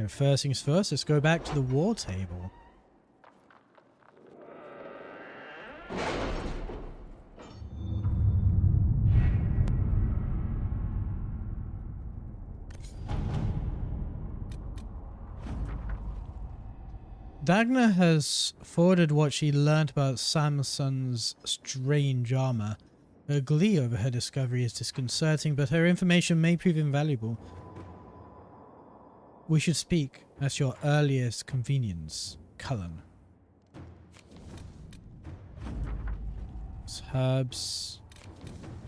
So first things first, let's go back to the war table. Dagna has forwarded what she learnt about Samson's strange armor. Her glee over her discovery is disconcerting, but her information may prove invaluable. We should speak at your earliest convenience, Cullen. Herbs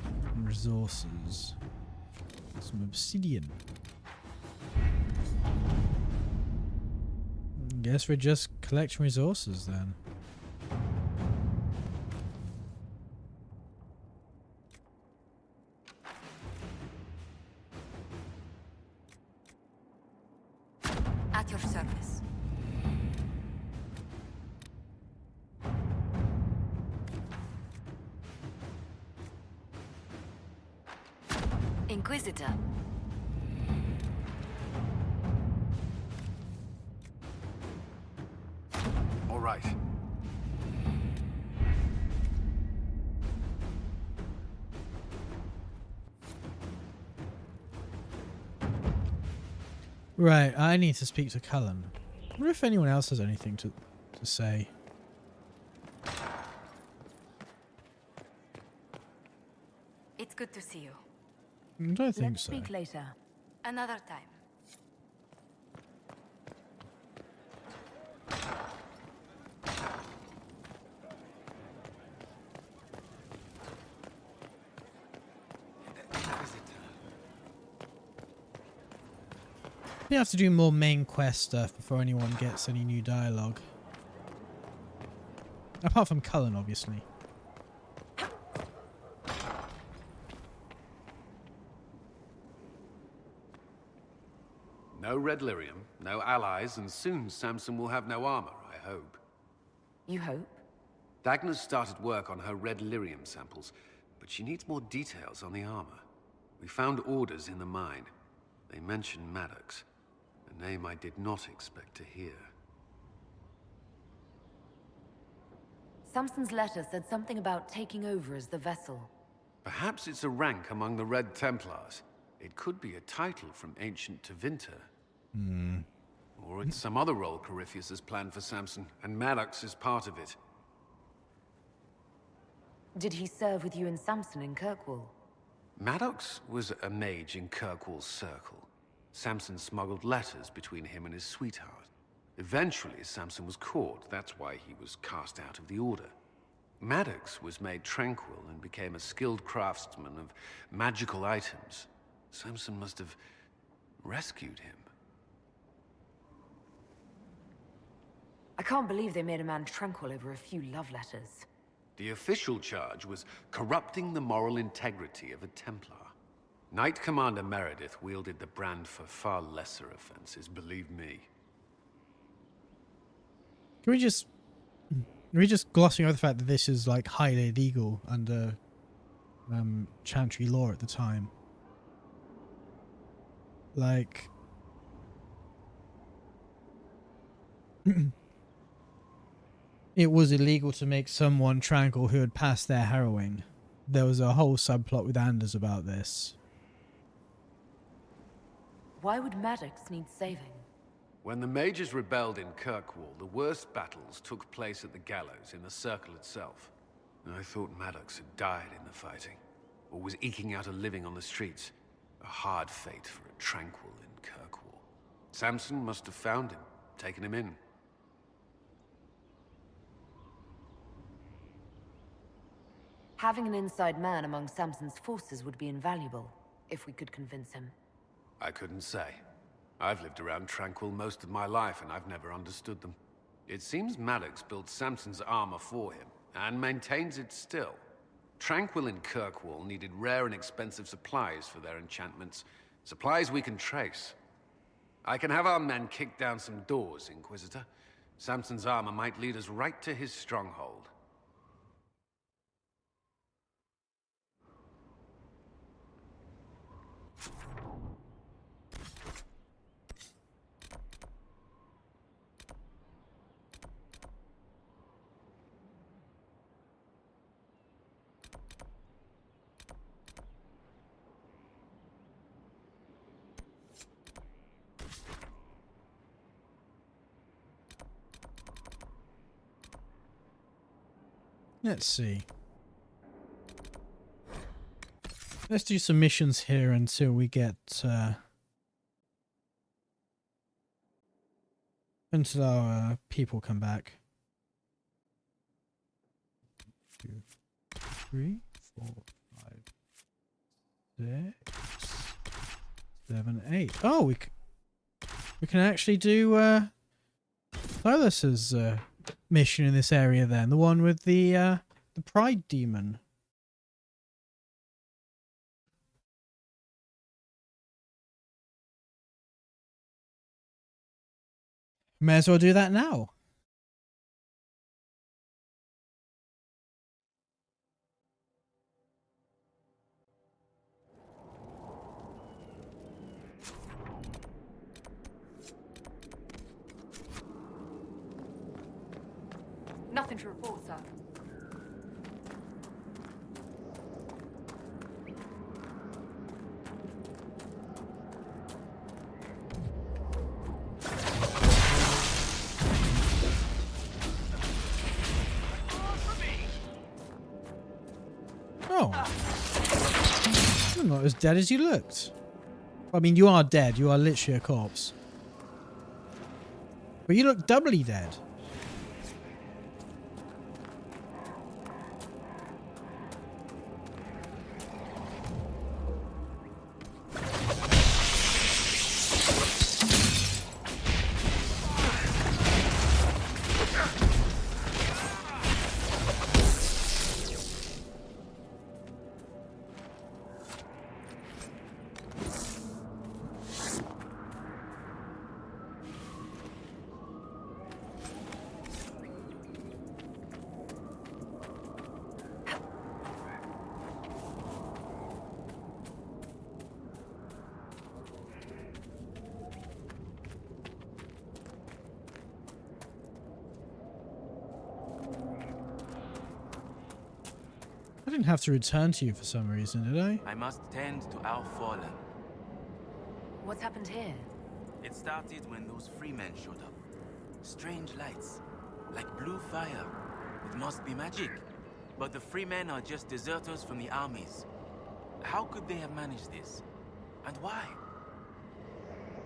and resources. Some obsidian. Guess we're just collecting resources then. At your service. Inquisitor. All right. Right, I need to speak to Cullen. I wonder if anyone else has anything to say. It's good to see you. I don't think Let's so. speak later. Another time. We have to do more main quest stuff before anyone gets any new dialogue. Apart from Cullen, obviously. No red lyrium, no allies, and soon Samson will have no armor, I hope. You hope? Dagna's started work on her red lyrium samples, but she needs more details on the armor. We found orders in the mine. They mention Maddox, a name I did not expect to hear. Samson's letter said something about taking over as the vessel. Perhaps it's a rank among the Red Templars. It could be a title from ancient Tevinter. Or it's some other role Corypheus has planned for Samson, and Maddox is part of it. Did he serve with you and Samson in Kirkwall? Maddox was a mage in Kirkwall's circle. Samson smuggled letters between him and his sweetheart. Eventually, Samson was caught. That's why he was cast out of the Order. Maddox was made tranquil and became a skilled craftsman of magical items. Samson must have rescued him. I can't believe they made a man tranquil over a few love letters. The official charge was corrupting the moral integrity of a Templar. Knight Commander Meredith wielded the brand for far lesser offenses, believe me. Can we just glossing over the fact that this is like highly illegal under Chantry law at the time? Like it was illegal to make someone tranquil who had passed their harrowing. There was a whole subplot with Anders about this. Why would Maddox need saving? When the mages rebelled in Kirkwall, the worst battles took place at the gallows in the circle itself. I thought Maddox had died in the fighting, or was eking out a living on the streets. A hard fate for a tranquil in Kirkwall. Samson must have found him, taken him in. Having an inside man among Samson's forces would be invaluable, if we could convince him. I couldn't say. I've lived around Tranquil most of my life, and I've never understood them. It seems Maddox built Samson's armor for him, and maintains it still. Tranquil and Kirkwall needed rare and expensive supplies for their enchantments. Supplies we can trace. I can have our men kick down some doors, Inquisitor. Samson's armor might lead us right to his stronghold. Let's see. Let's do some missions here until we get until our people come back. 2, 3, 4, 5, 6, 7, 8. Oh, we can actually do Silas's mission in this area then, the one with the pride demon. May as well do that now. Nothing to report, sir. Oh. You're not as dead as you looked. I mean, you are dead. You are literally a corpse. But you look doubly dead. I didn't have to return to you for some reason, did I? I must tend to our fallen. What's happened here? It started when those freemen showed up. Strange lights, like blue fire. It must be magic. But the freemen are just deserters from the armies. How could they have managed this? And why?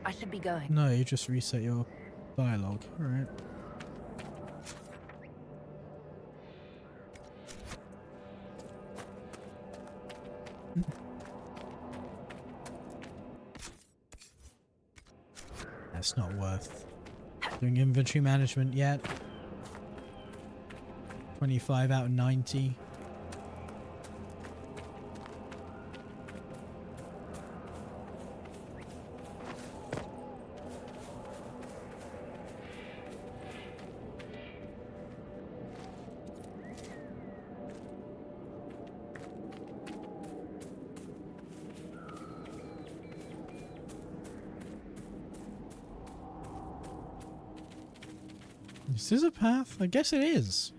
I should be going. No, you just reset your dialogue. Alright. That's not worth doing inventory management yet. 25 out of 90. Is this a path? I guess it is.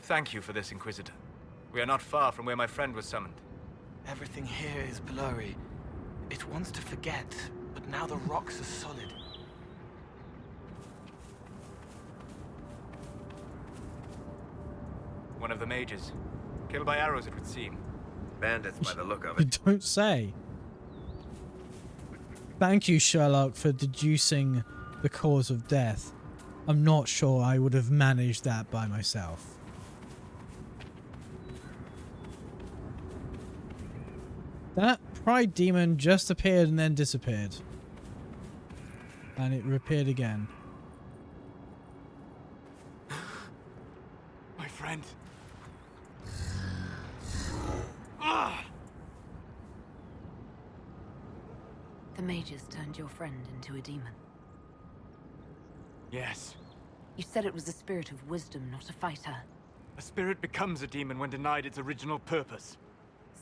Thank you for this, Inquisitor. We are not far from where my friend was summoned. Everything here is blurry. It wants to forget, but now the rocks are solid. One of the mages. Killed by arrows, it would seem. Bandits by the look of it. Don't say. Thank you, Sherlock, for deducing the cause of death. I'm not sure I would have managed that by myself. That pride demon just appeared and then disappeared. And it reappeared again. My friend. The mages turned your friend into a demon. Yes. You said it was a spirit of wisdom, not a fighter. A spirit becomes a demon when denied its original purpose.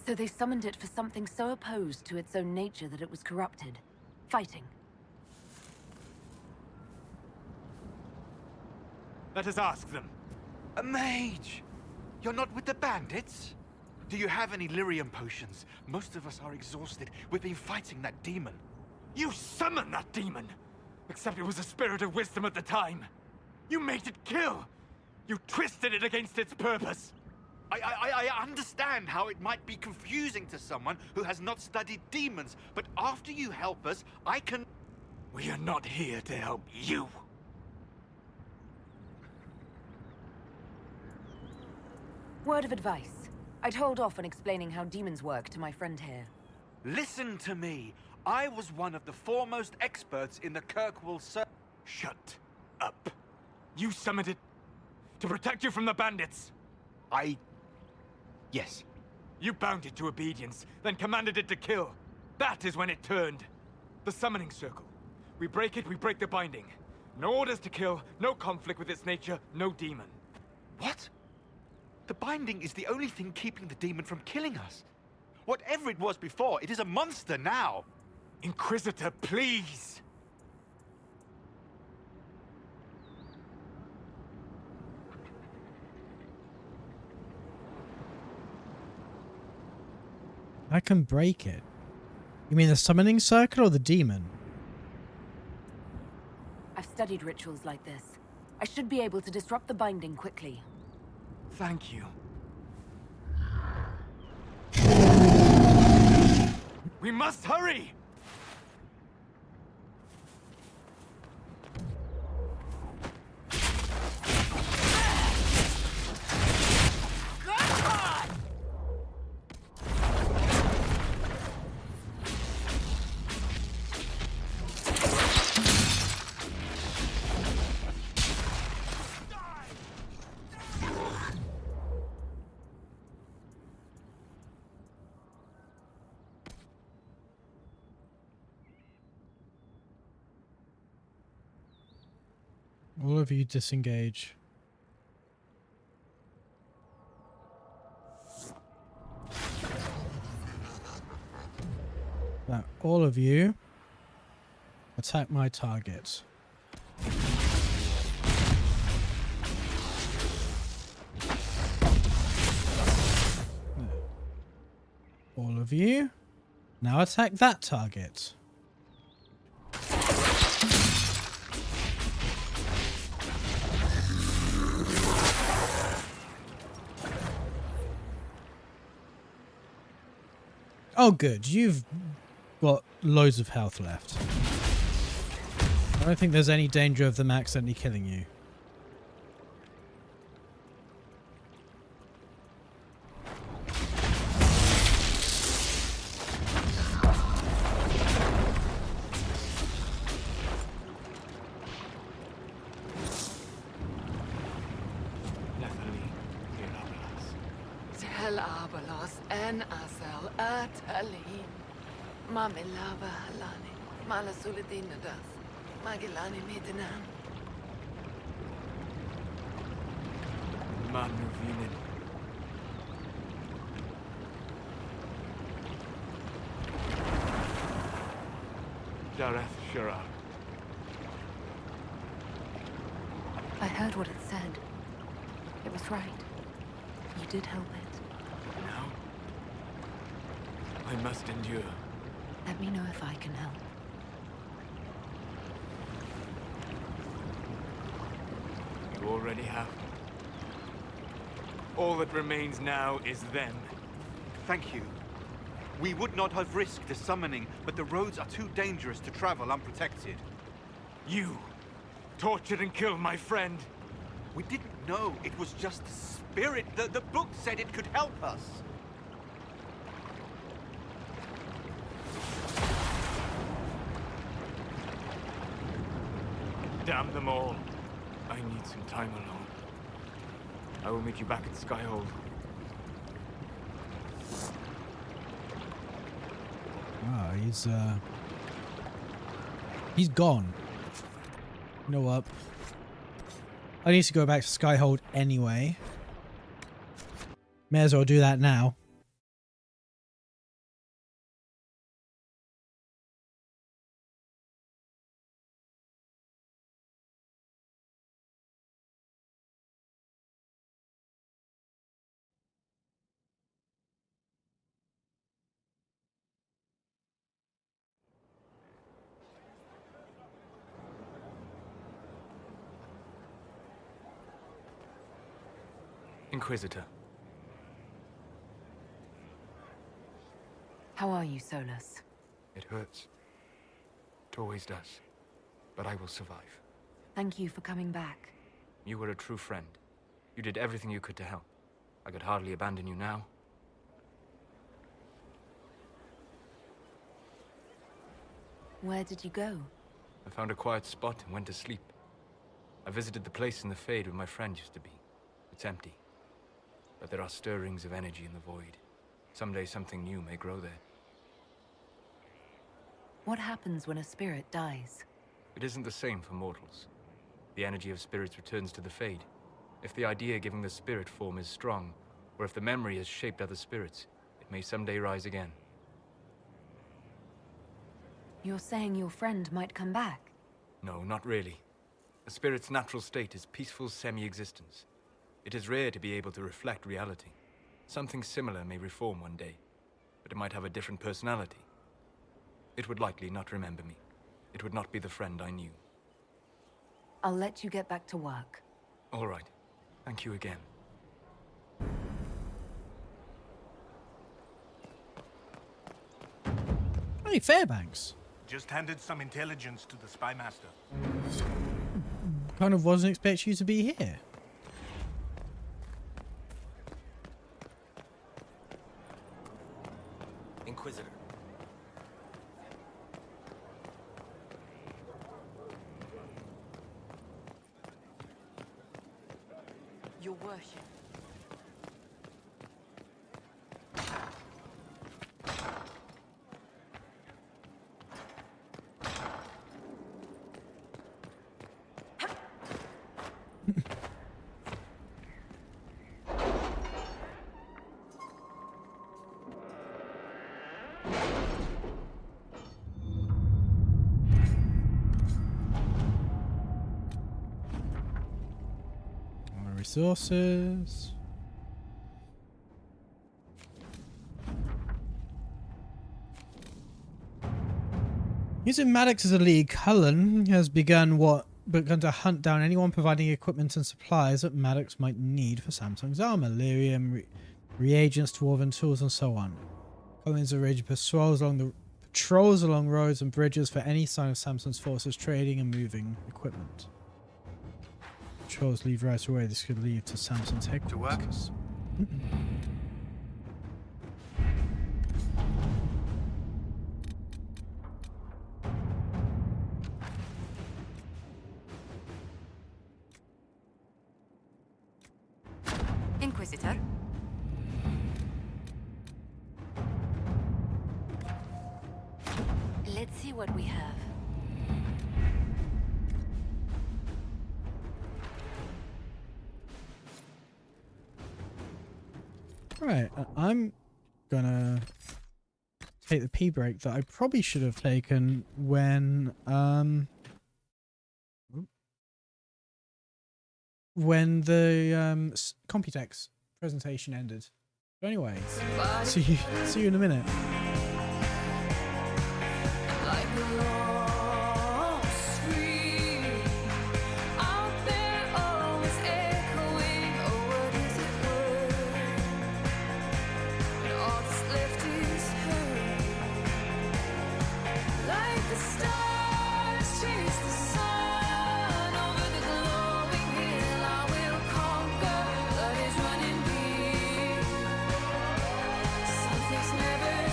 So they summoned it for something so opposed to its own nature that it was corrupted. Fighting. Let us ask them. A mage! You're not with the bandits? Do you have any lyrium potions? Most of us are exhausted. We've been fighting that demon. You summoned that demon! Except it was a spirit of wisdom at the time. You made it kill! You twisted it against its purpose! I understand how it might be confusing to someone who has not studied demons, but after you help us, I can... We are not here to help you. Word of advice. I'd hold off on explaining how demons work to my friend here. Listen to me. I was one of the foremost experts in the Kirkwall Shut up. You summoned it to protect you from the bandits. Yes. You bound it to obedience, then commanded it to kill. That is when it turned. The summoning circle. We break it, we break the binding. No orders to kill, no conflict with its nature, no demon. What? The binding is the only thing keeping the demon from killing us. Whatever it was before, it is a monster now. Inquisitor, please! I can break it. You mean the summoning circle or the demon? I've studied rituals like this. I should be able to disrupt the binding quickly. Thank you. We must hurry! All of you disengage. Now, all of you attack my target. All of you now attack that target. Oh good, you've got loads of health left. I don't think there's any danger of them accidentally killing you. Tel Abalos en Asel Atali. Mamilava Halani. Malasuladinadas. Magilani Midinan. Manuvinin. Dareth Shira. I heard what it said. It was right. You did help it. Now, I must endure. Let me know if I can help. You already have. All that remains now is them. Thank you. We would not have risked the summoning, but the roads are too dangerous to travel unprotected. You tortured and killed my friend. We didn't know it was just a spirit. The book said it could help us. Damn them all. I need some time alone. I will meet you back at Skyhold. Ah, he's gone. You know what? I need to go back to Skyhold anyway. May as well do that now. Inquisitor. How are you, Solus? It hurts. It always does. But I will survive. Thank you for coming back. You were a true friend. You did everything you could to help. I could hardly abandon you now. Where did you go? I found a quiet spot and went to sleep. I visited the place in the Fade where my friend used to be. It's empty. But there are stirrings of energy in the void. Someday something new may grow there. What happens when a spirit dies? It isn't the same for mortals. The energy of spirits returns to the Fade. If the idea giving the spirit form is strong, or if the memory has shaped other spirits, it may someday rise again. You're saying your friend might come back? No, not really. A spirit's natural state is peaceful semi-existence. It is rare to be able to reflect reality. Something similar may reform one day, but it might have a different personality. It would likely not remember me. It would not be the friend I knew. I'll let you get back to work. All right. Thank you again. Hey, Fairbanks. Just handed some intelligence to the spy master. Kind of wasn't expecting you to be here. Inquisitor. Your worship. Resources. Using Maddox as a lead, Cullen has begun to hunt down anyone providing equipment and supplies that Maddox might need for Samsung's armor, lyrium, reagents, dwarven tools, and so on. Cullen's arranged patrols along roads and bridges for any sign of Samsung's forces trading and moving equipment. Patrols leave right away. This could lead to Samsung's headquarters. Inquisitor? Let's see what we have. Right, I'm gonna take the pee break that I probably should have taken when the Computex presentation ended. But anyway, see you in a minute. Never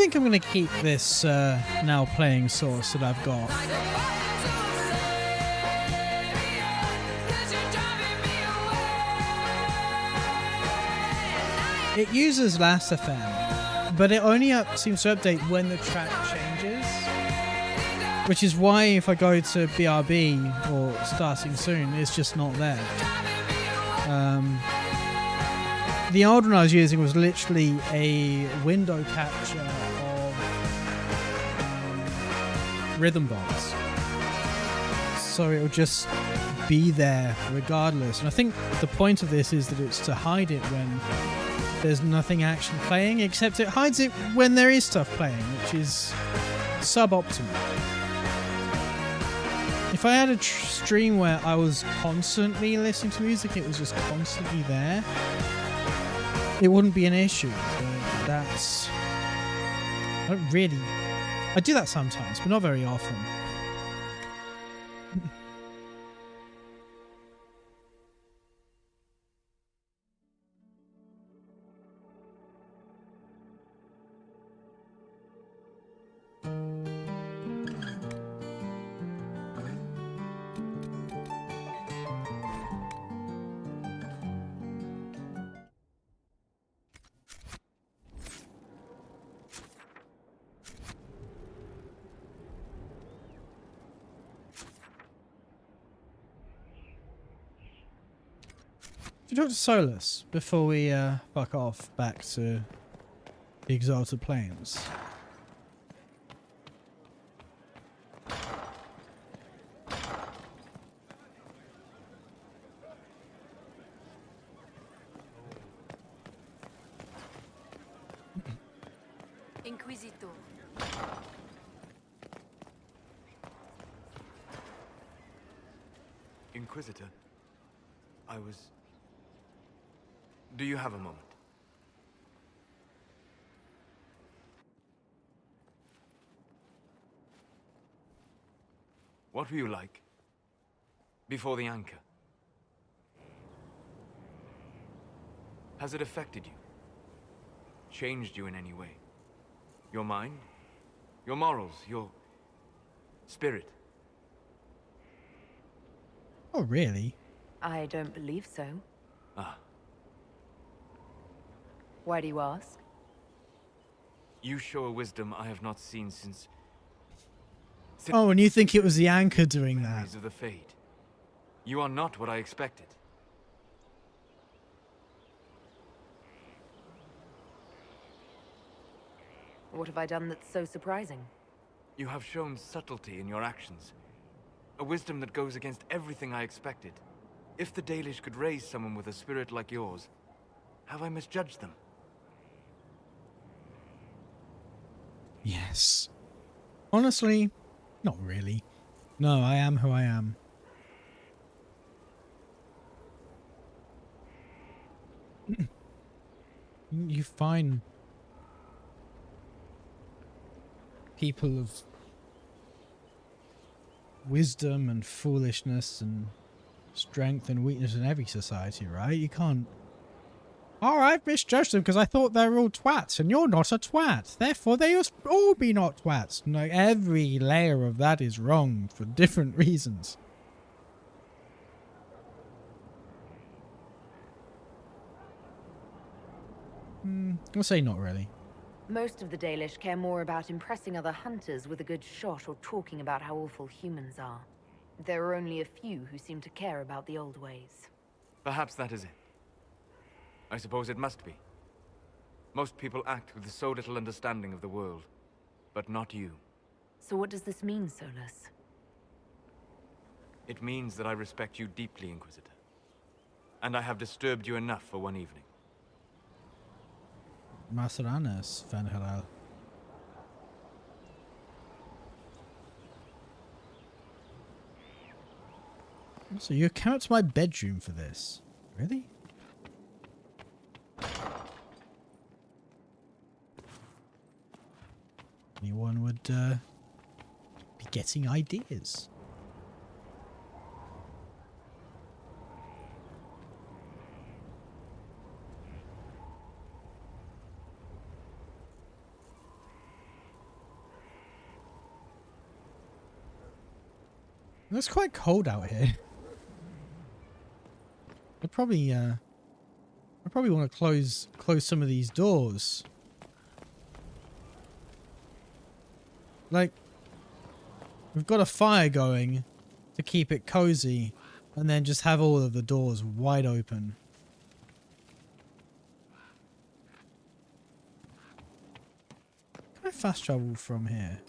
think I'm going to keep this now playing source that I've got. It uses Last.fm, but it only seems to update when the track changes. Which is why if I go to BRB or Starting Soon, it's just not there. The old one I was using was literally a window capture of rhythm box. So it will just be there regardless. And I think the point of this is that it's to hide it when there's nothing actually playing, except it hides it when there is stuff playing, which is suboptimal. If I had a stream where I was constantly listening to music, it was just constantly there, it wouldn't be an issue. But that's... I do that sometimes, but not very often. To talk to Solus before we fuck off back to the Exalted Plains. Inquisitor. Inquisitor, I was... Do you have a moment? What were you like before the anchor? Has it affected you? Changed you in any way? Your mind? Your morals? Your spirit? Oh, really? I don't believe so. Ah. Why do you ask? You show a wisdom I have not seen since... Oh, and you think it was the anchor doing that? Memories of the Fade. You are not what I expected. What have I done that's so surprising? You have shown subtlety in your actions. A wisdom that goes against everything I expected. If the Dalish could raise someone with a spirit like yours, have I misjudged them? Yes. Honestly, not really. No, I am who I am. You find people of wisdom and foolishness and strength and weakness in every society, right? You can't... Oh, I've misjudged them because I thought they were all twats, and you're not a twat. Therefore, they must all be not twats. No, every layer of that is wrong for different reasons. I'll say not really. Most of the Dalish care more about impressing other hunters with a good shot or talking about how awful humans are. There are only a few who seem to care about the old ways. Perhaps that is it. I suppose it must be. Most people act with so little understanding of the world, but not you. So what does this mean, Solus? It means that I respect you deeply, Inquisitor. And I have disturbed you enough for one evening. Masaranas, Van Halal. So you came out to my bedroom for this? Really? Anyone would be getting ideas. It's quite cold out here. I probably want to close some of these doors. Like, we've got a fire going to keep it cozy, and then just have all of the doors wide open. Can I fast travel from here?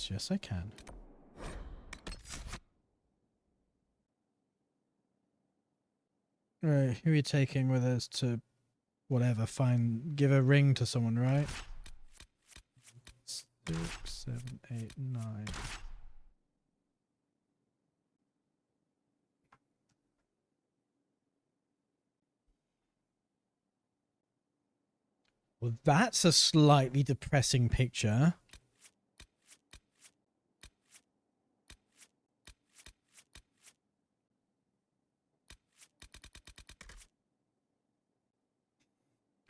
Yes, I can. Right, who are you taking with us to whatever, give a ring to someone, right? 6, 7, 8, 9. Well, that's a slightly depressing picture.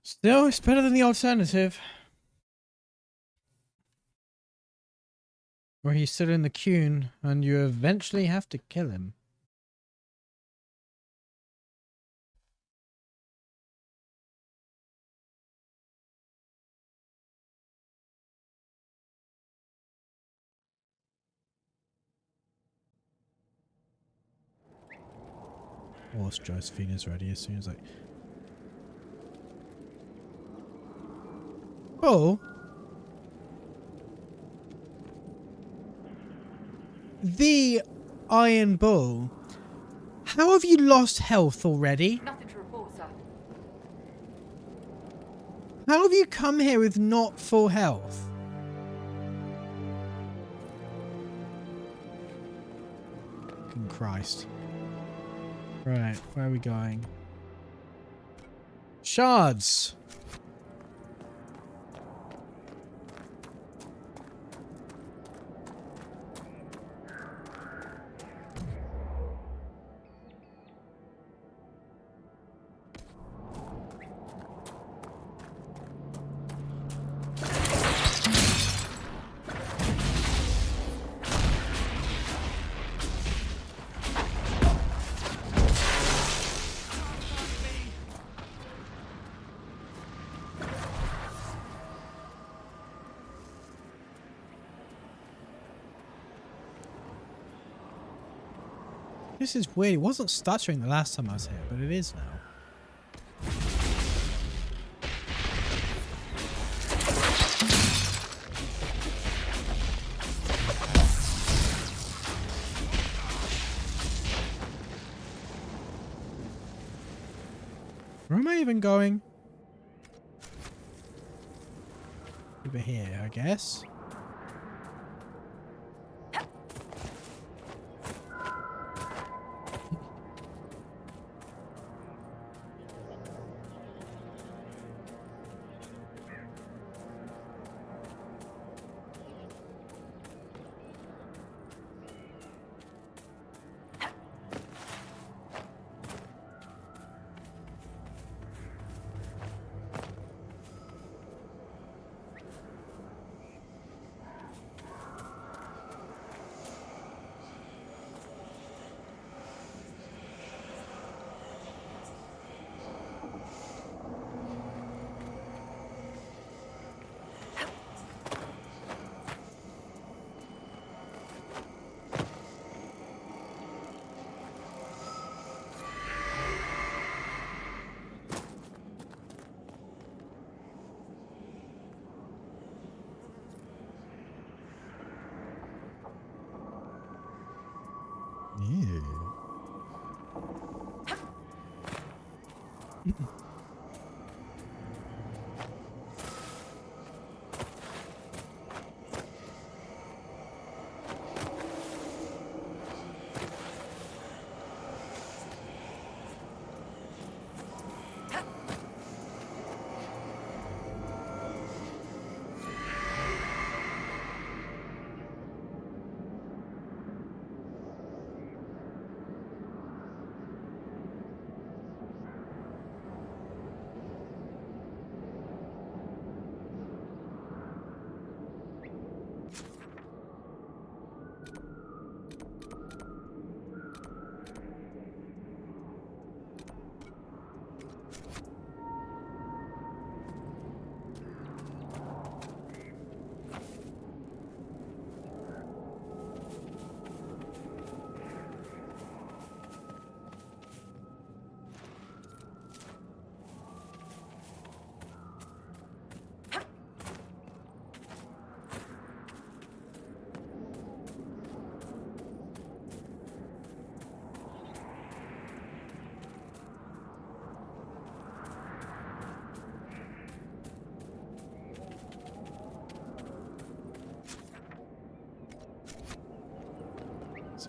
Still, it's better than the alternative. Where he's still in the queue and you eventually have to kill him. Whilst Josephina's ready as soon as I... Oh! The Iron Bull. How have you lost health already? Nothing to report, sir. How have you come here with not full health? Fucking Christ. Right, where are we going? Shards! This is weird. It wasn't stuttering the last time I was here, but it is now. Where am I even going? Over here, I guess. Ew.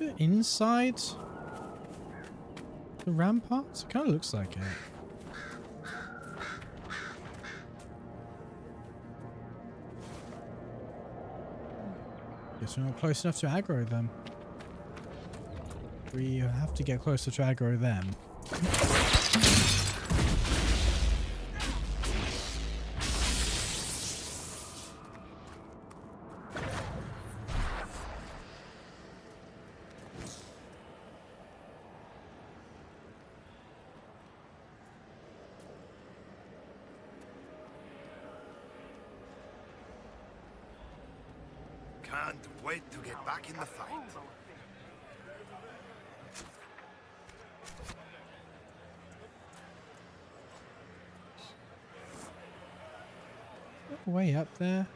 Is it inside the ramparts? It kind of looks like it. Guess we're not close enough to aggro them. We have to get closer to aggro them. Can't wait to get back in the fight. Way up there.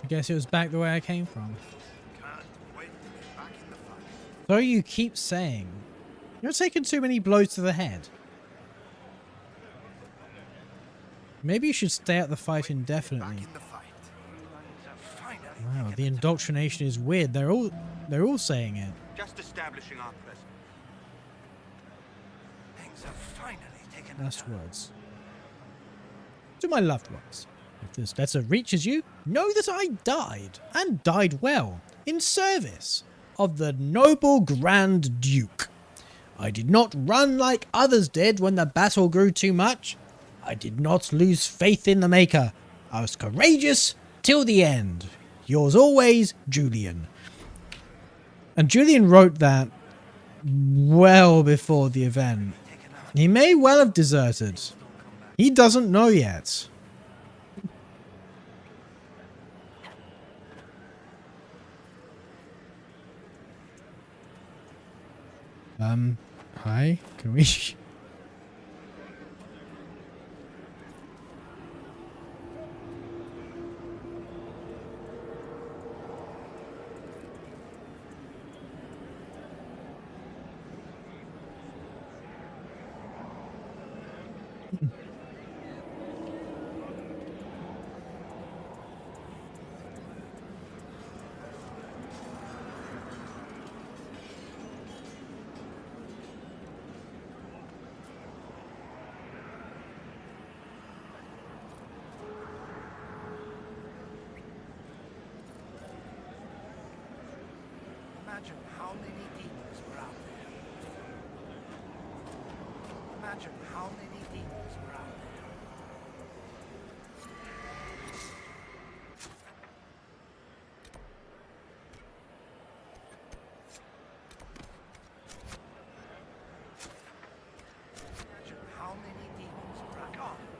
I guess it was back the way I came from. Can't wait to get back in the fight. So you keep saying, you're taking too many blows to the head. Maybe you should stay out the fight Back indefinitely. in the fight. Wow, the indoctrination is weird. They're all saying it. Just establishing our presence. Things have finally taken a Last turn. words. To my loved ones, if this letter reaches you, know that I died, and died well, in service of the noble Grand Duke. I did not run like others did when the battle grew too much. I did not lose faith in the Maker. I was courageous till the end. Yours always, Julian. And Julian wrote that well before the event. He may well have deserted. He doesn't know yet. Hi, can we... Imagine how many demons were out there. Imagine how many demons were out there. Imagine how many demons were out there.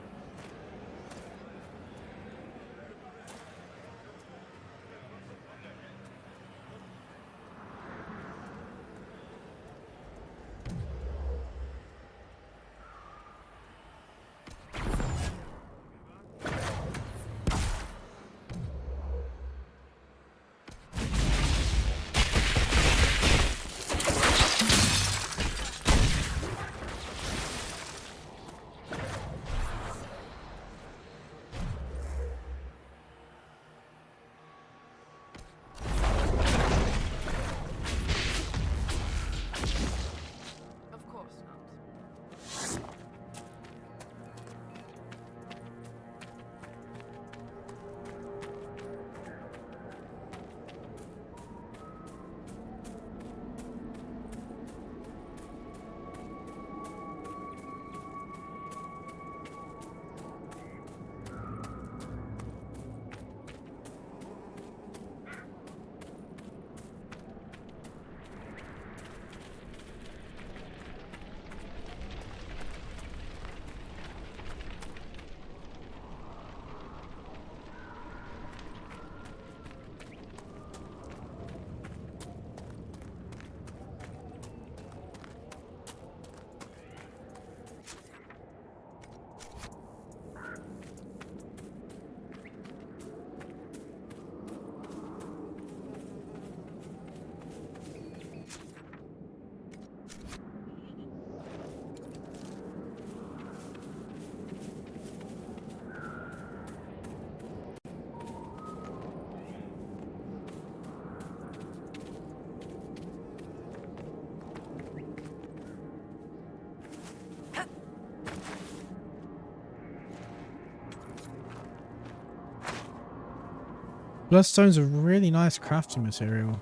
Bloodstone's a really nice crafting material.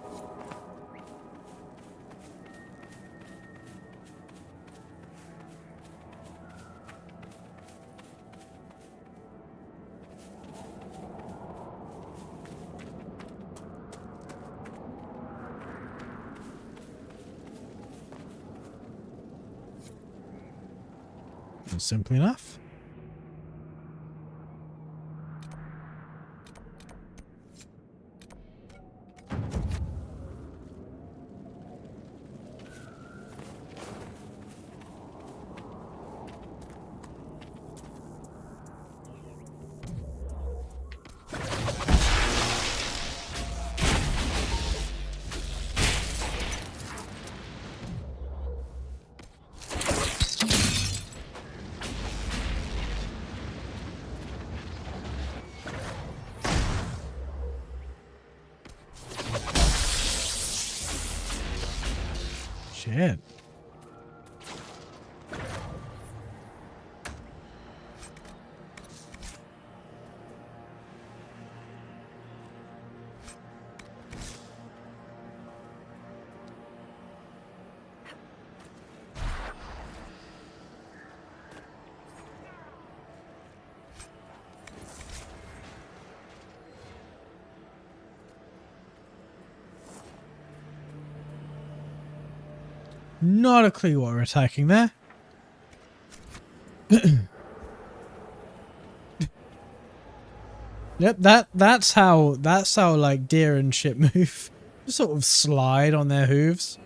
It's simple enough. Shit. Not a clue what we're attacking there. Yep, that's how like deer and shit move. Just sort of slide on their hooves.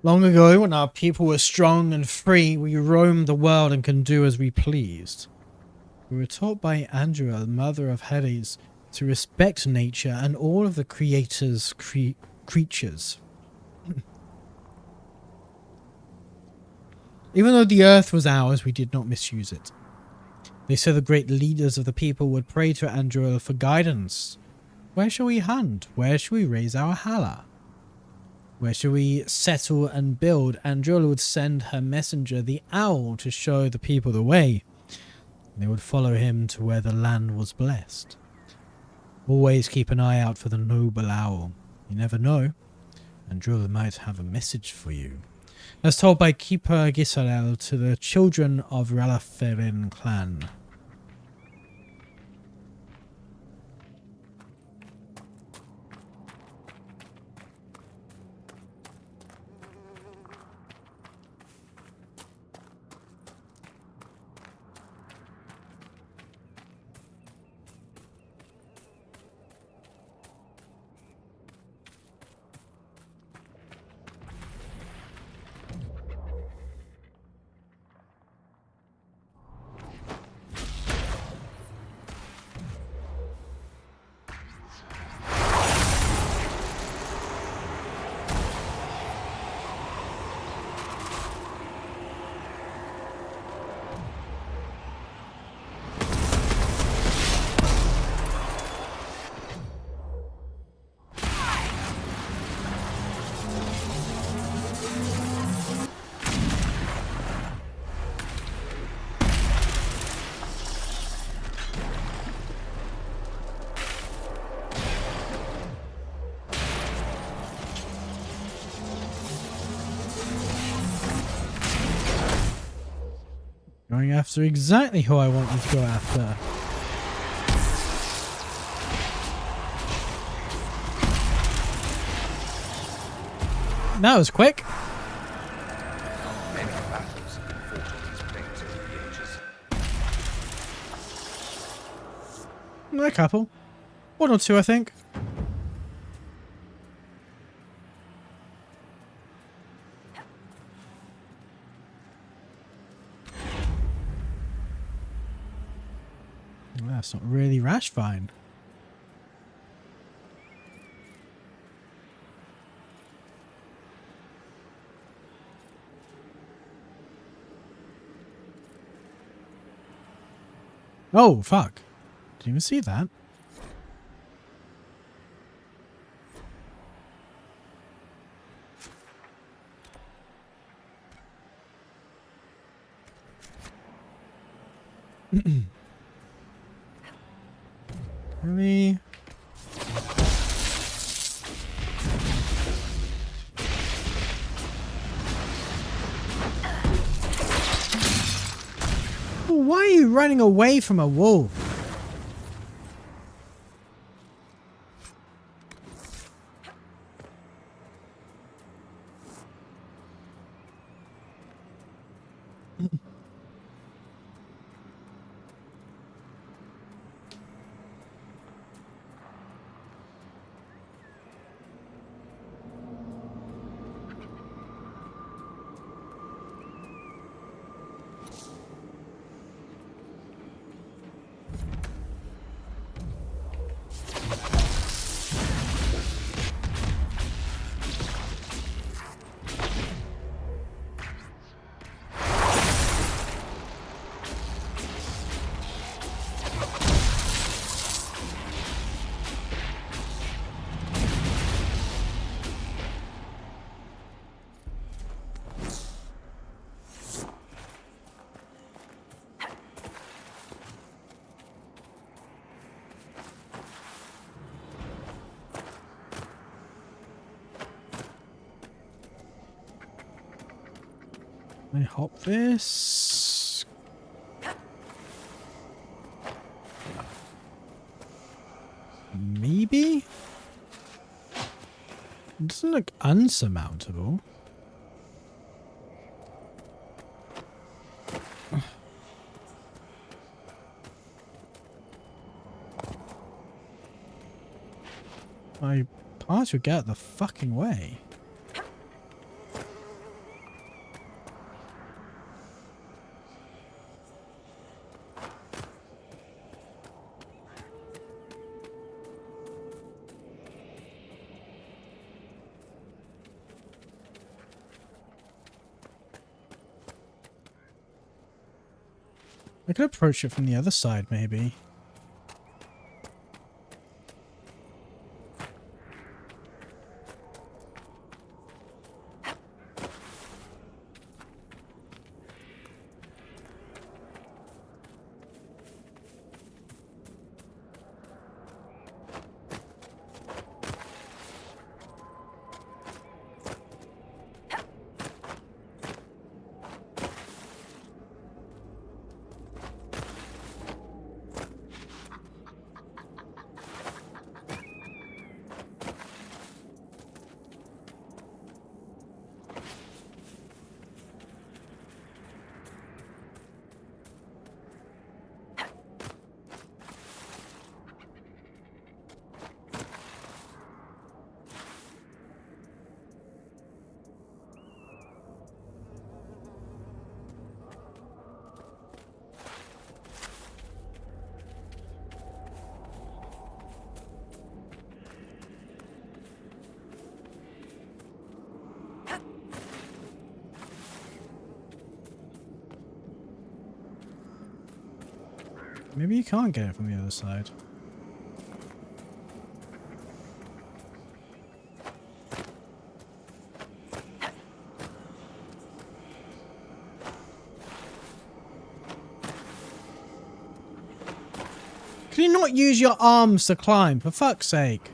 Long ago, when our people were strong and free, we roamed the world and could do as we pleased. We were taught by Andrea, the mother of Hades, to respect nature and all of the Creator's creatures. Even though the earth was ours, we did not misuse it. They said the great leaders of the people would pray to Andrea for guidance. Where shall we hunt? Where shall we raise our hala? Where shall we settle and build? Androla would send her messenger, the owl, to show the people the way. They would follow him to where the land was blessed. Always keep an eye out for the noble owl. You never know. Androla might have a message for you. As told by Keeper Gisarel to the children of Ralaferin clan. Going after exactly who I wanted to go after. That was quick. Many battles have been fought on these plains over the ages. A couple. One or two, I think. Well, that's not really rash fine. Oh, fuck. Didn't even see that. Really? Why are you running away from a wolf? Let me hop this. Maybe? It doesn't look unsurmountable. My parts would get out the fucking way. I could approach it from the other side, maybe. Maybe you can't get it from the other side. Can you not use your arms to climb, for fuck's sake?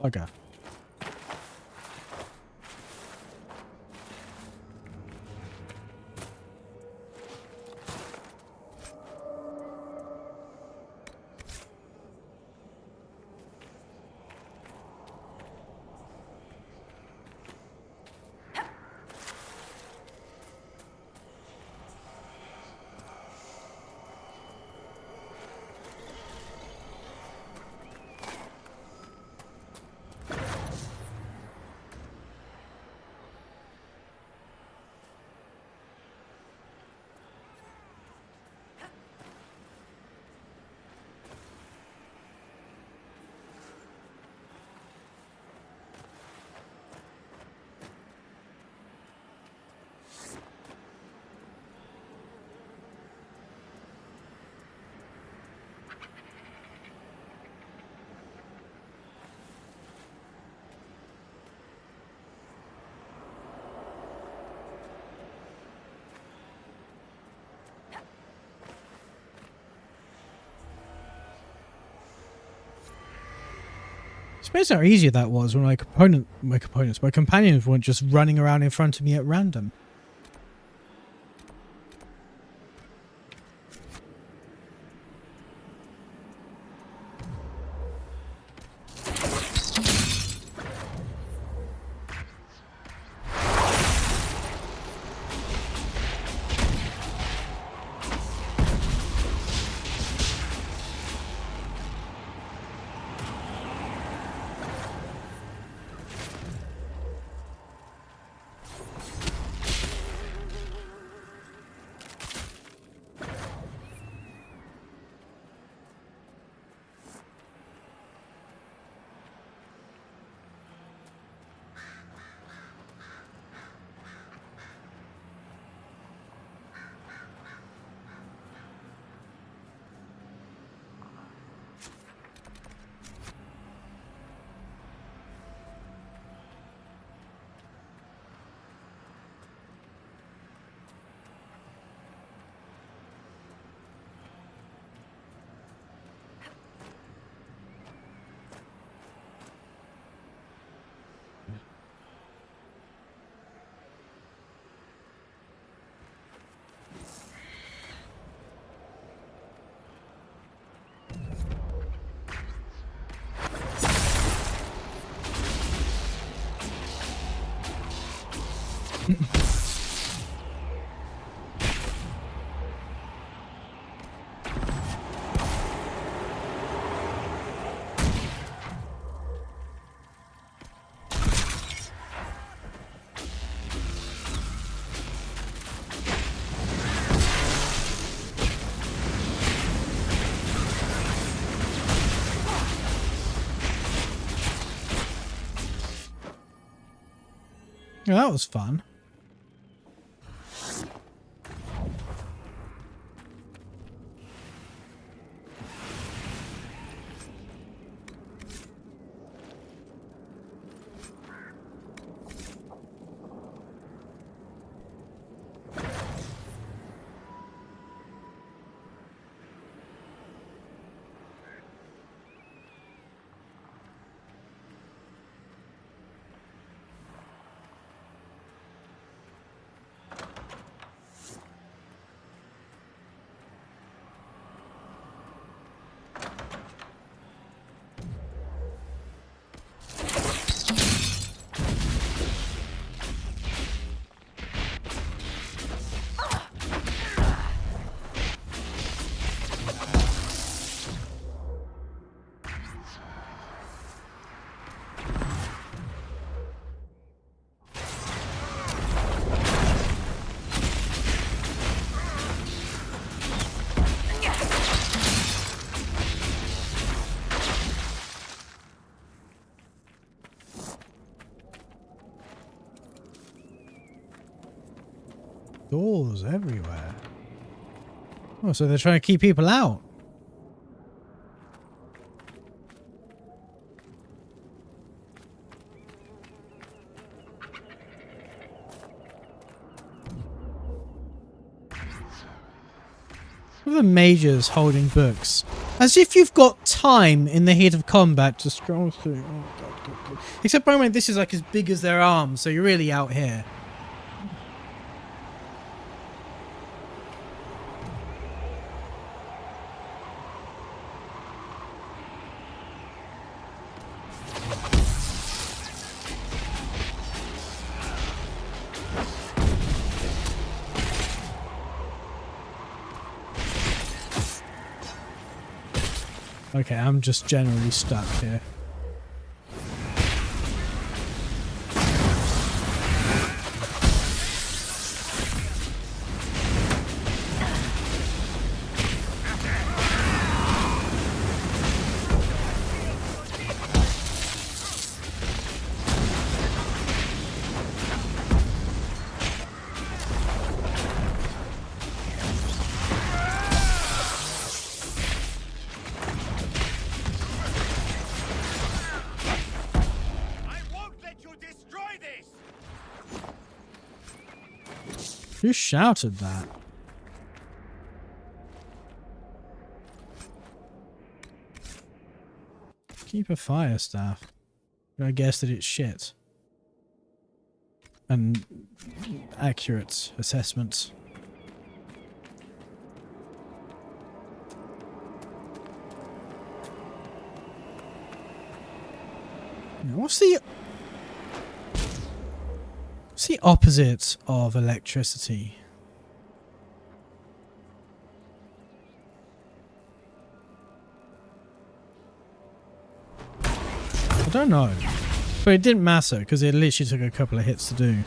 Okay. Suppose how easy that was when my companions weren't just running around in front of me at random. Yeah, that was fun. Doors everywhere. Oh, so they're trying to keep people out. What are the mages holding books? As if you've got time in the heat of combat to scroll through. Oh, God. Except by the way, this is like as big as their arms, so you're really out here. Okay, I'm just generally stuck here. Who shouted that? Keep a fire staff. I guess that it's shit. And accurate assessments. Now, what's the opposite of electricity? I don't know. But it didn't matter because it literally took a couple of hits to do.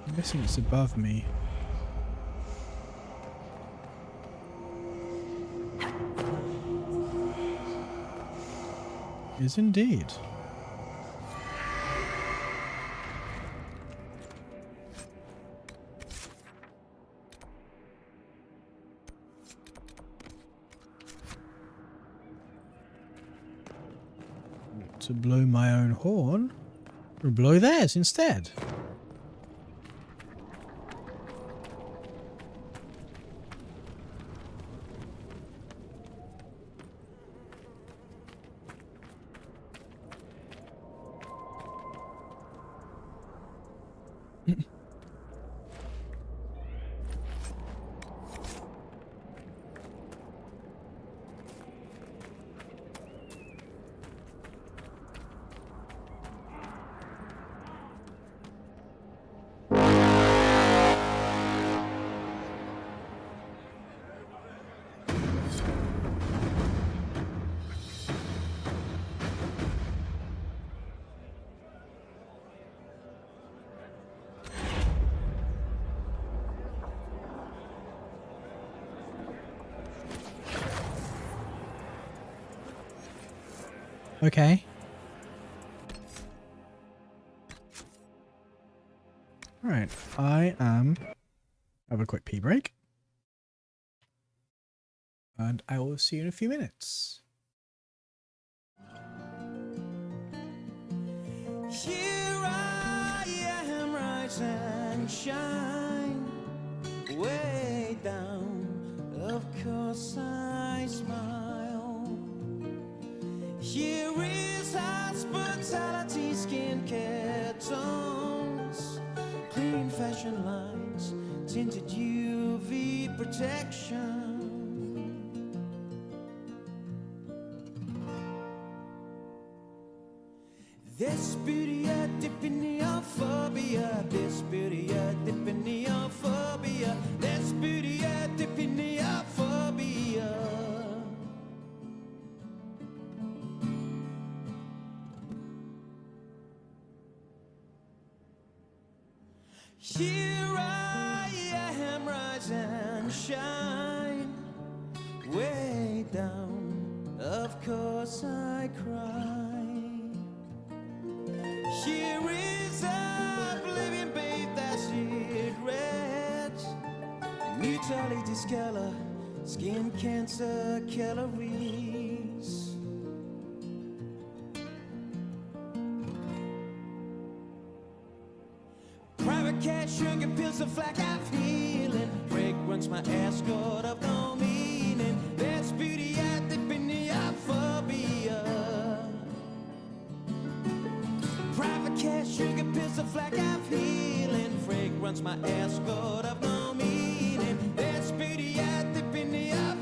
I'm guessing it's above me. Is indeed. To blow my own horn, or blow theirs instead. Okay. Alright, have a quick pee break. And I will see you in a few minutes. Here I am, rise and shine. Way down, of course I smile. Here is hospitality, skincare tones, clean fashion lines, tinted UV protection. This beauty a dipiniophobia, this beauty a dipiniophobia, this beauty a dipiniophobia. Here I am, rise and shine. Way down, of course I cry. Here is oblivion bathed acid red, mutually discolor, skin cancer calories. cash, sugar pills, a flack of healing. Fragrance, my escort of no meaning. There's beauty at the phobia. Private cash, sugar pills, a flack of healing. Fragrance, my escort of no meaning. There's beauty at the phobia.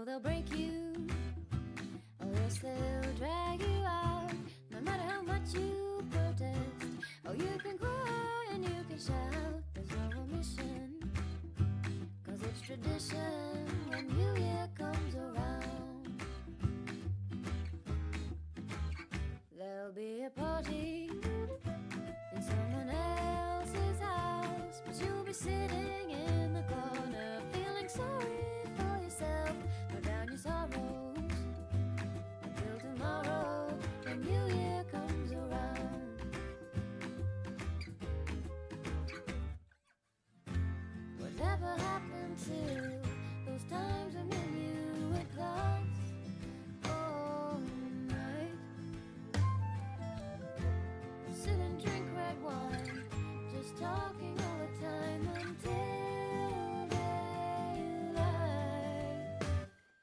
know they'll break you. Oh yes, they'll drag you out, no matter how much you protest. Oh, you can cry and you can shout, there's no omission, 'cause it's tradition when New Year comes around. There'll be a party in someone else's house, but you'll be sitting in the corner feeling sorry for yourself. Put down your sorrows until tomorrow when New Year comes around. Whatever happened to those times when you would dance all night, sit and drink red wine, just talking all the time until daylight.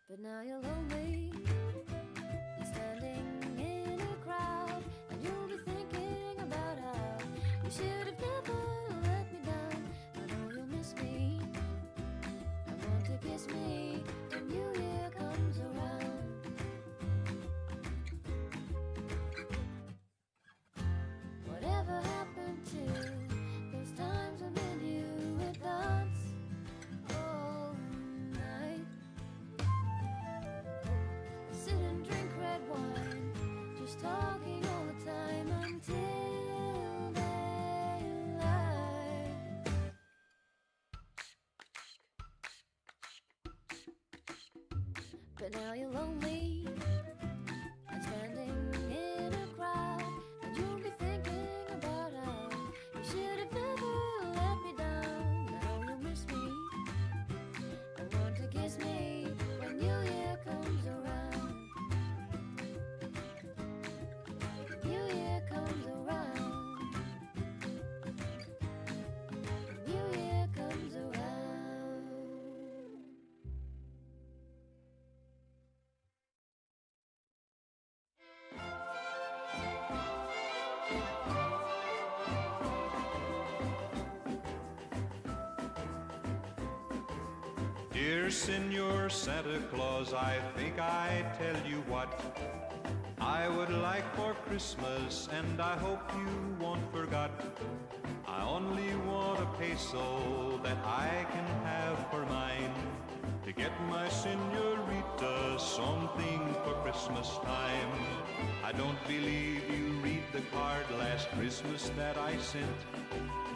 But now you're lonely, you're standing in a crowd, and you'll be thinking about how you should have never let me down. I know you'll miss me and want to kiss me when New Year comes around. Whatever happened to those times when you would dance all night, sit and drink red wine, just talking all the time until daylight. But now you're lonely and standing in a crowd, and you'll be thinking about how you should have never let me down. Now you'll miss me and want to kiss me when New Year comes around. New Year comes around. New Year comes around. Dear Senor Santa Claus, I think I tell you what I would like for Christmas, and I hope you won't forget. I only want a peso that I can have for mine, to get my senorita something for Christmas time. I don't believe you read the card last Christmas that I sent.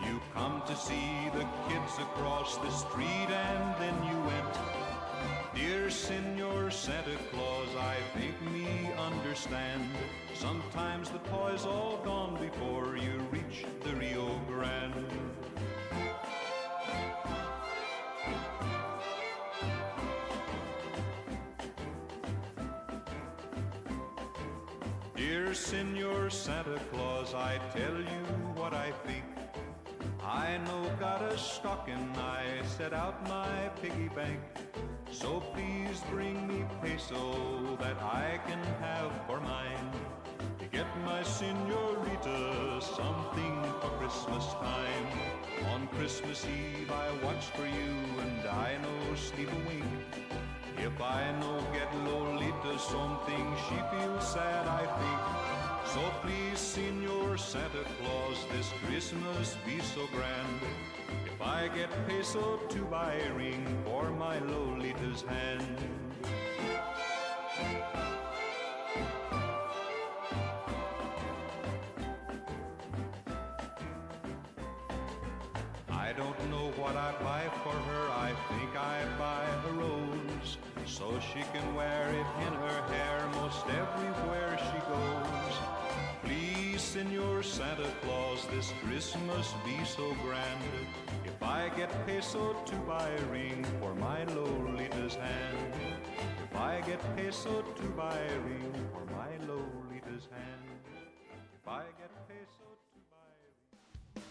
You come to see the kids across the street and then you went. Dear Senor Santa Claus, I think me understand. Sometimes the toy's all gone before you reach the Rio Grande. Dear Senor Santa Claus, I tell you what I think. I no got a stocking, I set out my piggy bank. So please bring me peso that I can have for mine, to get my senorita something for Christmas time. On Christmas Eve I watch for you and I no sleep a wink. If I no get Lolita something, she feels sad, I think. So please, Senor Santa Claus, this Christmas be so grand. If I get peso to buy a ring for my Lolita's hand. I don't know what I buy for her, I think I buy a rose, so she can wear it in her hair most everywhere she goes. Please, Senor Santa Claus, this Christmas be so grand. If I get peso to buy a ring for my Lolita's hand. If I get peso to buy a ring for my Lolita's hand. If I get peso to buy a ring.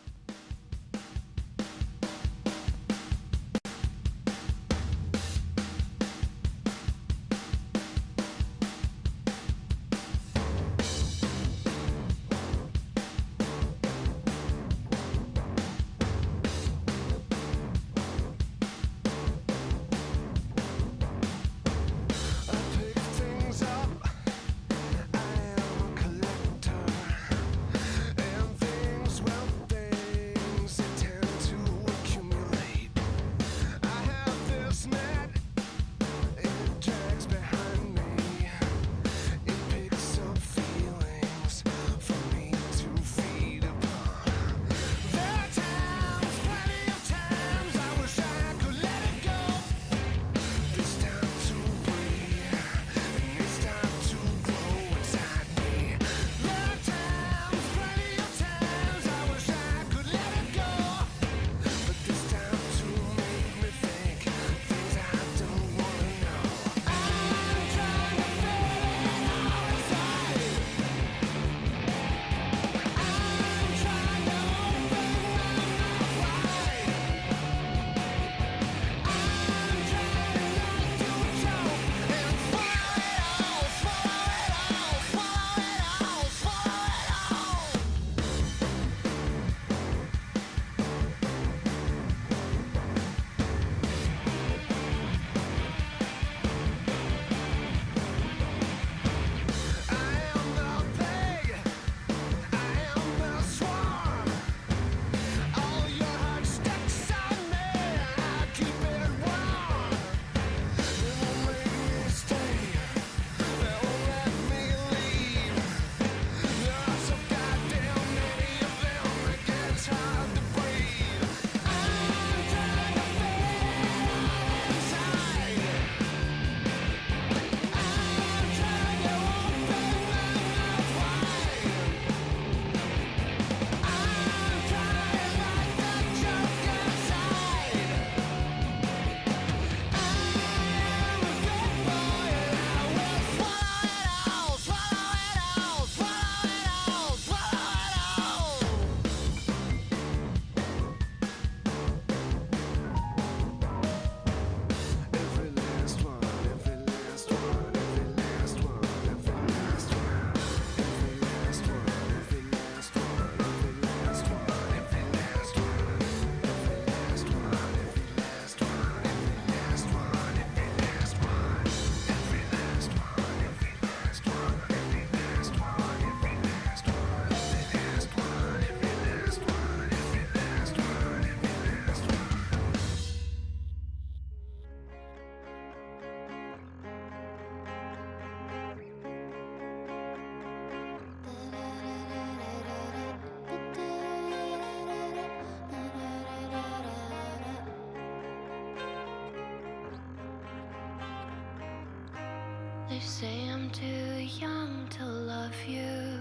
say I'm too young to love you.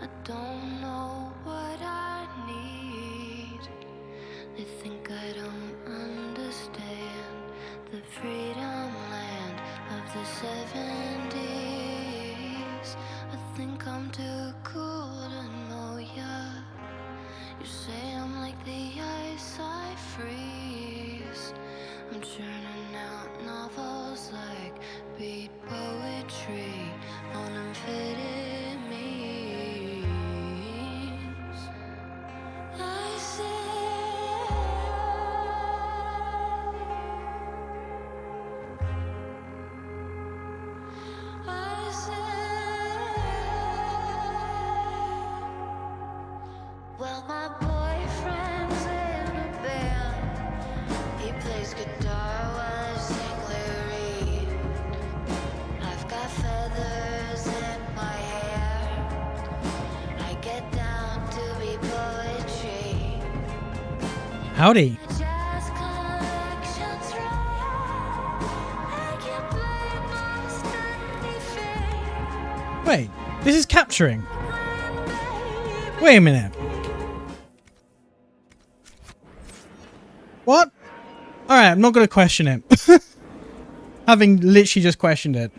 I don't know what I need. They think I don't understand the freedom land of the 70s. I think I'm too cool to know ya. You say I'm like the ice I freeze. I'm churning out novels like beat poetry on amphetamines. I say, well, my boyfriend's in a band. He plays guitar while I sing lyric. I've got feathers in my hair. I get down to be poetry. Howdy. Jazz collection's rare. I can play most anything. Wait, this is capturing. Wait a minute. What? Alright, I'm not going to question it. Having literally just questioned it.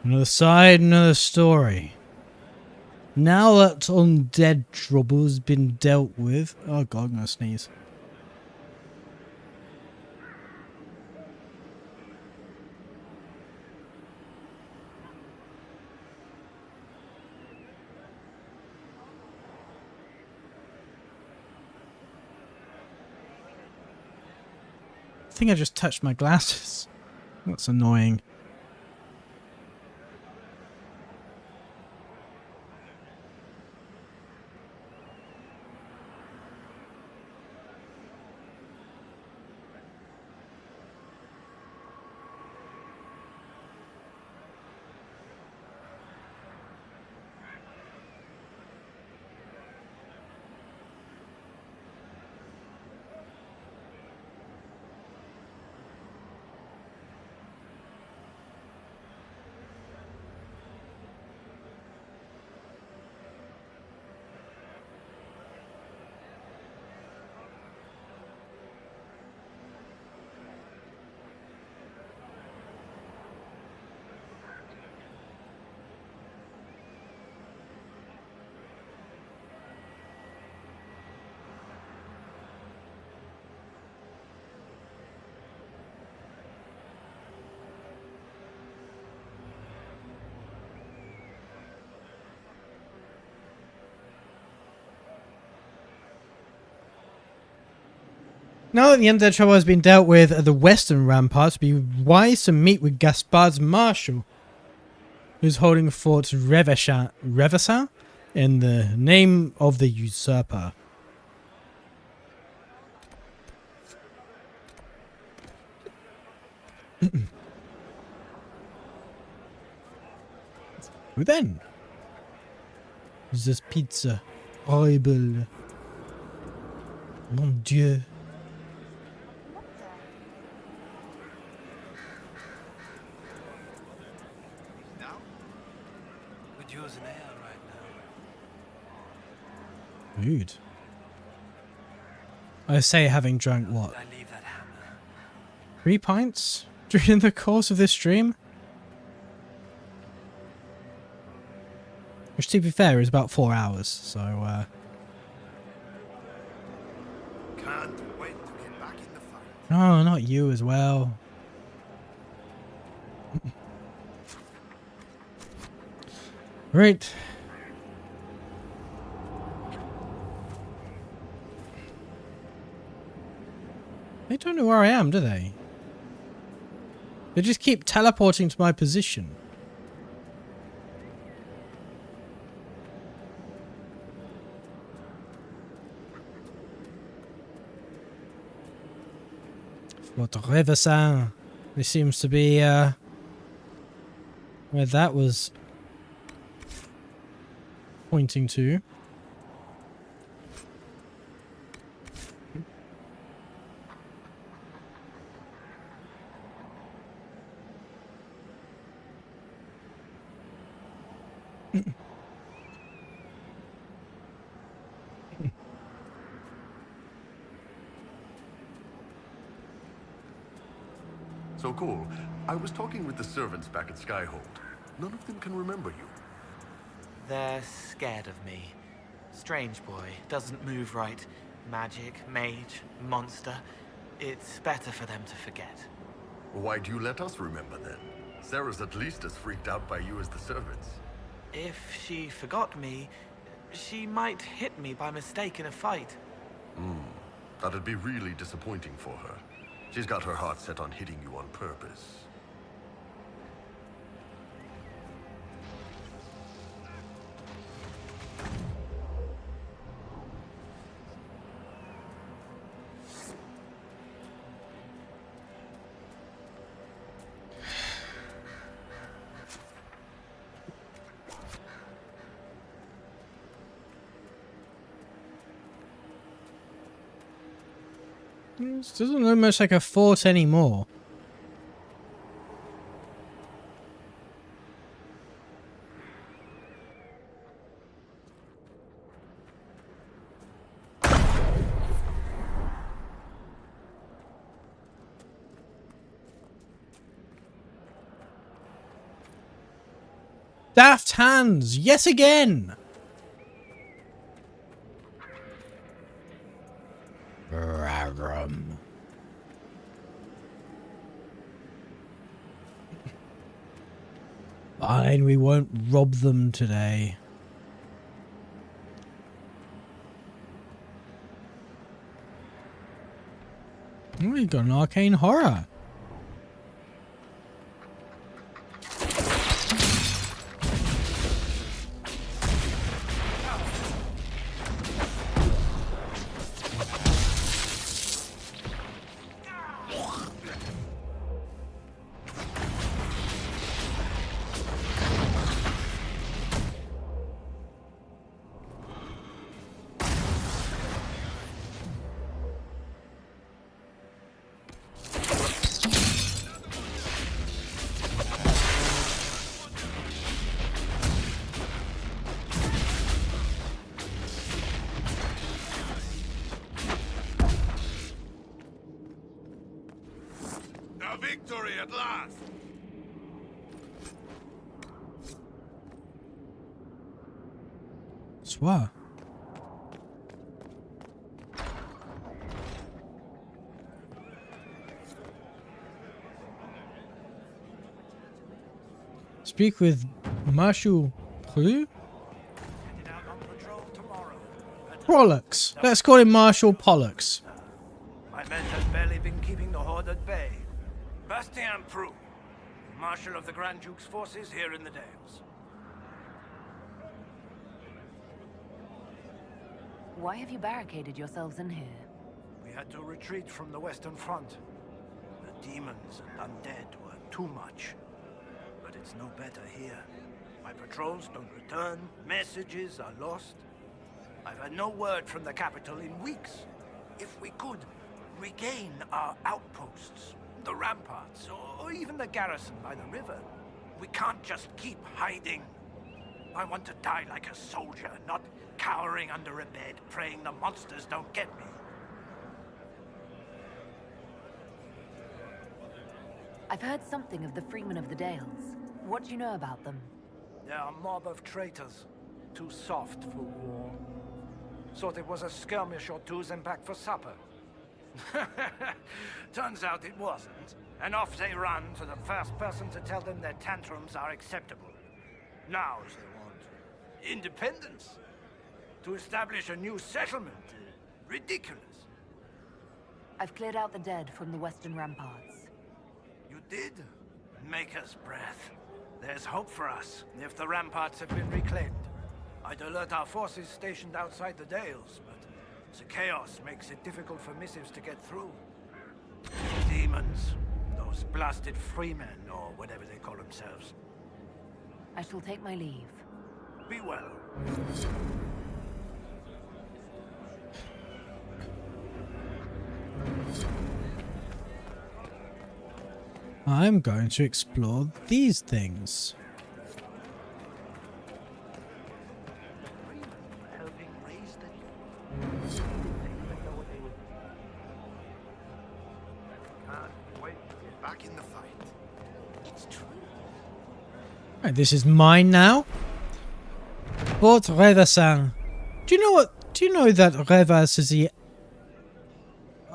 Another side, another story. Now that undead trouble's been dealt with... Oh god, I'm gonna sneeze. I think I just touched my glasses. That's annoying. Now that the undead trouble has been dealt with at the western ramparts, it would be wise to meet with Gaspard's marshal, who's holding Fort Revesa in the name of the usurper. Who then? This pizza. Horrible. Mon Dieu. Rude. I say having drunk what? 3 pints during the course of this stream? Which, to be fair, is about 4 hours, so, Can't wait to get back in the fight. Oh, not you as well. Right. They don't know where I am, do they? They just keep teleporting to my position. Fort Revesa. This seems to be where that was pointing to. So cool. I was talking with the servants back at Skyhold. None of them can remember you. They're scared of me. Strange boy, doesn't move right. Magic, mage, monster. It's better for them to forget. Why do you let us remember then? Sarah's at least as freaked out by you as the servants. If she forgot me, she might hit me by mistake in a fight. That'd be really disappointing for her. She's got her heart set on hitting you on purpose. This doesn't look much like a fort anymore. Daft hands, yet again! Fine, we won't rob them today. Oh, we got an arcane horror. A victory at last! Swear. Speak with Marshal Prue? Pollux. Let's call him Marshal Pollux. My men have barely been keeping the Horde at bay. Bastien Prue, Marshal of the Grand Duke's forces here in the Dales. Why have you barricaded yourselves in here? We had to retreat from the Western Front. The demons and undead were too much. But it's no better here. My patrols don't return, messages are lost. I've had no word from the capital in weeks. If we could regain our outposts, the ramparts, or even the garrison by the river, we can't just keep hiding. I want to die like a soldier, not cowering under a bed, praying the monsters don't get me. I've heard something of the Freemen of the Dales. What do you know about them? They're a mob of traitors. Too soft for war. Thought it was a skirmish or two, then back for supper. Turns out it wasn't. And off they run to the first person to tell them their tantrums are acceptable. Now they want independence. To establish a new settlement. Ridiculous. I've cleared out the dead from the western ramparts. You did? Maker's breath. There's hope for us, if the ramparts have been reclaimed. I'd alert our forces stationed outside the Dales, but the chaos makes it difficult for missives to get through. Demons. Those blasted freemen, or whatever they call themselves. I shall take my leave. Be well. I'm going to explore these things. Can't wait to get back back in the fight. It's true. Right, this is mine now. Fort Revassin. Do you know what? Do you know that Revas is the...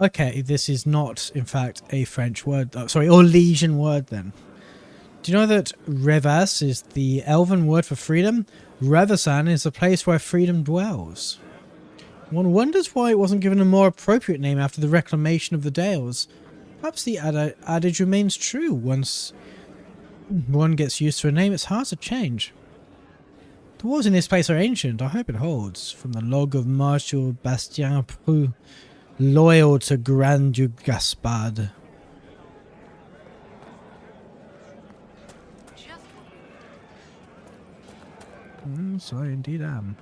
Okay, this is not, in fact, a French word. Sorry, or Legion word, then. Do you know that Revas is the elven word for freedom? Revassin is the place where freedom dwells. One wonders why it wasn't given a more appropriate name after the reclamation of the Dales. Perhaps the adage remains true. Once one gets used to a name, it's hard to change. The walls in this place are ancient. I hope it holds. From the log of Marshal Bastien Prou, loyal to Grand Duke Gaspard. So I indeed am.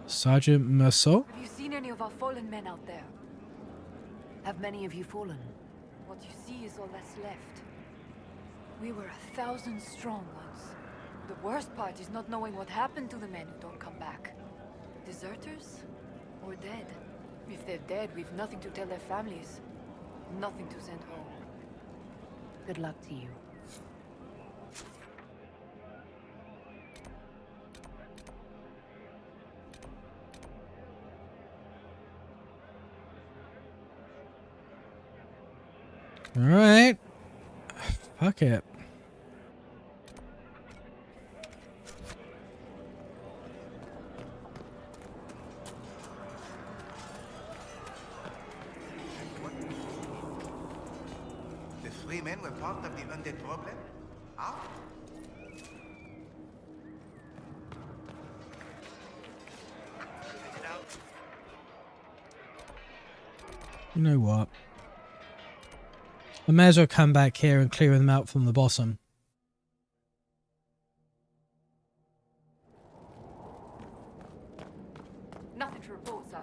Sergeant Merceau? Have you seen any of our fallen men out there? Have many of you fallen? What you see is all that's left. We were 1,000 strong once. The worst part is not knowing what happened to the men who don't come back. Deserters? Or dead? If they're dead, we've nothing to tell their families. Nothing to send home. Good luck to you. Alright. Fuck it. The three men were part of the undead problem? How? You know what? I may as well come back here and clear them out from the bottom. Nothing to report, sir.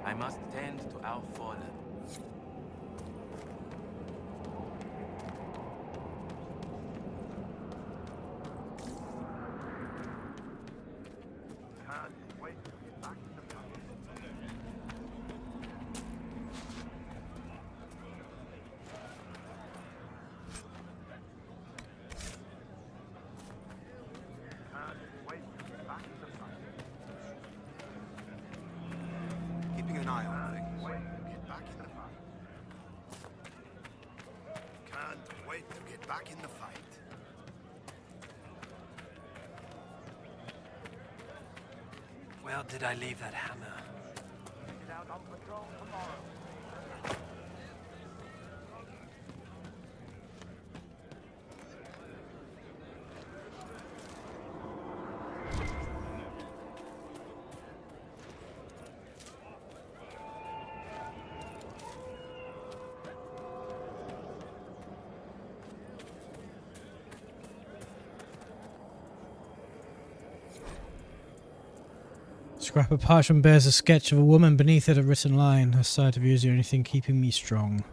I must tend to our fallen. Can't wait to get back in the fight. Can't wait to get back in the fight. Keeping an eye on things. Wait to get back in the fight. Can't wait to get back in the fight. Where did I leave that hammer? Get out on patrol tomorrow. Scrap of parchment bears a sketch of a woman, beneath it a written line. Her sight of you is the only thing keeping me strong.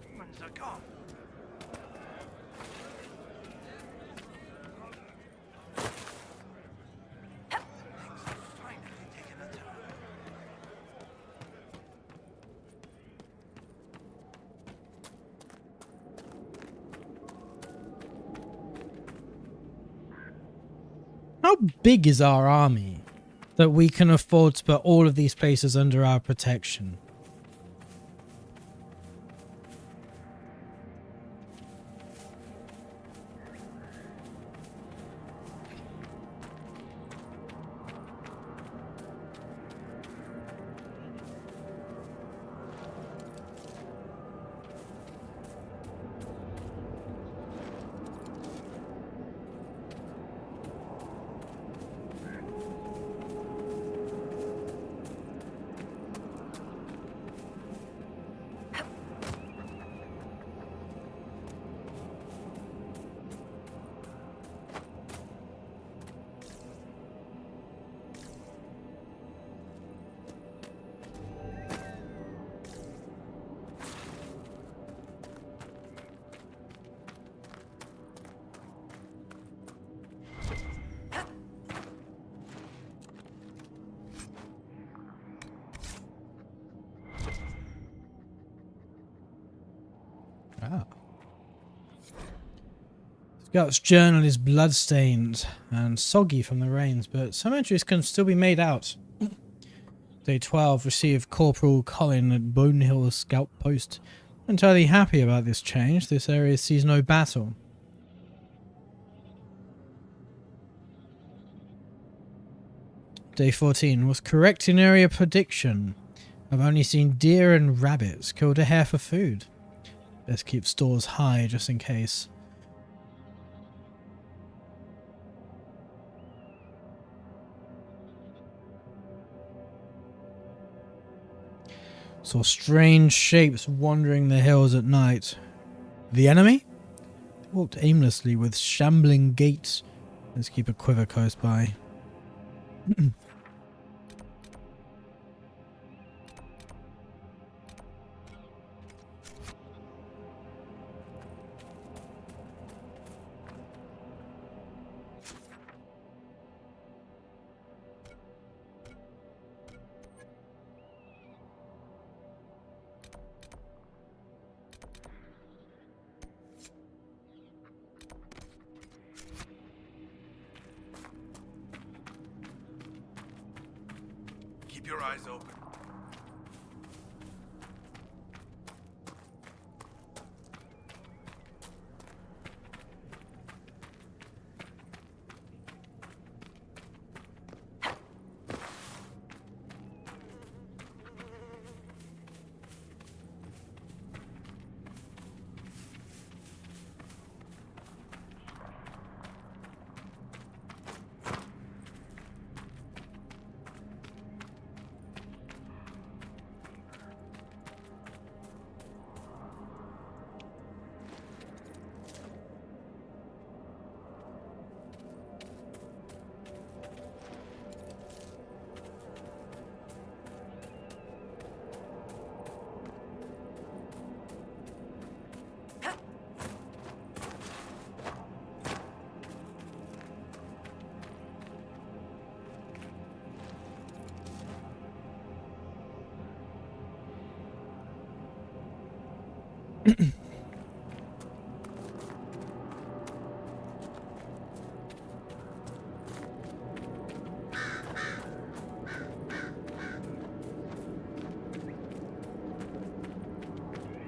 Humans are gone. Things have finally taken a turn. How big is our army that we can afford to put all of these places under our protection? Gut's journal is bloodstained and soggy from the rains, but some entries can still be made out. Day 12 received Corporal Colin at Bonehill Scout Post. Entirely happy about this change. This area sees no battle. Day 14 was correct in area prediction. I've only seen deer and rabbits. Killed a hare for food. Best keep stores high just in case. Saw strange shapes wandering the hills at night. The enemy? They walked aimlessly with shambling gaits. Let's keep a quiver close by. Keep your eyes open.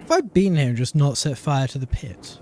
Have I been here and just not set fire to the pit?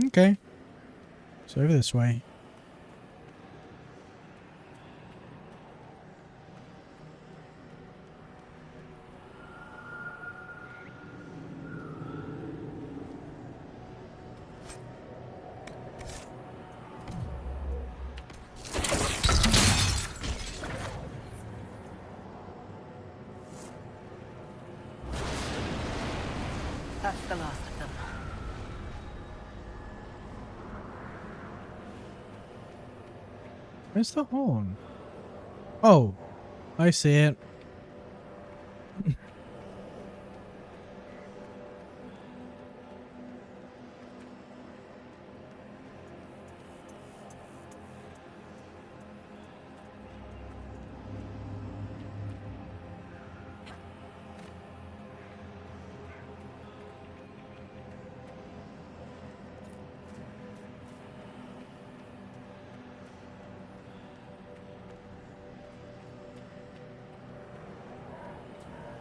Okay. It's over this way. That's the last of them. Where's the horn? Oh, I see it.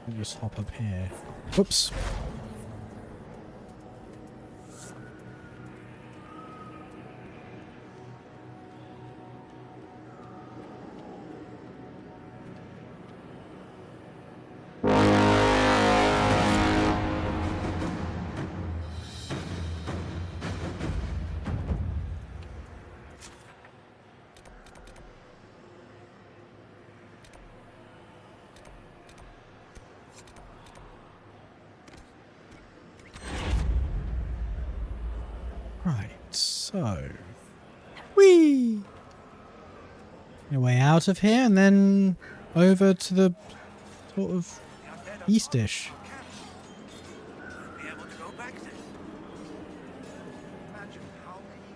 We'll just hop up here. Whoops. Right, so whee! Your way out of here and then over to the sort of eastish. Be able to go back then. Imagine how many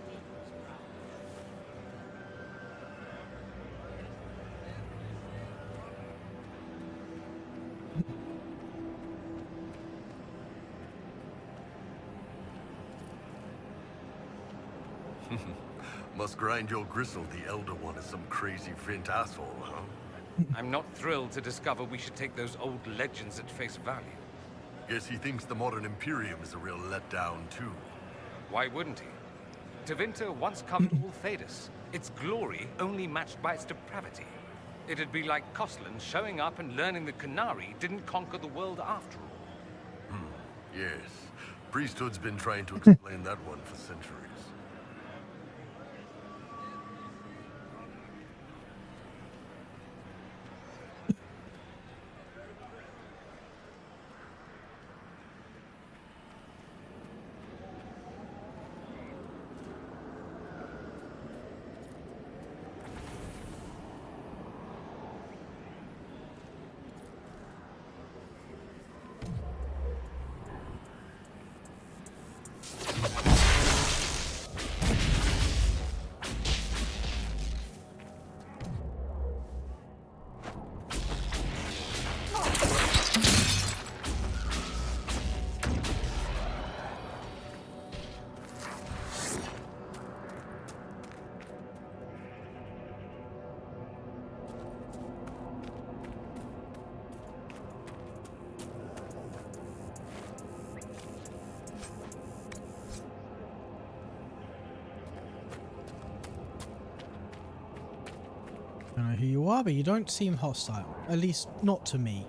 Must grind your gristle. The Elder One is some crazy Vint asshole, huh? I'm not thrilled to discover we should take those old legends at face value. Guess he thinks the modern Imperium is a real letdown, too. Why wouldn't he? Tevinter once covered all Thedas, its glory only matched by its depravity. It'd be like Koslan showing up and learning the Qunari didn't conquer the world after all. Yes. Priesthood's been trying to explain that one for centuries. I don't know who you are, but you don't seem hostile. At least, not to me.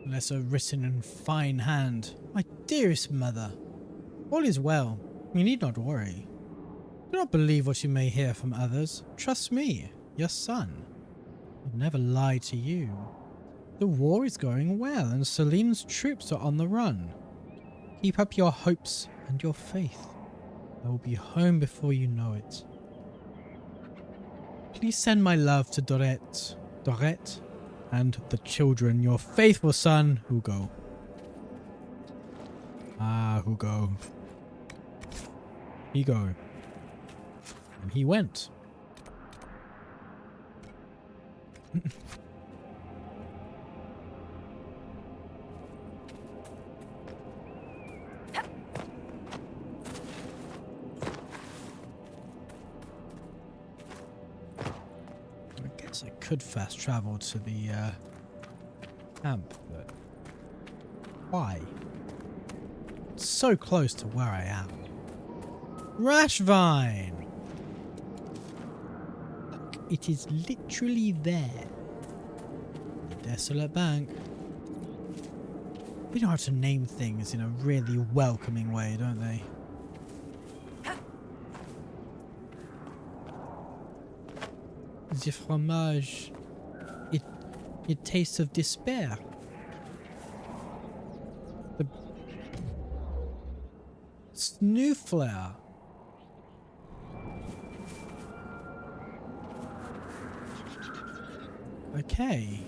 Letter written in fine hand. My dearest mother, all is well. You need not worry. Do not believe what you may hear from others. Trust me, your son. I've never lied to you. The war is going well, and Celine's troops are on the run. Keep up your hopes and your faith. I will be home before you know it. Please send my love to Dorette, and the children, your faithful son, Hugo. Ah, Hugo. He go. And he went. I guess I could fast travel to the camp, but why? It's so close to where I am. Rashvine! Look, it is literally there. The desolate bank. They know how to name things in a really welcoming way, don't they? The fromage. It tastes of despair. The Snoofler. Okay.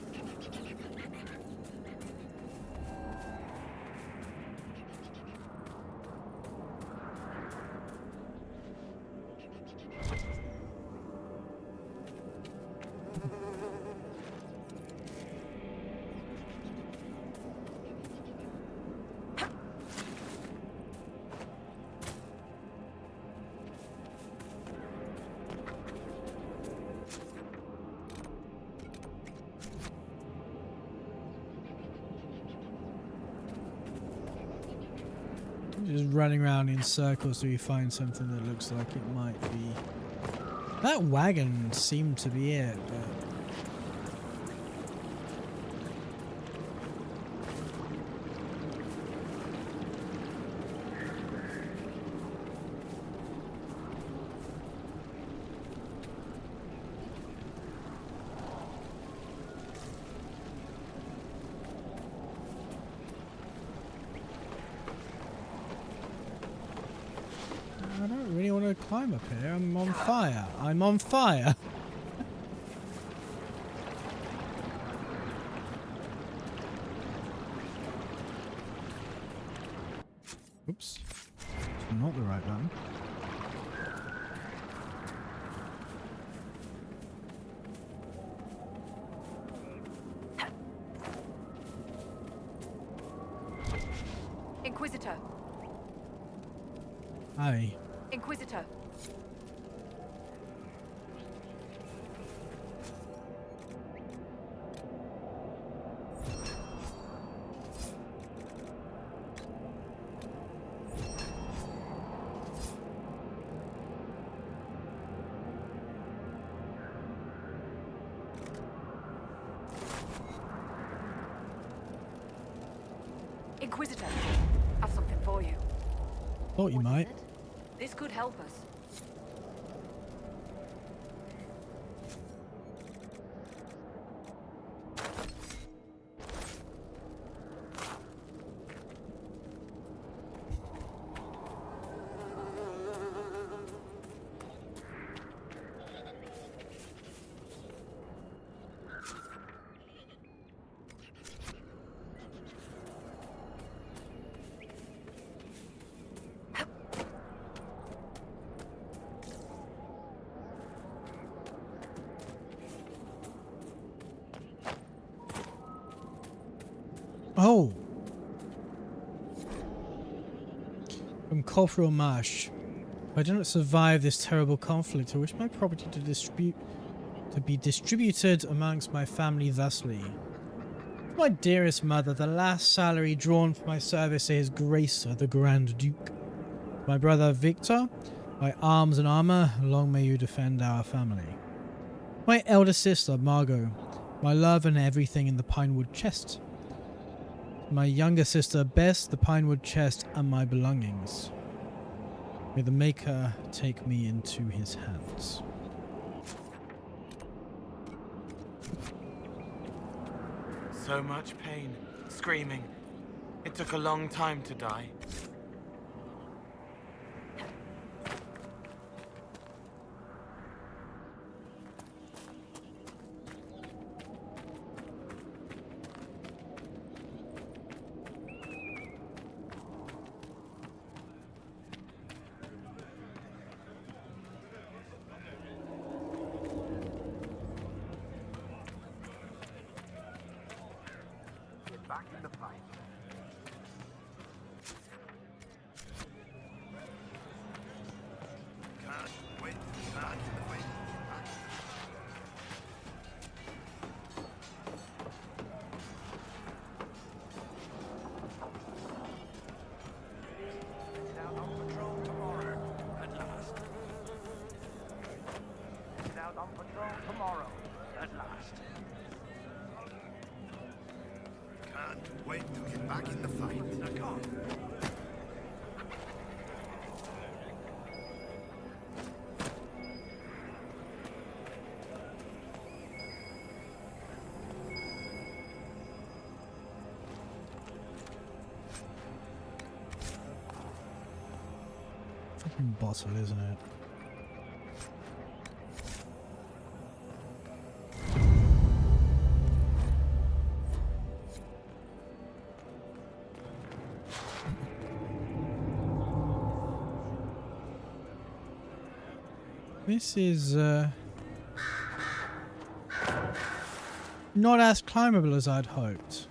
Just running around in circles till you find something that looks like it might be. That wagon seemed to be it, but I don't really want to climb up here. I'm on fire. I'm on fire. Oops. It's not the right button. Inquisitor. Aye. Inquisitor. Inquisitor, I've something for you. Thought you might. This could help us. Oh! From Corporal Marsh. If I do not survive this terrible conflict, I wish my property to be distributed amongst my family thusly. My dearest mother, the last salary drawn for my service to His Grace the Grand Duke. My brother Victor, my arms and armour, long may you defend our family. My elder sister Margot, my love and everything in the pinewood chest. My younger sister Bess, the pinewood chest, and my belongings. May the Maker take me into His hands. So much pain, screaming. It took a long time to die. Back in the fight. Can't wait to be back in the fight. Out on patrol tomorrow, at last. Out on patrol tomorrow, at last. Can't wait to get back in the fight. I can't. Fucking bottle, isn't it? This is not as climbable as I'd hoped.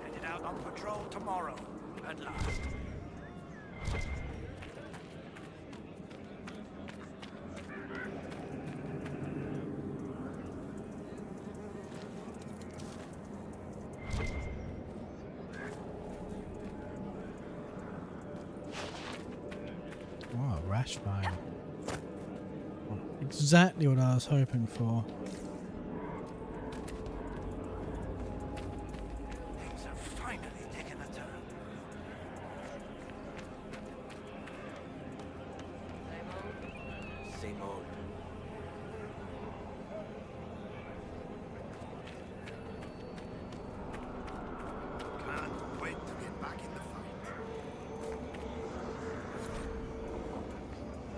Headed out on patrol tomorrow, at last. Oh, rash vine. Exactly what I was hoping for. Things are finally taking a turn. Same old. Can't wait to get back in the fight.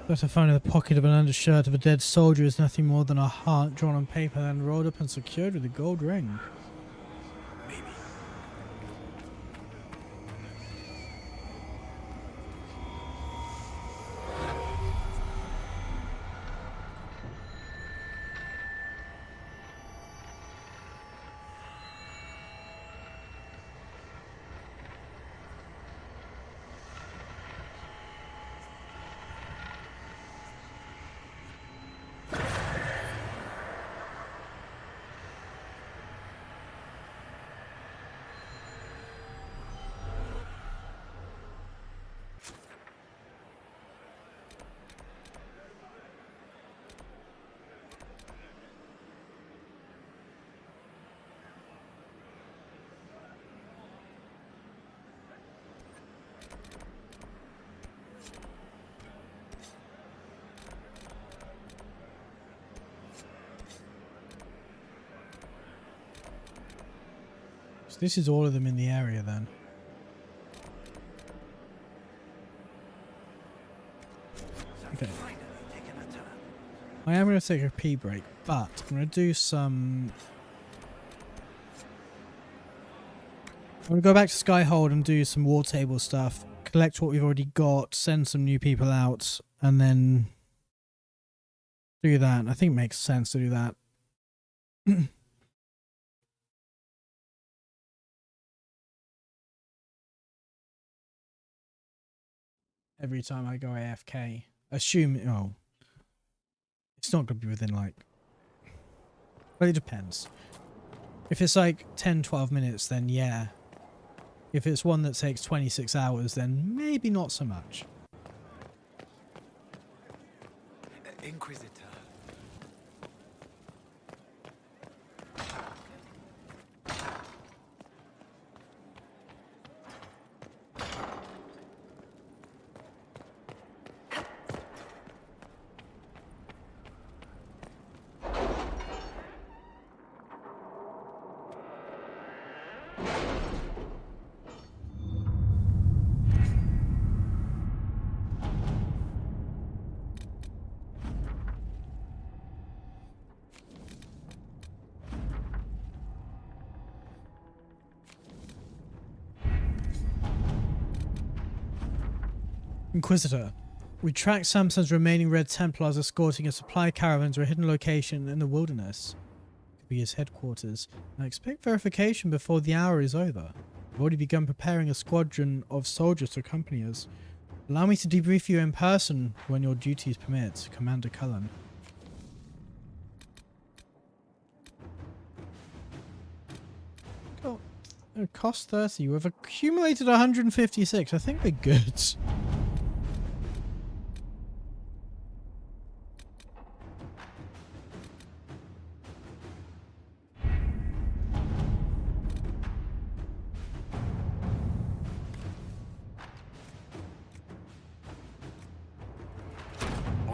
What I found in the pocket of an undershirt of a dead soldier is nothing more than a heart drawn on paper and rolled up and secured with a gold ring. So this is all of them in the area then. Okay. I am going to take a pee break, but I'm going to do some... I'm going to go back to Skyhold and do some war table stuff, collect what we've already got, send some new people out, and then do that. I think it makes sense to do that. Every time I go AFK. Assume, oh, it's not going to be within like, well, it depends. If it's like 10-12 minutes, then yeah. If it's one that takes 26 hours, then maybe not so much. Inquisitor. Inquisitor. We tracked Samson's remaining Red Templars escorting a supply caravan to a hidden location in the wilderness. Could be his headquarters. I expect verification before the hour is over. I've already begun preparing a squadron of soldiers to accompany us. Allow me to debrief you in person when your duties permit, Commander Cullen. Oh, it cost 30. We've accumulated 156. I think we're good.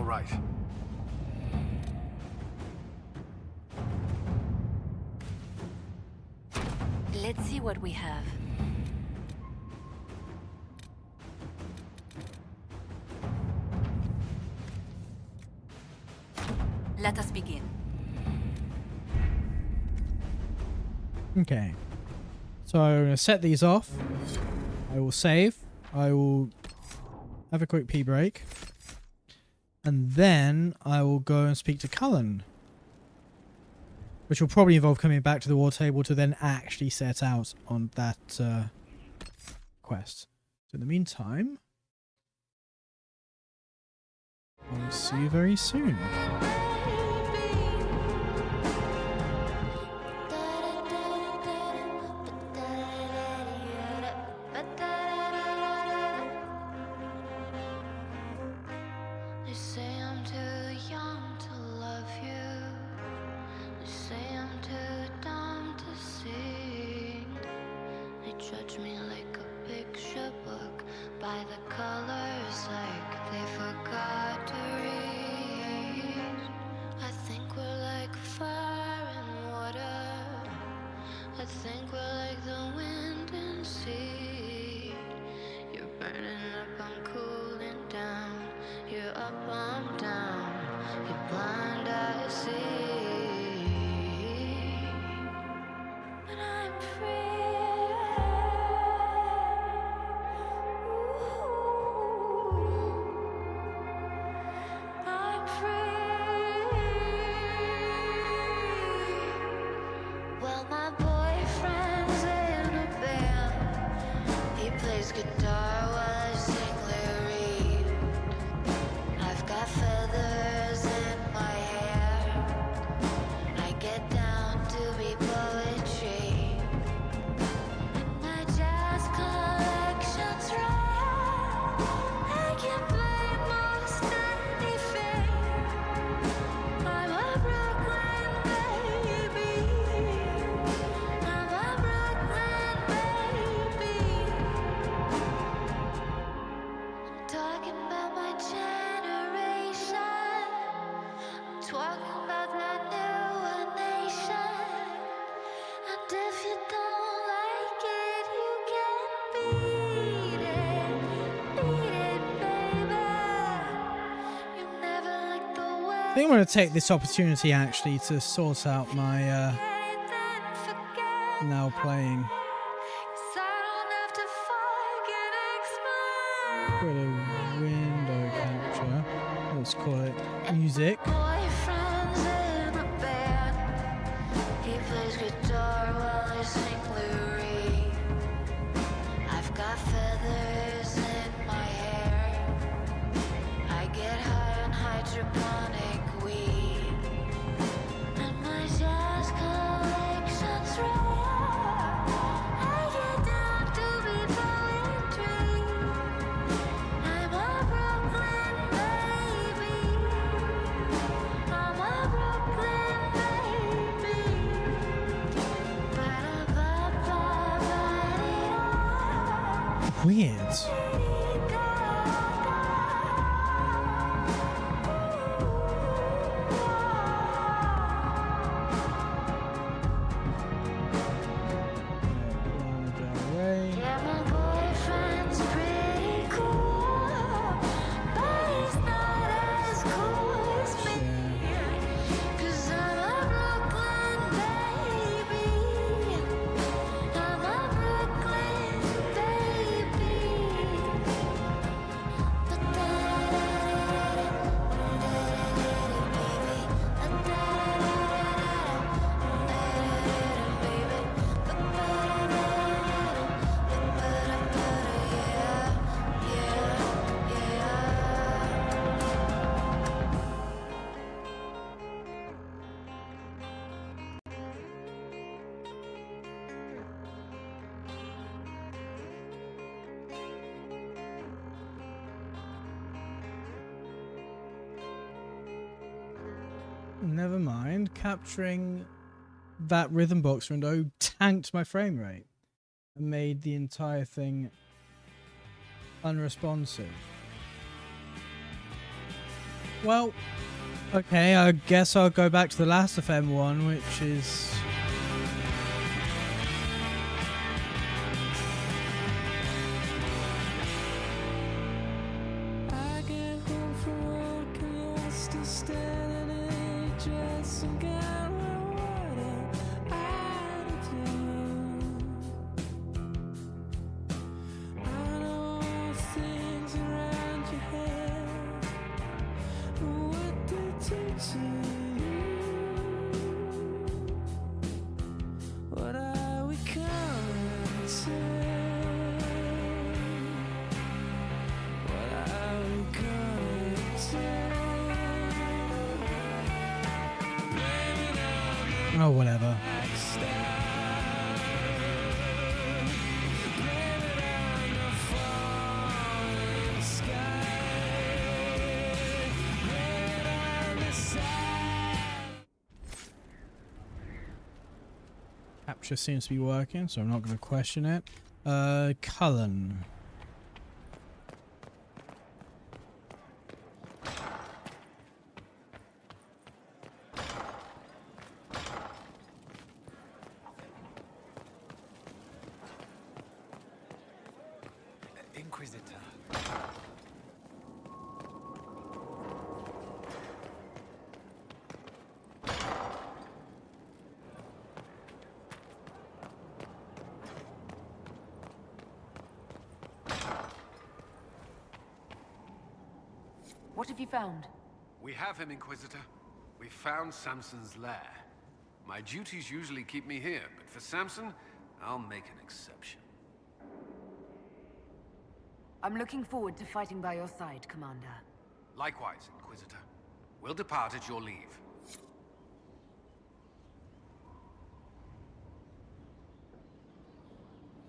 Right. Let's see what we have. Let us begin. Okay. So I'm going to set these off. I will save. I will have a quick pee break. And then I will go and speak to Cullen. Which will probably involve coming back to the war table to then actually set out on that quest. So in the meantime, I'll see you very soon. They say I'm too young to love you. They say I'm too dumb to see. They judge me like a picture book by the colors like they forgot to read. I think we're like fire and water. I think we're like the wind and sea. You're burning up, I'm cooling down. You're up, I'm down. You're blind, I see. But I'm free. I'm free. Well, my boyfriend's in a band. He plays guitar while I sing lyrics. I've got feathers in my hair. I get down to be poetry. And my jazz collection's rare. I can play most anything. I'm a Brooklyn baby. I'm a Brooklyn baby. I'm talking about my generation. I'm talking about that new nation. And if you don't like it, you can beat it, baby. You never like the way. I think I'm going to take this opportunity actually to sort out my now playing bit of window capture. Let's call it music. Boyfriend's in a band. He plays guitar while I sing lyrics. I've got feathers in my hair. I get high on hydroponic weed. And my jazz collection's rare. I get down to be poetry. I'm a Brooklyn baby. I'm a Brooklyn baby. Ba-da-ba-ba-ba-dee-oh. Weird. Yeah, my boyfriend's pretty cool, but he's not as cool as me. 'Cause I'm a Brooklyn baby. I'm a Brooklyn baby. Never mind. Capturing that rhythm box window tanked my frame rate and made the entire thing unresponsive. Well, okay, I guess I'll go back to the last FM one, which is Oh, whatever. Capture seems to be working, so I'm not going to question it. Cullen. Inquisitor. What have you found? We have him, Inquisitor. We found Samson's lair. My duties usually keep me here, but for Samson, I'll make an exception. I'm looking forward to fighting by your side, Commander. Likewise, Inquisitor. We'll depart at your leave.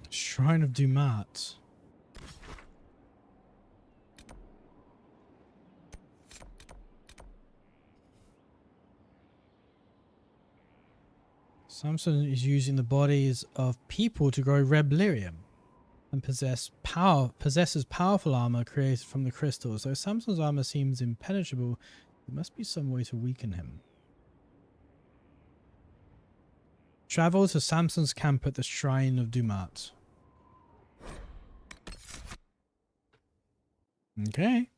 Shrine of Dumat. Samson is using the bodies of people to grow red lyrium and possesses powerful armor created from the crystals. Though Samson's armor seems impenetrable, there must be some way to weaken him. Travel to Samson's camp at the Shrine of Dumat. Okay.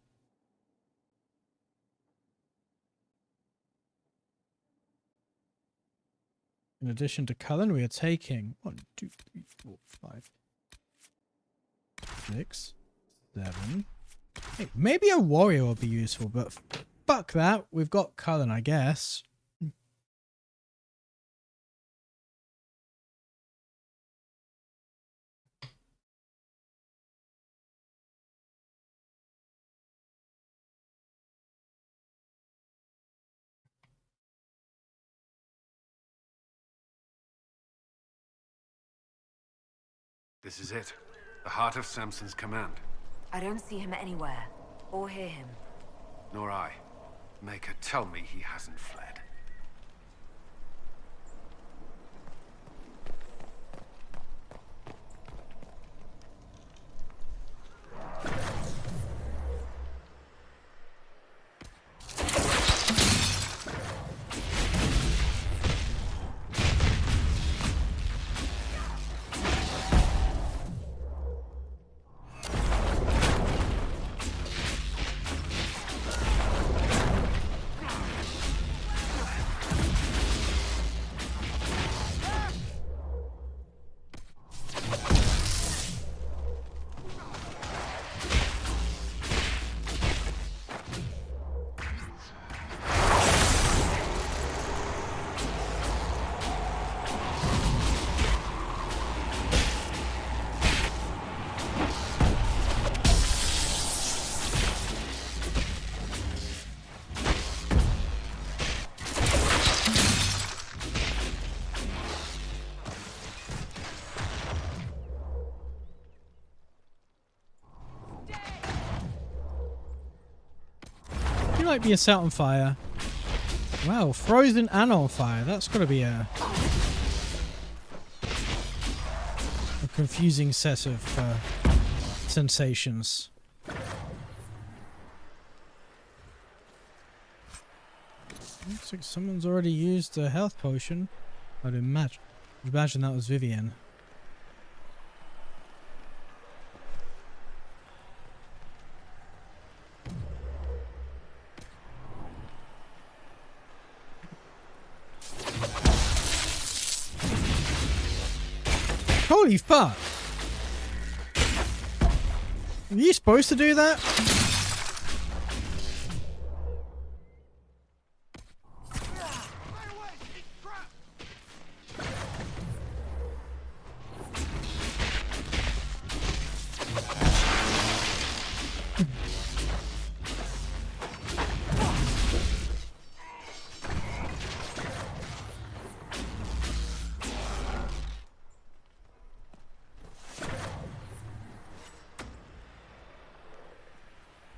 In addition to Cullen, we are taking 1, 2, 3, 4, 5, 6, 7. Hey, maybe a warrior will be useful, but fuck that. We've got Cullen, I guess. This is it. The heart of Samson's command. I don't see him anywhere, or hear him. Nor I. Maker, tell me he hasn't fled. You might be set on fire. Wow, frozen and on fire. That's got to be a confusing set of sensations. Looks like someone's already used a health potion. I'd imagine that was Vivian. Holy fuck! Are you supposed to do that?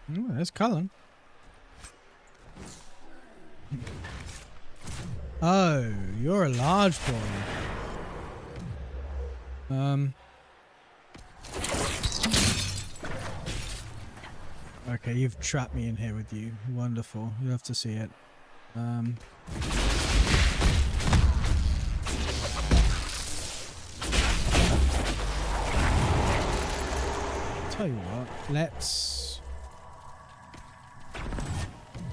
Oh, there's Cullen. Oh, you're a large boy. Okay, you've trapped me in here with you. Wonderful. You'll have to see it. Tell you what, let's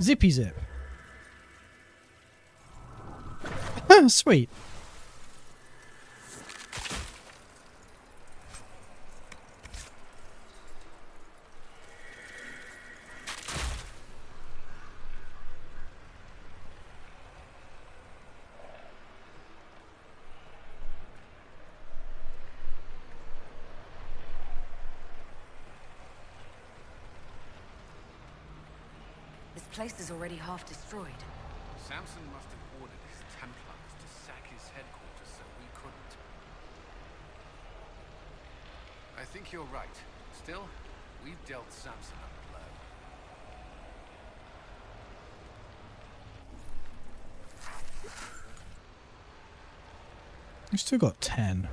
zippy zip. Sweet. This place is already half destroyed. Samson must have ordered his Templars to sack his headquarters so we couldn't. I think you're right. Still, we've dealt Samson a blow. We've still got 10.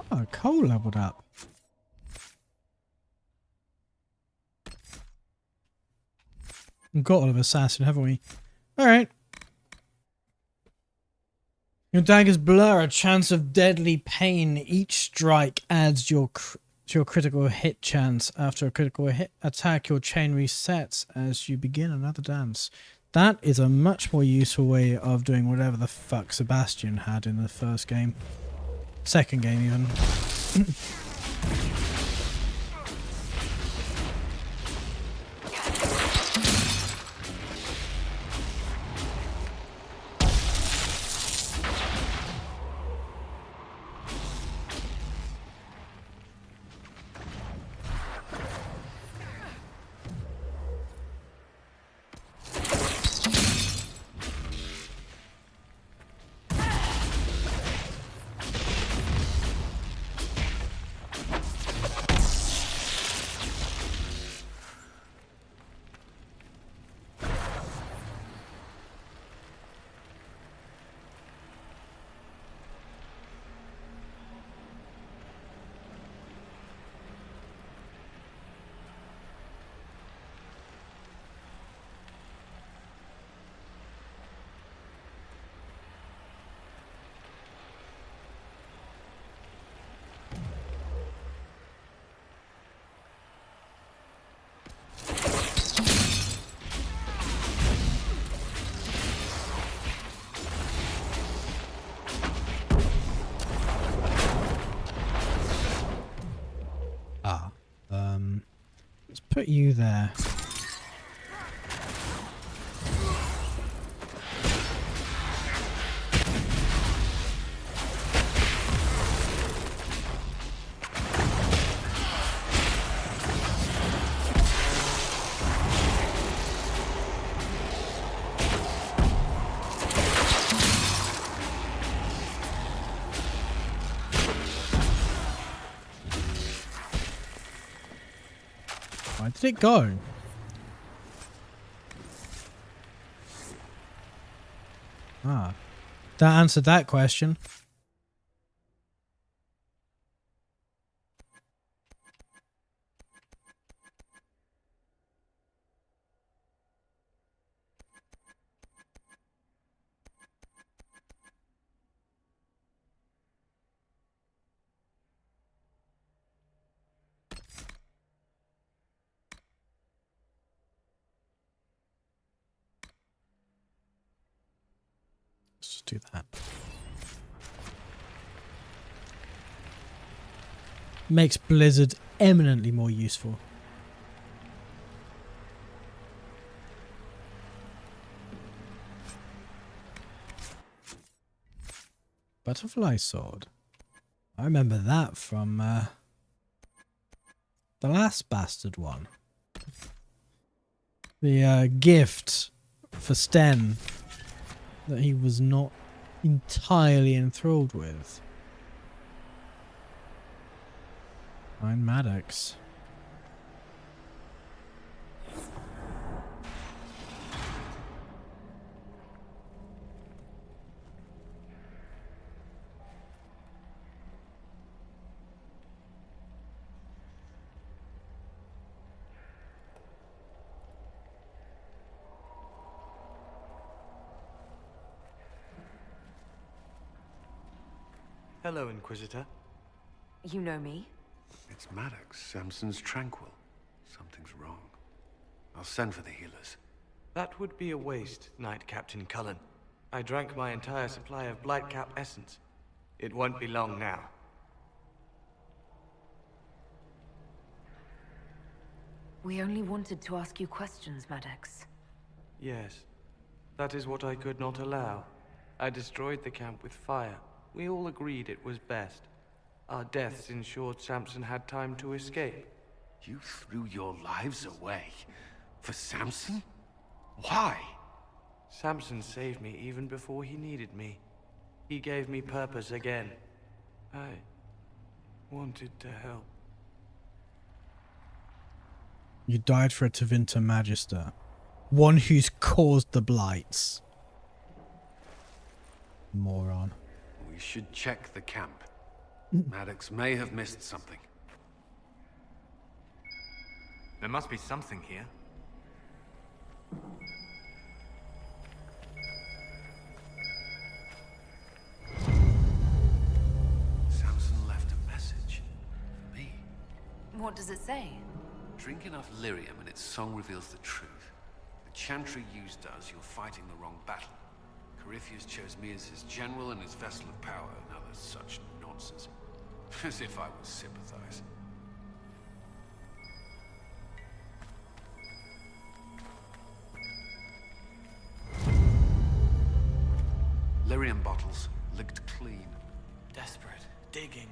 Oh, Cole leveled up. We've got all of Assassin, haven't we? Alright. Your daggers blur a chance of deadly pain. Each strike adds to your critical hit chance. After a critical hit attack, your chain resets as you begin another dance. That is a much more useful way of doing whatever the fuck Sebastian had in the first game. Second game, even. Let's put you there. Where did it go? Ah, that answered that question. just do that. Makes Blizzard eminently more useful. Butterfly sword. I remember that from the last bastard one. The gift for Sten that he was not entirely enthralled with. Find Maddox. Hello, Inquisitor. You know me? It's Maddox, Samson's Tranquil. Something's wrong. I'll send for the healers. That would be a waste, Knight Captain Cullen. I drank my entire supply of Blightcap essence. It won't be long now. We only wanted to ask you questions, Maddox. Yes. That is what I could not allow. I destroyed the camp with fire. We all agreed it was best. Our deaths ensured Samson had time to escape. You threw your lives away? For Samson? Why? Samson saved me even before he needed me. He gave me purpose again. I wanted to help. You died for a Tevinter Magister. One who's caused the blights. Moron. We should check the camp. Maddox may have missed something. There must be something here. Samson left a message. For me. What does it say? Drink enough lyrium and its song reveals the truth. The chantry used does, you're fighting the wrong battle. Corypheus chose me as his general and his vessel of power. Now there's such nonsense. As if I would sympathize. Lyrium bottles, licked clean. Desperate, digging.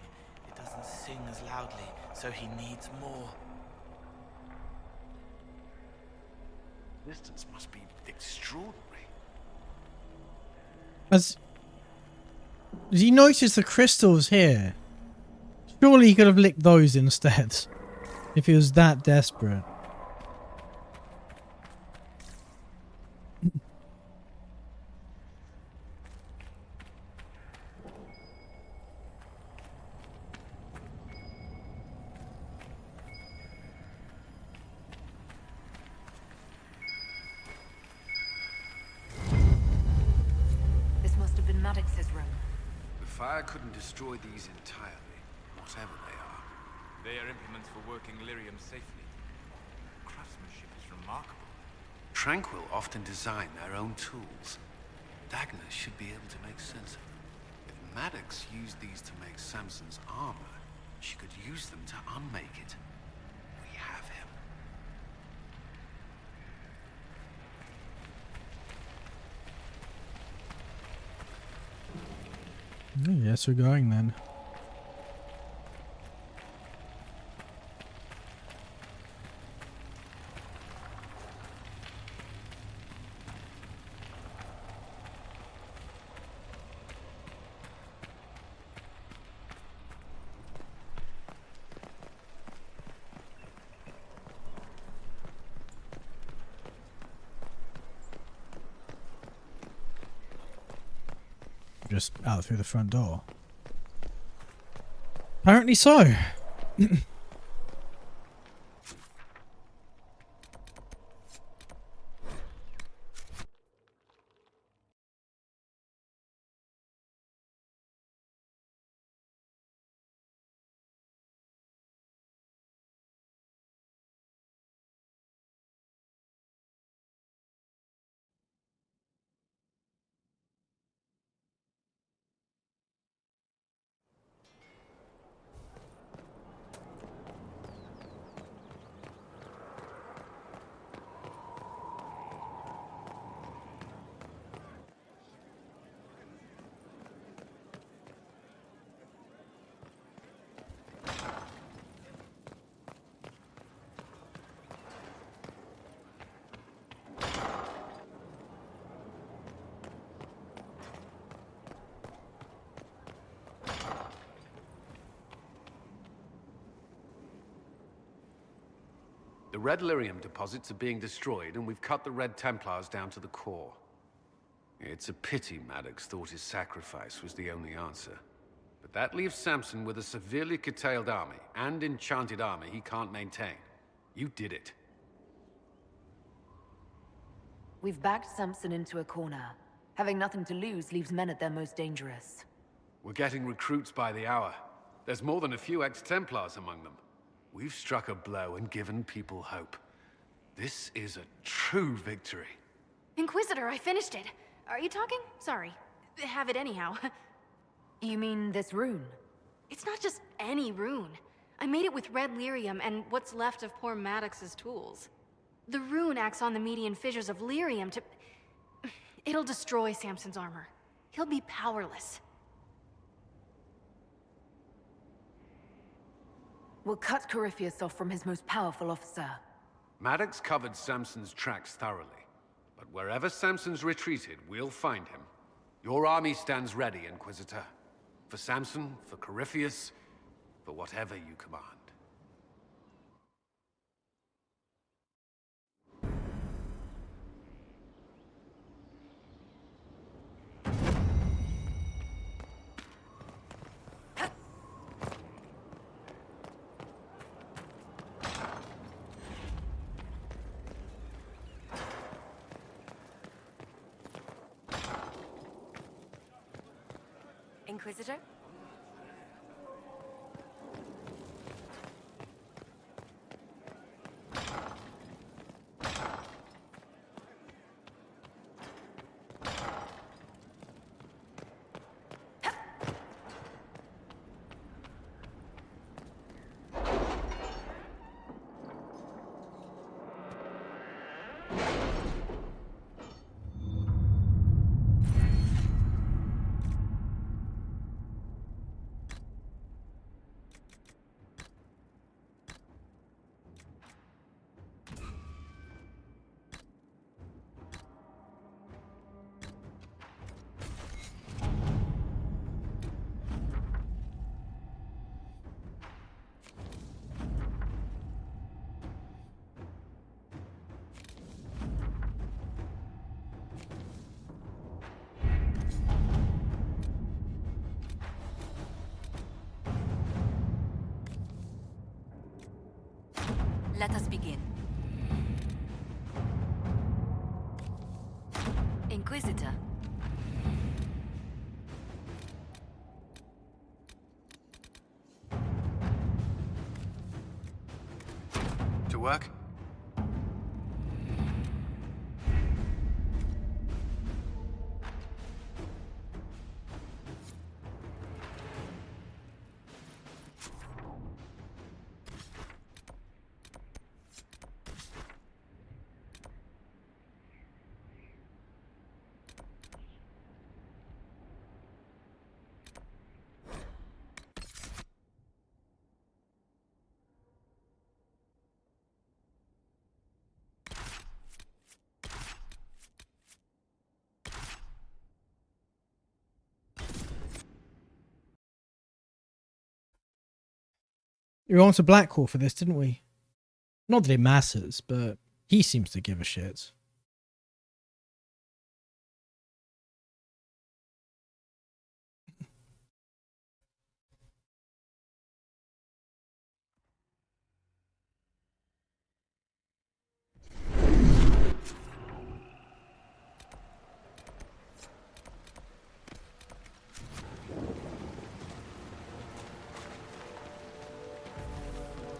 It doesn't sing as loudly, so he needs more. Distance must be extraordinary. Has he noticed the crystals here? Surely he could have licked those instead. If he was that desperate. This must have been Maddox's room. The fire couldn't destroy these entirely, whatever they are. They are implements for working lyrium safely. Craftsmanship is remarkable. Tranquil often design their own tools. Dagna should be able to make sense of them. If Maddox used these to make Samson's armor, she could use them to unmake it. We have him. Yes, we're going then. Just out through the front door. Apparently so. The Red Lyrium deposits are being destroyed, and we've cut the Red Templars down to the core. It's a pity Maddox thought his sacrifice was the only answer. But that leaves Samson with a severely curtailed army, and enchanted armor he can't maintain. You did it. We've backed Samson into a corner. Having nothing to lose leaves men at their most dangerous. We're getting recruits by the hour. There's more than a few ex-Templars among them. We've struck a blow and given people hope. This is a true victory. Inquisitor, I finished it. Are you talking? Sorry. Have it anyhow. You mean this rune? It's not just any rune. I made it with red lyrium and what's left of poor Maddox's tools. The rune acts on the median fissures of lyrium to... It'll destroy Samson's armor. He'll be powerless. We'll cut Corypheus off from his most powerful officer. Maddox covered Samson's tracks thoroughly. But wherever Samson's retreated, we'll find him. Your army stands ready, Inquisitor. For Samson, for Corypheus, for whatever you command. Inquisitor? Let us begin. Inquisitor. To work? We went to Blackhall for this, didn't we? Not that it matters, but he seems to give a shit.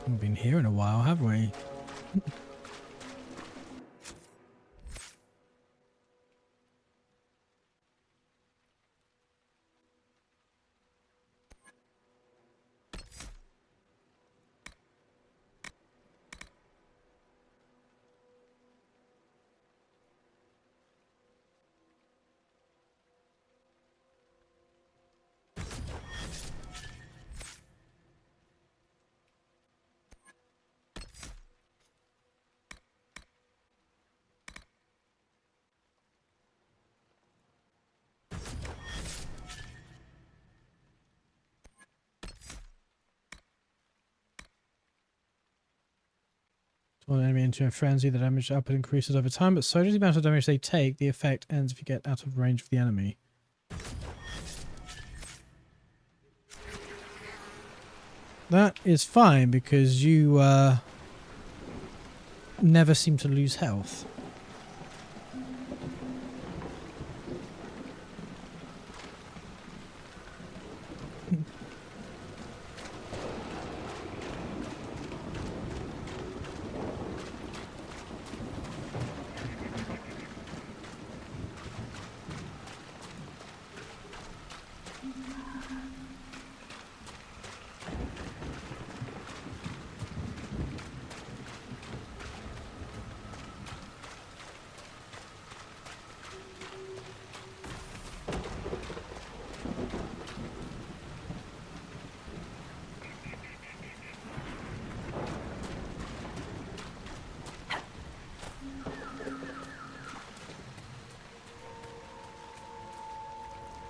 Haven't been here in a while, have we? Turn an enemy into a frenzy. The damage output increases over time, but so does the amount of damage they take. The effect ends if you get out of range of the enemy. That is fine because you never seem to lose health.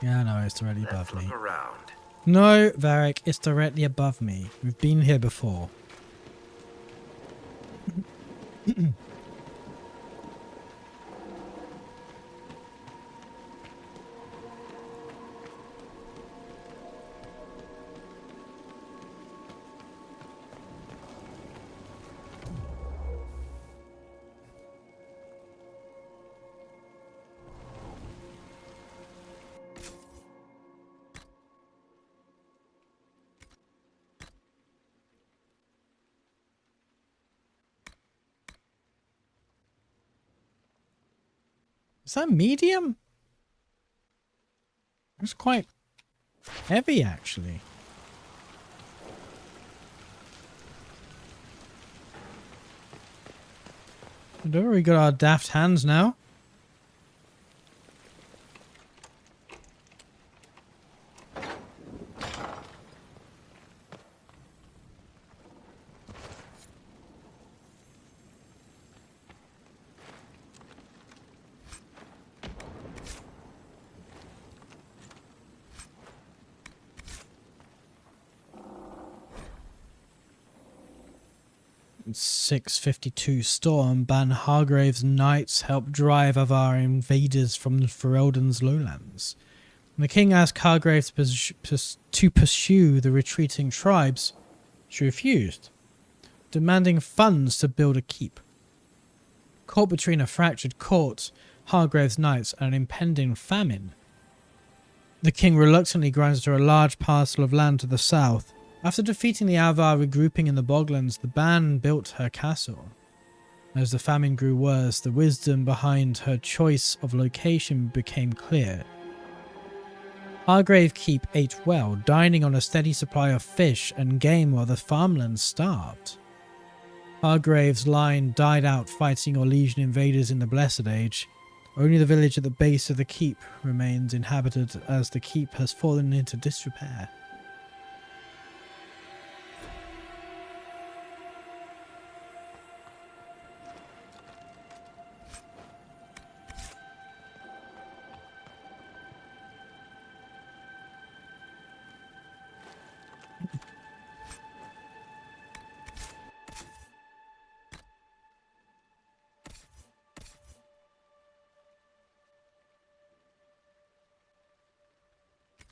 Yeah, no, it's directly above me. Around. No, Varric, it's directly above me. We've been here before. Is that medium? It's quite heavy, actually. Don't worry, we got our daft hands now. In 652 Storm, Ban Hargrave's knights helped drive Avar invaders from the Ferelden's lowlands. When the king asked Hargrave to pursue the retreating tribes, she refused, demanding funds to build a keep. Caught between a fractured court, Hargrave's knights, and an impending famine, the king reluctantly granted her a large parcel of land to the south. After defeating the Avar regrouping in the Boglands, the Ban built her castle. As the famine grew worse, the wisdom behind her choice of location became clear. Hargrave Keep ate well, dining on a steady supply of fish and game while the farmlands starved. Hargrave's line died out fighting Orlesian invaders in the Blessed Age. Only the village at the base of the keep remains inhabited, as the keep has fallen into disrepair.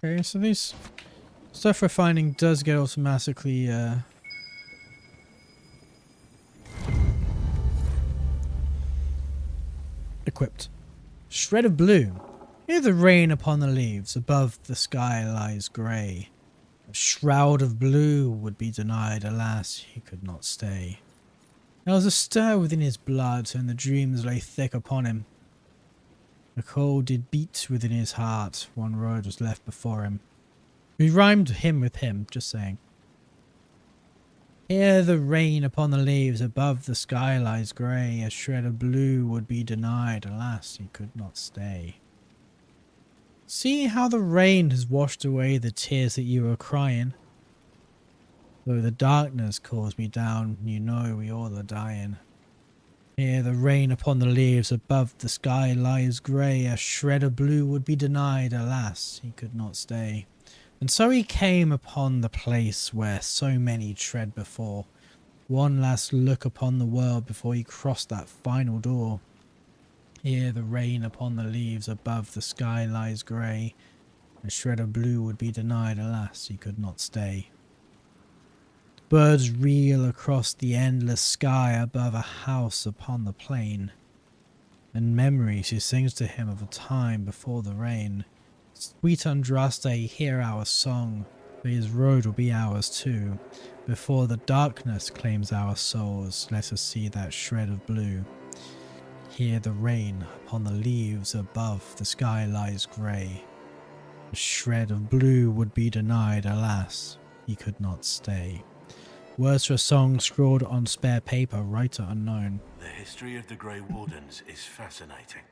Okay, so this stuff we're finding does get automatically equipped. Shred of blue. Hear the rain upon the leaves, above the sky lies grey. A shroud of blue would be denied, alas, he could not stay. There was a stir within his blood, and the dreams lay thick upon him. The cold did beat within his heart, one road was left before him. We rhymed him with him, just saying. Hear the rain upon the leaves, above the sky lies grey, a shred of blue would be denied, alas, he could not stay. See how the rain has washed away the tears that you were crying. Though the darkness calls me down, you know we all are dying. Hear the rain upon the leaves, above the sky lies grey, a shred of blue would be denied, alas, he could not stay. And so he came upon the place where so many tread before, One last look upon the world before he crossed that final door. Here the rain upon the leaves above the sky lies grey. A shred of blue would be denied, alas, he could not stay. Birds reel across the endless sky above a house upon the plain. In memory she sings to him of a time before the rain. Sweet Andraste, hear our song, for his road will be ours too. Before the darkness claims our souls, let us see that shred of blue. Hear the rain upon the leaves above the sky lies grey. A shred of blue would be denied, alas, he could not stay. Words for a song scrawled on spare paper, writer unknown. The history of the Grey Wardens is fascinating.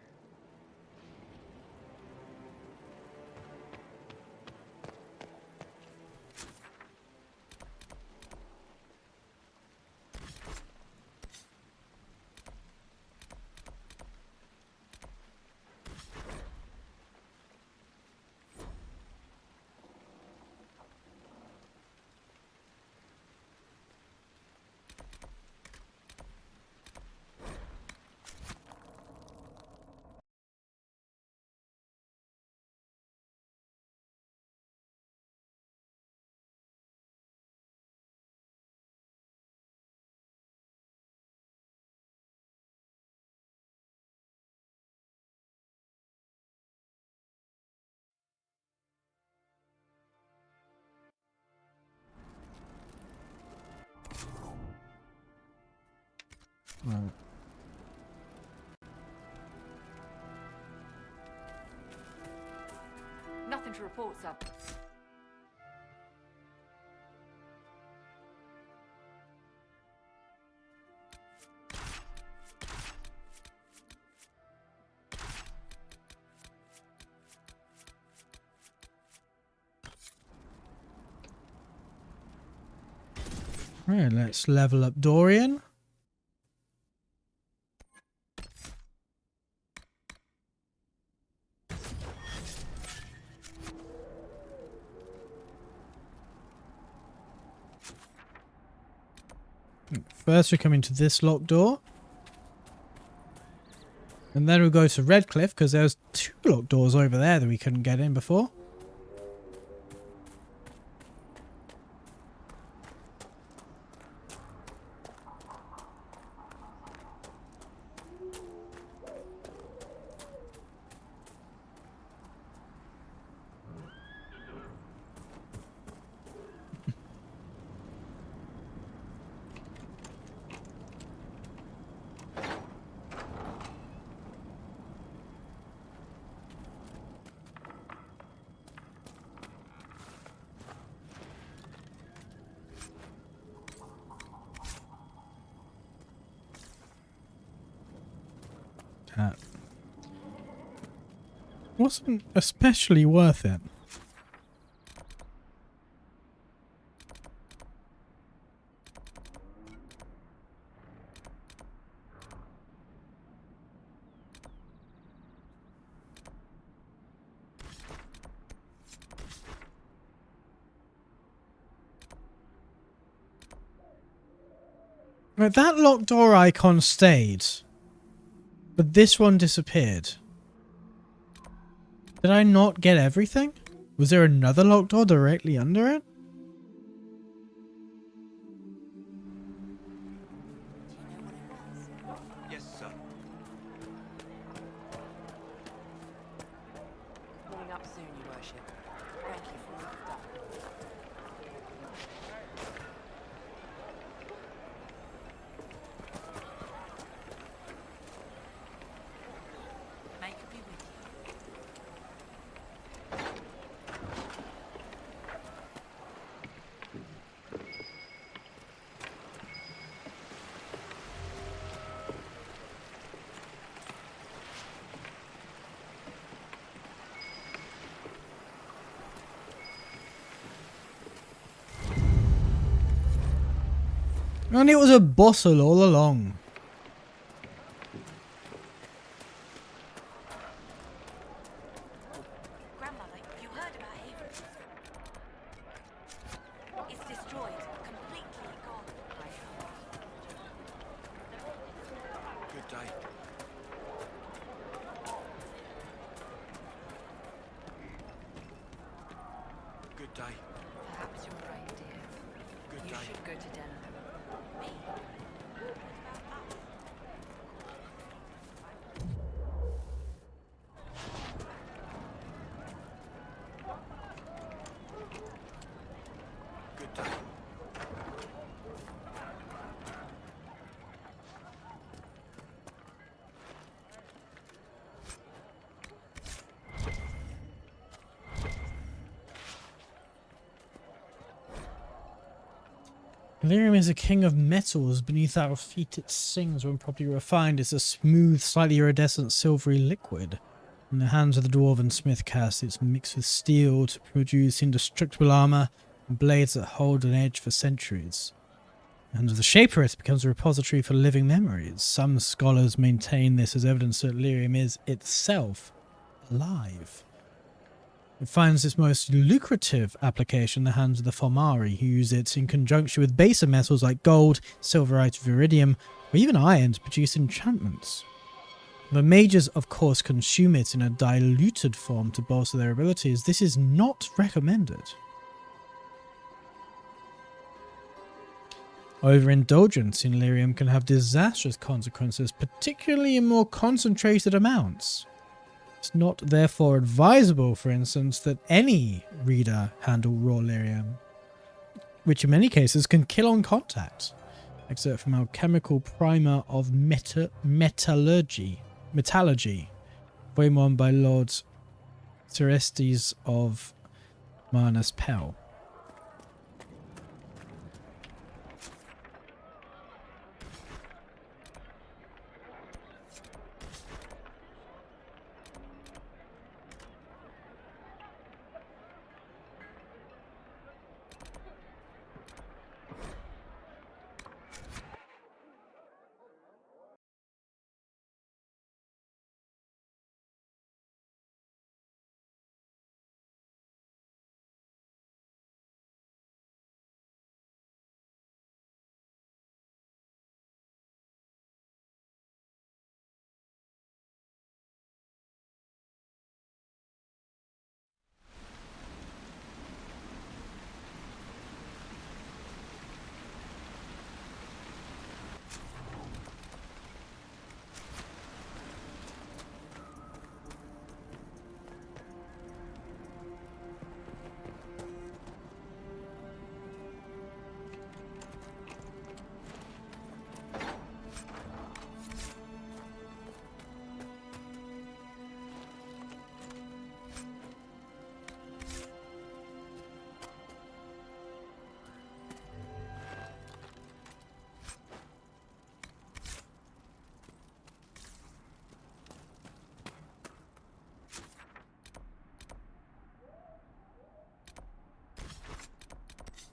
Well, Nothing to report, sir. right, let's level up Dorian. First we come into this locked door. And then we'll go to Redcliffe because there's 2 locked doors over there that we couldn't get in before. That wasn't especially worth it. Right, that locked door icon stayed. But this one disappeared. Did I not get everything? Was there another locked door directly under it? Yes, sir. Pulling up soon, Your Worship. Thank you for all you've done. May it be with you. And it was a bustle all along. Grandmother, you heard about Haven? It's destroyed, completely gone. day. Good day. Perhaps you're right, dear. Good You day. should go to dinner. Me? Good day. Lyrium is a king of metals. Beneath our feet it sings. When properly refined, it's a smooth, slightly iridescent silvery liquid. In the hands of the dwarven smith cast, it's mixed with steel to produce indestructible armor and blades that hold an edge for centuries. In the hands of the shaper, it becomes a repository for living memories. Some scholars maintain this as evidence that lyrium is itself alive. It finds its most lucrative application in the hands of the Fomari, who use it in conjunction with baser metals like gold, silverite, viridium, or even iron to produce enchantments. The mages, of course, consume it in a diluted form to bolster their abilities. This is not recommended. Overindulgence in lyrium can have disastrous consequences, particularly in more concentrated amounts. It's not therefore advisable, for instance, that any reader handle raw lyrium, which in many cases can kill on contact. Excerpt from our chemical primer of metallurgy, volume 1 by Lord Cerestes of Marnus Pell.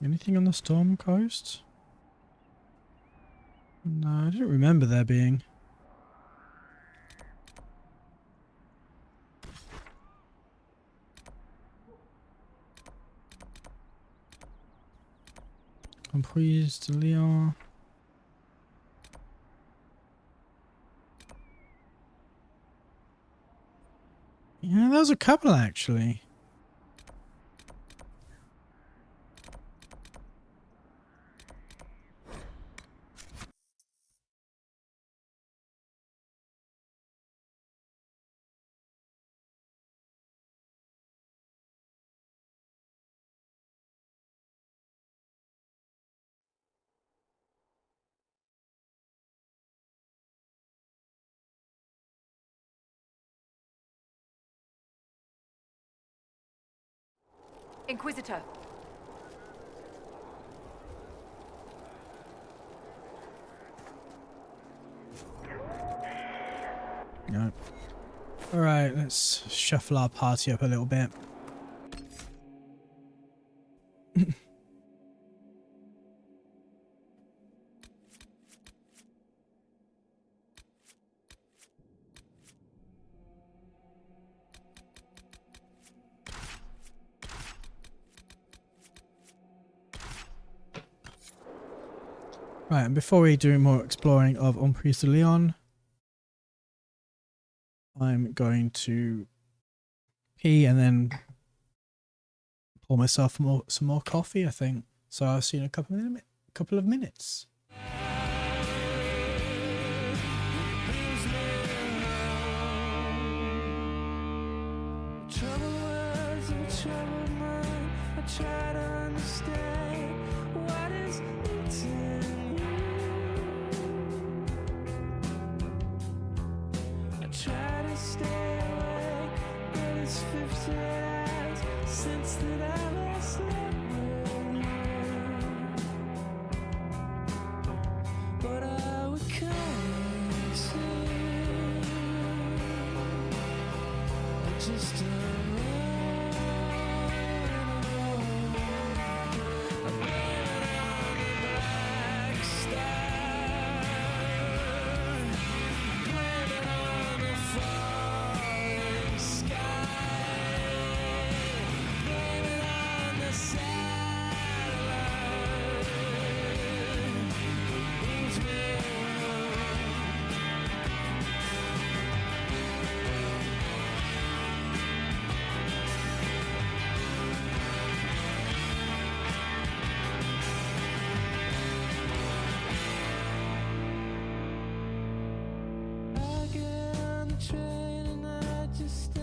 Anything on the Storm Coast? No, I don't remember there being. Comprise de Lyon. Yeah, there was a couple actually. Inquisitor. No. Alright, let's shuffle our party up a little bit. Right, and before we do more exploring of Emprise de Lyon, I'm going to pee and then pour myself some more coffee, I think. So I'll see you in a couple of minutes. Troubled words of a troubled mind. I try to understand what is eating you. I try to stay awake, but it's 50 hours since that I last slept with you. But I would come to just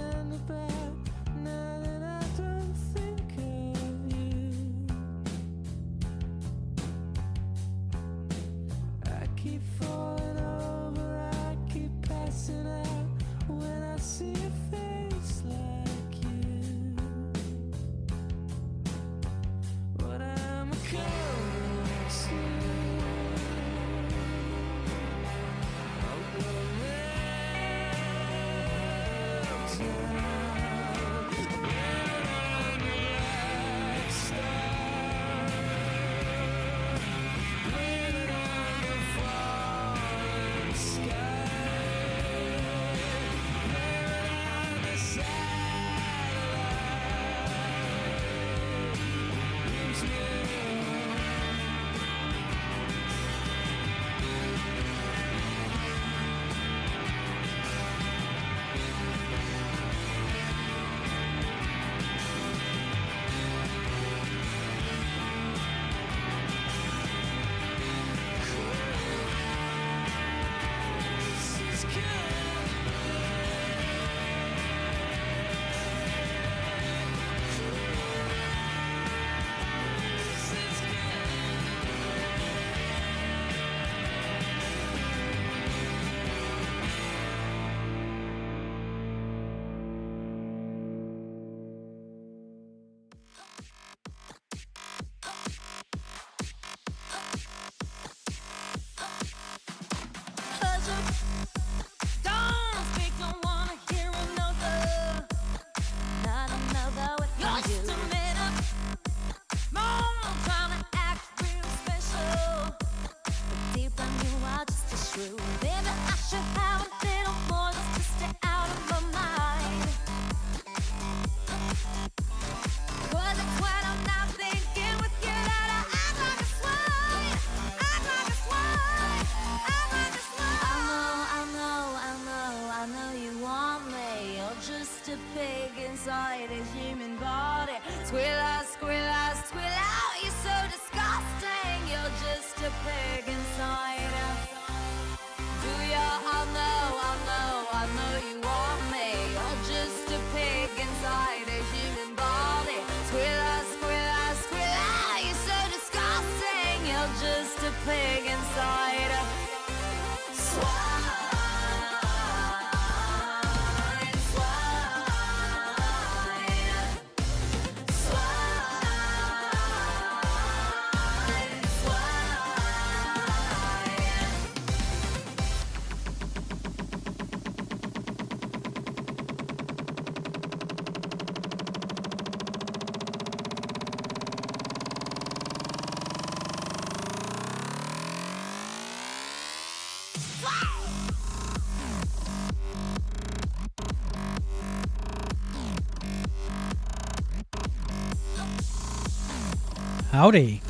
Howdy.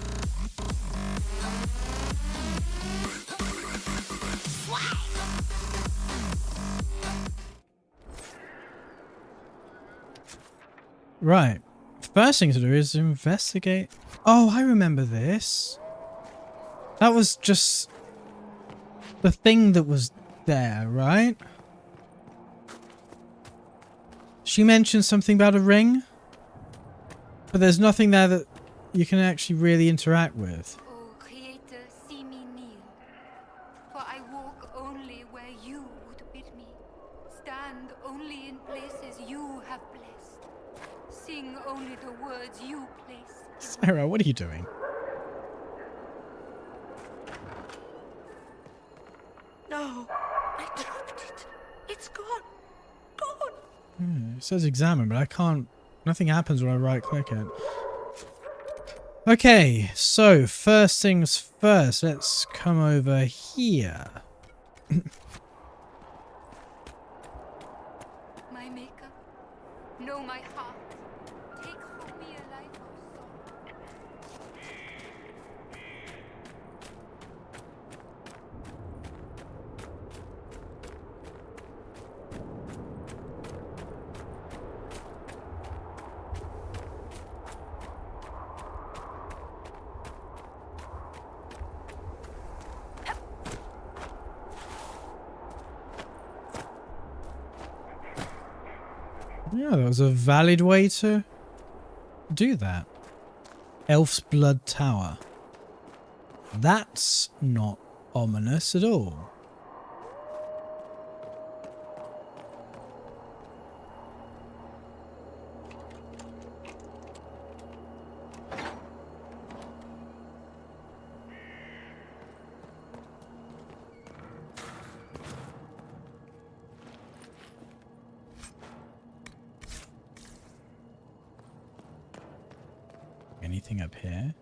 Right. First thing to do is investigate. Oh, I remember this. That was just the thing that was there, right? She mentioned something about a ring, but there's nothing there that you can actually really interact with. O Creator, see me kneel, for I walk only where you would bid me, stand only in places you have blessed, sing only the words you place. Sarah, what are you doing? No, I dropped it. It's gone. Gone. It says examine, but I can't... Nothing happens when I right-click it. Okay, so first things first, let's come over here. My maker, know my heart. Take from me a life of song. Yeah, that was a valid way to do that. Elf's Blood Tower. That's not ominous at all. Anything up here?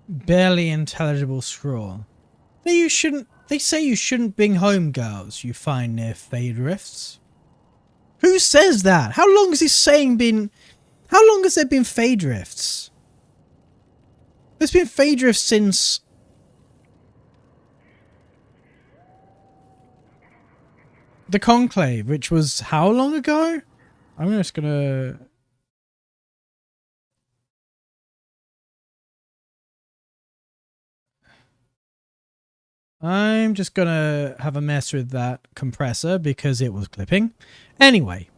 Barely intelligible scroll. They say you shouldn't bring home girls you find near Fade Rifts. Who says that? How long has this saying been... How long has there been Fade Rifts? There's been Fade Rifts since... the Conclave, which was how long ago? I'm just gonna... I'm just gonna have a mess with that compressor because it was clipping. Anyway,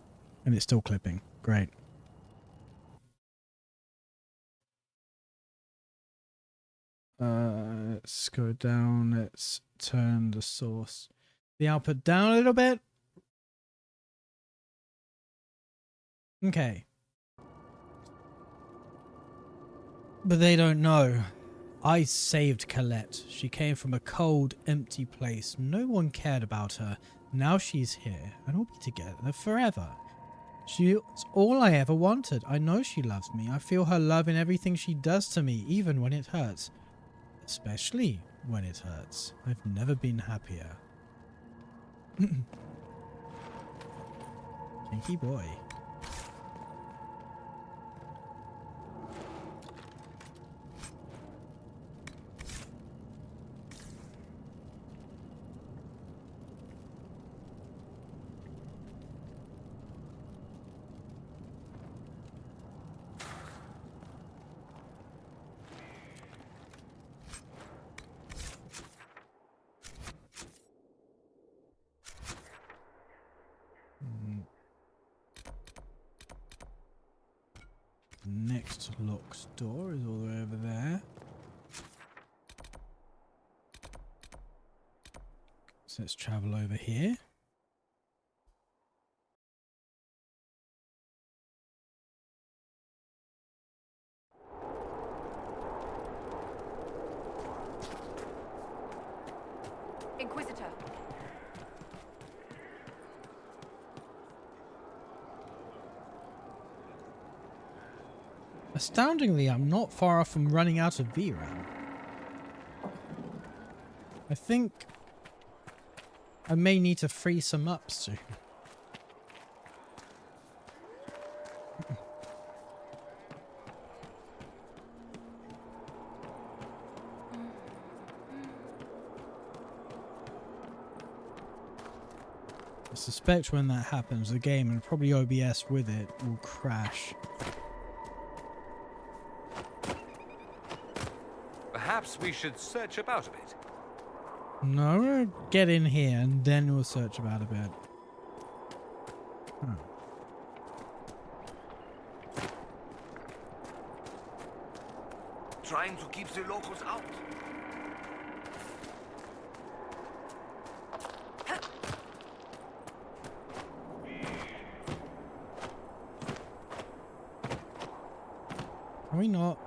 and it's still clipping. Great. Let's go down. Let's turn the source, the output down a little bit. Okay. But they don't know. I saved Colette. She came from a cold, empty place. No one cared about her. Now she's here, and we'll be together forever. She's all I ever wanted. I know she loves me. I feel her love in everything she does to me, even when it hurts. Especially when it hurts. I've never been happier. Kinky boy. Next locked door is all the way over there. So let's travel over here. Inquisitor. Astoundingly, I'm not far off from running out of VRAM. I think I may need to free some up soon. I suspect when that happens, the game, and probably OBS with it, will crash. Perhaps we should search about a bit. No, we'll get in here and then we'll search about a bit. Huh. Trying to keep the locals out. Can we not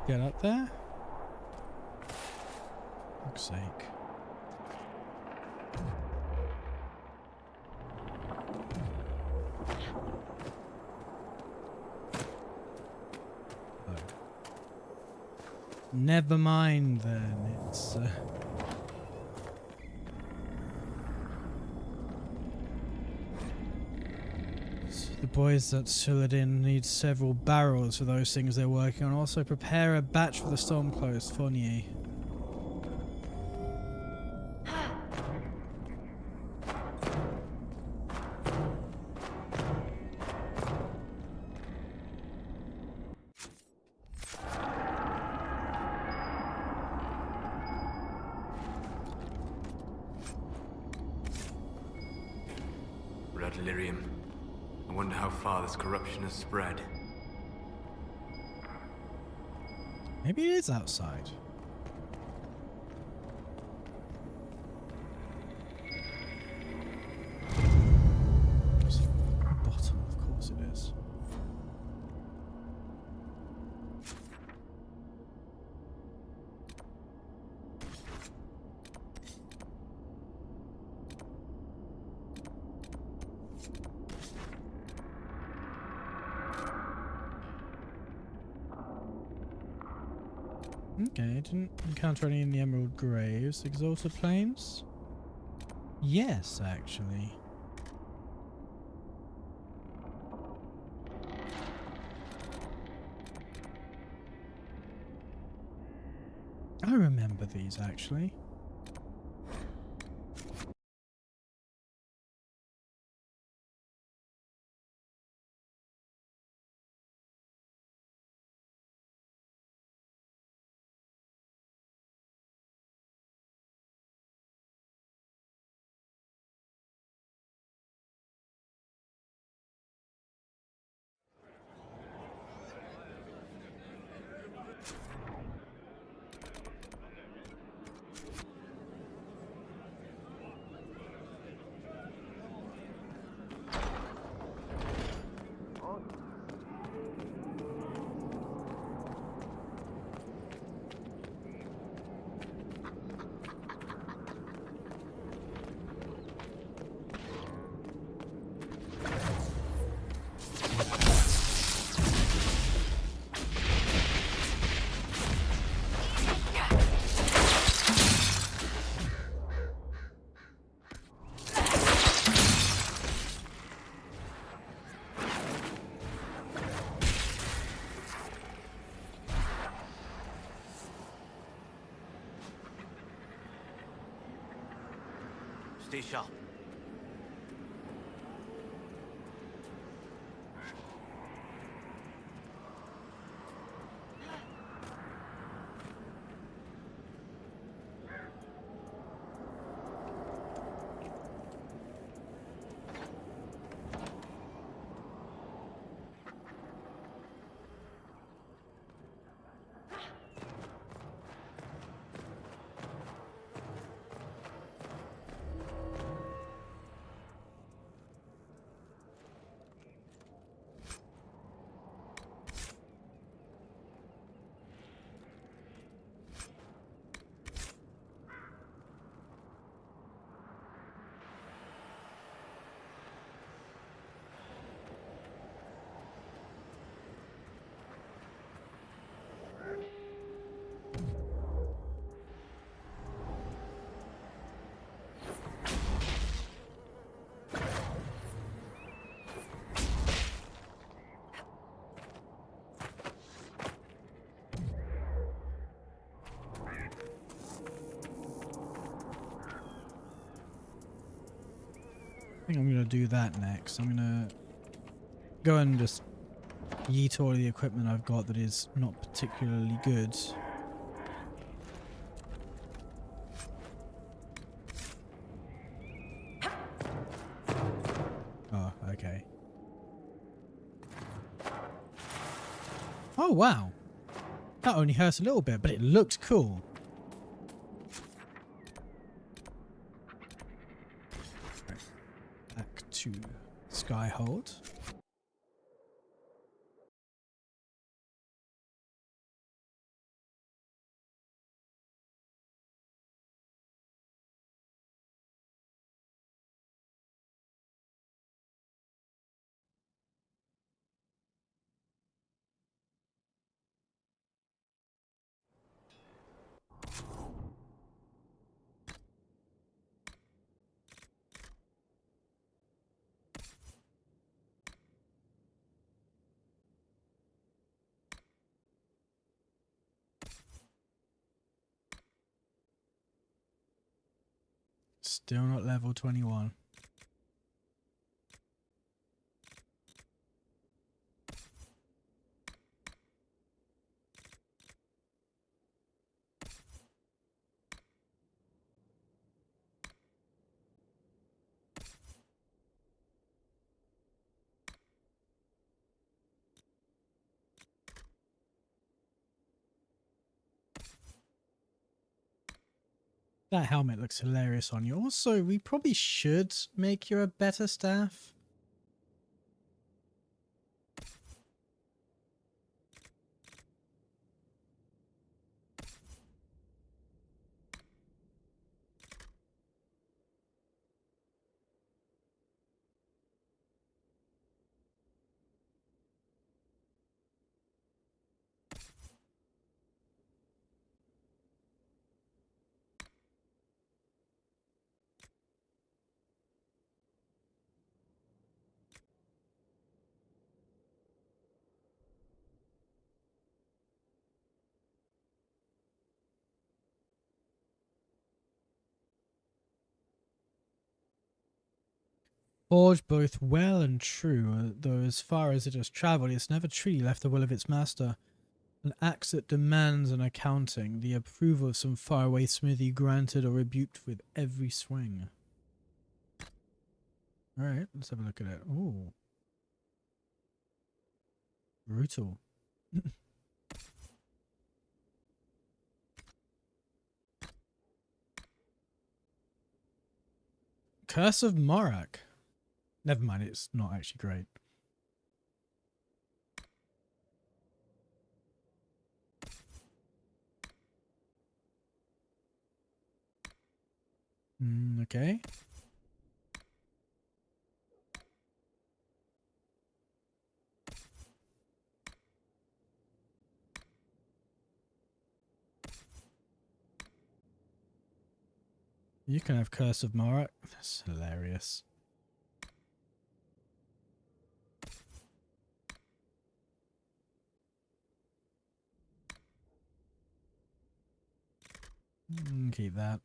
get up there? Fuck's sake. Oh. Never mind then, it's the boys at Suladin need several barrels for those things they're working on. Also prepare a batch for the Stormclose, Fournier. Red Lyrium. I wonder how far this corruption has spread. Maybe it is outside. It's at the bottom, of course it is. Okay, didn't encounter any in the Emerald Graves. Exalted Plains? Yes, actually. I remember these, actually. Stay sharp. think I'm going to do that next. I'm going to go and just yeet all of the equipment I've got that is not particularly good. Oh, okay. Oh, wow. That only hurts a little bit, but it looked cool. Right. Back to Skyhold. Still not level 21. That helmet looks hilarious on you. Also, we probably should make you a better staff. Forged both well and true, though as far as it has travelled, it's never truly left the will of its master. An axe that demands an accounting, the approval of some faraway smithy granted or rebuked with every swing. Alright, let's have a look at it. Ooh. Brutal. Curse of Morak. Never mind, it's not actually great. Okay. You can have Curse of Morak. That's hilarious. Keep that.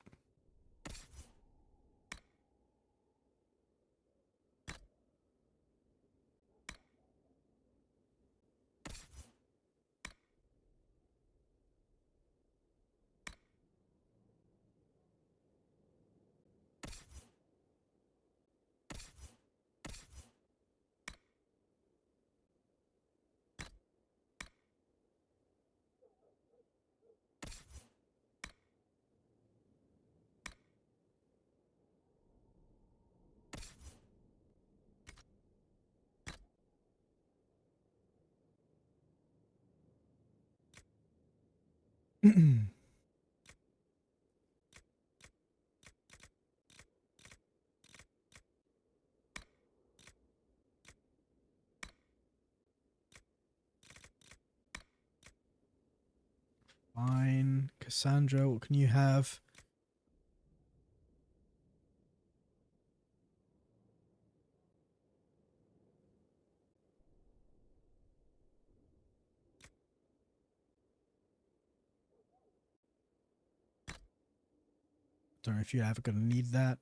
Fine. Cassandra, what can you have? Don't know if you're ever going to need that.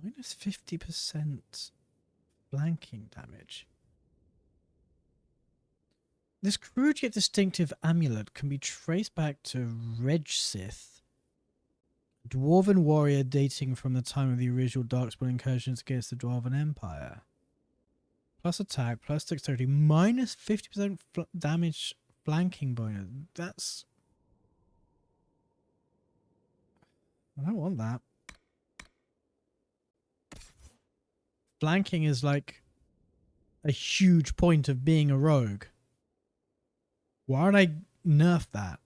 Minus 50% flanking damage. This crude yet distinctive amulet can be traced back to Regsith, a dwarven warrior dating from the time of the original Darkspawn incursions against the Dwarven Empire. Plus attack, plus dexterity, minus 50% damage flanking bonus. That's... I don't want that. Flanking is like a huge point of being a rogue. Why would I nerf that?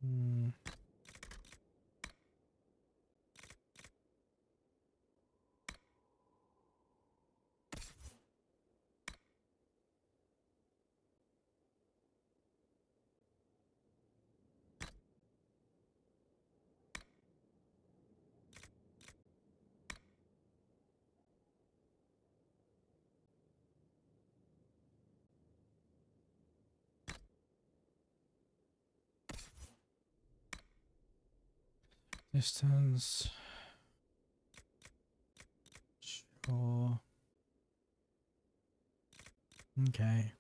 Hmm. Distance. Sure. Okay.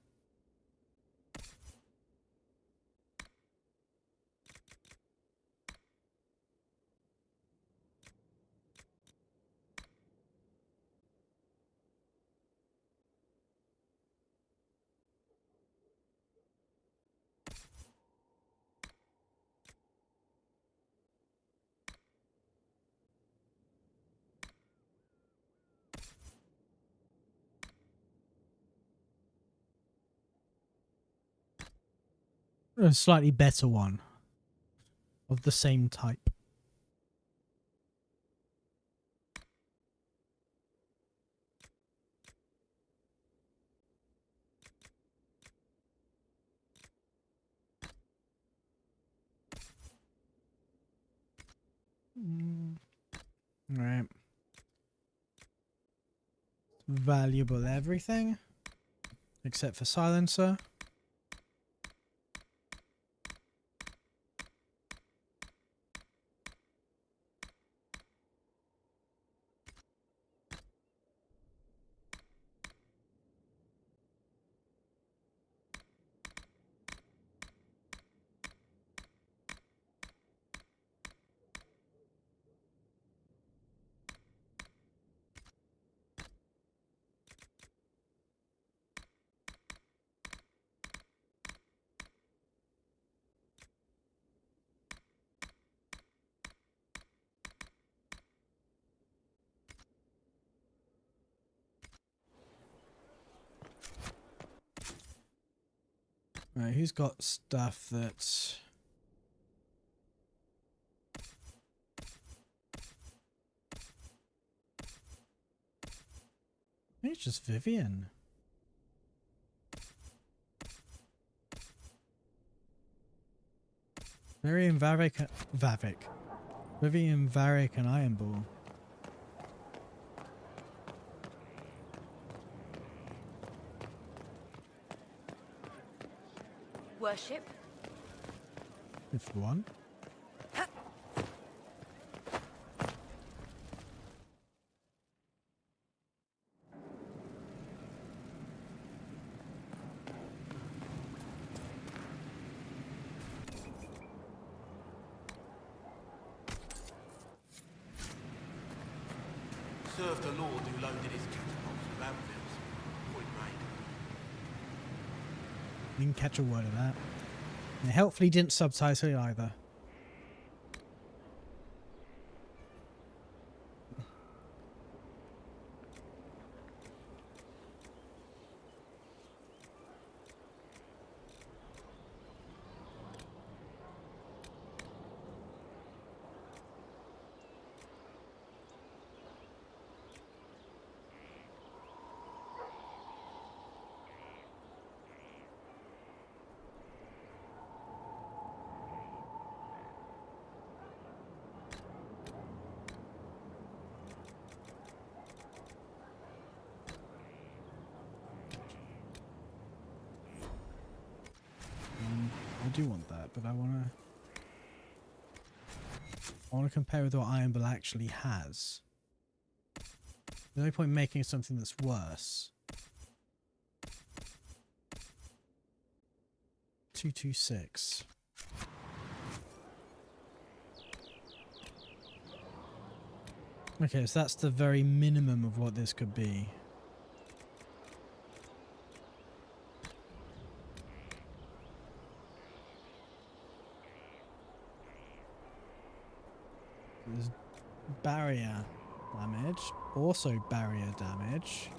A slightly better one of the same type. Right. Valuable everything except for silencer. Right, who's got stuff that's... I think it's just Vivian. Vivian, Vavik. Vivian, Varric, and Iron Ball. Worship? If one. Served a lord who loaded his catapults with anvils. Point blank. Didn't catch a word of that. And helpfully didn't subtitle it either. do want that, but I want to compare with what Iron Bull actually has. There's no point in making something that's worse. 226. Okay, so that's the very minimum of what this could be. There's barrier damage, also barrier damage.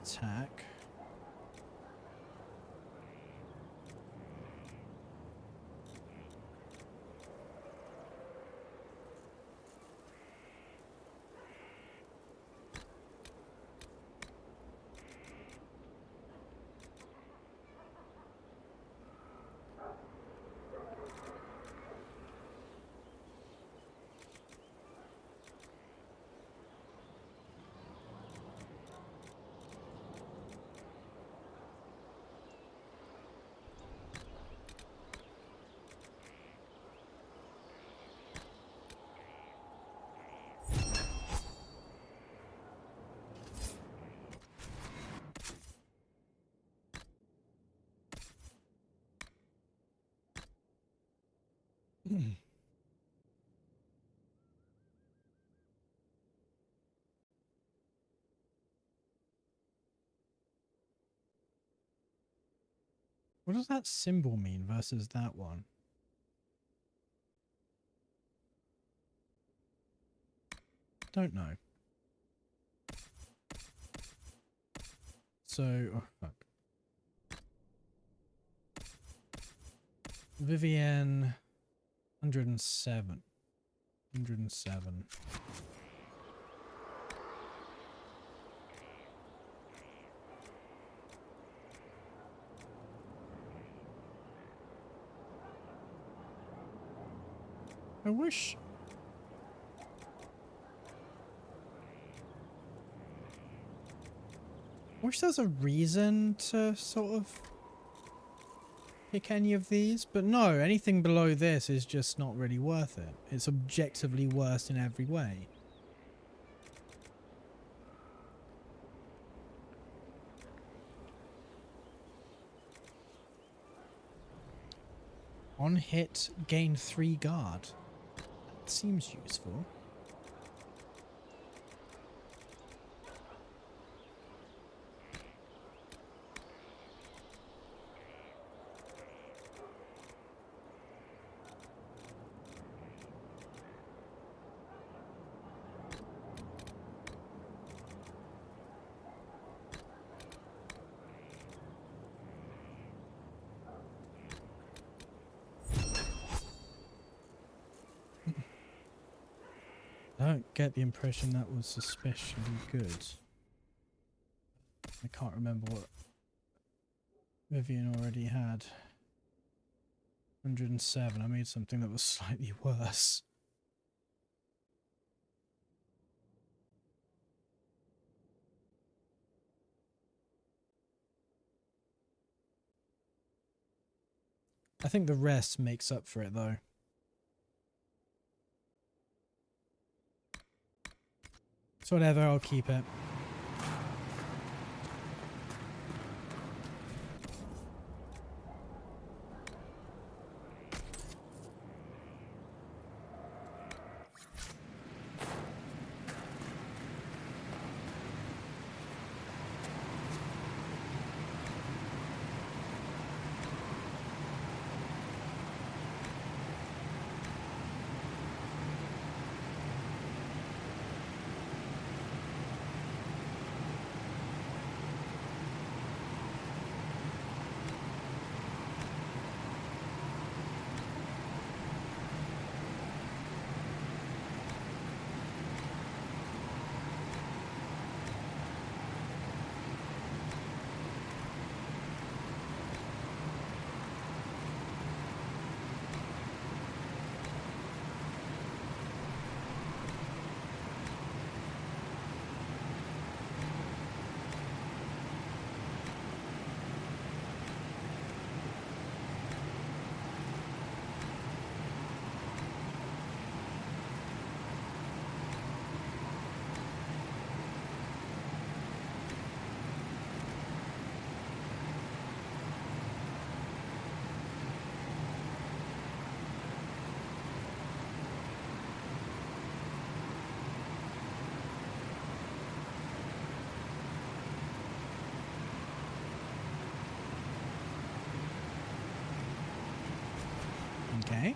Attack. What does that symbol mean versus that one? Don't know. So, oh fuck. Vivienne, 107. 107. I wish there was a reason to sort of pick any of these, but no, anything below this is just not really worth it. It's objectively worse in every way. On hit, gain 3 guard. That seems useful. I don't get the impression that was especially good. I can't remember what Vivian already had. 107. I made something that was slightly worse. I think the rest makes up for it though. So whatever, I'll keep it. Okay.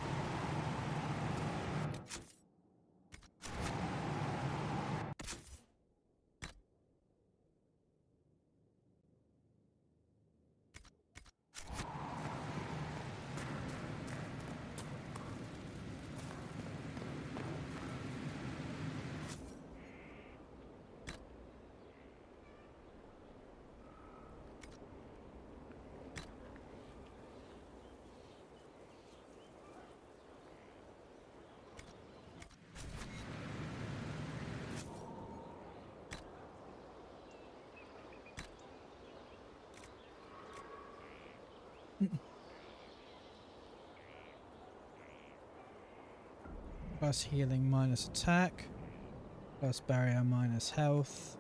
Plus healing minus attack. Plus barrier minus health.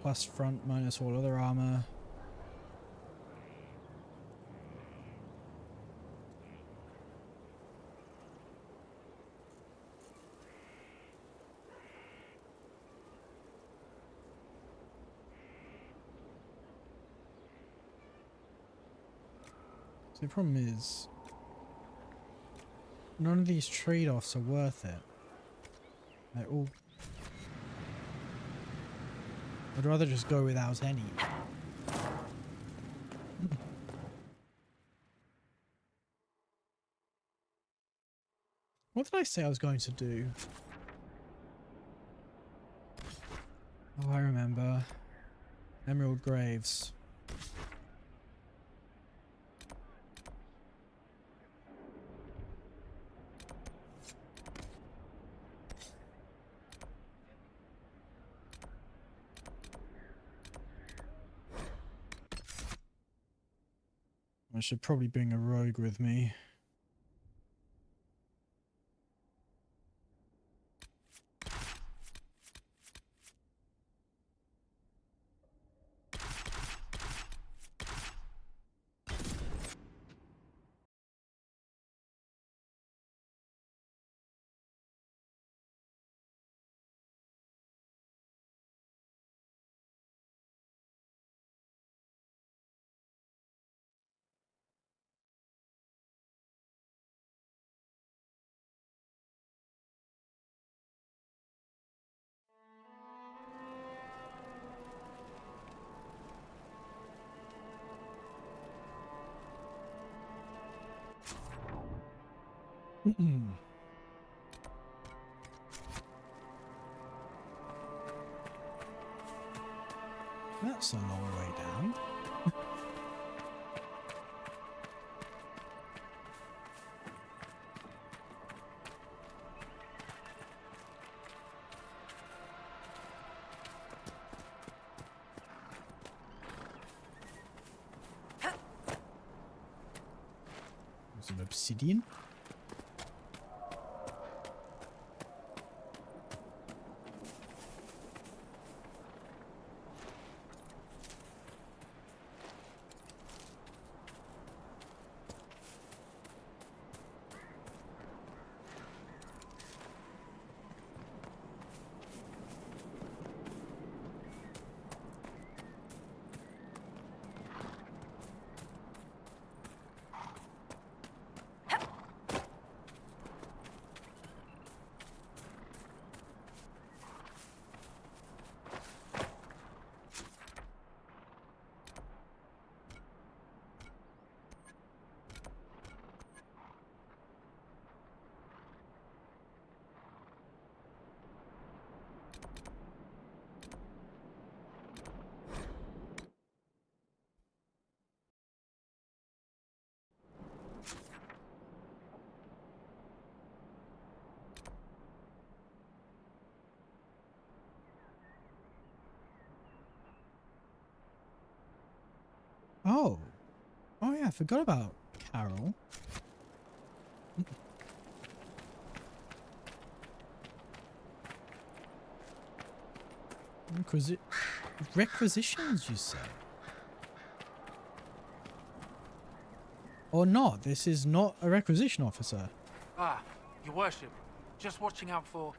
Plus front minus all other armor. So the problem is, none of these trade-offs are worth it. They're all... I'd rather just go without any. What did I say I was going to do? Oh, I remember. Emerald Graves. I should probably bring a rogue with me. That's a long way down. Some obsidian. Oh. Oh yeah, I forgot about Carol. Requisitions, you say? Or not? This is not a requisition officer. Ah, your worship. Just watching out for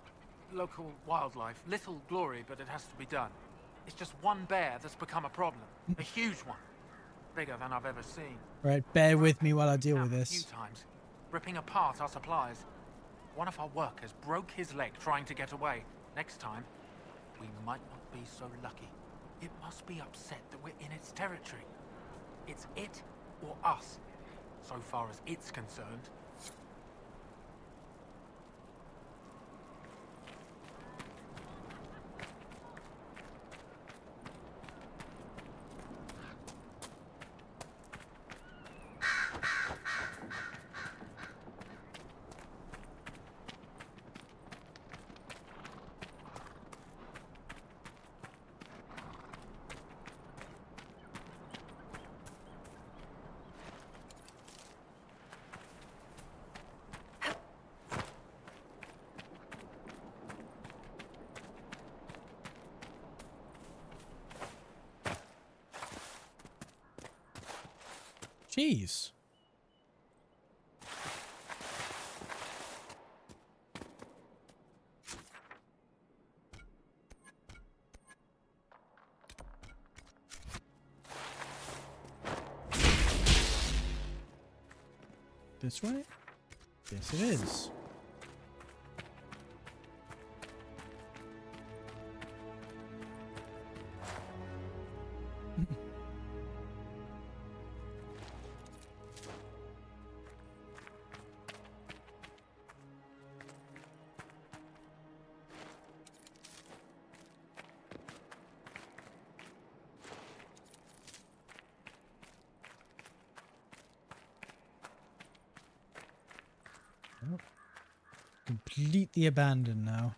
local wildlife. Little glory, but it has to be done. It's just one bear that's become a problem. A huge one. bigger than I've ever seen. Right, bear with me while I deal with A few this. times, ripping apart our supplies. One of our workers broke his leg trying to get away. Next time, we might not be so lucky. It must be upset that we're in its territory. It's it or us, so far as it's concerned. Jeez. This way? Yes, it is. Oh. Completely abandoned now.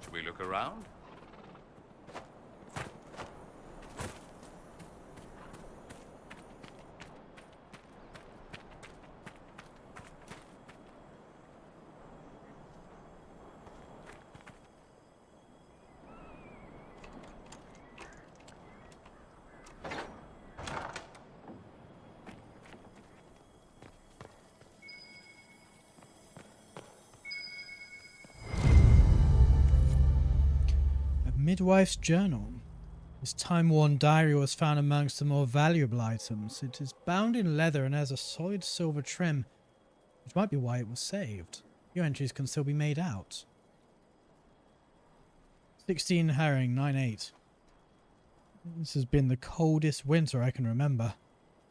Should we look around? Midwife's journal. This time-worn diary was found amongst the more valuable items. It is bound in leather and has a solid silver trim, which might be why it was saved. Your entries can still be made out. 16 herring, 9/8. This has been the coldest winter I can remember.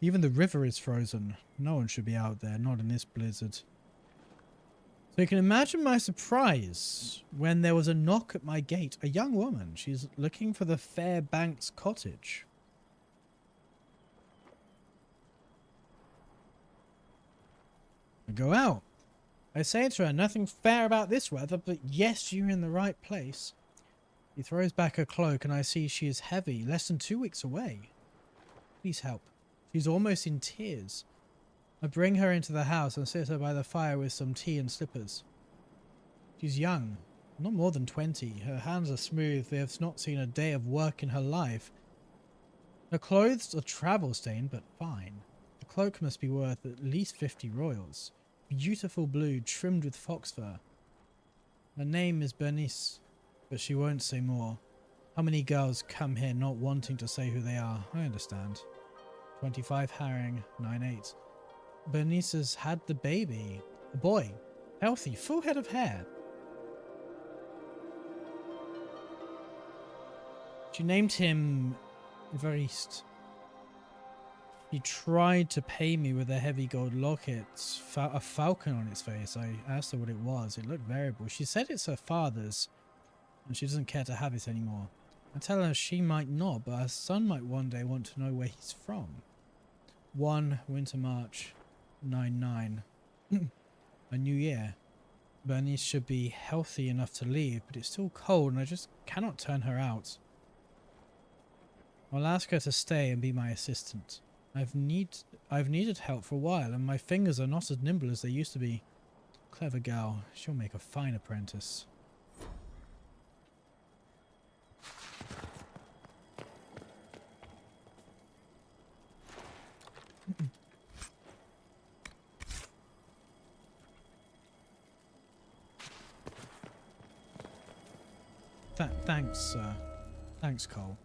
Even the river is frozen. No one should be out there, not in this blizzard. So you can imagine my surprise when there was a knock at my gate. A young woman. She's looking for the Fairbanks cottage. I go out. I say to her, nothing fair about this weather, but yes, you're in the right place. She throws back her cloak and I see she is heavy, less than 2 weeks away. Please help. She's almost in tears. I bring her into the house and sit her by the fire with some tea and slippers. She's young, not more than 20. Her hands are smooth. They have not seen a day of work in her life. Her clothes are travel stained, but fine. The cloak must be worth at least 50 royals. Beautiful blue, trimmed with fox fur. Her name is Bernice, but she won't say more. How many girls come here not wanting to say who they are? I understand. 25 herring, 9/8. Bernice has had the baby. A boy. Healthy, full head of hair. She named him Evariste. He tried to pay me with a heavy gold locket, a falcon on its face. I asked her what it was. It looked variable. She said it's her father's, and she doesn't care to have it anymore. I tell her she might not, but her son might one day want to know where he's from. 1 Winter March 99. A new year. Bernice should be healthy enough to leave, but it's still cold and I just cannot turn her out. I'll ask her to stay and be my assistant. I've needed help for a while and my fingers are not as nimble as they used to be. Clever gal. She'll make a fine apprentice. Thanks, thanks, Cole.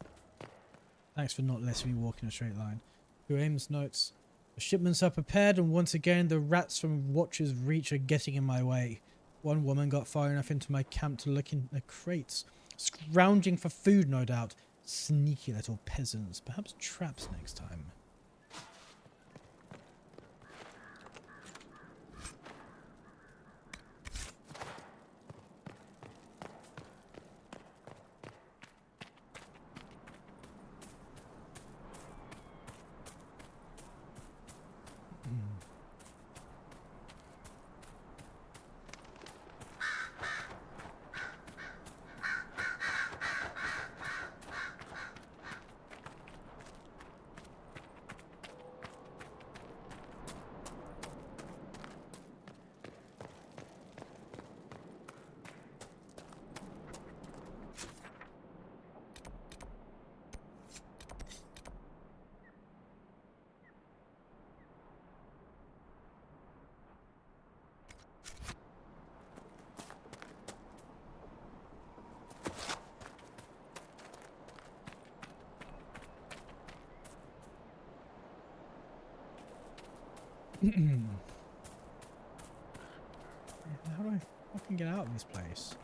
Thanks for not letting me walk in a straight line. Who Ames notes, the shipments are prepared and once again the rats from Watcher's Reach are getting in my way. One woman got far enough into my camp to look in the crates, scrounging for food no doubt. Sneaky little peasants. Perhaps traps next time. How do I fucking get out of this place?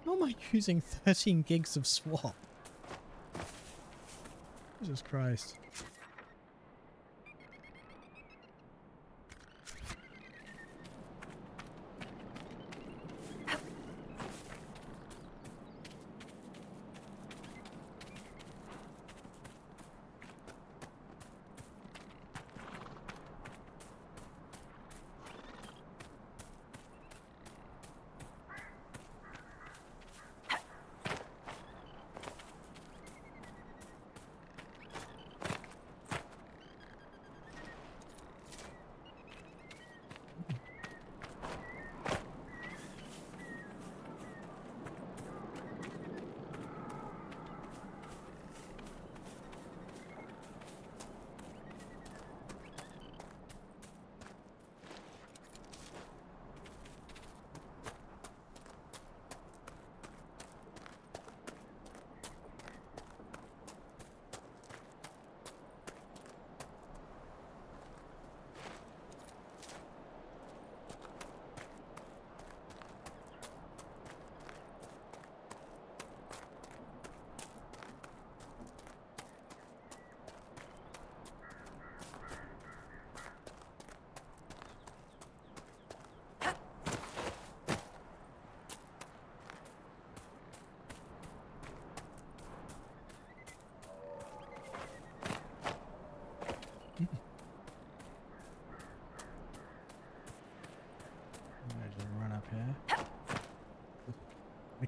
How am I using 13 gigs of swap? Jesus Christ.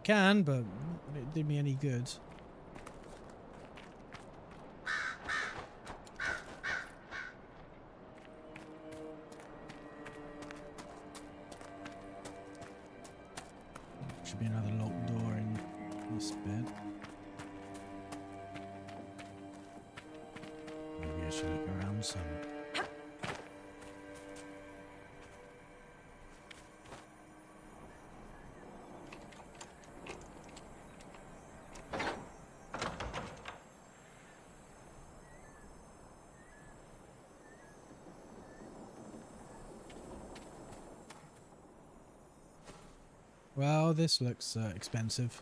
can, but it did me any good. Should be another locked door in this bed. Maybe I should look around some. Well, this looks expensive.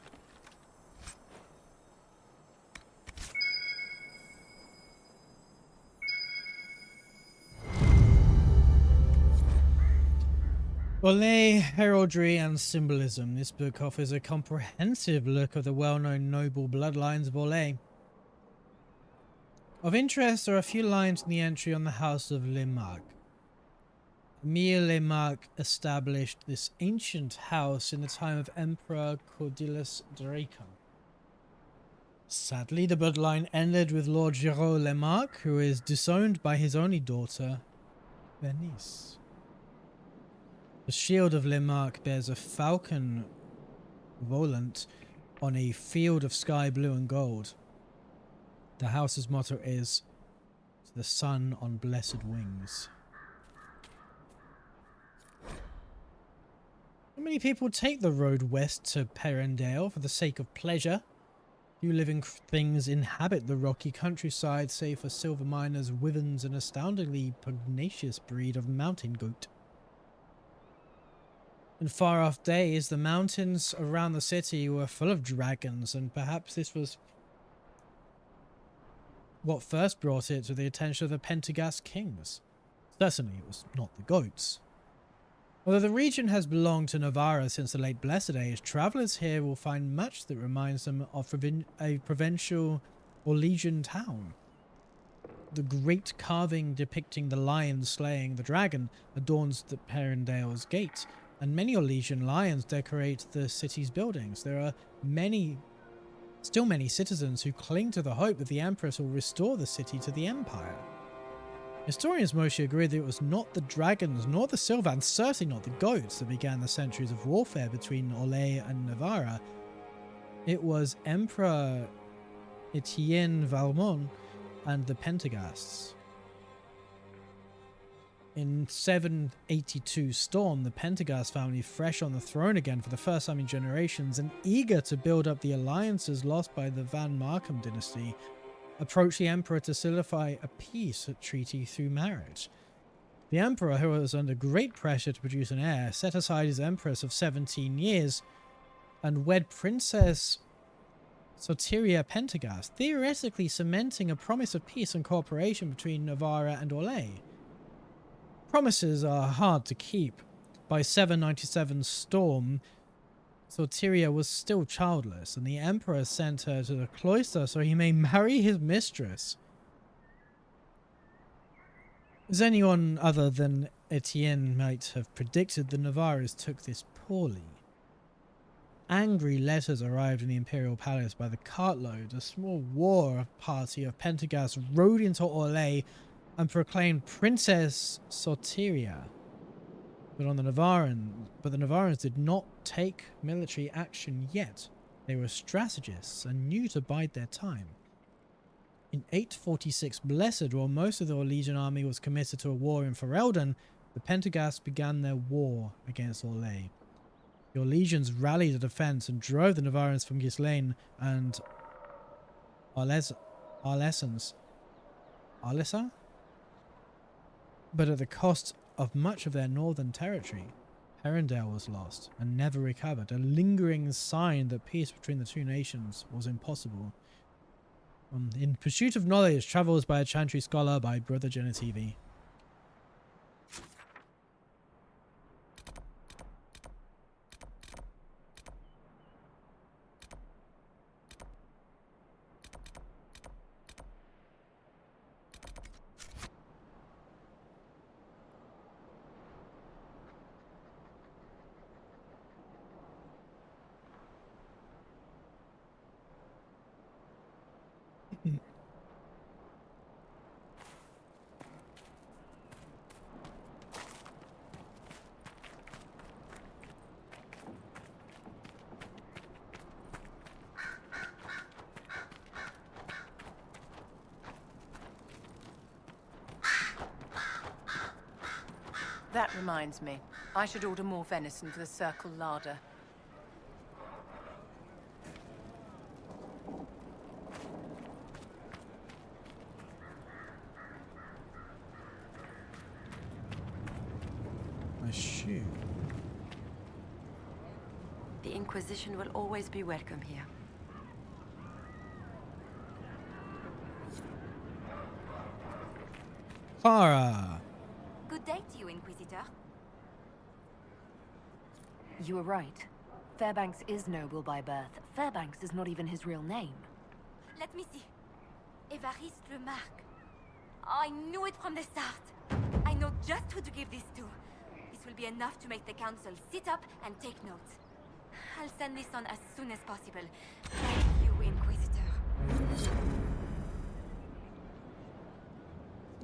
Olay, Heraldry and Symbolism. This book offers a comprehensive look of the well-known noble bloodlines of Olay. Of interest are a few lines in the entry on the House of Lemarque. Emile Lemarque established this ancient house in the time of Emperor Cordillus Draco. Sadly, the bloodline ended with Lord Giraud Lemarque, who is disowned by his only daughter, Bernice. The shield of Lemarque bears a falcon volant on a field of sky blue and gold. The house's motto is, "The sun on blessed wings." Many people take the road west to Perendale for the sake of pleasure. Few living things inhabit the rocky countryside, save for silver miners, wyverns, and astoundingly pugnacious breed of mountain goat. In far-off days, the mountains around the city were full of dragons, and perhaps this was what first brought it to the attention of the Pentagast kings. Certainly it was not the goats. Although the region has belonged to Navarra since the late Blessed Age, travellers here will find much that reminds them of a provincial or legion town. The great carving depicting the lion slaying the dragon adorns the Perendale's gate, and many Orlesian lions decorate the city's buildings. There are still many citizens who cling to the hope that the Empress will restore the city to the Empire. Historians mostly agree that it was not the dragons nor the Sylvans, certainly not the goats, that began the centuries of warfare between Olay and Navarra. It was Emperor Etienne Valmont and the Pentagasts. In 782 Storm, the Pentagast family, fresh on the throne again for the first time in generations and eager to build up the alliances lost by the Van Markham dynasty, approached the emperor to solidify a peace treaty through marriage. The emperor, who was under great pressure to produce an heir, set aside his empress of 17 years and wed Princess Soteria Pentagast, theoretically cementing a promise of peace and cooperation between Navarra and Olay. Promises are hard to keep. By 797 Storm, Soteria was still childless, and the emperor sent her to the cloister so he may marry his mistress. As anyone other than Etienne might have predicted, the Navarres took this poorly. Angry letters arrived in the imperial palace by the cartload. A small war party of Pentagast rode into Orlais and proclaimed Princess Soteria. But the Navarrans did not take military action yet. They were strategists and knew to bide their time. In 846 Blessed, while most of the Orlesian army was committed to a war in Ferelden, the Pentagasts began their war against Orlais. The Orlesians rallied the defense and drove the Navarrans from Ghislaine and Arlesa? But at the cost of much of their northern territory. Perendale was lost and never recovered, a lingering sign that peace between the two nations was impossible. In Pursuit of Knowledge, Travels by a Chantry Scholar by Brother Genitivi. That reminds me. I should order more venison for the Circle larder. My shoe. The Inquisition will always be welcome here. Clara! Good day to you, Inquisitor. You were right. Fairbanks is noble by birth. Fairbanks is not even his real name. Let me see. Évariste Remarque. I knew it from the start. I know just who to give this to. This will be enough to make the Council sit up and take notes. I'll send this on as soon as possible. Thank you, Inquisitor.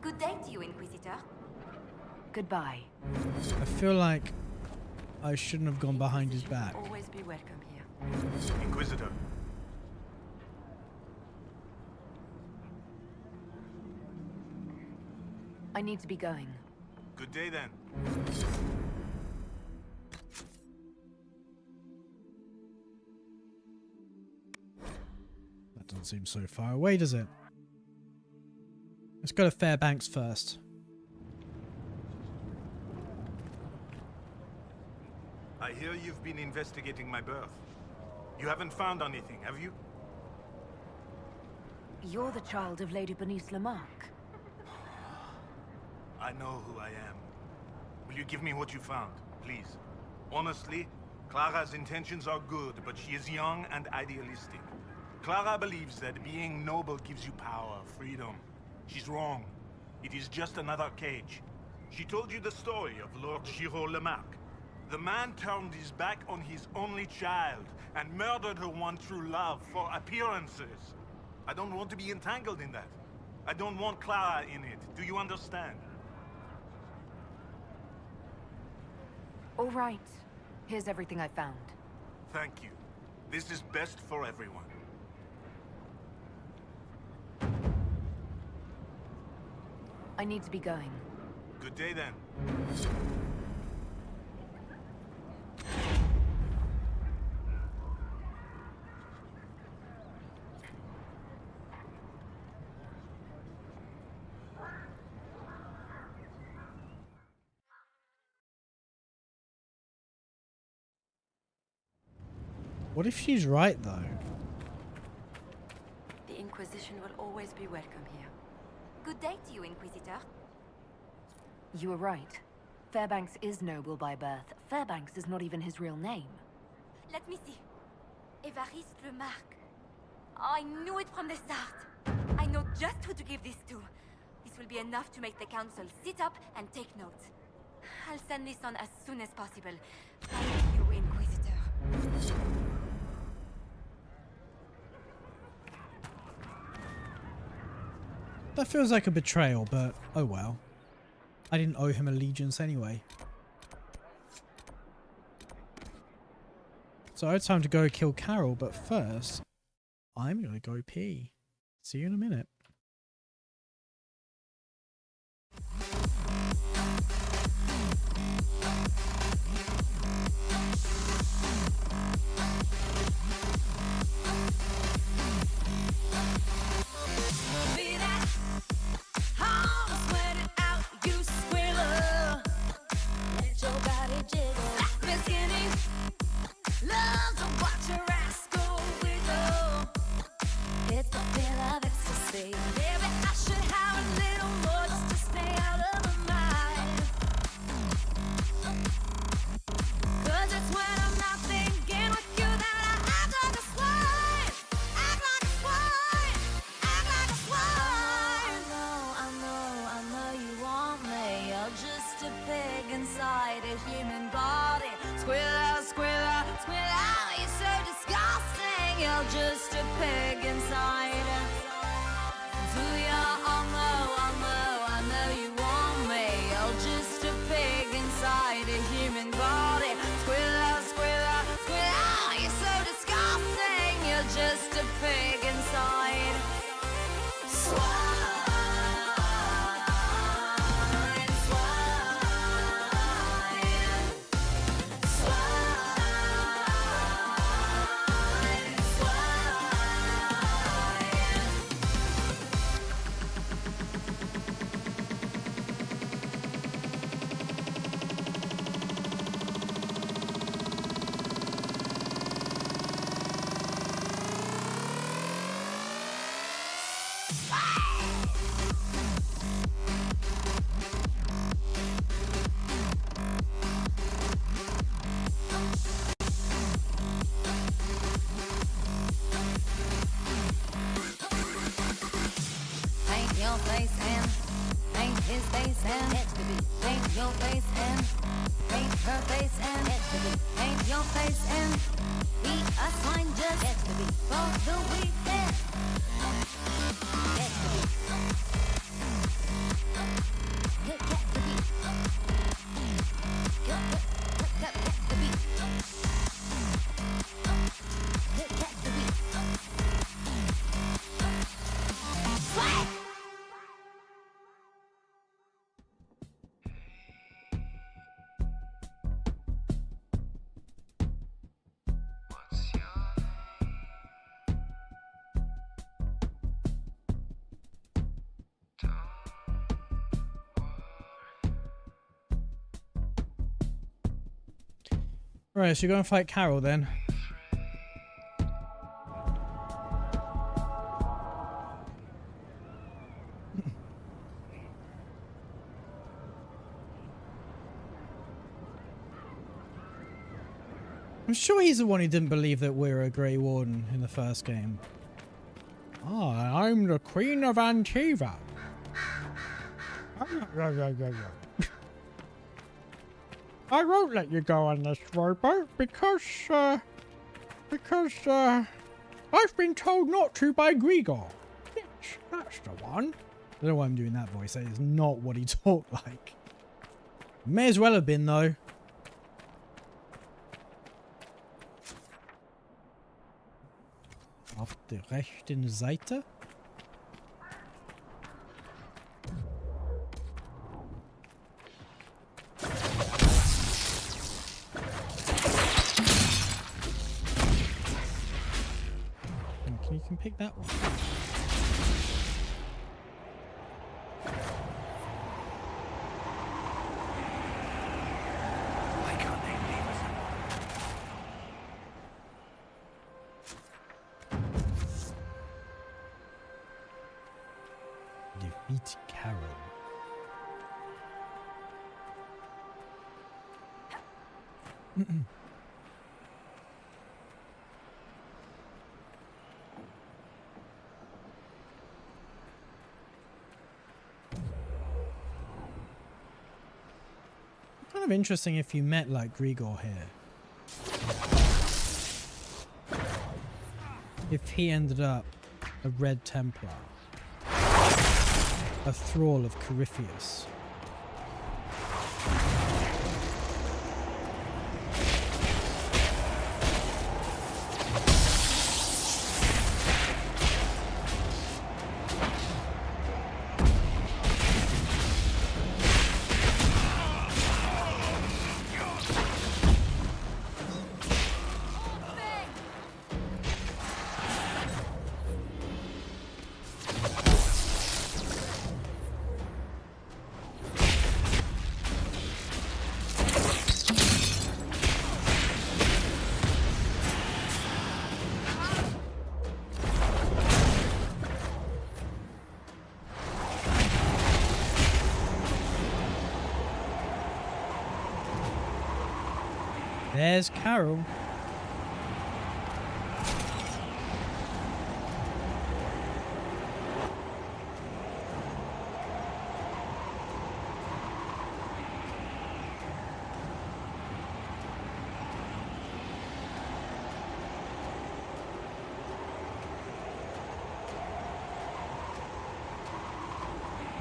Good day to you, Inquisitor. Goodbye. I feel like I shouldn't have gone behind his back. Always be welcome here. Inquisitor. I need to be going. Good day then. That doesn't seem so far away, does it? Let's go to Fairbanks first. I hear you've been investigating my birth. You haven't found anything, have you? You're the child of Lady Bernice Lamarck. I know who I am. Will you give me what you found, please? Honestly, Clara's intentions are good, but she is young and idealistic. Clara believes that being noble gives you power, freedom. She's wrong. It is just another cage. She told you the story of Lord Giraud Lamarck. The man turned his back on his only child and murdered her one true love for appearances. I don't want to be entangled in that. I don't want Clara in it. Do you understand? All right. Here's everything I found. Thank you. This is best for everyone. I need to be going. Good day then. What if she's right, though? The Inquisition will always be welcome here. Good day to you, Inquisitor. You were right. Fairbanks is noble by birth. Fairbanks is not even his real name. Let me see. Évariste Remarque. I knew it from the start. I know just who to give this to. This will be enough to make the Council sit up and take notes. I'll send this on as soon as possible. Thank you, Inquisitor. That feels like a betrayal, but oh well. I didn't owe him allegiance anyway. So it's time to go kill Carol, but first, I'm gonna go pee. See you in a minute. Love to watch your ass go wiggle. It's the feel of ecstasy. your face and paint her face and paint your face and be a swine just for the weekend. Look at the beat. Look at the beat. Look at the beat. Swag! Right, so you're going to fight Carol then. I'm sure he's the one who didn't believe that we're a Grey Warden in the first game. Ah, I'm the Queen of Antiva. I won't let you go on this rowboat because I've been told not to by Grigor. Yes, that's the one. I don't know why I'm doing that voice. That is not what he talked like. May as well have been, though. Auf der rechten Seite. You can pick that one. Why can't they leave us alone? Defeat Carol. Kind of interesting if you met like Grigor here. If he ended up a Red Templar, a thrall of Corypheus. There's Carol.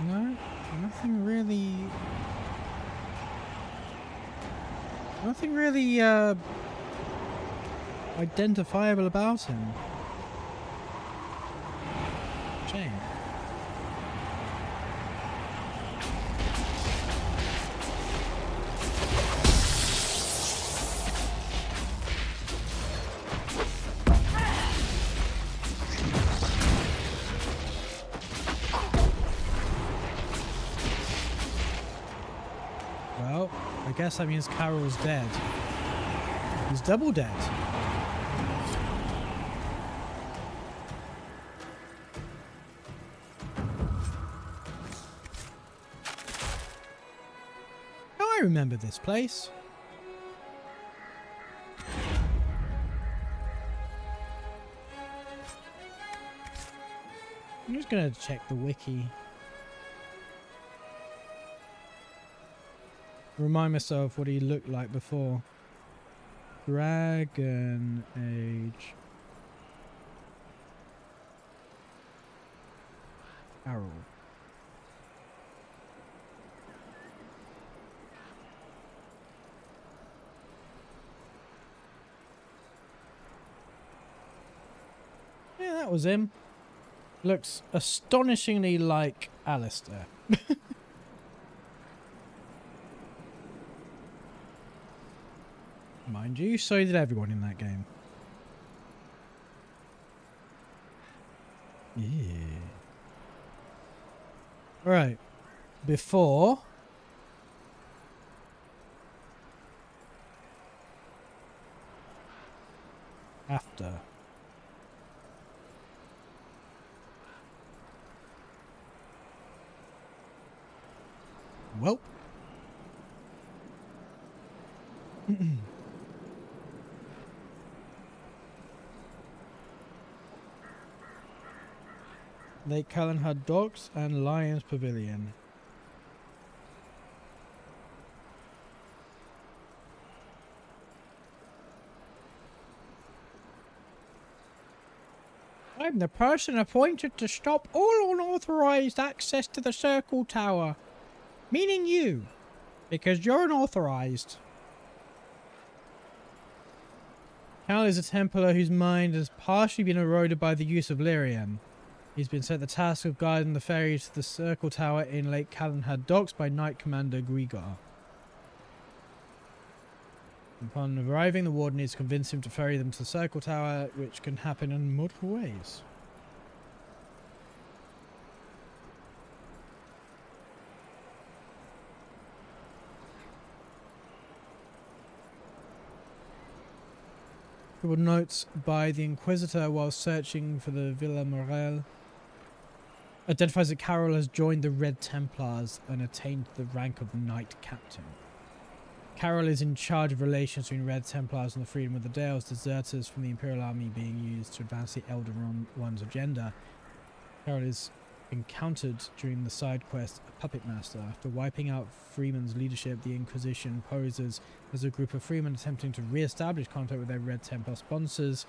No, nothing really. Nothing really identifiable about him. Shame. Well, I guess that means Carol's dead. He's double dead. Oh, I remember this place. I'm just gonna check the wiki. Remind myself what he looked like before. Dragon Age. Carol. Yeah, that was him. Looks astonishingly like Alistair. Mind you, so did everyone in that game. Yeah. Right. Before. After. Well. Lake Callan had Docks and Lions Pavilion. I'm the person appointed to stop all unauthorized access to the Circle Tower. Meaning you. Because you're unauthorized. Cal is a Templar whose mind has partially been eroded by the use of lyrium. He's been set the task of guiding the ferry to the Circle Tower in Lake Callanhad Docks by Knight Commander Grigor. Upon arriving, the Warden needs to convince him to ferry them to the Circle Tower, which can happen in multiple ways. There were notes by the Inquisitor while searching for the Villa Morel. Identifies that Carol has joined the Red Templars and attained the rank of Knight Captain. Carol is in charge of relations between Red Templars and the Freedom of the Dales, deserters from the Imperial Army being used to advance the Elder One's agenda. Carol is encountered during the side quest A Puppet Master. After wiping out Freeman's leadership, the Inquisition poses as a group of Freemen attempting to re-establish contact with their Red Templar sponsors.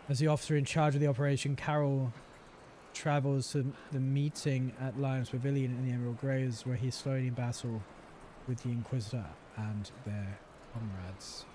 As the officer in charge of the operation, Carol travels to the meeting at Lions Pavilion in the Emerald Graves, where he is slowly in battle with the Inquisitor and their comrades.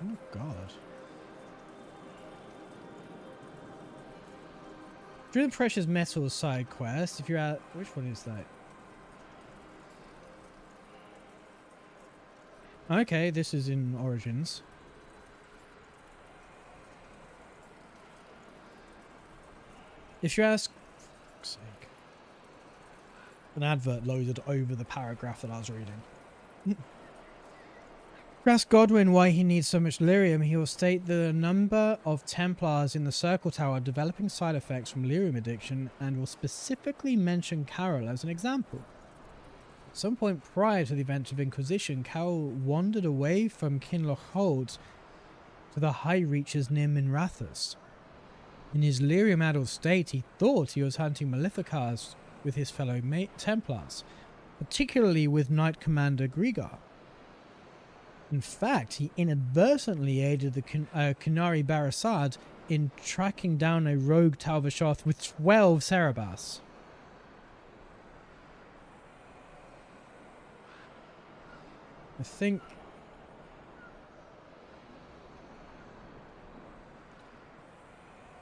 Oh god. During the Precious Metals side quest, if you're at... Which one is that? Okay, this is in Origins. If you ask... For fuck's sake. An advert loaded over the paragraph that I was reading. If you ask Godwin why he needs so much lyrium, he will state the number of Templars in the Circle Tower are developing side effects from lyrium addiction, and will specifically mention Carol as an example. At some point prior to the event of Inquisition, Carol wandered away from Kinloch Hold to the High Reaches near Minrathous. In his lyrium-addled state, he thought he was hunting Maleficars with his fellow Templars, particularly with Knight Commander Grigor. In fact, he inadvertently aided the Kunari Barasad in tracking down a rogue Talvashoth with 12 Cerebas. I think...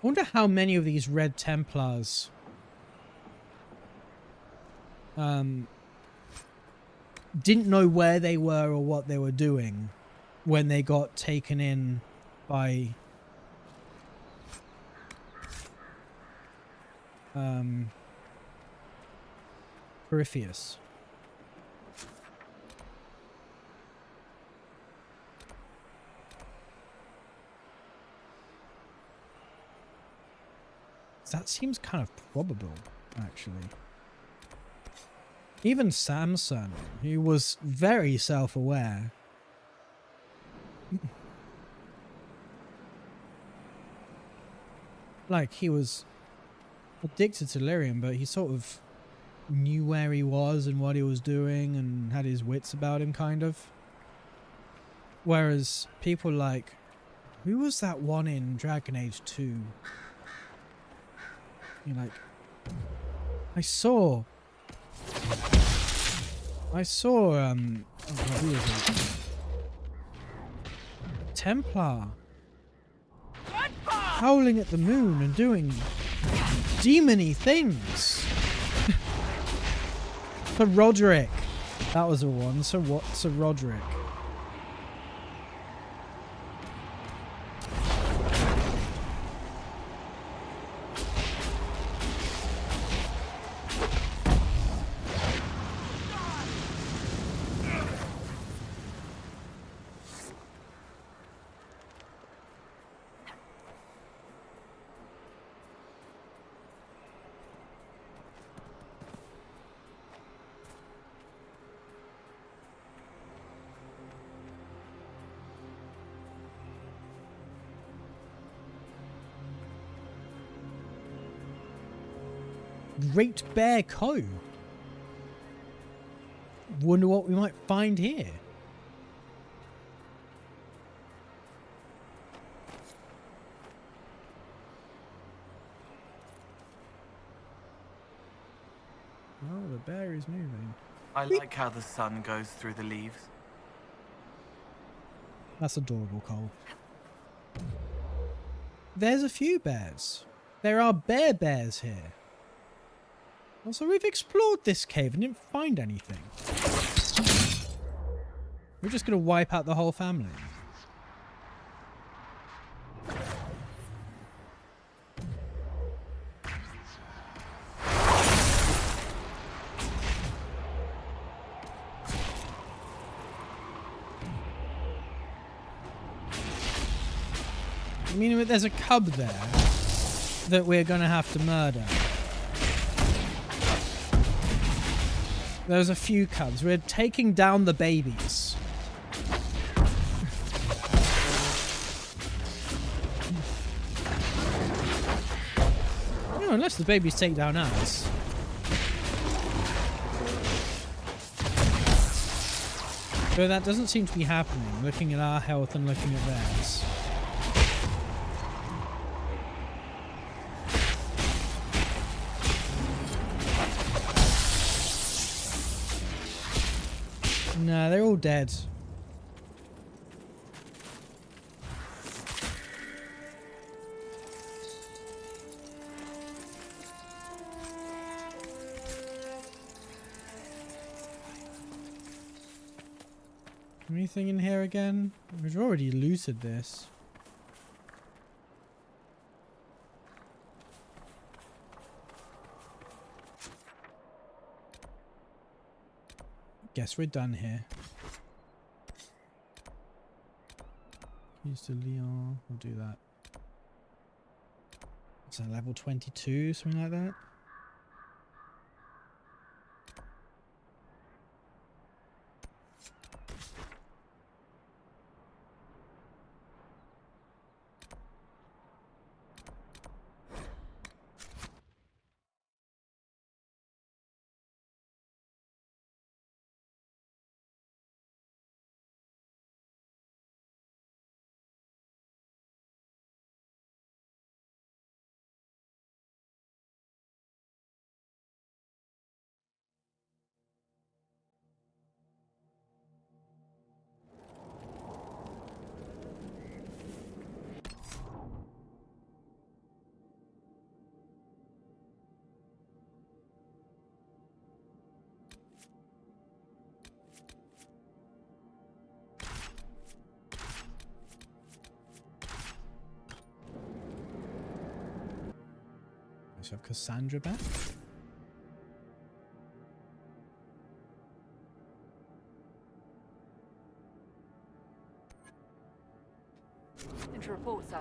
I wonder how many of these Red Templars didn't know where they were or what they were doing when they got taken in by Peripheus. That seems kind of probable, actually. Even Samson, who was very self-aware, like he was addicted to lyrium, but he sort of knew where he was and what he was doing and had his wits about him, kind of. Whereas people like, who was that one in Dragon Age 2? You're like, I saw, oh, who is it? Templar howling at the moon and doing demony things. For Roderick. That was a one. So what? So Roderick. Great Bear Cove. Wonder what we might find here. Oh, the bear is moving. I like how the sun goes through the leaves. That's adorable, Cole. There's a few bears. There are bears here. Also, we've explored this cave and didn't find anything. We're just going to wipe out the whole family. I mean, there's a cub there that we're going to have to murder. There's a few cubs. We're taking down the babies. No, unless the babies take down us. But that doesn't seem to be happening, looking at our health and looking at theirs. Nah, they're all dead. Anything in here again? We've already looted this. Guess we're done here. Keys to Leon. We'll do that. Is that level 22? Something like that? to have Cassandra back. To report, sir.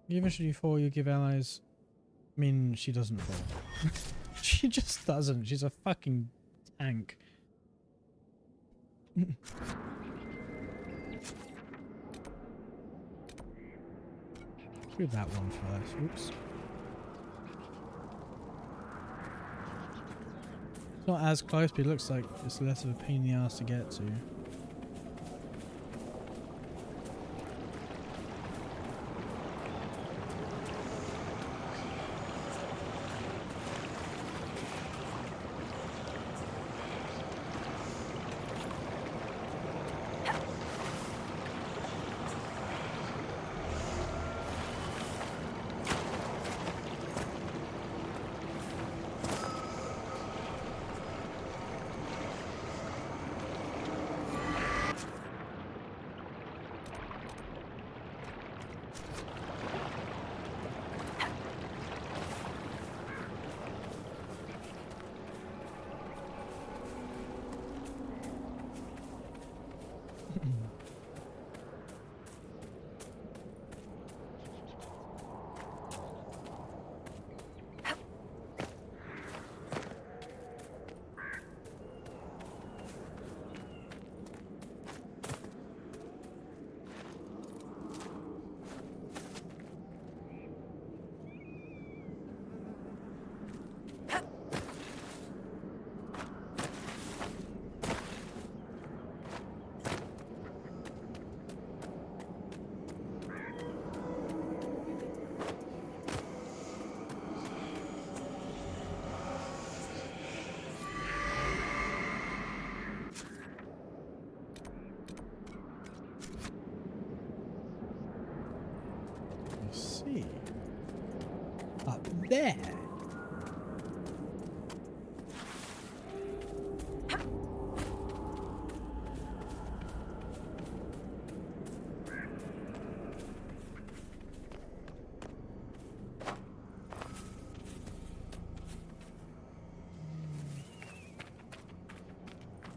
Even should you fall, you give allies. I mean, she doesn't fall. She just doesn't. She's a fucking tank. Do that one first. Oops. It's not as close, but it looks like it's less of a pain in the ass to get to. Up there.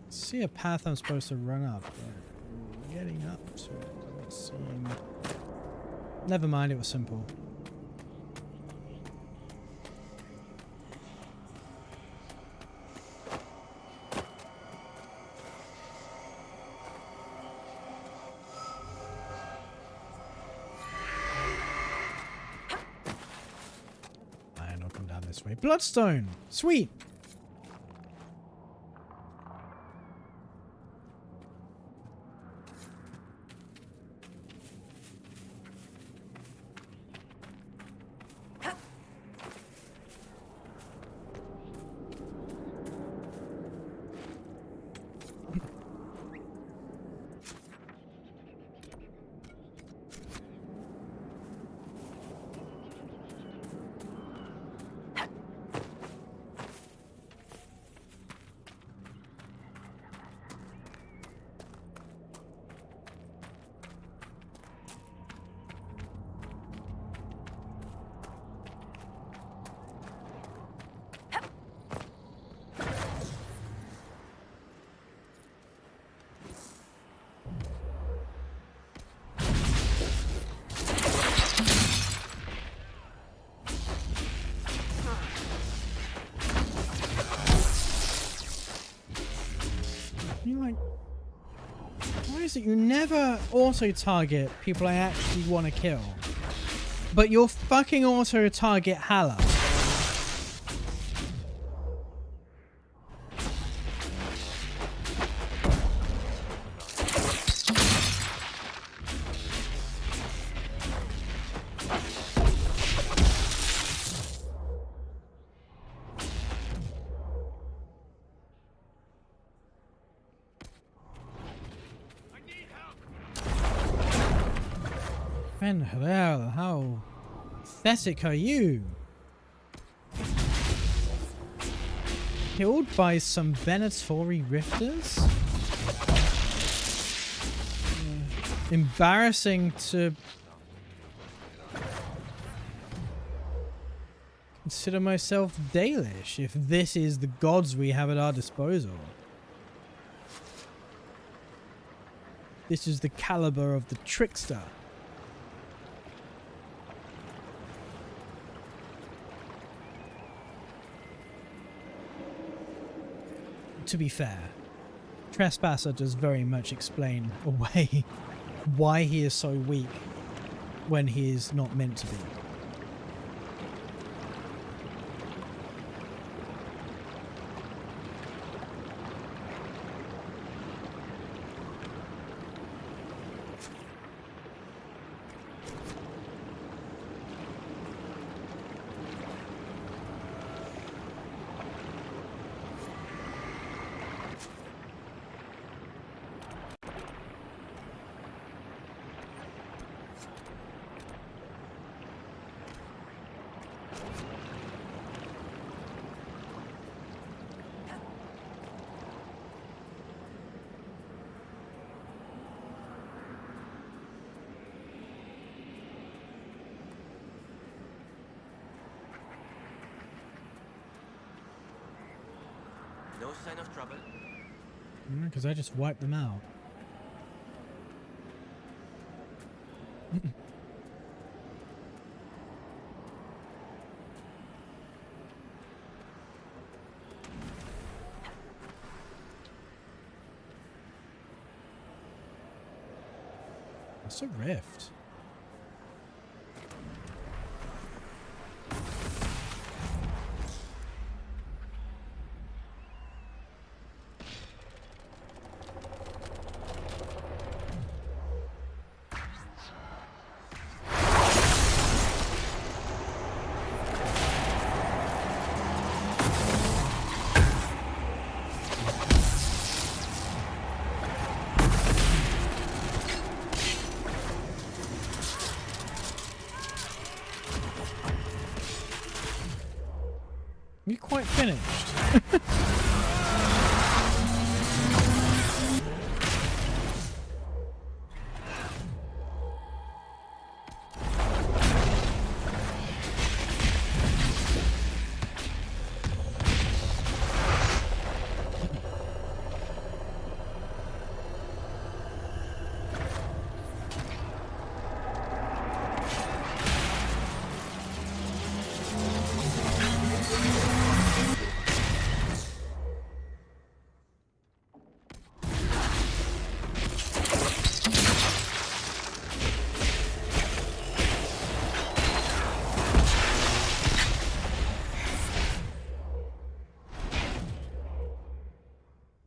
See a path I'm supposed to run up, but getting up to it doesn't seem... Never mind, it was simple. And I'll come down this way. Bloodstone! Sweet! You like, why is it you never auto-target people I actually want to kill, but you'll fucking auto-target Hala? Hell, how pathetic are you? killed by some Venatori rifters? Embarrassing to consider myself Dalish if this is the gods we have at our disposal. This is the caliber of the trickster. To be fair, Trespasser does very much explain away why he is so weak when he is not meant to be. No sign of trouble. Because I just wiped them out. What's a rift? You're quite finished.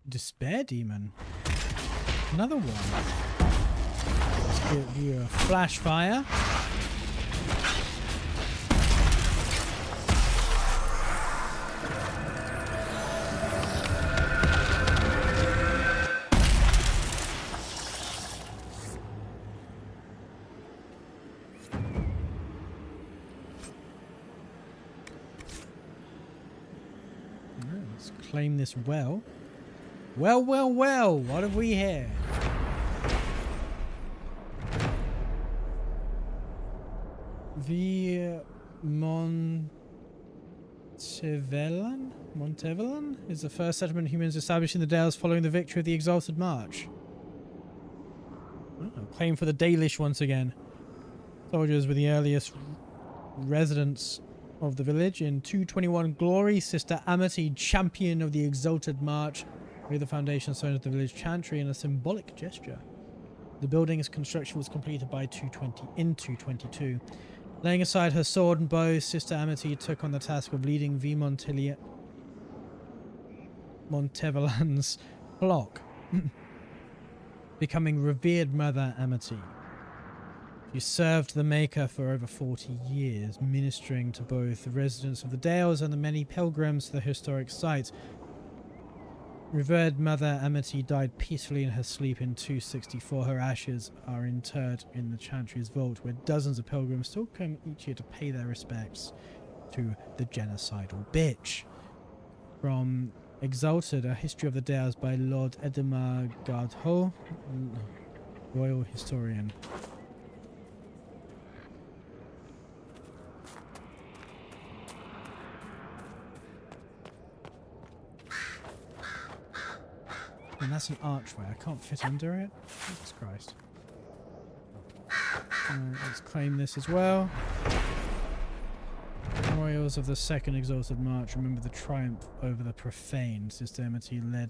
Despair Demon. Another one. Let's give you a flash fire. Let's claim this well. Well, well, well, what have we here? The Montevelan is the first settlement humans established in the Dales following the victory of the Exalted March. Oh, claim for the Dalish once again. Soldiers were the earliest residents of the village. In 221 Glory, Sister Amity, champion of the Exalted March, laid the foundation stone of the village chantry in a symbolic gesture. The building's construction was completed by 222. Laying aside her sword and bow, Sister Amity took on the task of leading V. Montevelan's flock, becoming revered Mother Amity. She served the Maker for over 40 years, ministering to both the residents of the Dales and the many pilgrims to the historic site. Revered Mother Amity died peacefully in her sleep in 264. Her ashes are interred in the Chantry's vault, where dozens of pilgrims still come each year to pay their respects to the genocidal bitch. from Exalted, A History of the Dales by Lord Edmar Gardho, Royal Historian. And that's an archway. I can't fit under it. Jesus Christ. Let's claim this as well. Royals of the Second Exalted March, remember the triumph over the profane. Systemity led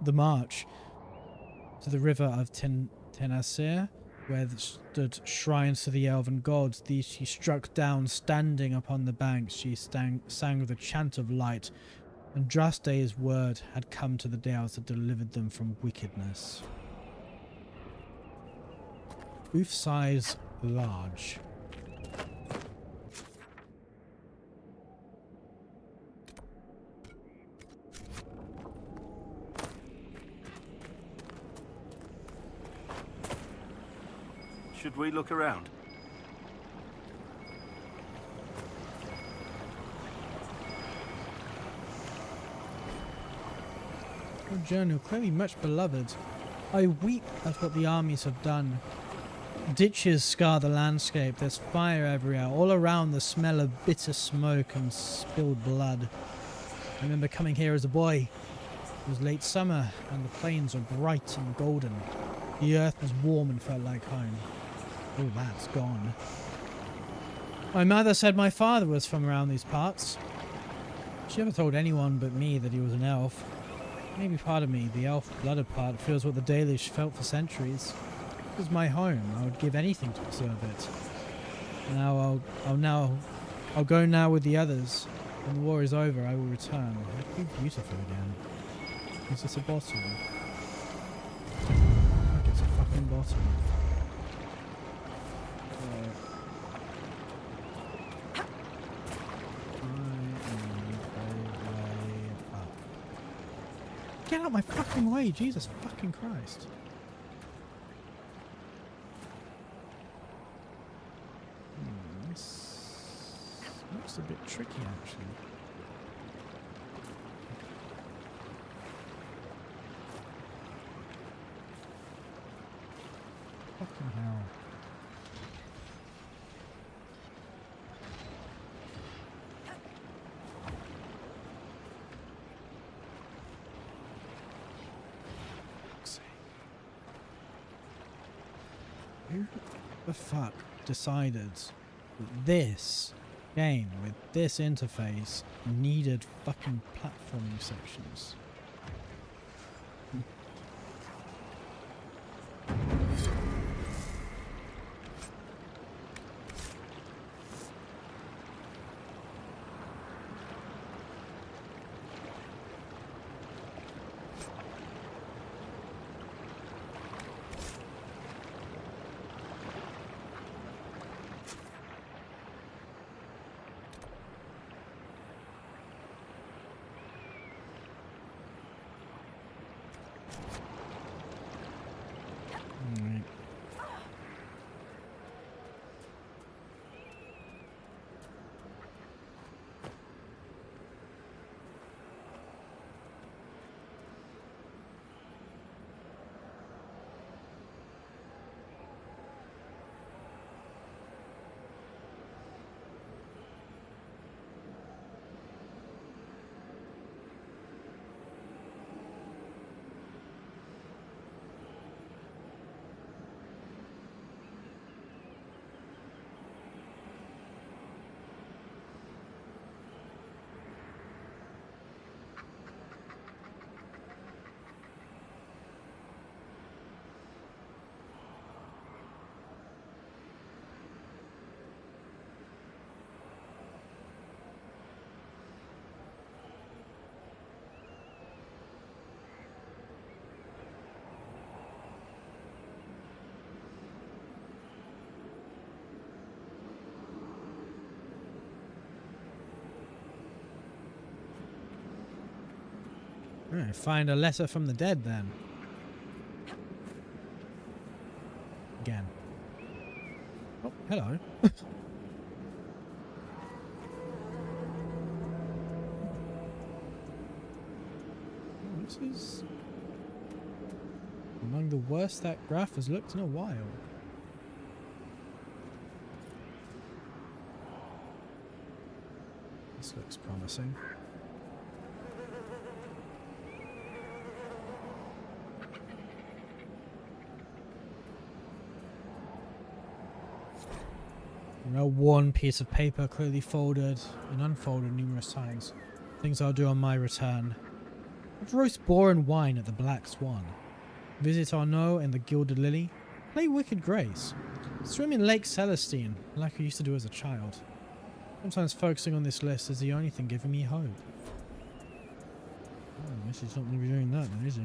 the march to the river of Tenasir, where stood shrines to the elven gods. These she struck down, standing upon the banks. She sang with a chant of light, and Draste's word had come to the Dales that delivered them from wickedness. Oof size large. Should we look around? Your journal, clearly much beloved. I weep at what the armies have done. Ditches scar the landscape, there's fire everywhere. All around the smell of bitter smoke and spilled blood. I remember coming here as a boy. It was late summer and the plains were bright and golden. The earth was warm and felt like home. All that's gone. My mother said my father was from around these parts. She never told anyone but me that he was an elf. Maybe part of me, the elf-blooded part, feels what the Dalish felt for centuries. It was my home. I would give anything to preserve it. Now I'll go now with the others. When the war is over, I will return. It'll be beautiful again. Is this a bottom? Look, it's a fucking bottom. Get out my fucking way, Jesus fucking Christ. This looks a bit tricky, actually. Fucking hell. Who the fuck decided that this game with this interface needed fucking platforming sections? Right, find a letter from the dead then. Again. Oh, hello. This is among the worst that graph has looked in a while. This looks promising. One piece of paper clearly folded and unfolded numerous times. Things I'll do on my return. Have roast boar and wine at the Black Swan. Visit Arnaud and the Gilded Lily. Play Wicked Grace. Swim in Lake Celestine, like I used to do as a child. Sometimes focusing on this list is the only thing giving me hope. Oh, I guess he's not going to be doing that then, is he?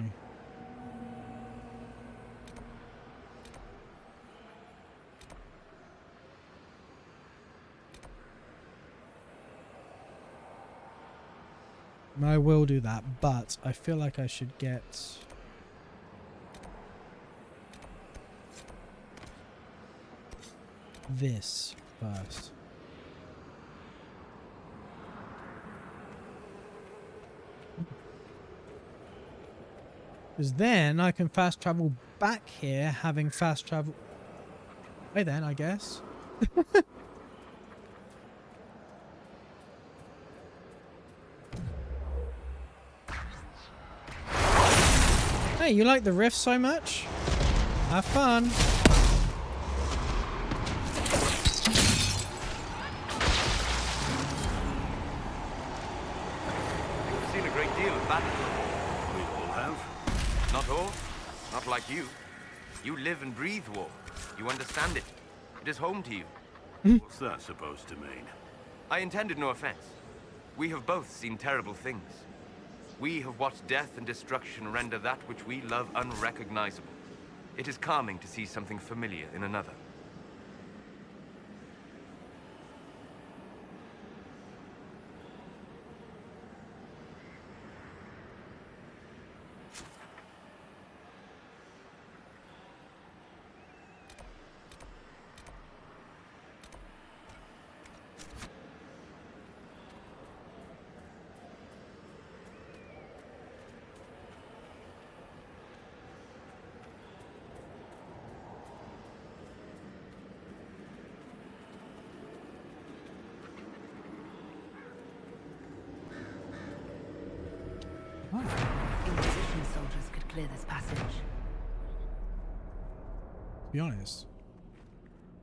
I will do that, but I feel like I should get this first. Because then I can fast travel back here, having fast travel. Hey then, I guess. Hey, you like the riff so much? Have fun. You've seen a great deal of battle. We all have. Not all. Not like you. You live and breathe war. You understand it. It is home to you. What's that supposed to mean? I intended no offense. We have both seen terrible things. We have watched death and destruction render that which we love unrecognizable. It is calming to see something familiar in another. Inquisition soldiers could clear this passage. To be honest,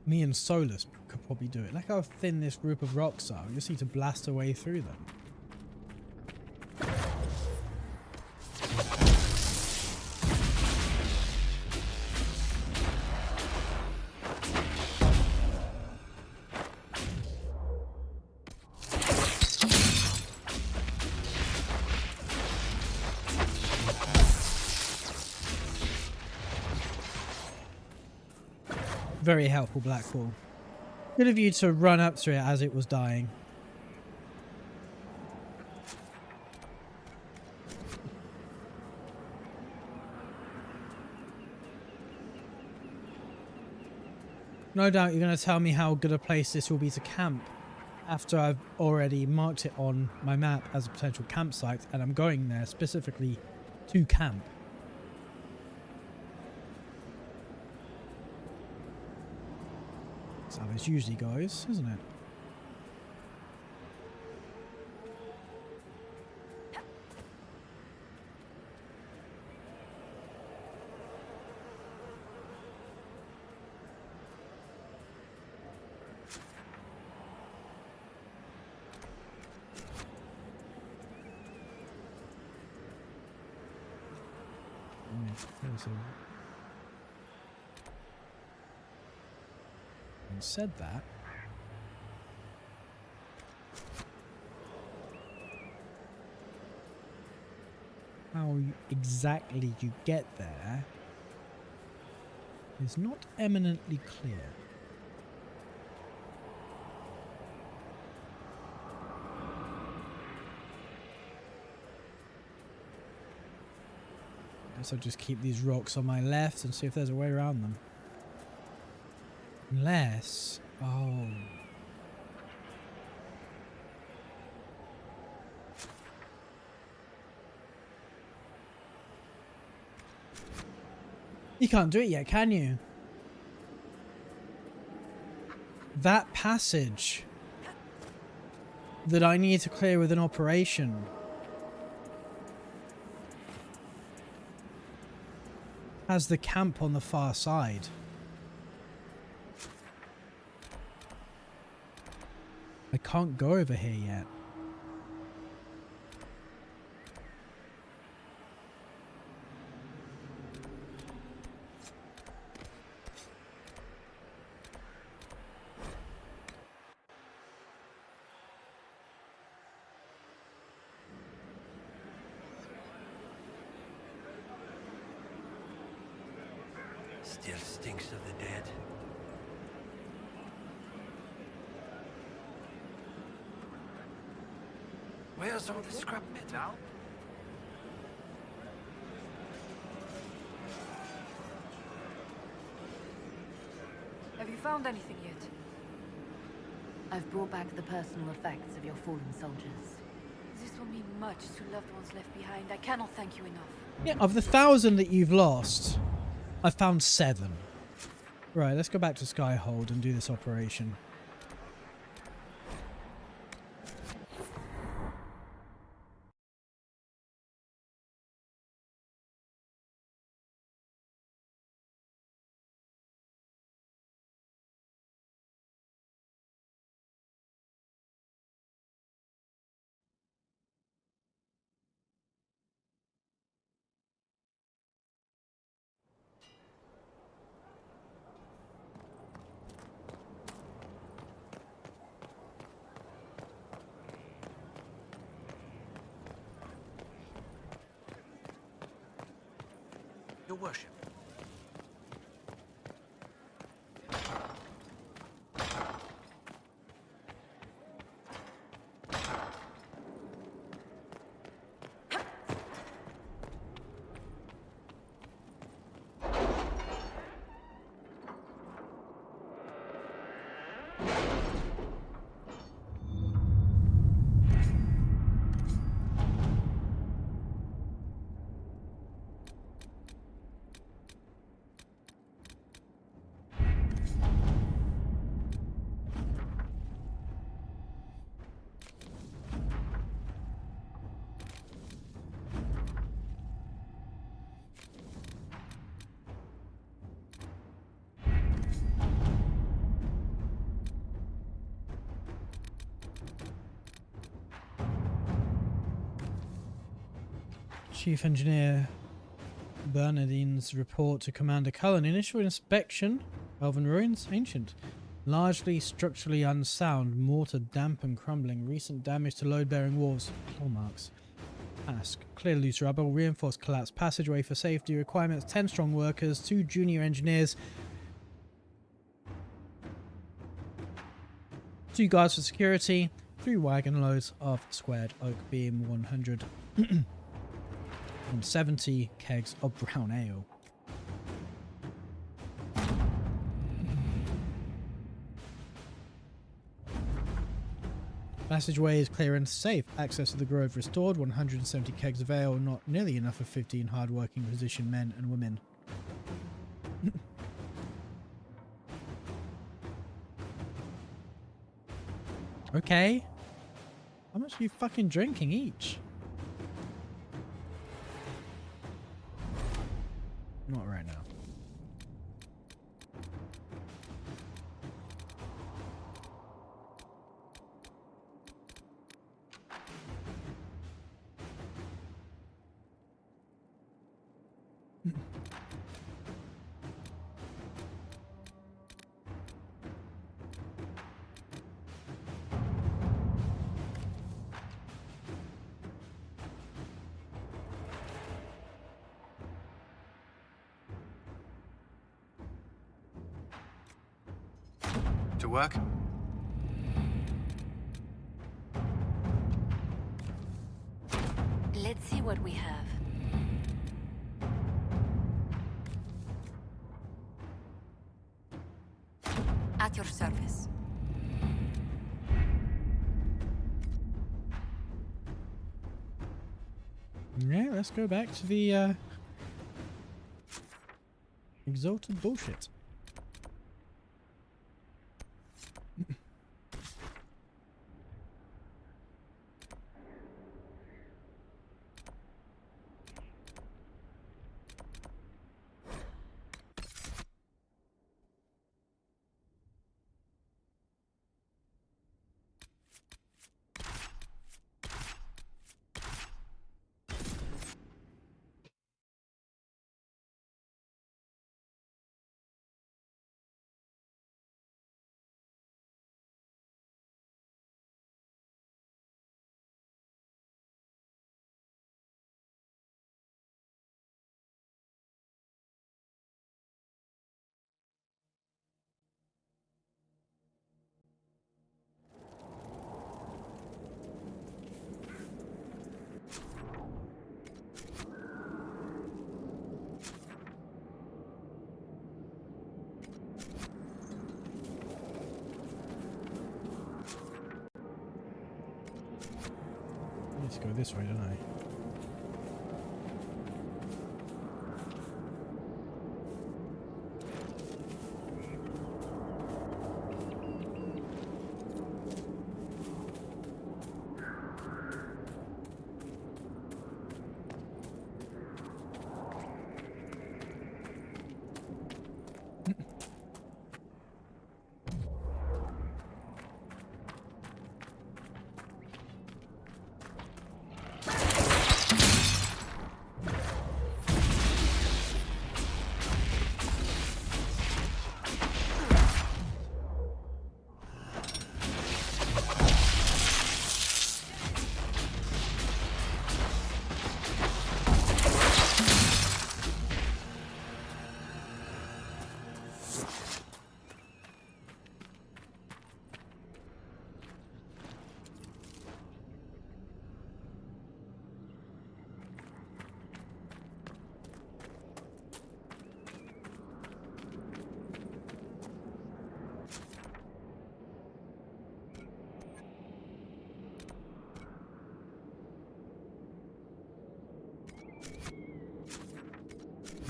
me and Solus could probably do it. Look how thin this group of rocks are. We just need to blast our way through them. Very helpful, Blackwall. Good of you to run up to it as it was dying. No doubt you're going to tell me how good a place this will be to camp after I've already marked it on my map as a potential campsite, and I'm going there specifically to camp. That's how this usually goes, isn't it? And said that, how exactly you get there is not eminently clear. So just keep these rocks on my left and see if there's a way around them. Unless... oh... You can't do it yet, can you? That passage that I need to clear with an operation has the camp on the far side. I can't go over here yet. Still stinks of the dead. Where's all the scrap metal? Have you found anything yet? I've brought back the personal effects of your fallen soldiers. This will mean much to loved ones left behind. I cannot thank you enough. Yeah, of the 1,000 that you've lost, I found 7. Right, let's go back to Skyhold and do this operation. Your worship. Chief Engineer Bernardine's report to Commander Cullen. Initial inspection, Elven ruins, ancient. Largely structurally unsound, mortar damp and crumbling. Recent damage to load-bearing walls. Claw marks. Ask. Clear loose rubble. Reinforced collapse passageway for safety requirements. 10 strong workers. 2 junior engineers. 2 guards for security. 3 wagon loads of squared oak beam 100. And 70 kegs of brown ale. Passageway is clear and safe. Access to the grove restored. 170 kegs of ale, not nearly enough for 15 hard-working physician men and women. Okay. How much are you fucking drinking each? Not right now. To work? Let's see what we have. At your service. Yeah, let's go back to the Exalted bullshit. I need to go this way, don't I?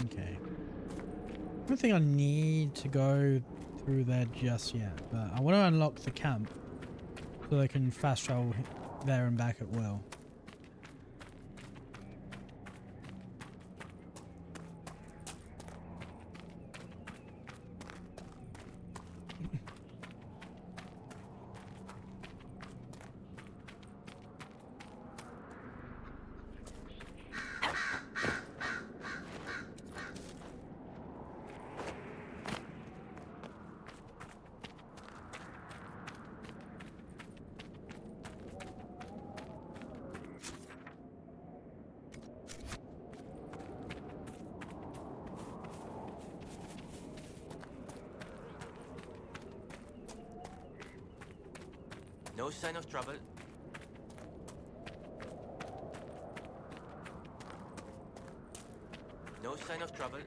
Okay. I don't think I need to go through there just yet, but I want to unlock the camp so I can fast travel there and back at will. No sign of trouble. No sign of trouble.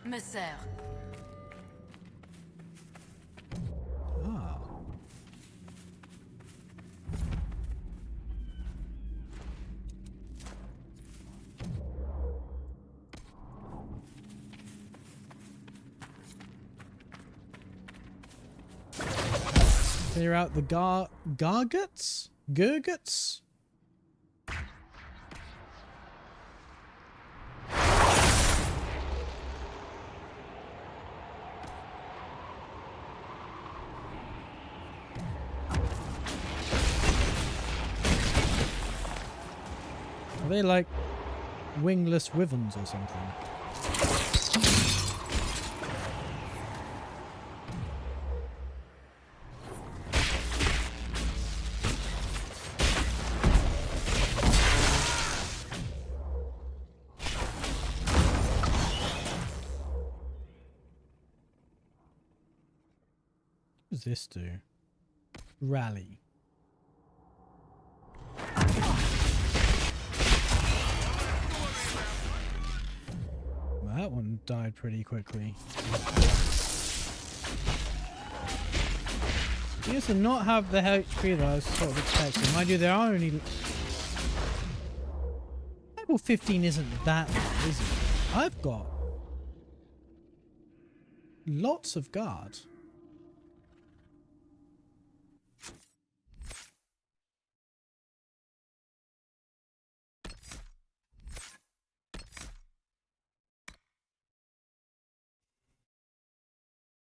Messer. Ah. Clear out the garguts? Gurguts? Are they like wingless wyverns or something? does this do? Rally. Well, that one died pretty quickly. He used to not have the HP that I was sort of expecting. Mind you, there are only... Level 15 isn't that bad, is it? I've got lots of guards.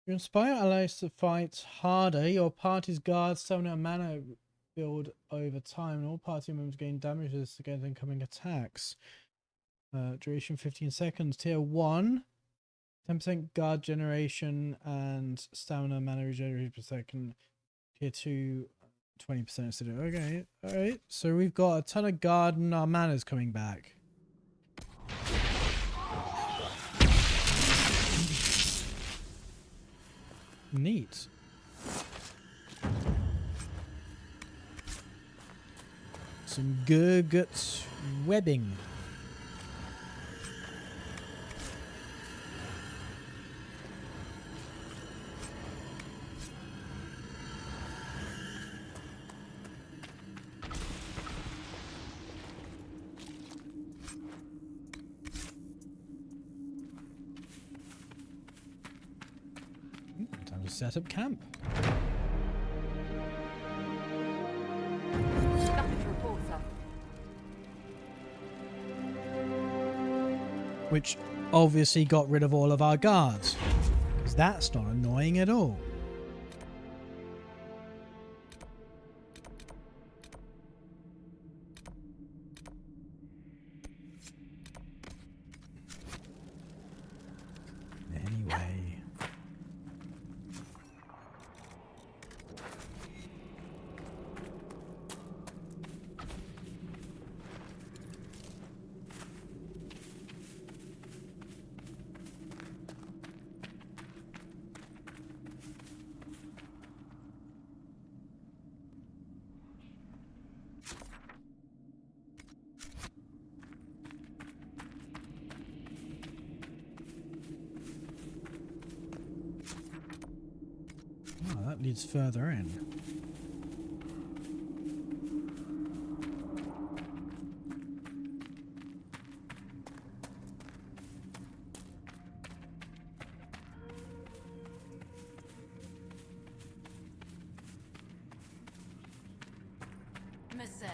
You inspire allies to fight harder. Your party's guards summon a mana build over time, and all party members gain damages against incoming attacks. Duration 15 seconds. Tier 1, 10% guard generation and stamina mana regeneration per second. Tier 2, 20% instead of... Okay, alright. So we've got a ton of guard and our mana's coming back. Neat. Some good webbing. Time to set up camp. Nothing to report, sir. Which obviously got rid of all of our guards. Because that's not annoying at all. Anyway. Oh, that leads further in. Messer.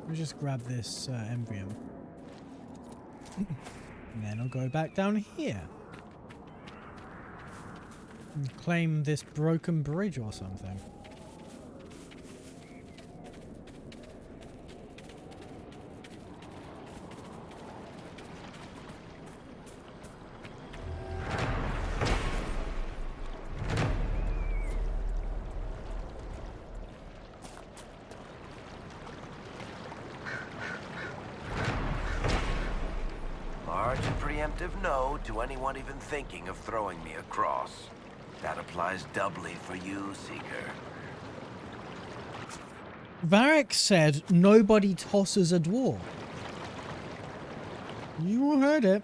We'll just grab this embryo. And then I'll go back down here. And claim this broken bridge or something. No to anyone even thinking of throwing me across. That applies doubly for you, Seeker. Varric said nobody tosses a dwarf. You all heard it.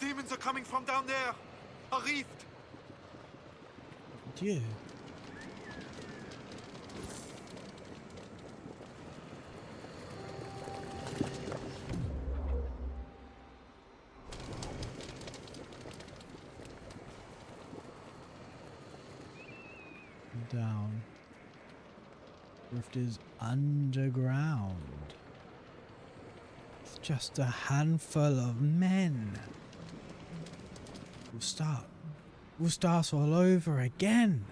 demons are coming from down there! A rift! Dieu. Down. Rift is underground. It's just a handful of men. We'll start all over again.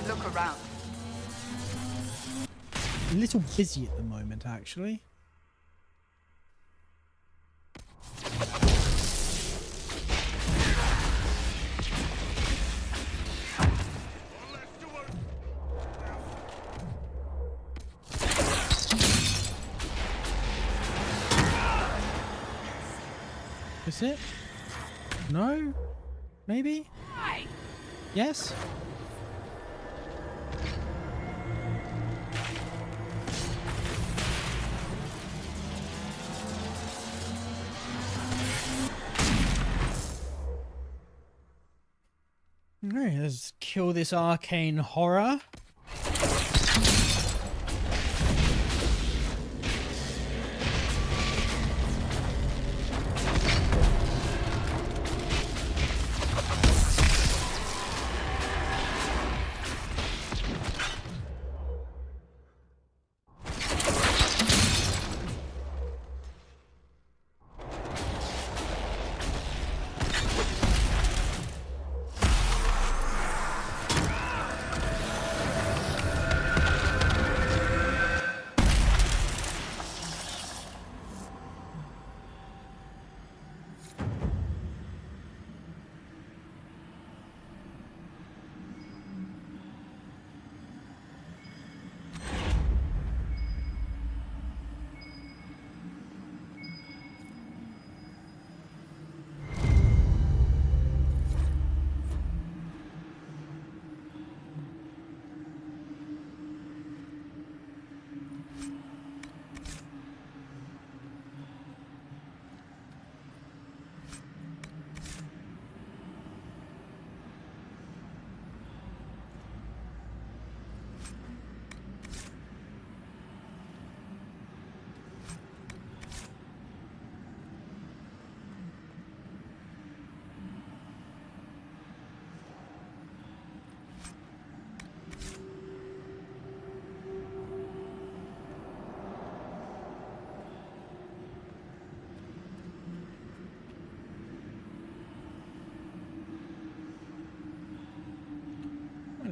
Look around. A little busy at the moment, actually. Is it? No? Maybe? Yes? Alright, let's kill this arcane horror.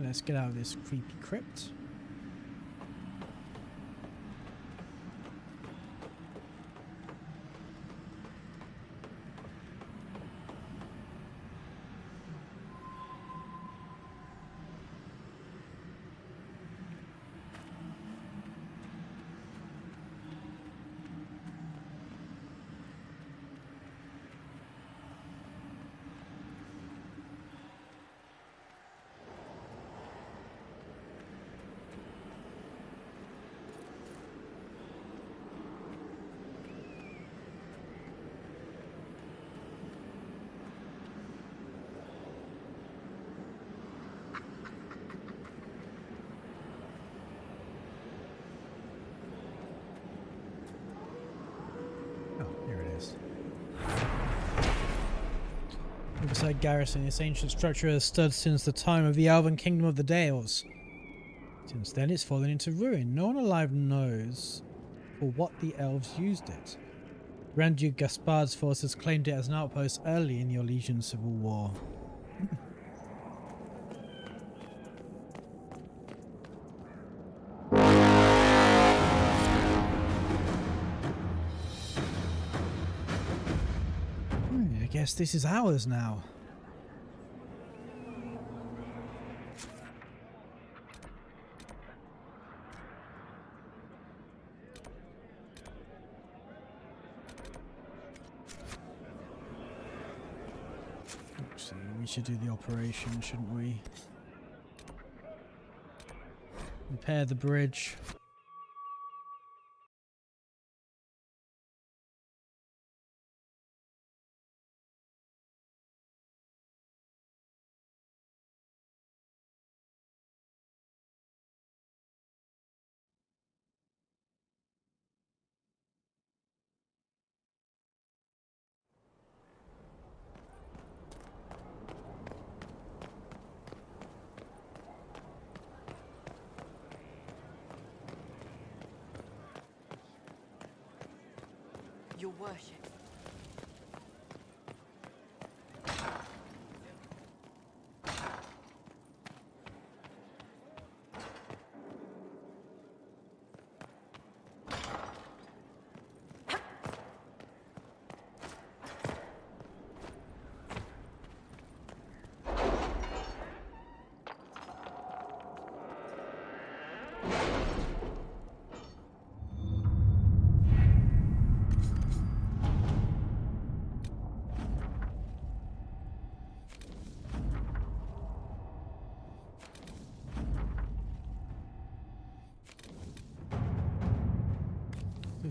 Let's get out of this creepy crypt. Riverside Garrison, this ancient structure has stood since the time of the Elven Kingdom of the Dales. Since then it's fallen into ruin. No one alive knows for what the elves used it. Grand Duke Gaspard's forces claimed it as an outpost early in the Orlesian Civil War. I guess this is ours now. we should do the operation, shouldn't we? Repair the bridge. Your worship.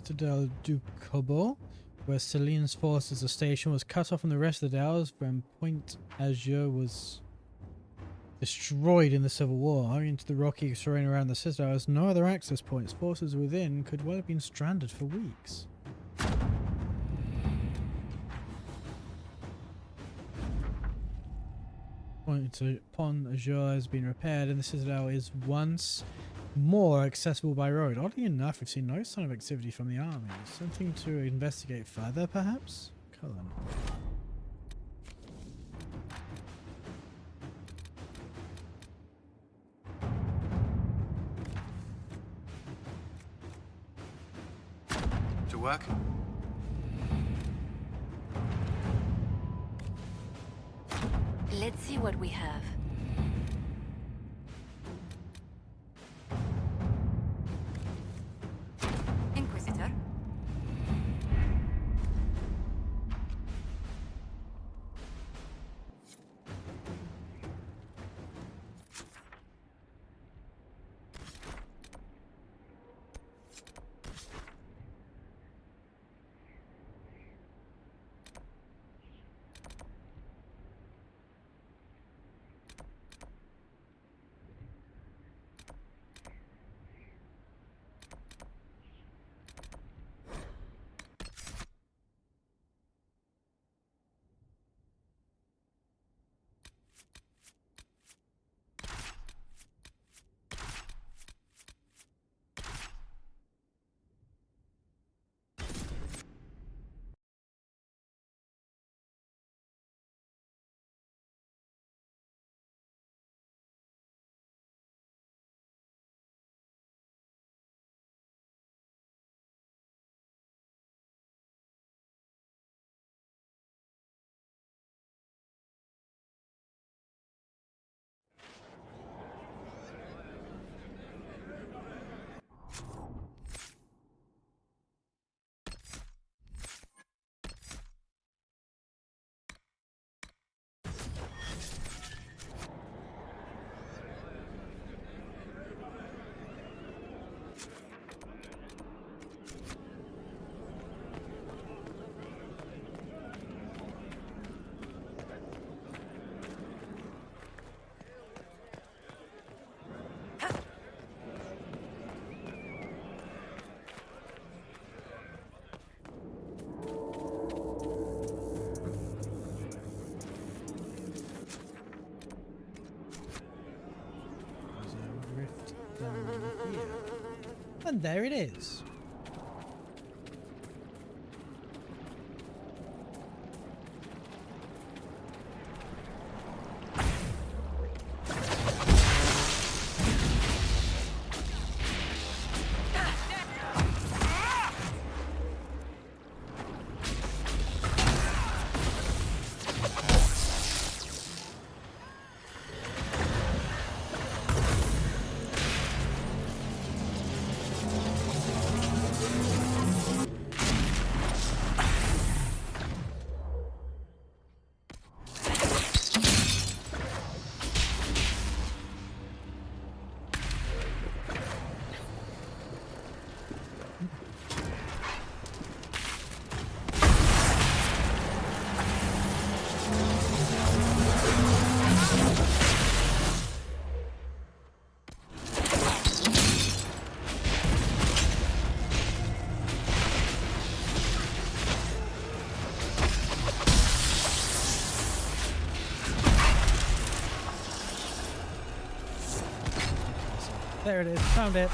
Citadel du Cobo, where Celine's forces are stationed, was cut off from the rest of the Dells when Point Azure was destroyed in the Civil War. Owing to the rocky terrain around the citadel, there was no other access points. Forces within could well have been stranded for weeks. Pont Azure has been repaired and the citadel is once more accessible by road. Oddly enough, we've seen no sign of activity from the army. Something to investigate further, perhaps? Cullen. To work? Let's see what we have. Inquisitor. And there it is. There it is. Found it.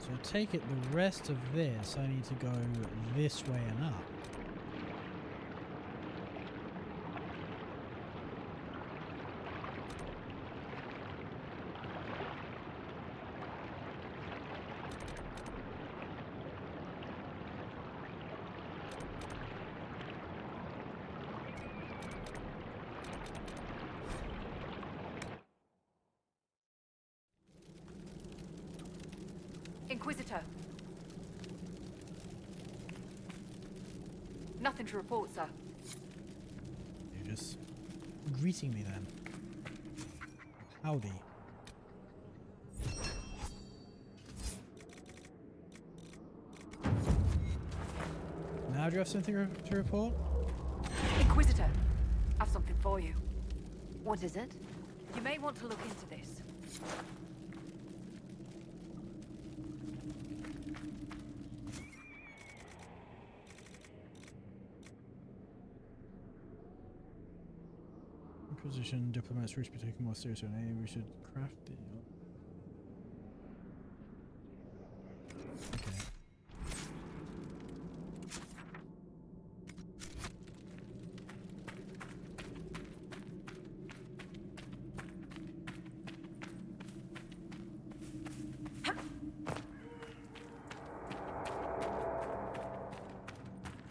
So I take it the rest of this, I need to go this way and up. Inquisitor. Nothing to report, sir. You're just greeting me then. Howdy. Now do you have something to report? Inquisitor, I've something for you. What is it? You may want to look into this. Inquisition diplomats wish to be taken more seriously. Maybe we should craft it. Okay.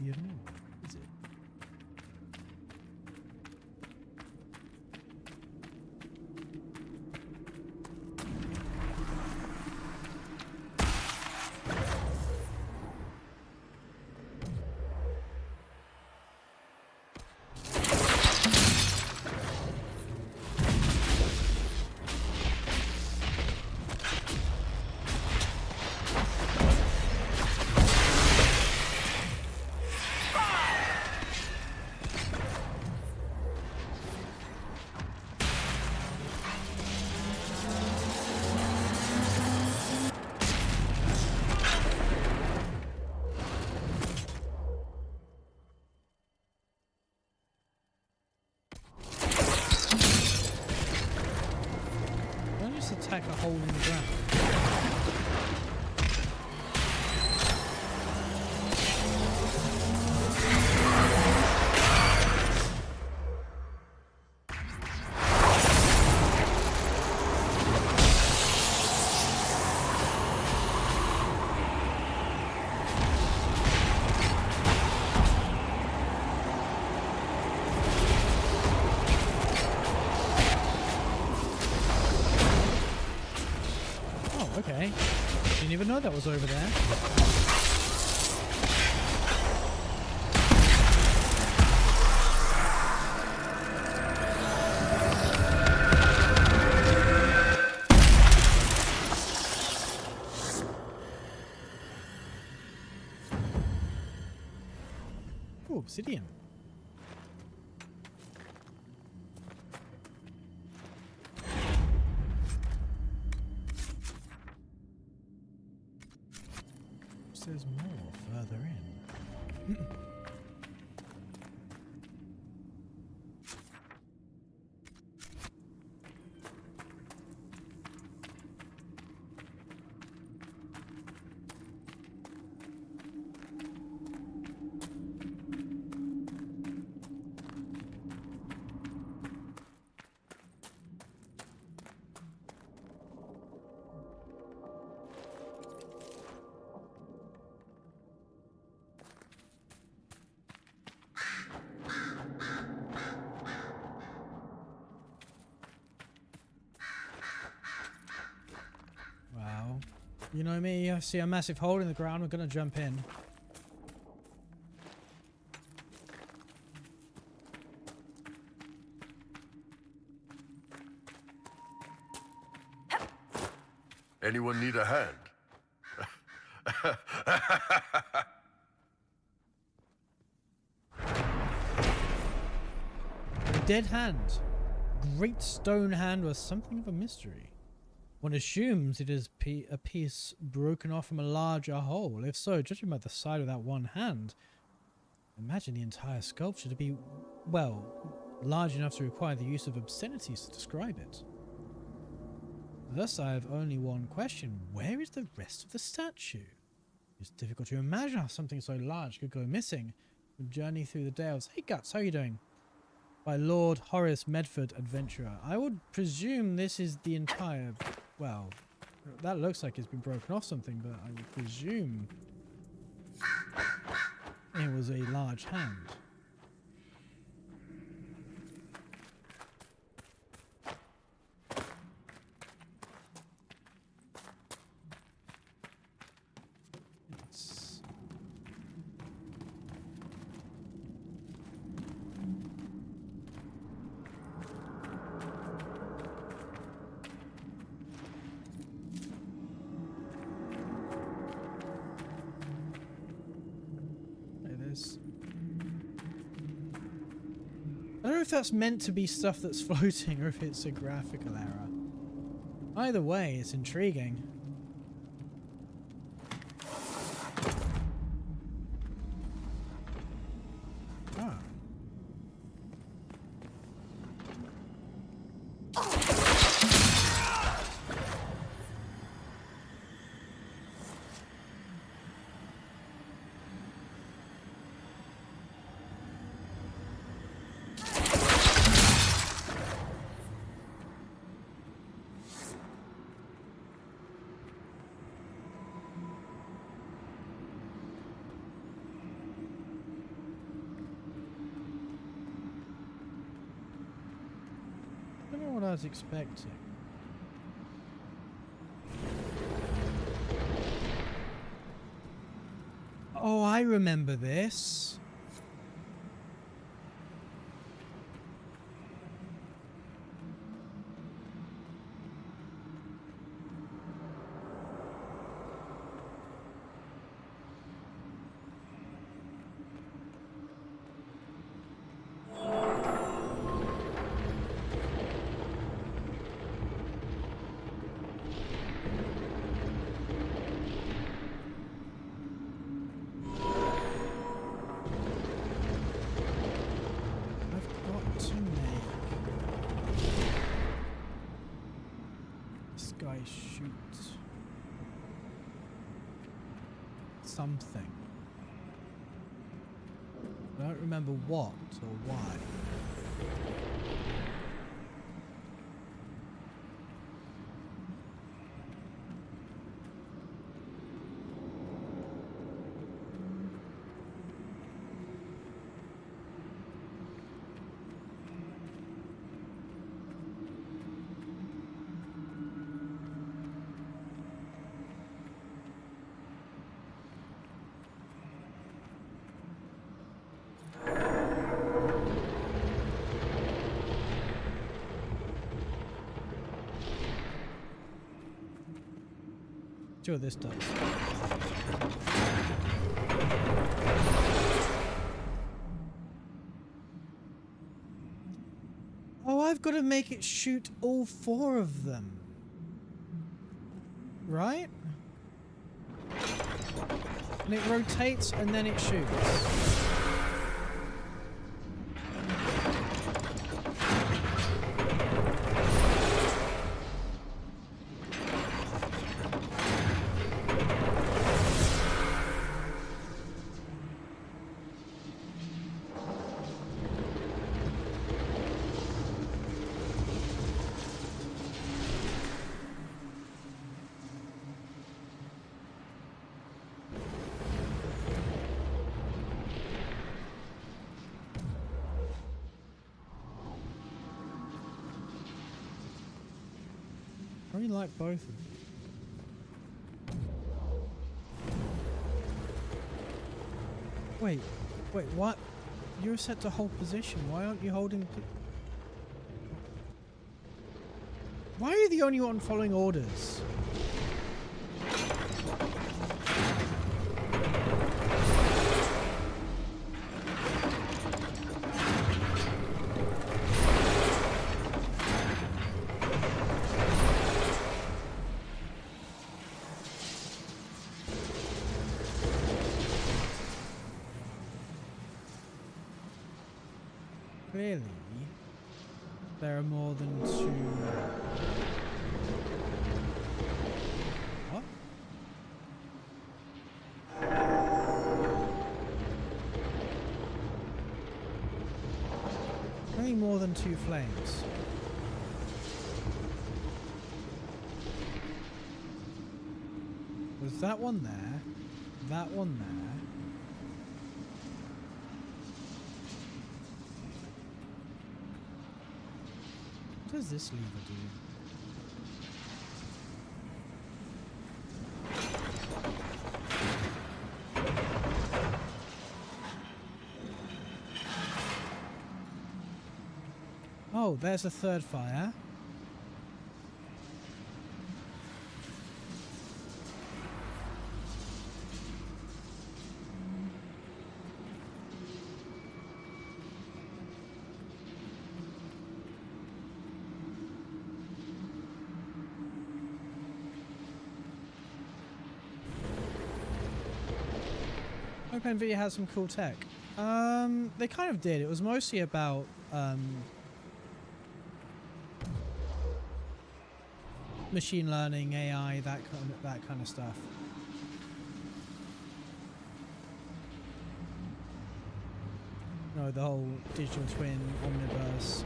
You know, is it? Attack a hole in the ground. Okay. Didn't even know that was over there. Ooh, obsidian. There's more further in. Wow. You know me, I see a massive hole in the ground, we're gonna jump in. Anyone need a hand? Dead hand. Great stone hand was something of a mystery. One assumes it is a piece broken off from a larger whole. If so, judging by the side of that one hand, imagine the entire sculpture to be, well, large enough to require the use of obscenities to describe it. Thus, I have only one question. Where is the rest of the statue? It's difficult to imagine how something so large could go missing. A journey through the Dales. Hey Guts, how are you doing? By Lord Horace Medford, Adventurer. I would presume this is the entire... Well, that looks like it's been broken off something, but I would presume it was a large hand. I don't know if that's meant to be stuff that's floating or if it's a graphical error. Either way, it's intriguing. Ah. I don't know what I was expecting. Oh, I remember this. Shoot something. I don't remember what or why. See what this does. Oh, I've got to make it shoot all four of them. Right? And it rotates and then it shoots. I really like both of them. Wait, what? You're set to hold position. Why aren't you holding... Why are you the only one following orders? Clearly, there are more than 2... What? Only more than 2 flames. There's that one there, that one there. What does this lever do? Oh, there's a third fire. OpenV has some cool tech. They kind of did. It was mostly about machine learning, AI, that kind of stuff. No, the whole digital twin omniverse.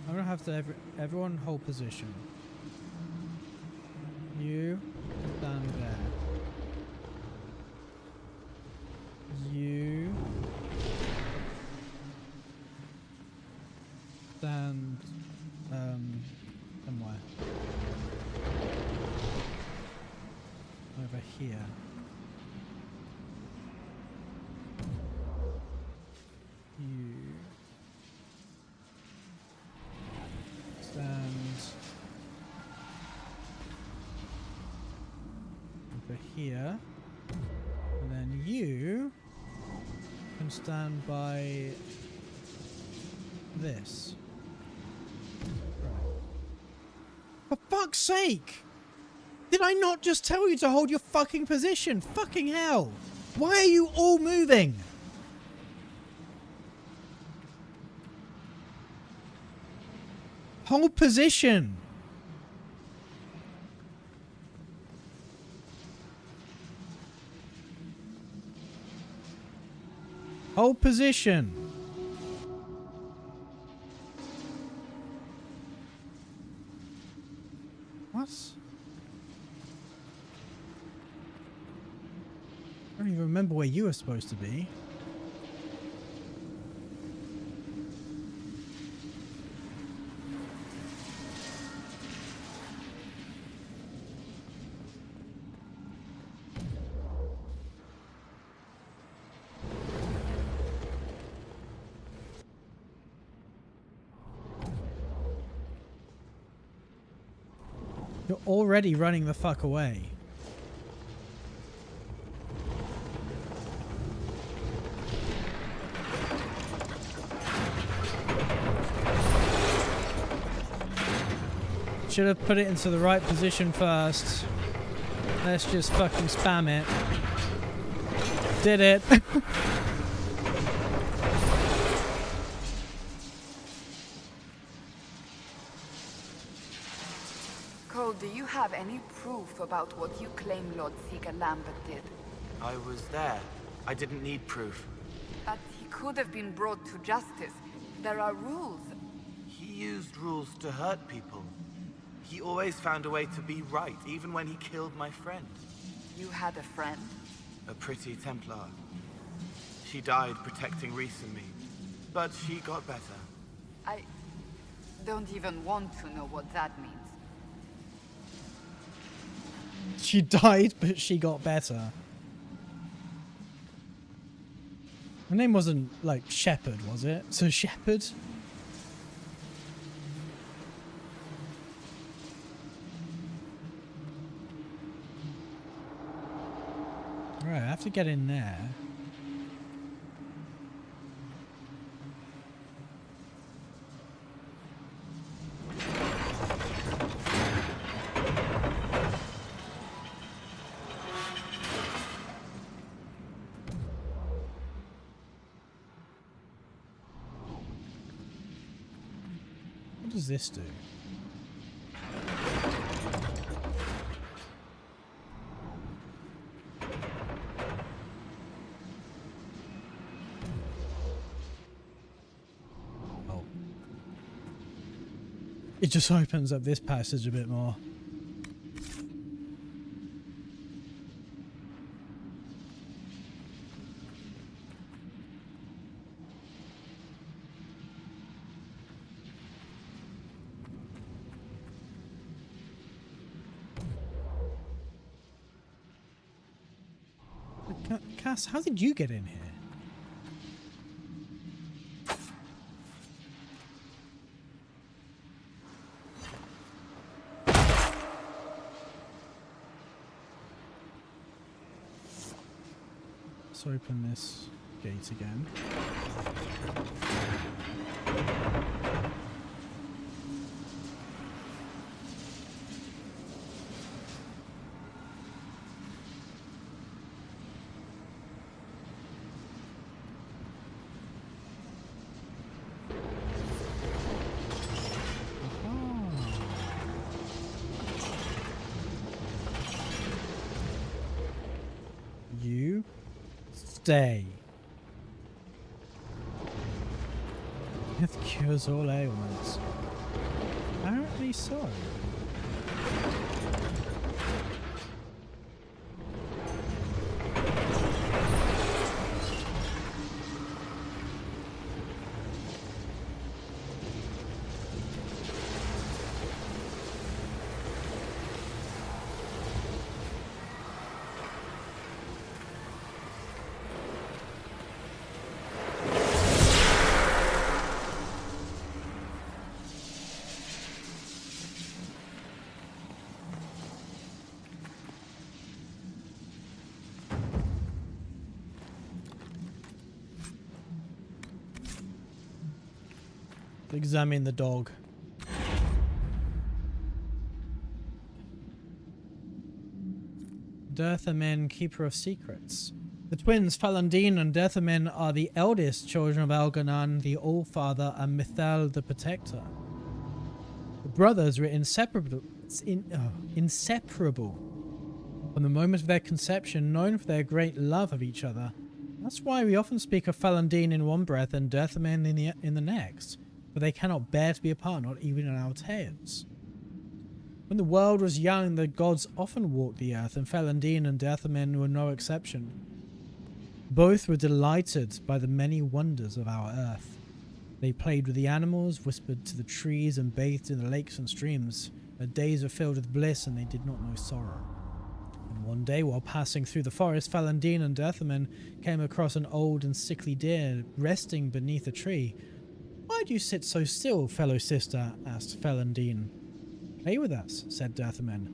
I'm gonna have to everyone hold position. You stand there. You stand somewhere over here. You stand over here, and then you can stand by this. Right. For fuck's sake! Did I not just tell you to hold your fucking position? Fucking hell! Why are you all moving? Hold position. Hold position. What? I don't even remember where you were supposed to be. You're already running the fuck away. Should have put it into the right position first. Let's just fucking spam it. Did it. Cole, do you have any proof about what you claim Lord Seeker Lambert did? I was there. I didn't need proof. But he could have been brought to justice. There are rules. He used rules to hurt people. He always found a way to be right, even when he killed my friend. You had a friend? A pretty Templar. She died protecting Reese and me, but she got better. I don't even want to know what that means. She died, but she got better. Her name wasn't, like, Shepherd, was it? So Shepherd? Alright, I have to get in there. What does this do? Oh. It just opens up this passage a bit more. Cass, how did you get in here? Let's open this gate again. You stay. Death cures all ailments. Apparently so. Examine the dog. Dirthamen, keeper of secrets. The twins Falandine and Dirthamen are the eldest children of Elganan, the All-Father, and Mithel, the Protector. The brothers were inseparable from the moment of their conception, known for their great love of each other. That's why we often speak of Falandine in one breath and Dirthamen in the next. But they cannot bear to be apart, not even in our tales. When the world was young, the gods often walked the earth, and Falandine and Dirthamen were no exception. Both were delighted by the many wonders of our earth. They played with the animals, whispered to the trees, and bathed in the lakes and streams. Their days were filled with bliss, and they did not know sorrow. And one day, while passing through the forest, Falandine and Dirthamen came across an old and sickly deer resting beneath a tree. "Why do you sit so still, fellow sister?" asked Falandine. "Play with us," said Dirthamen.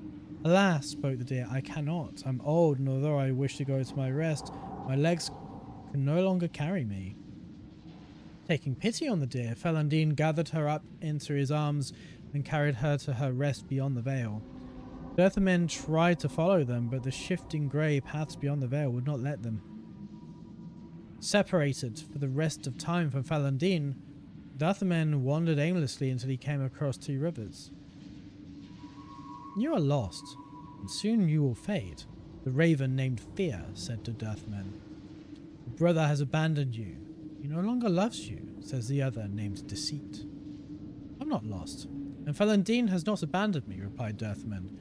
"Alas," spoke the deer, "I cannot. I'm old, and although I wish to go to my rest, my legs can no longer carry me." Taking pity on the deer, Falandine gathered her up into his arms and carried her to her rest beyond the veil. Dirthamen tried to follow them, but the shifting grey paths beyond the veil would not let them. Separated for the rest of time from Falandine, Dirthamen wandered aimlessly until he came across two rivers. "You are lost, and soon you will fade," the raven named Fear said to Dirthamen. "Your brother has abandoned you. He no longer loves you," says the other named Deceit. "I'm not lost, and Falandine has not abandoned me," replied Dirthamen.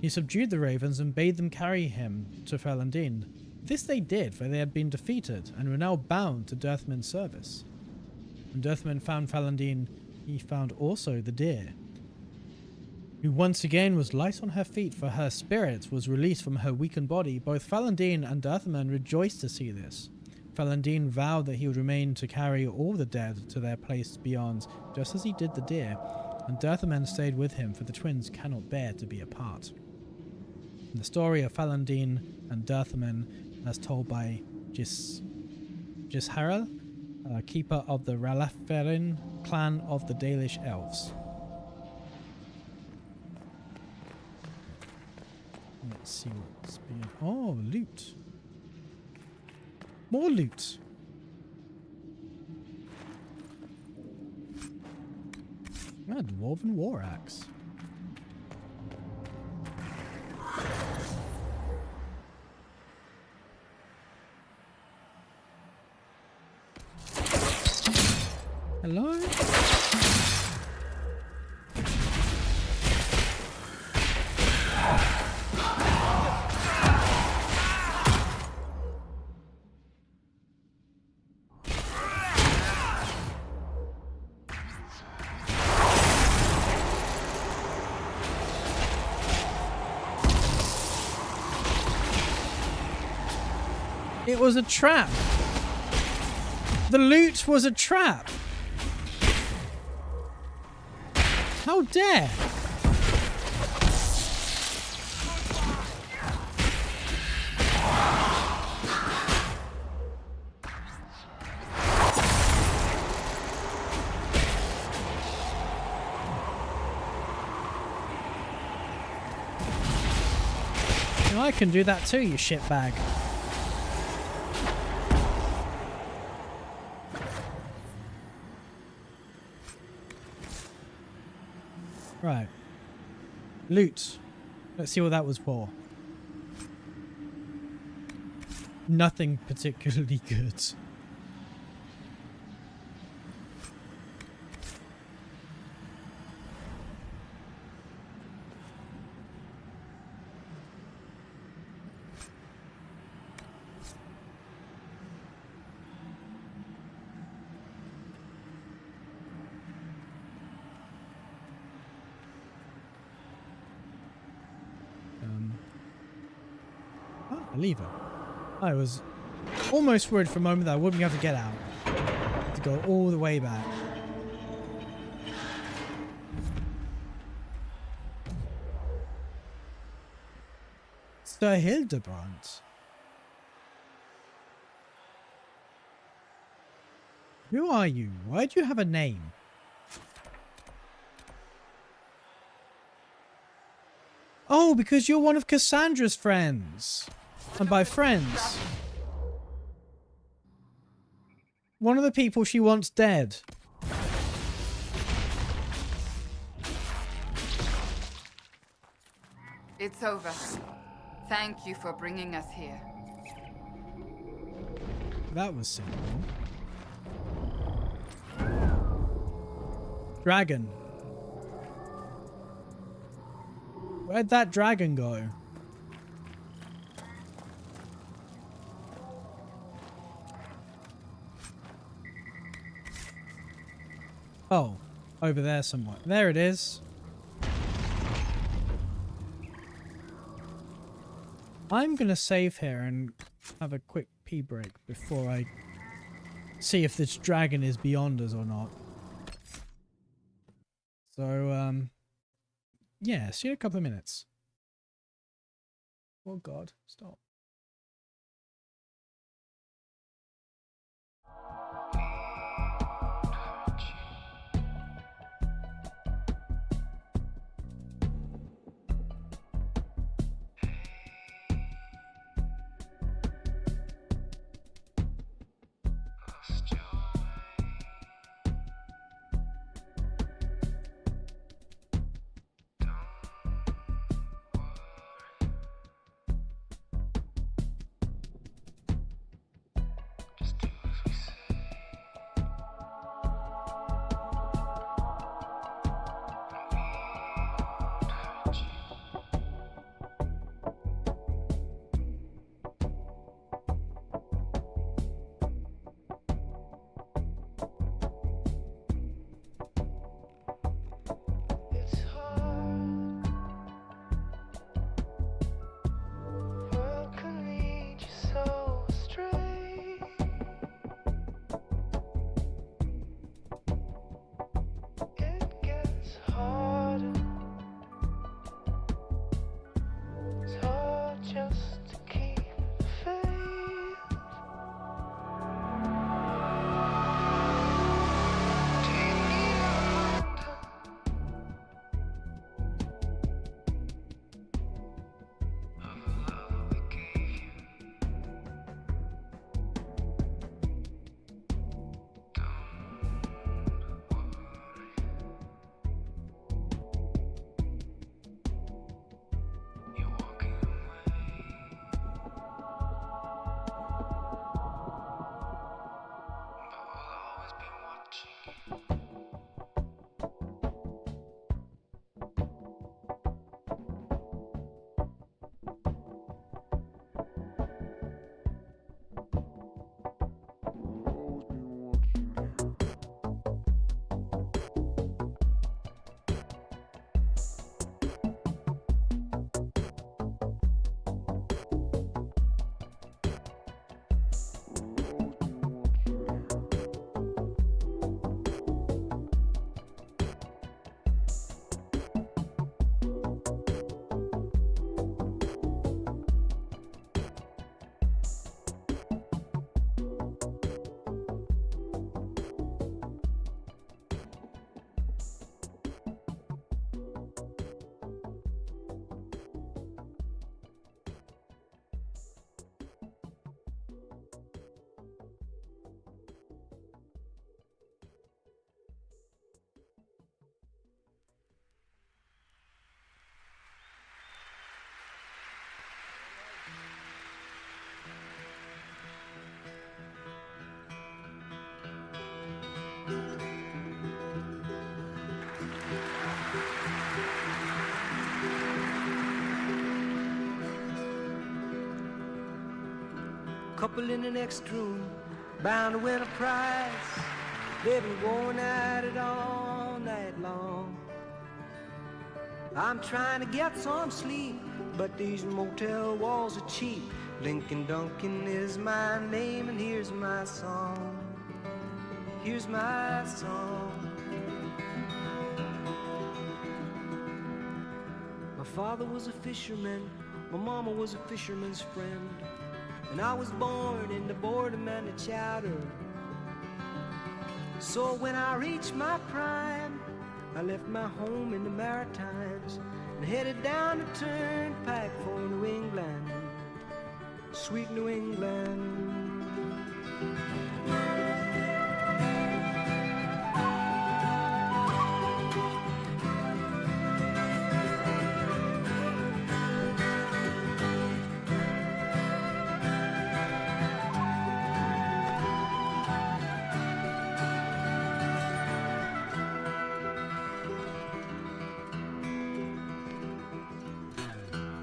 He subdued the ravens and bade them carry him to Falandine. This they did, for they had been defeated and were now bound to Dirthamen's service. When Dirthamen found Falandine, he found also the deer, who once again was light on her feet, for her spirit was released from her weakened body. Both Falandine and Dirthamen rejoiced to see this. Falandine vowed that he would remain to carry all the dead to their place beyond, just as he did the deer, and Dirthamen stayed with him, for the twins cannot bear to be apart. In the story of Falandine and Dirthamen, as told by Gisharel, keeper of the Ralaferin clan of the Dalish elves. Let's see what's being... Oh, loot. More loot. A dwarven war axe. Hello? It was a trap. The loot was a trap. How dare! You know, I can do that too, you shitbag. Right. Loot. Let's see what that was for. Nothing particularly good. A lever. I was almost worried for a moment that I wouldn't be able to get out. To go all the way back. Sir Hildebrand. Who are you? Why do you have a name? Oh, because you're one of Cassandra's friends. And by friends, one of the people she wants dead. It's over. Thank you for bringing us here. That was simple. Dragon. Where'd that dragon go? Oh, over there somewhere. There it is. I'm gonna save here and have a quick pee break before I see if this dragon is beyond us or not. So, yeah, see you in a couple of minutes. Oh God, stop. couple in the next room, bound to win a prize. They've been going at it all night long. I'm trying to get some sleep, but these motel walls are cheap. Lincoln Duncan is my name, and here's my song. Here's my song. My father was a fisherman, my mama was a fisherman's friend, and I was born in the boredom and the chowder. So when I reached my prime, I left my home in the Maritimes and headed down the turnpike for New England, sweet New England.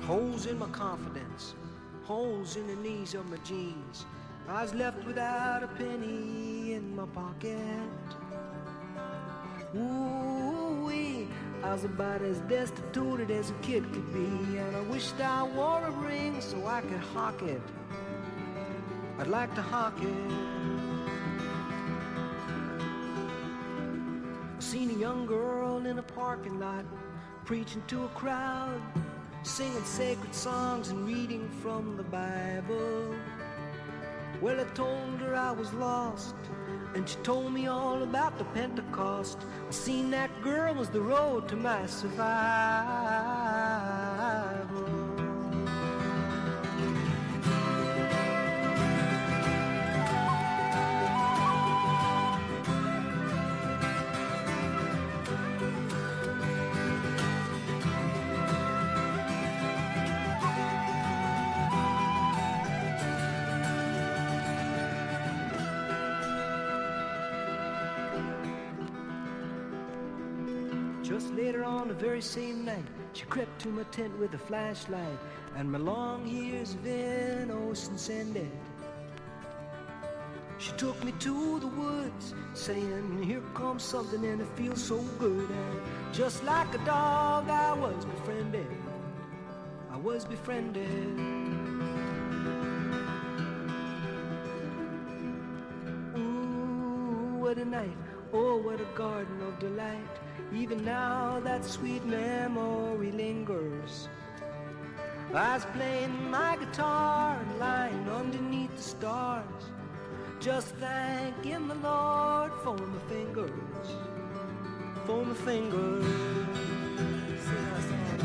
Holes in my confidence, holes in the knees of my jeans. I was left without a penny in my pocket. Ooh-wee, I was about as destitute as a kid could be, and I wished I wore a ring so I could hawk it. I'd like to hawk it. I seen a young girl in a parking lot, preaching to a crowd, singing sacred songs and reading from the Bible. Well, I told her I was lost, and she told me all about the Pentecost. I seen that girl was the road to my survival. Just later on the very same night, she crept to my tent with a flashlight, and my long years of innocence ended. She took me to the woods, saying, here comes something and it feels so good. And just like a dog, I was befriended. I was befriended. Ooh, what a night. Oh, what a garden of delight. Even now that sweet memory lingers. I was playing my guitar and lying underneath the stars, just thanking the Lord for my fingers, for my fingers. Sing that song.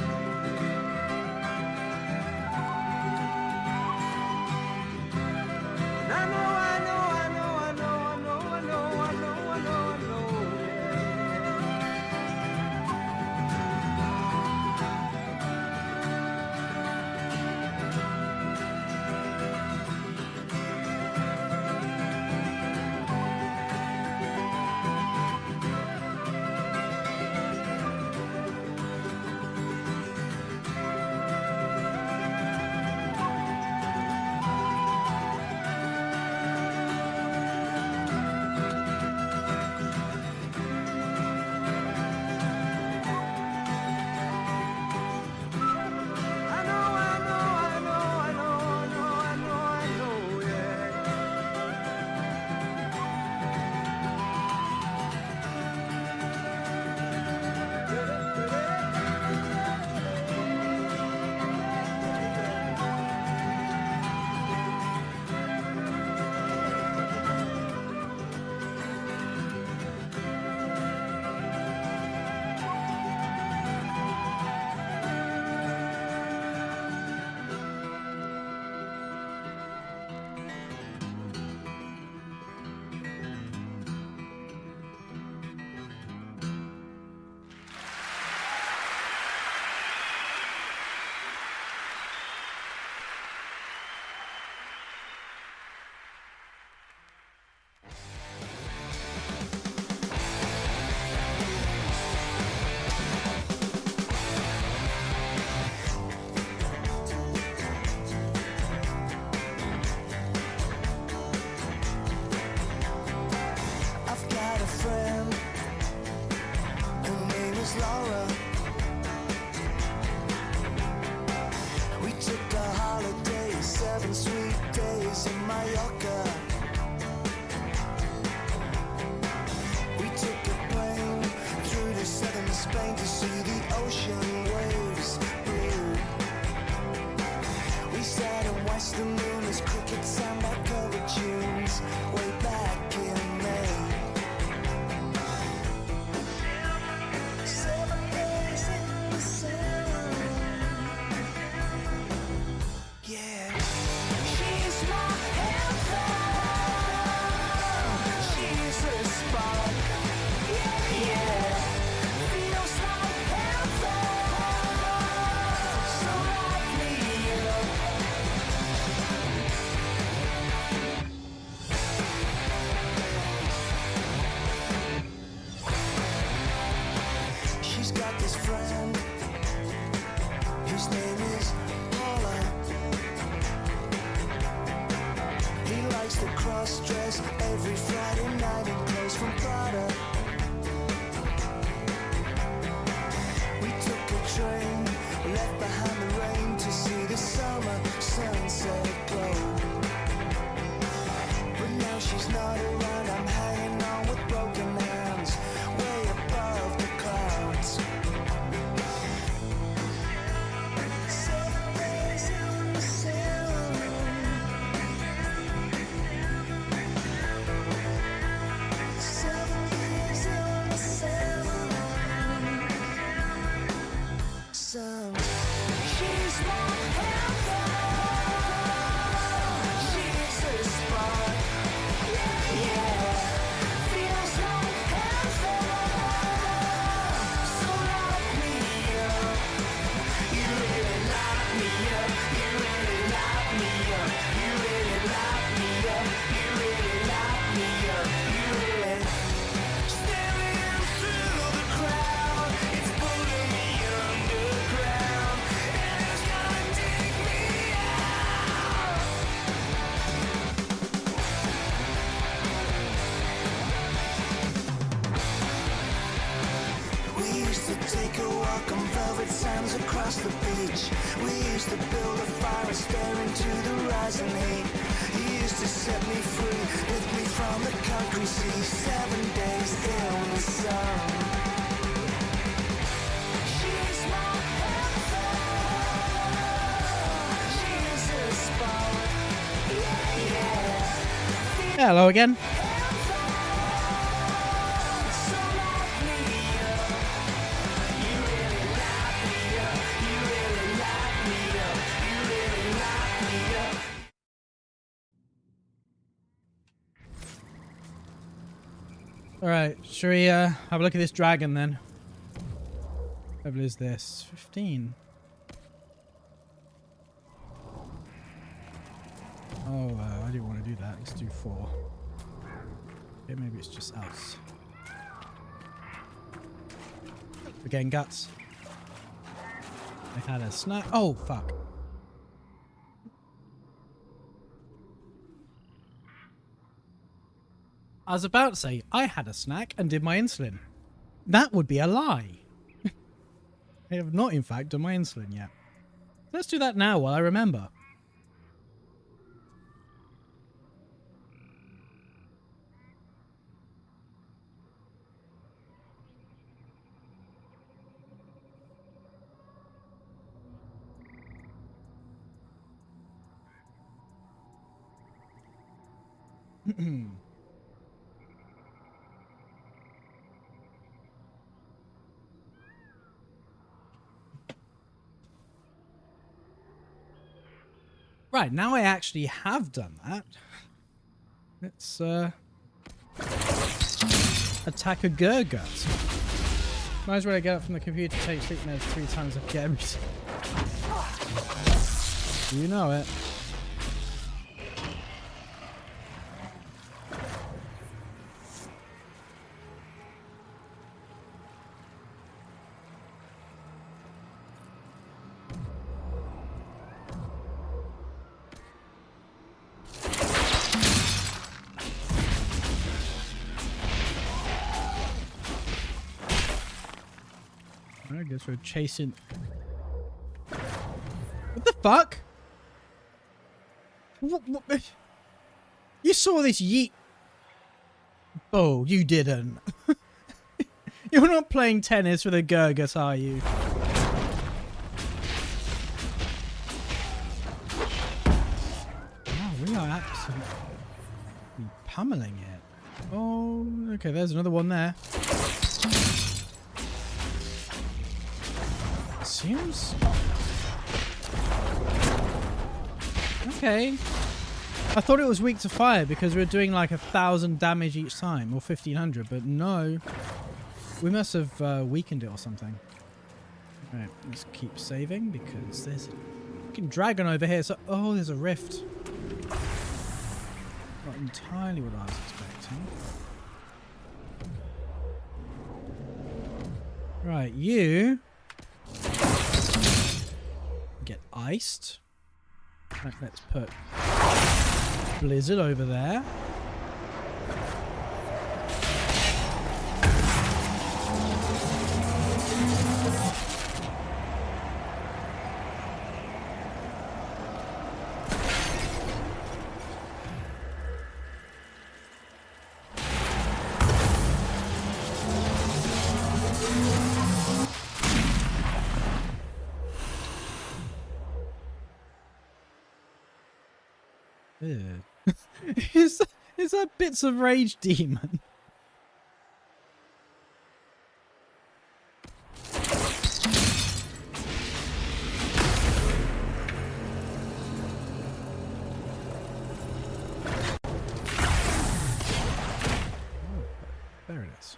And I know, I know, I know, I know, I know, I know, I know, I know, I know. got this friend. His name is Paula. He likes to cross-dress every Friday night in clothes from Prada. We took a train, left behind the rain to see the summer sunset glow. But now she's not around, I'm hanging on with broken hands, way above the clouds. 7 days in the sun. 7 days in the sun. She's more heaven. She's a spark. Yeah, feels like heaven. So light me up. You really light me up. You really light me up. You really light me up. You really light me up. You really staring through the crowd. It's pulling me underground, and it's gonna dig me out. We used to take a walk on velvet sands across the beach. We used to build a fire and stare into the rising heat. He used to set me free, lift me from the concrete sea. 7 days in the sun. She's my heaven. She's a spark. Yeah, yeah. Hello again. So light me up. You really light me up. You really light me up. You really light me up. Alright, shall we have a look at this dragon then? What level is this? 15. Oh, I didn't want to do that. Let's do 4. Okay, maybe it's just us. We're getting guts. I had a snack. Oh, fuck. I was about to say, I had a snack and did my insulin. That would be a lie. I have not, in fact, done my insulin yet. Let's do that now while I remember. Right, now I actually have done that. Let's attack a Gurgut. Might as well get up from the computer, take sleep meds 3 times and get everything. You know it. I guess we're chasing. What the fuck? What? You saw this yeet. Oh, you didn't. You're not playing tennis with a Gurgut, are you? Wow, we are absolutely pummeling it. Oh, okay, there's another one there. Seems okay. I thought it was weak to fire because we were doing like 1,000 damage each time, or 1,500, but no. We must have weakened it or something. Alright, let's keep saving because there's a fucking dragon over here. So, oh, there's a rift. Not entirely what I was expecting. Right, you get iced. Right, let's put Blizzard over there. Is that bits of rage demon? There it is.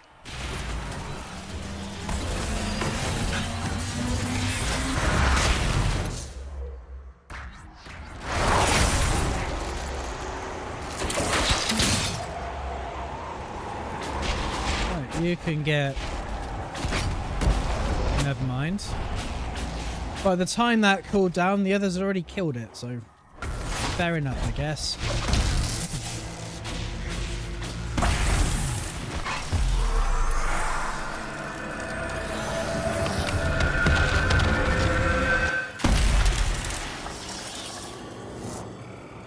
You can get... Never mind. By the time that cooled down, the others had already killed it, so... Fair enough, I guess.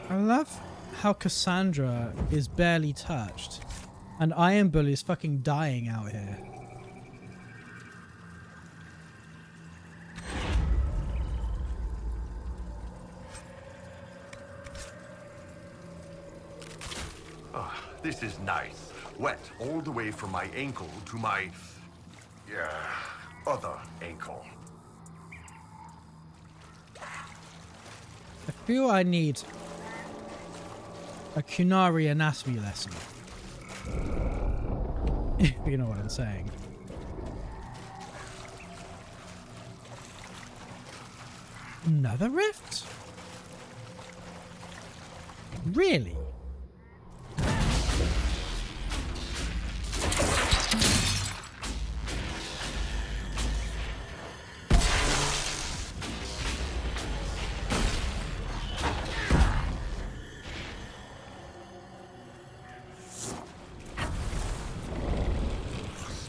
I love how Cassandra is barely touched. And Iron Bull is fucking dying out here. Oh, this is nice. Wet all the way from my ankle to my... other ankle. I feel I need a Kunari anatomy lesson. If you know what I'm saying. Another rift? Really?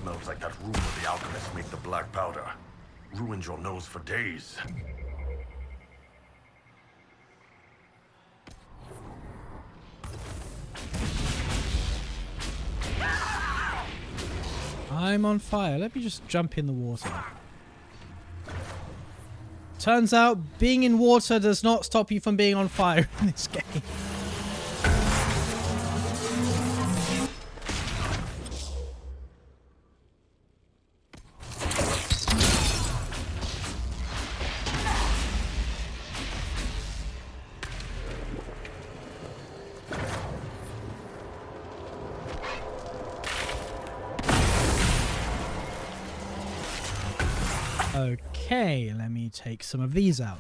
Smells like that room where the alchemists make the black powder. Ruins your nose for days. I'm on fire. Let me just jump in the water. Turns out being in water does not stop you from being on fire in this game. Okay, let me take some of these out.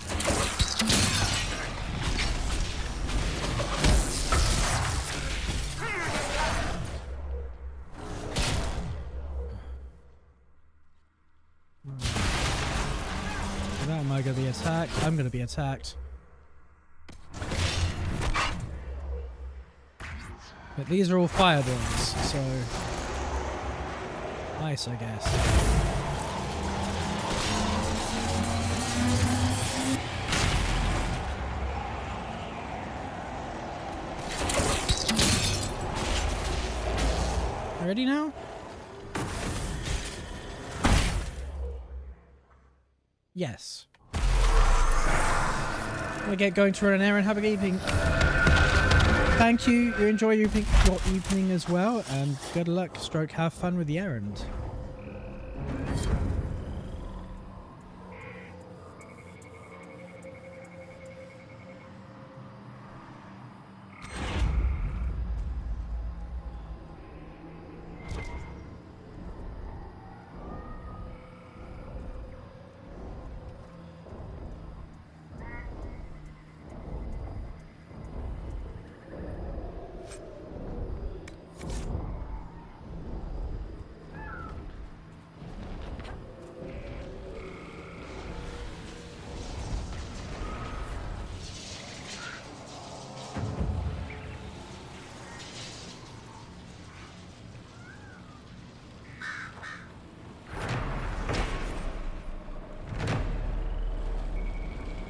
How am I going to be attacked? I'm going to be attacked. But these are all fireballs, so... nice, I guess. Ready now? Yes. We get going to run an errand. Have a good evening. Thank you. You enjoy your evening as well, and good luck. Stroke. Have fun with the errand.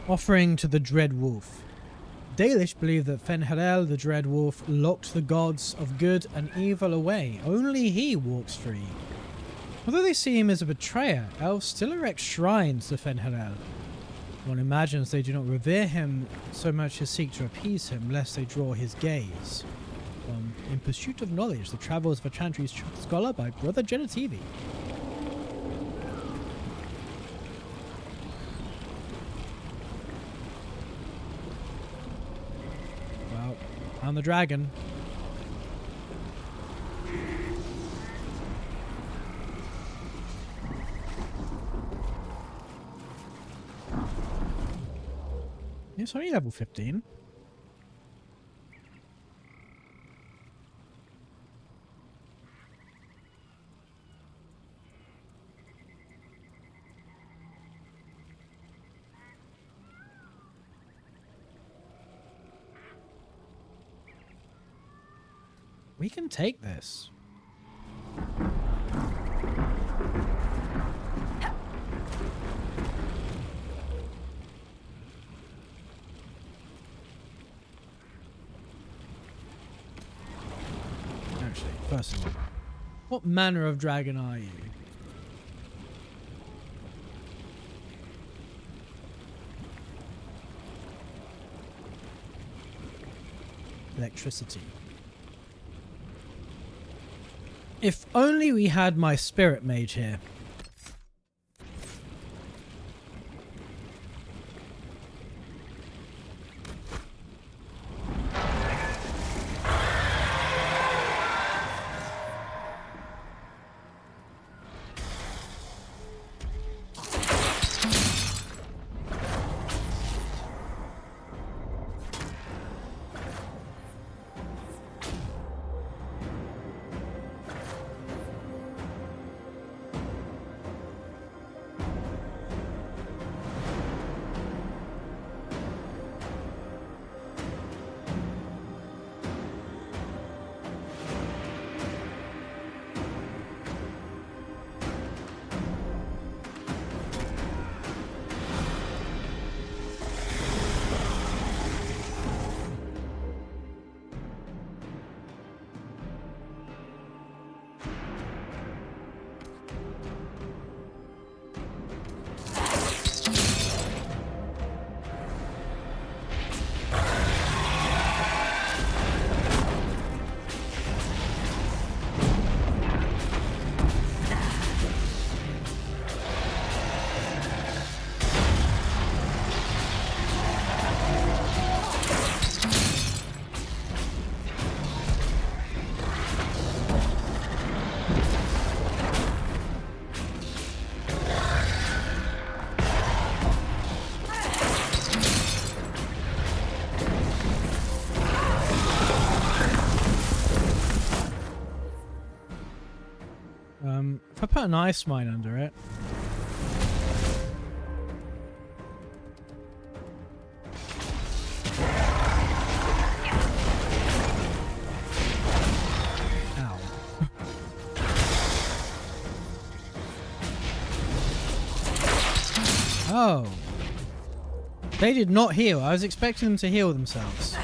Offering to the Dread Wolf. Dalish believe that Fen'Harel, the Dread Wolf, locked the gods of good and evil away. Only he walks free. Although they see him as a betrayer, elves still erect shrines to Fen'Harel. One imagines they do not revere him so much as seek to appease him, lest they draw his gaze. In Pursuit of Knowledge, The Travels of a Chantry's Scholar by Brother Genitivi. Well, I'm the dragon. It's only level 15. We can take this. Actually, first of all, what manner of dragon are you? Electricity. If only we had my spirit mage here. If I put an ice mine under it. Ow. Oh. They did not heal. I was expecting them to heal themselves.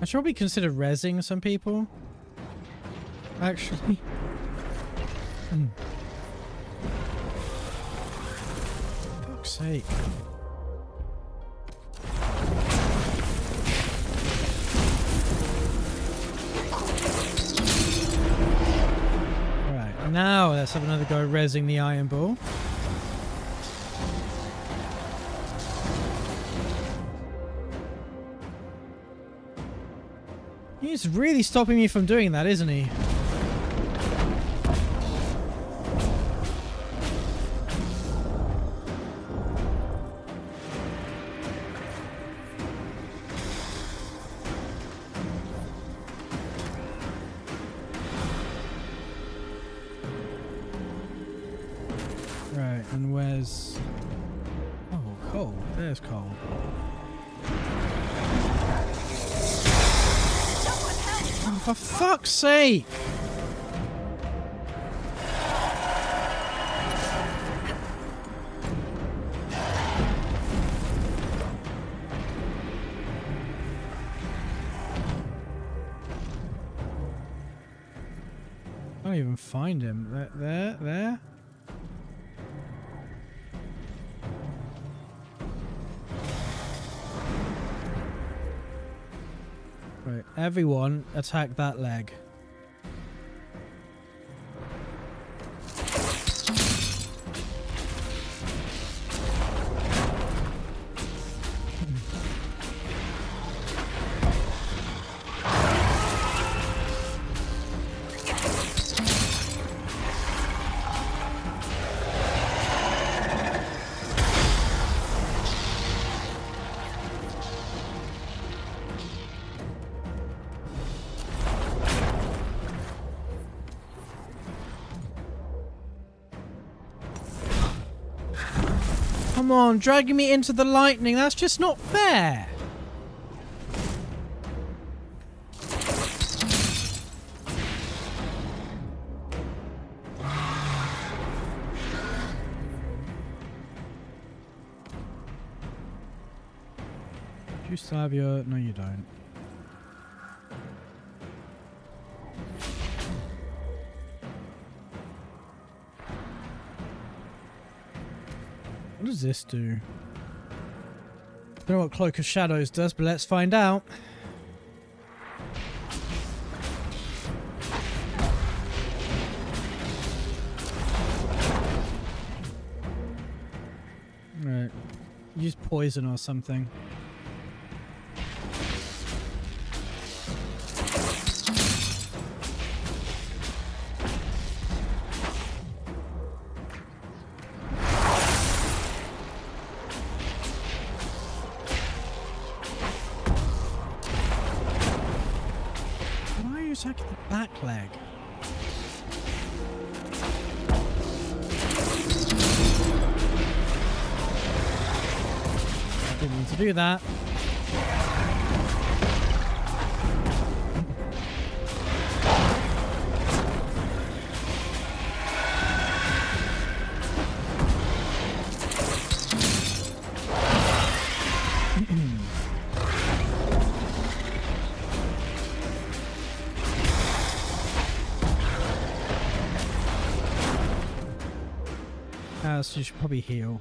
I should probably consider rezzing some people. Actually. For fuck's sake. Now let's have another go rezzing the iron ball. He's really stopping me from doing that, isn't he? Right, and where's... Oh, coal. There's coal. Oh, for fuck's sake! I don't even find him. There? Right, everyone attack that leg. Come on, dragging me into the lightning, that's just not fair! Do you still have your... No, you don't. What does this do? Don't know what Cloak of Shadows does, but let's find out. Right. Use poison or something. Attacking the back leg. Didn't need to do that. So you should probably heal.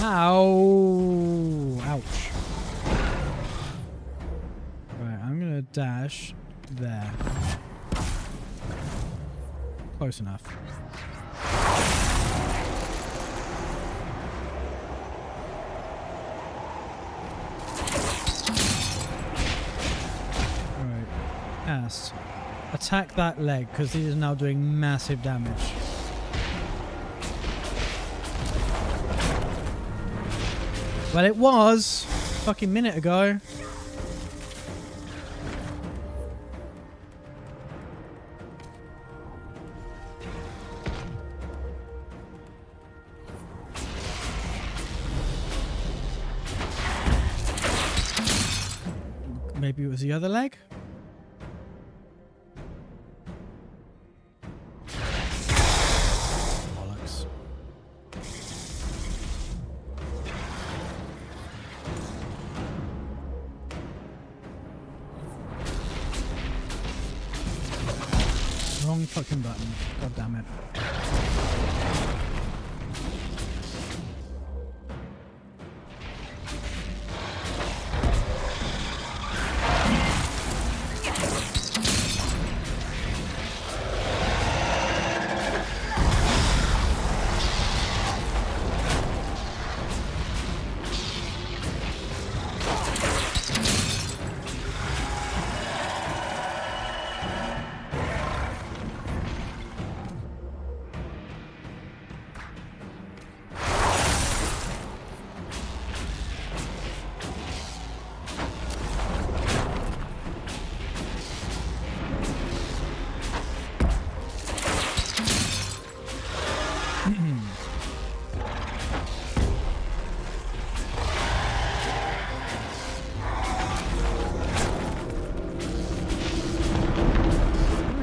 Ow! Ouch. Right, I'm gonna dash there. Close enough. Alright. Ass. Attack that leg, because he is now doing massive damage. Well, it was a fucking minute ago. Maybe it was the other leg? Bollocks. Wrong fucking button. God damn it.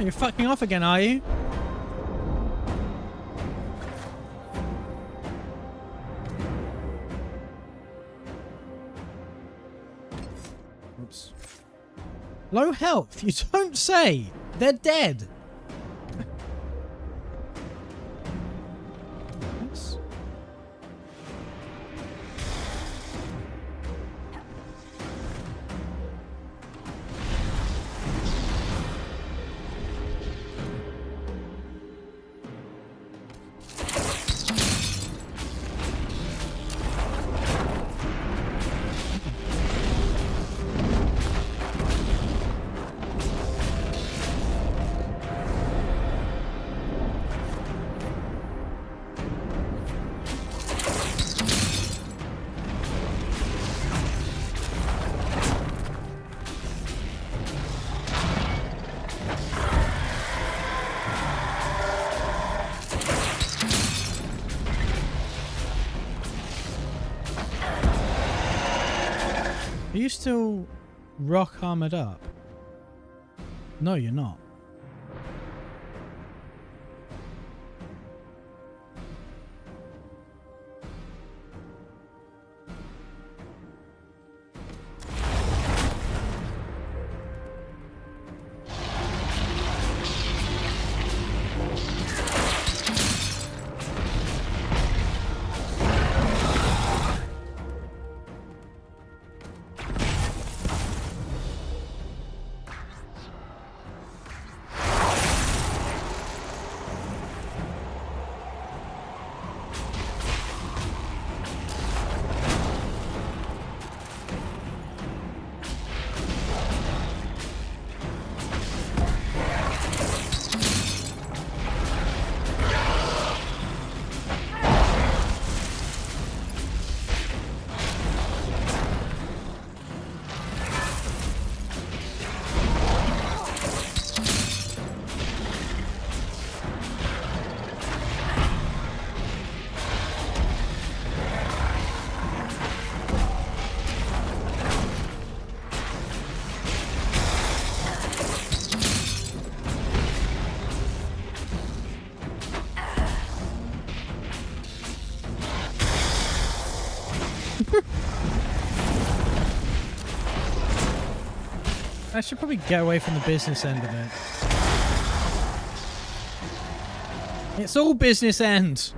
You're fucking off again, are you? Oops. Low health? You don't say! They're dead! Oops. Are you still rock armored up? No, you're not. I should probably get away from the business end of it. It's all business end.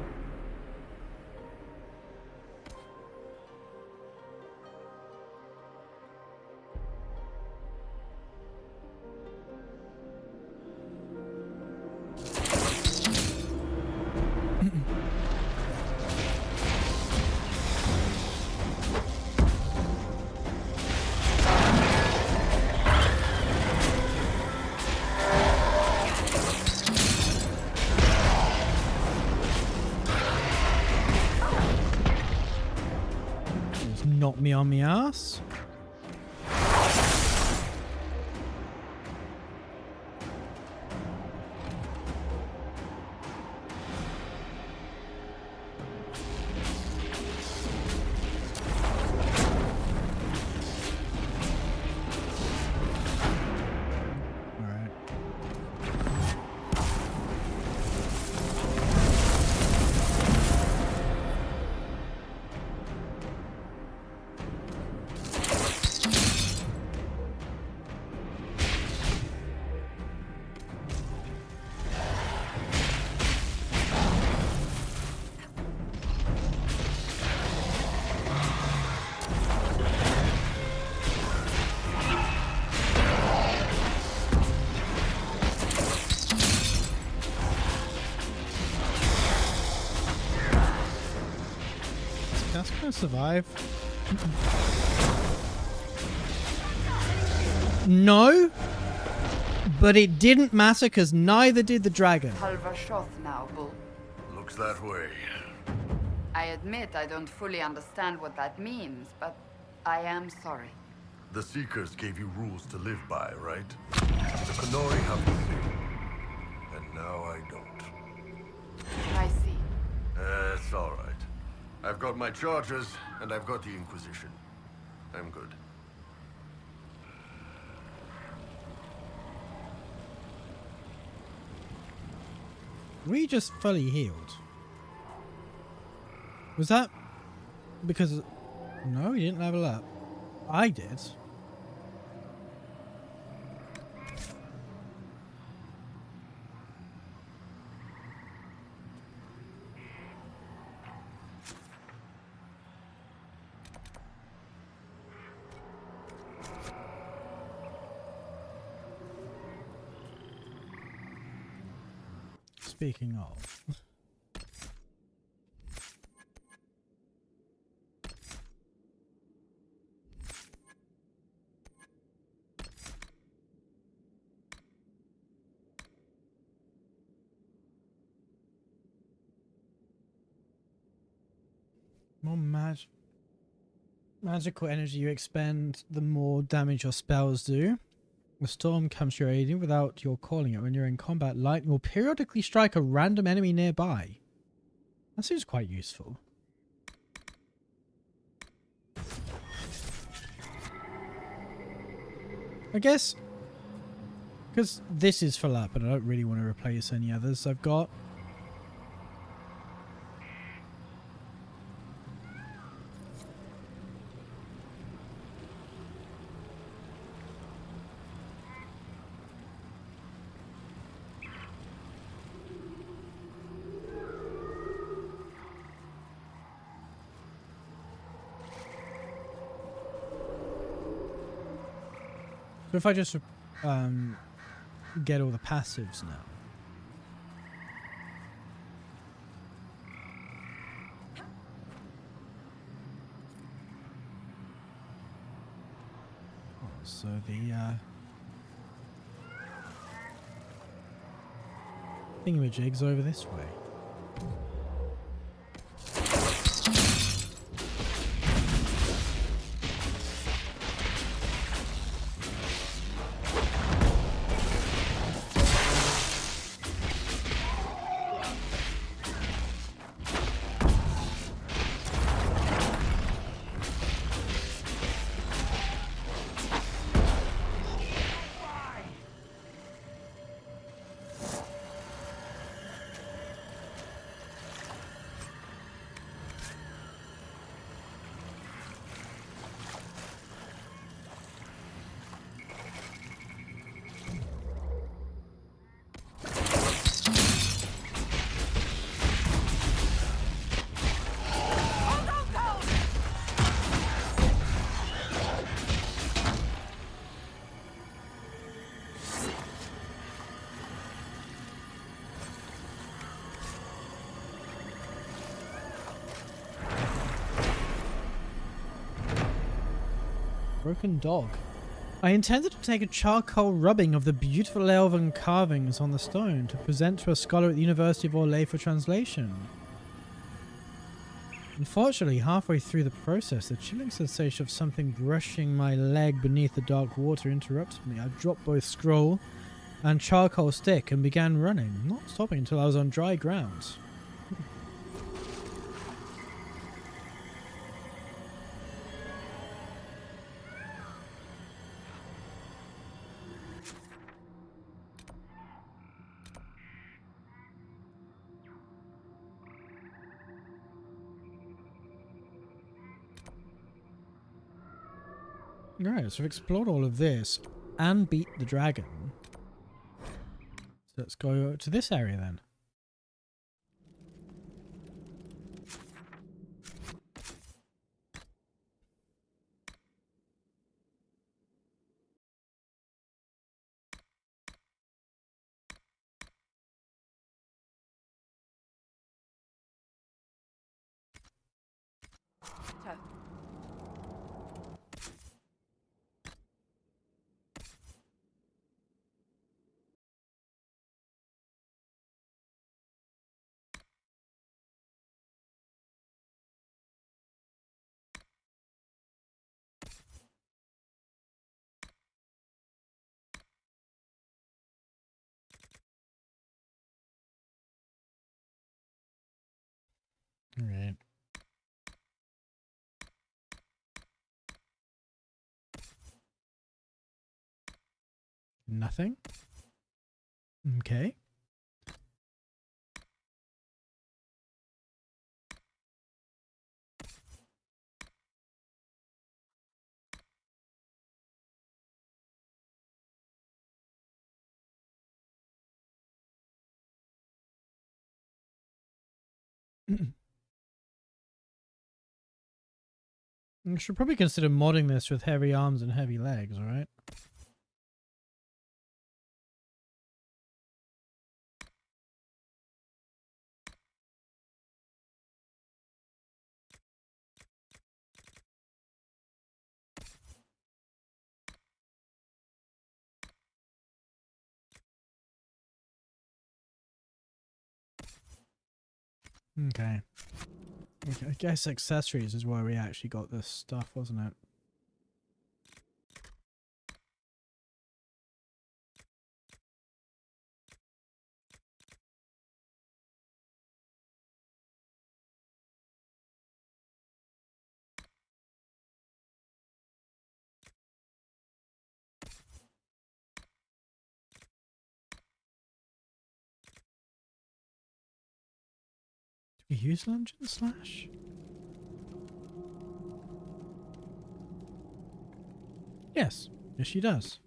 Knock me on my ass. gonna survive. No, but it didn't matter because neither did the dragon. Halvashoth now, Bull. Looks that way. I admit I don't fully understand what that means, but I am sorry. The Seekers gave you rules to live by, right? The Kanori have the same. And now I don't. I see. It's all right. I've got my charges, and I've got the Inquisition. I'm good. We just fully healed. Was that because... No, he didn't level up. I did. Speaking of... more magical energy you expend, the more damage your spells do. A storm comes to your aid without your calling it. When you're in combat, lightning will periodically strike a random enemy nearby. That seems quite useful. I guess, because this is full up and I don't really want to replace any others I've got. So if I just get all the passives now. Oh, so the thingamajig's over this way. Broken dog. I intended to take a charcoal rubbing of the beautiful elven carvings on the stone to present to a scholar at the University of Orlais for translation. Unfortunately, halfway through the process, the chilling sensation of something brushing my leg beneath the dark water interrupted me. I dropped both scroll and charcoal stick and began running, not stopping until I was on dry ground. Alright, so we've explored all of this and beat the dragon. So let's go to this area then. Alright. Nothing? Okay. I should probably consider modding this with heavy arms and heavy legs, alright? Okay. I guess accessories is where we actually got this stuff, wasn't it? Do we use lunge and slash? Yes. Yes, she does.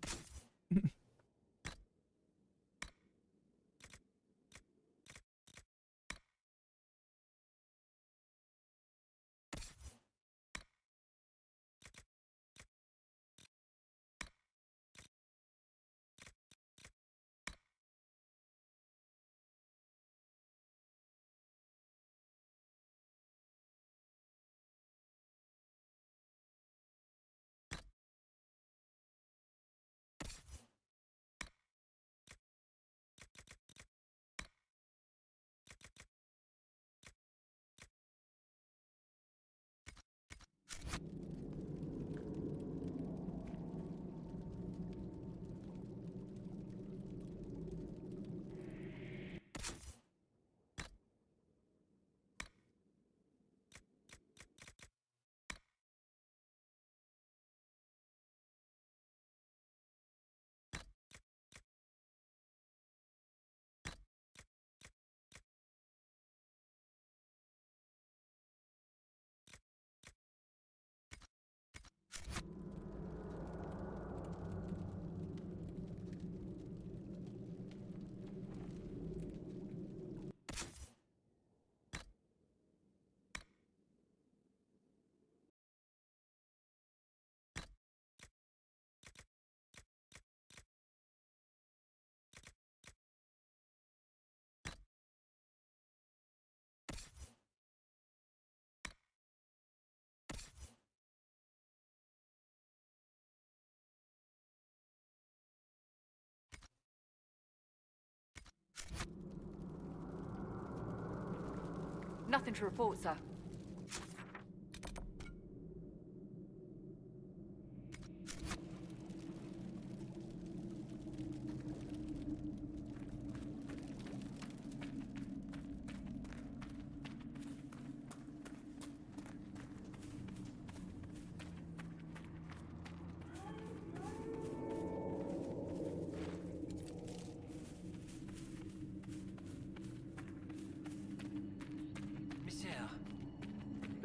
Nothing to report, sir.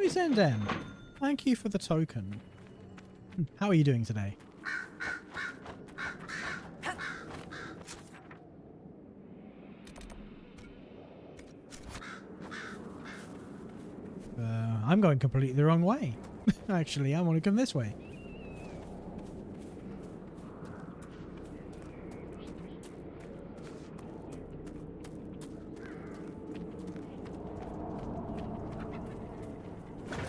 Senden, thank you for the token. How are you doing today? I'm going completely the wrong way. Actually, I want to come this way.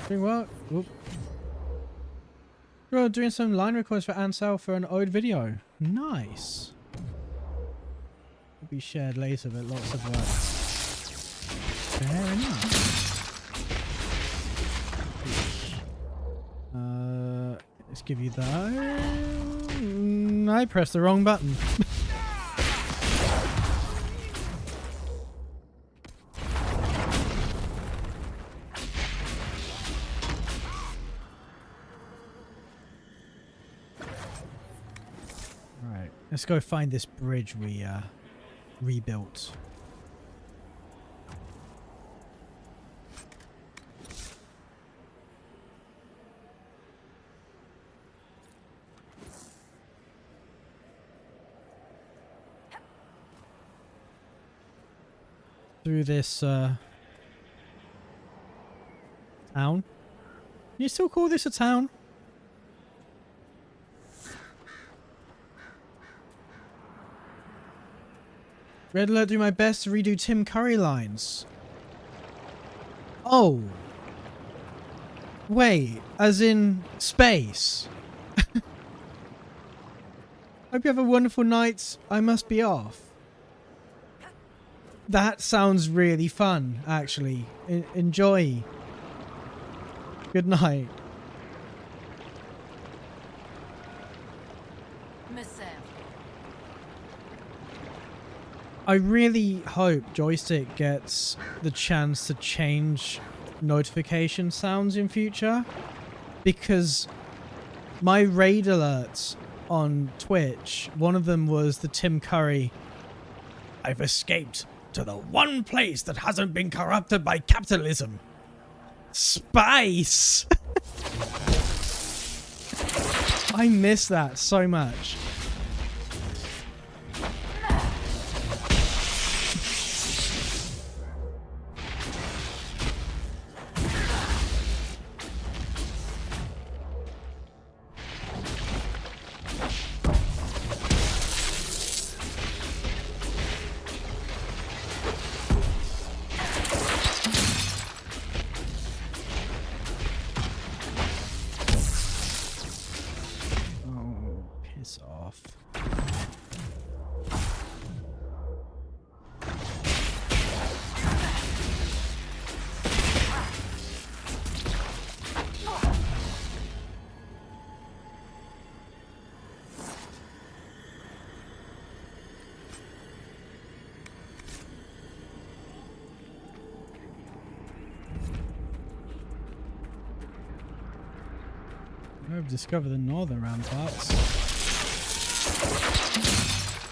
Doing well. Oop. We're doing some line recordings for Ansel for an old video. Nice. Will be shared later, but lots of work. Fair enough. Let's give you that. I pressed the wrong button. Right, let's go find this bridge we rebuilt. Through this town. Can you still call this a town? Red alert, do my best to redo Tim Curry lines. Oh. Wait, as in space. Hope you have a wonderful night. I must be off. That sounds really fun, actually. Enjoy. Good night. I really hope Joystick gets the chance to change notification sounds in future, because my raid alerts on Twitch, one of them was the Tim Curry, "I've escaped to the one place that hasn't been corrupted by capitalism. Space!" I miss that so much. I've discovered the northern ramparts.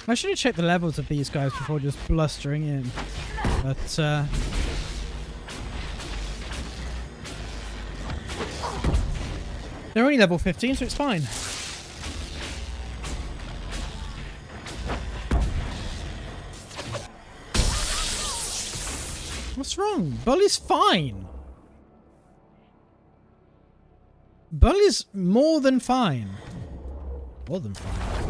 I should have checked the levels of these guys before just blustering in. But, they're only level 15, so it's fine. What's wrong? Bully's fine. Bully's more than fine. More than fine.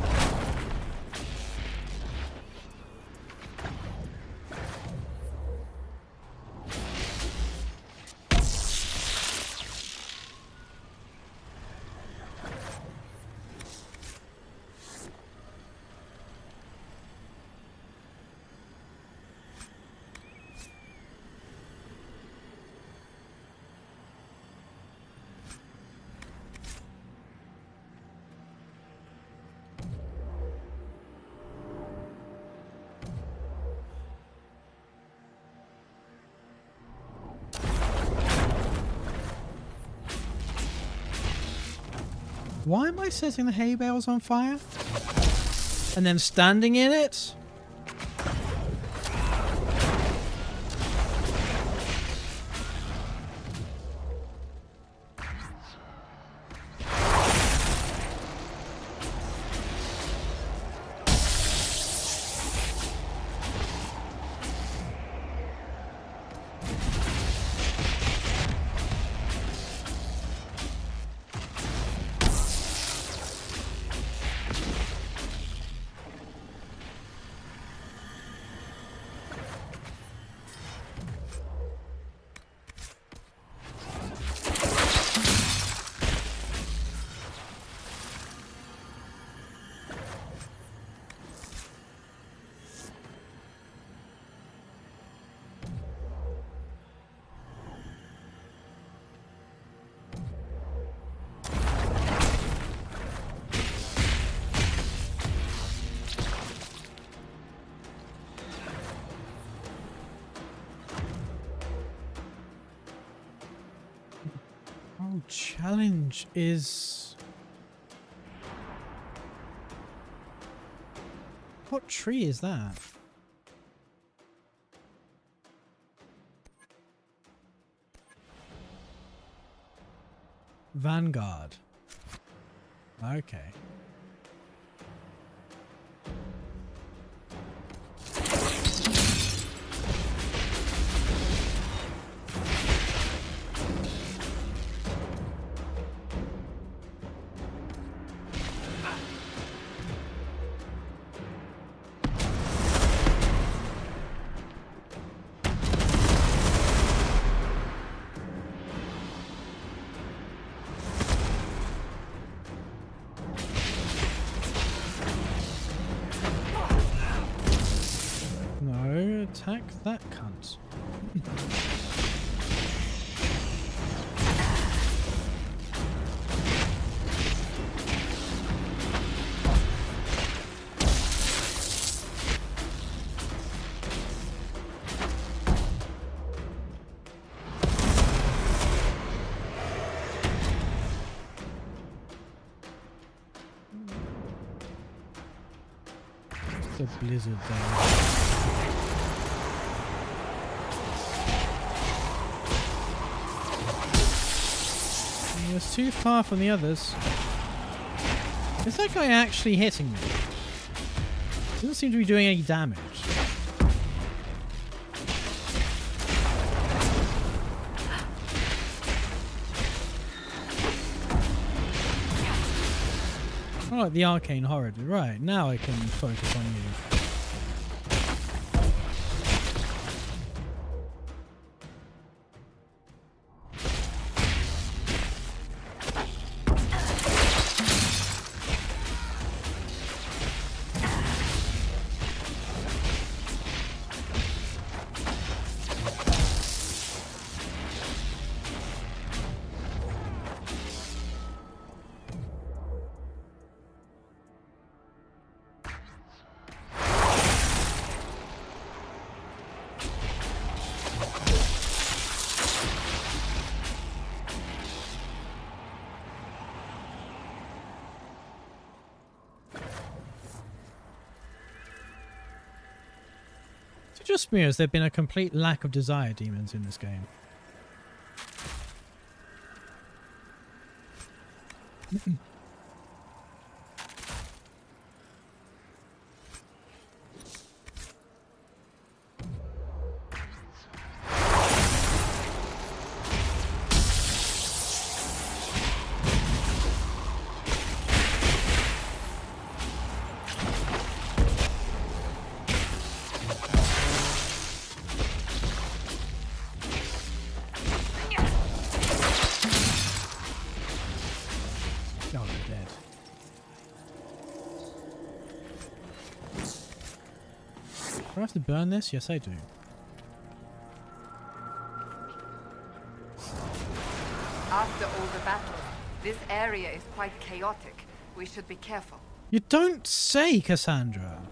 Why am I setting the hay bales on fire? And then standing in it? Challenge is What tree is that? Vanguard. Okay. No, attack that cunt. The blizzard there. He was too far from the others. Is that guy actually hitting me? Doesn't seem to be doing any damage. Oh, like the arcane horror. Right, now I can focus on you. Just me, has there been a complete lack of desire demons in this game? Do I have to burn this? Yes, I do. After all the battles, this area is quite chaotic. We should be careful. You don't say, Cassandra.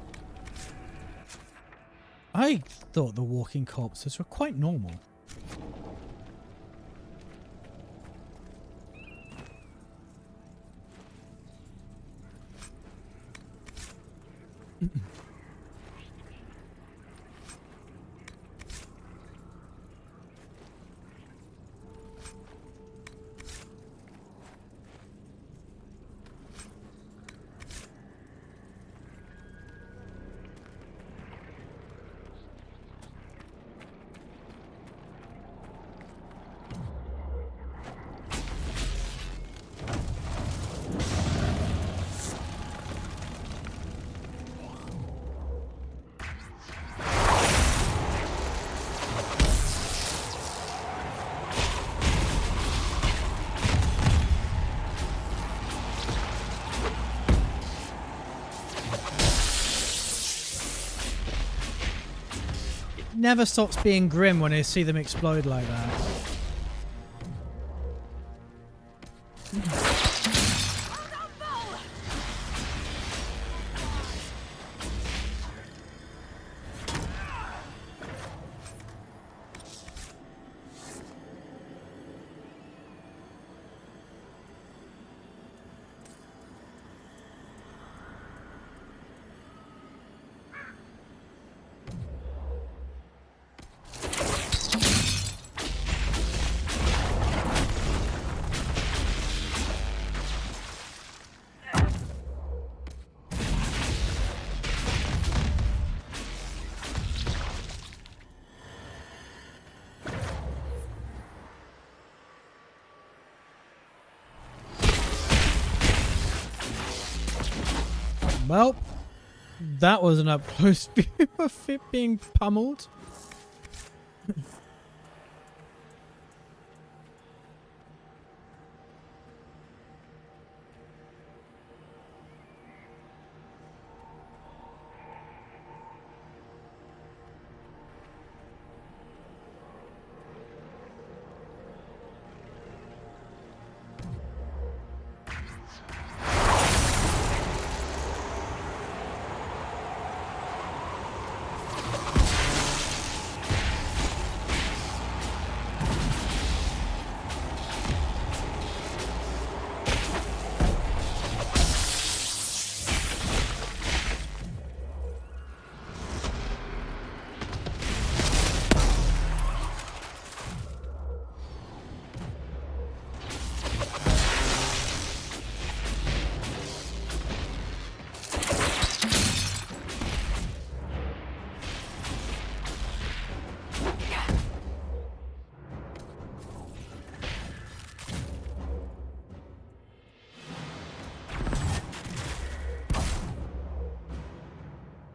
I thought the walking corpses were quite normal. Never stops being grim when I see them explode like that. Well, that was an up close view of it being pummeled.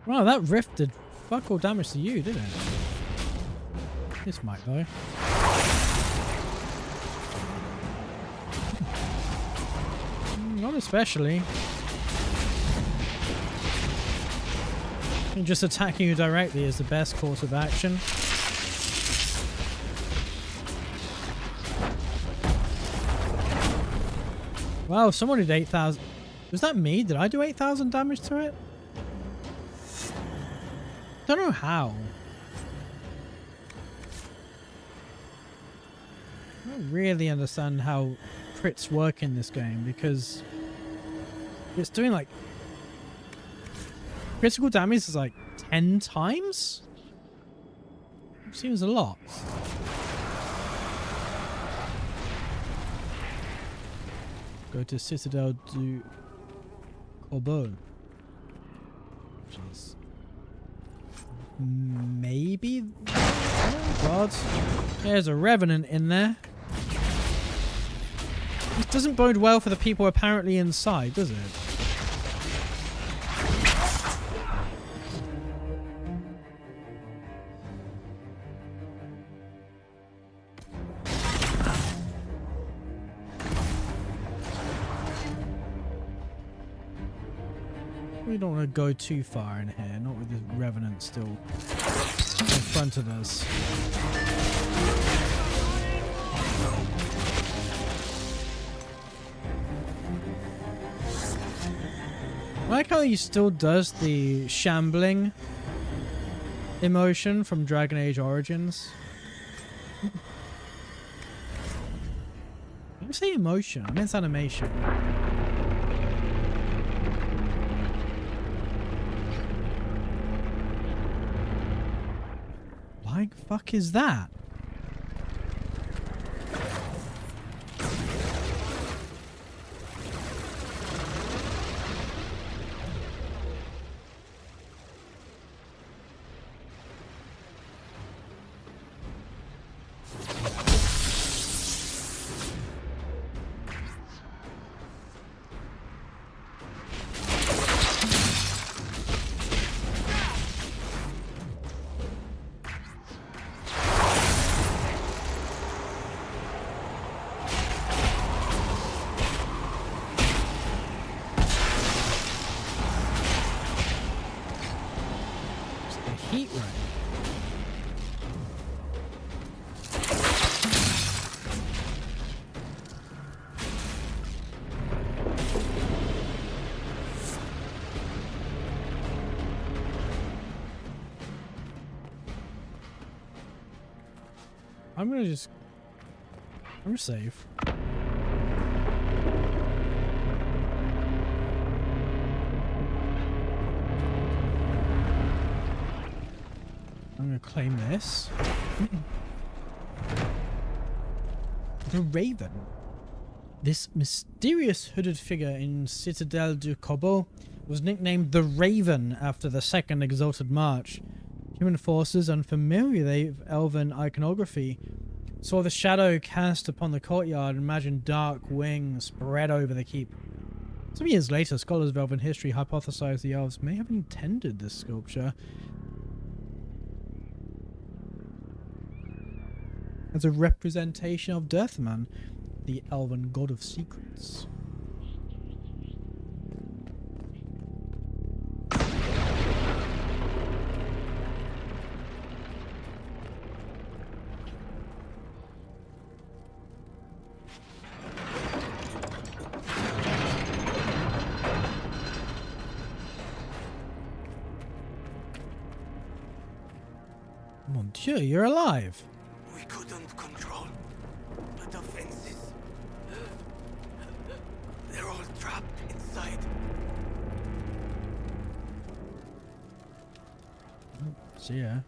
Wow, that rift did fuck all damage to you, didn't it? This might though. Not especially. I think just attacking you directly is the best course of action. Wow, someone did 8,000. Was that me? Did I do 8,000 damage to it? Don't know how. I don't really understand how crits work in this game because it's doing like critical damage is like 10 times? Seems a lot. Go to Citadel du Corbeau. Which is maybe. Oh god. There's a revenant in there. This doesn't bode well for the people apparently inside, does it? We don't want to go too far in here, not with the revenant still in front of us. I like how he still does the shambling emotion from Dragon Age Origins. Did I say emotion? I meant animation. What the fuck is that? Heat ray. I'm gonna save. I'm gonna claim this. The Raven. This mysterious hooded figure in Citadel du Corbeau was nicknamed the Raven after the Second Exalted March. Human forces unfamiliar with elven iconography saw the shadow cast upon the courtyard and imagined dark wings spread over the keep. Some years later, scholars of elven history hypothesized the elves may have intended this sculpture as a representation of Deathman, the elven god of secrets. Mon Dieu, you're alive! We couldn't control the defenses. They're all trapped inside. See ya.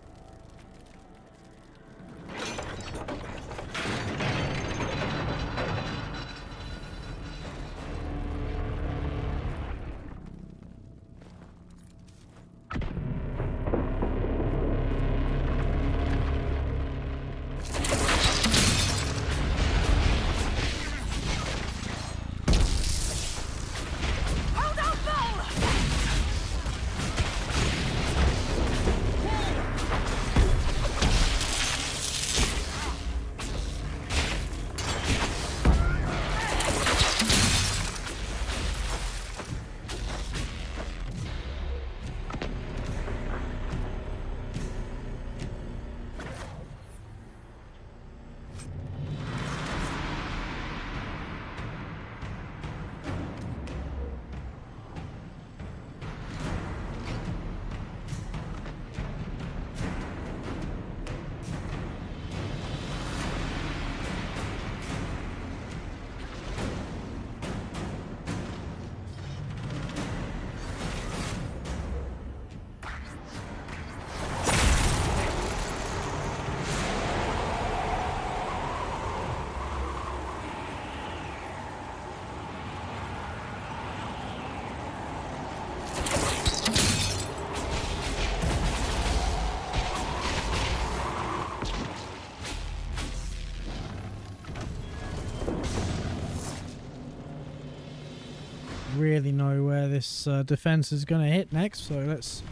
Really know where this defense is going to hit next, so let's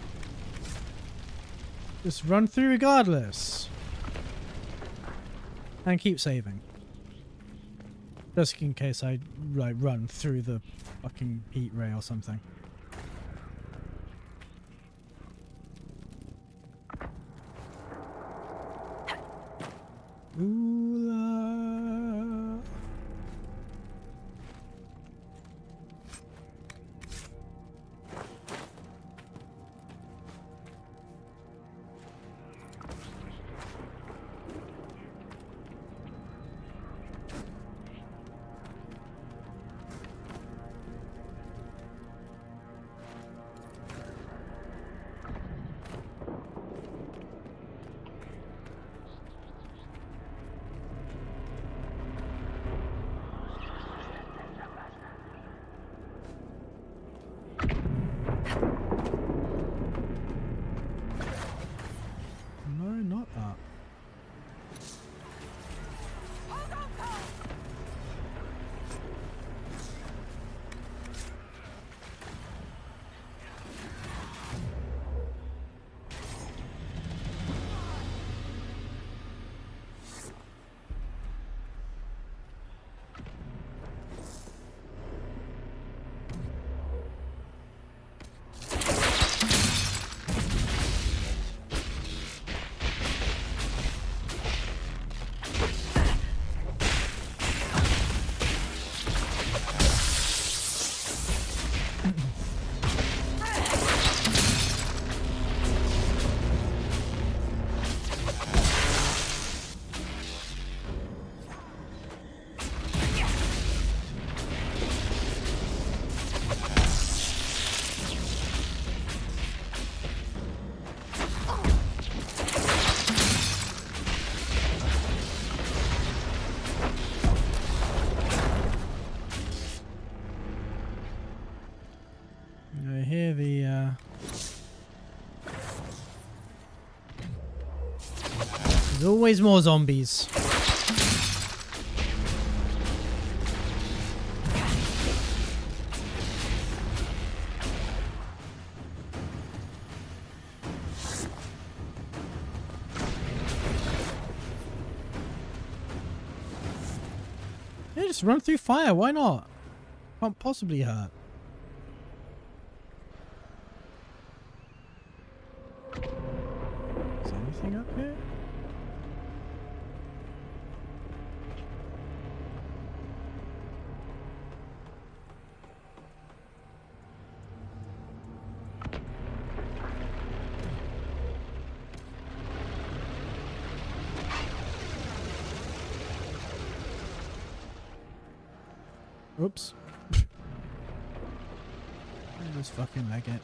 just run through regardless and keep saving, just in case I like run through the fucking heat ray or something. Ooh la. No, not that. I hear the there's always more zombies. Yeah, just run through fire. Why not? Can't possibly hurt. Is there anything up here? Oops. Just fucking leg it.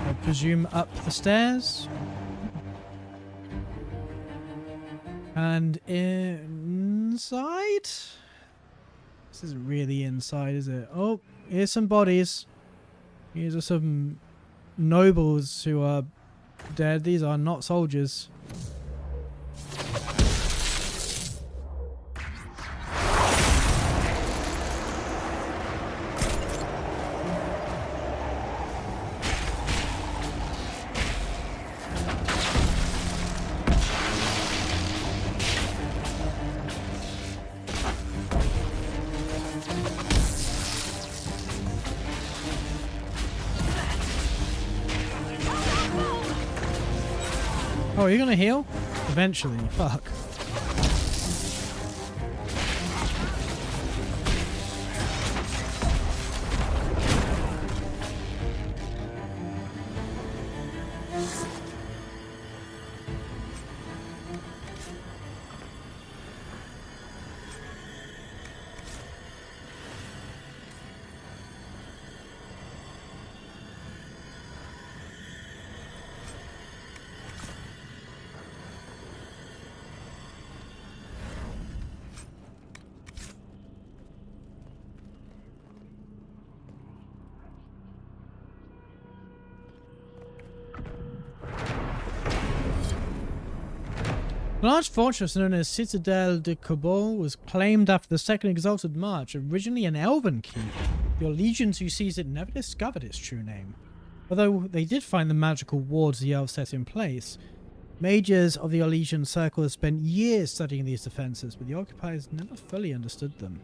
I presume up the stairs. And inside? This isn't really inside, is it? Oh, here's some bodies. These are some nobles who are dead. These are not soldiers. Oh, are you gonna heal? Eventually. Fuck. A large fortress known as Citadel de Cabal was claimed after the Second Exalted March, originally an elven keep. Your legions who seized it never discovered its true name. Although they did find the magical wards the elves set in place, mages of the Elysian Circle have spent years studying these defences, but the occupiers never fully understood them.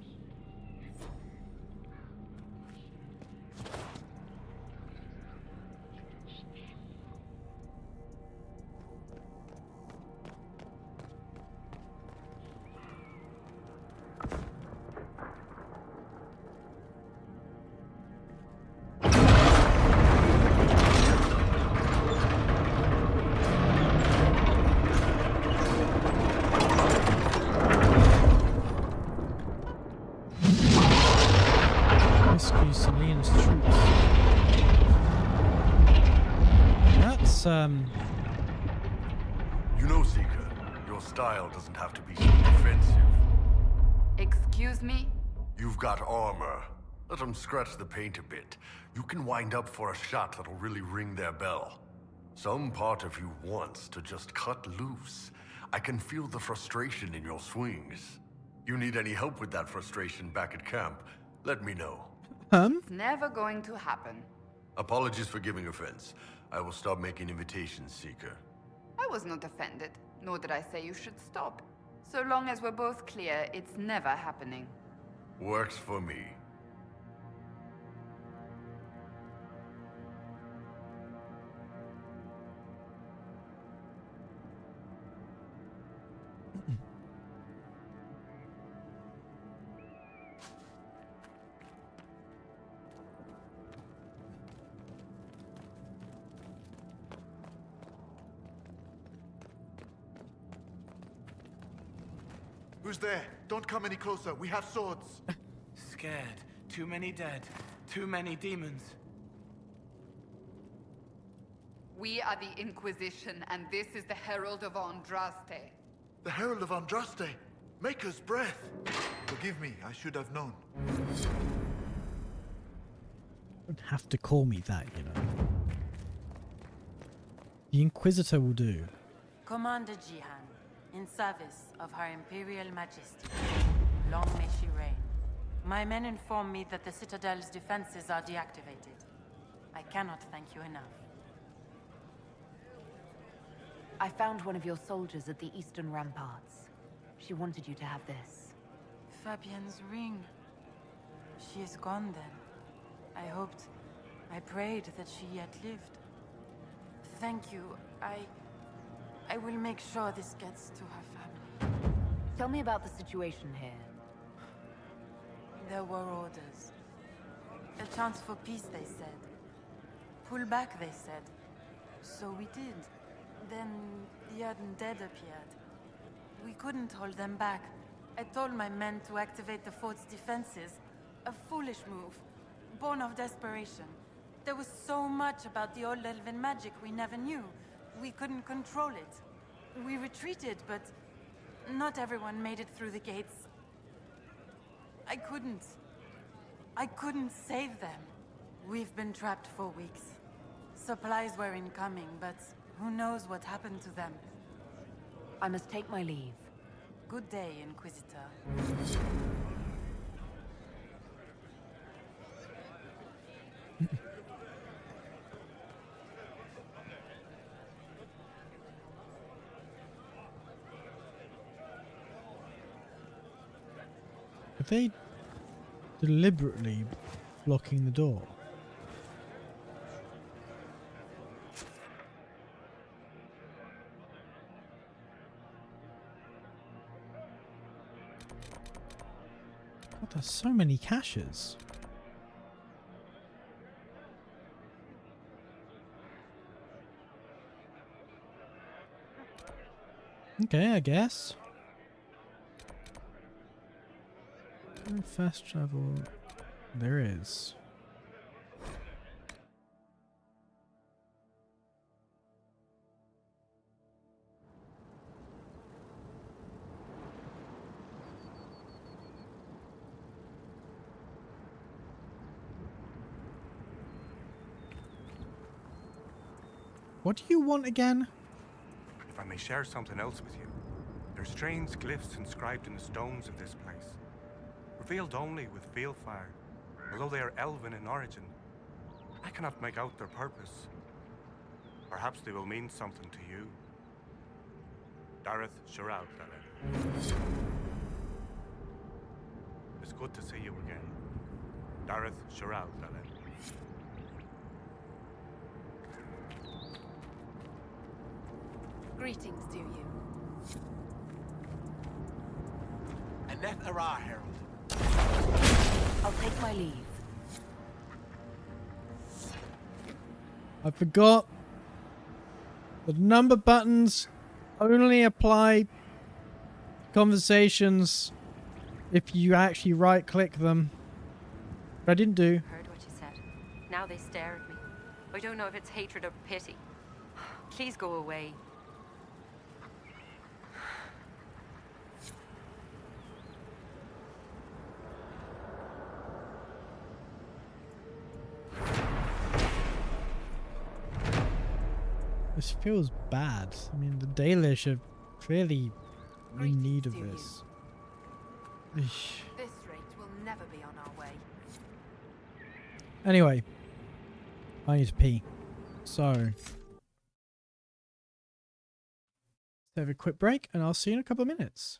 You know, Seeker, your style doesn't have to be so defensive. Excuse me? You've got armor. Let them scratch the paint a bit. You can wind up for a shot that'll really ring their bell. Some part of you wants to just cut loose. I can feel the frustration in your swings. You need any help with that frustration back at camp, let me know. It's never going to happen. Apologies for giving offense. I will stop making invitations, Seeker. I was not offended, nor did I say you should stop. So long as we're both clear, it's never happening. Works for me. Who's there? Don't come any closer. We have swords. Scared. Too many dead. Too many demons. We are the Inquisition, and this is the Herald of Andraste. The Herald of Andraste? Maker's breath. Forgive me, I should have known. You don't have to call me that, you know. The Inquisitor will do. Commander Jihan, in service of Her Imperial Majesty. Long may she reign. My men inform me that the Citadel's defenses are deactivated. I cannot thank you enough. I found one of your soldiers at the eastern ramparts. She wanted you to have this. Fabienne's ring. She is gone then. I prayed that she yet lived. Thank you. I will make sure this gets to her family. Tell me about the situation here. There were orders. A chance for peace, they said. Pull back, they said. So we did. Then the undead appeared. We couldn't hold them back. I told my men to activate the fort's defenses. A foolish move, born of desperation. There was so much about the old elven magic we never knew. We couldn't control it. We retreated, but not everyone made it through the gates. I couldn't save them. We've been trapped for weeks. Supplies were incoming, but who knows what happened to them. I must take my leave. Good day, Inquisitor. Are they deliberately blocking the door? God, there's so many caches. Okay, I guess. Fast travel. There is. What do you want again? If I may share something else with you, there are strange glyphs inscribed in the stones of this place, revealed only with field fire, although they are elven in origin. I cannot make out their purpose. Perhaps they will mean something to you. Dareth Shiraud, It's good to see you again. Dareth Shiraud, Greetings to you. Aneth Ara, Herald. I'll take my leave. I forgot. The number buttons only apply to conversations if you actually right-click them. But I didn't do. Heard what you said. Now they stare at me. I don't know if it's hatred or pity. Please go away. This feels bad. I mean, the Dalish are clearly in need of this. This rate will never be on our way. Anyway, I need to pee. So, let's have a quick break and I'll see you in a couple of minutes.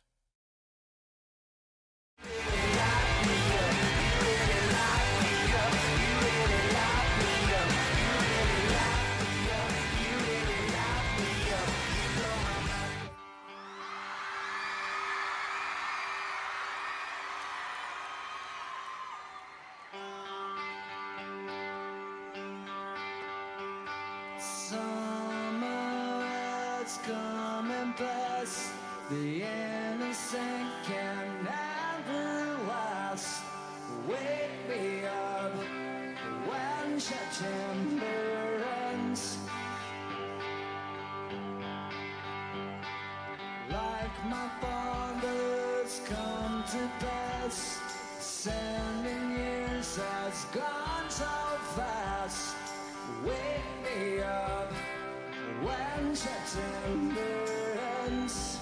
Come and bless the innocent can never last. Wake me up when September ends. Like my fathers come to pass, 7 years has gone so fast. Wake me up when September ends.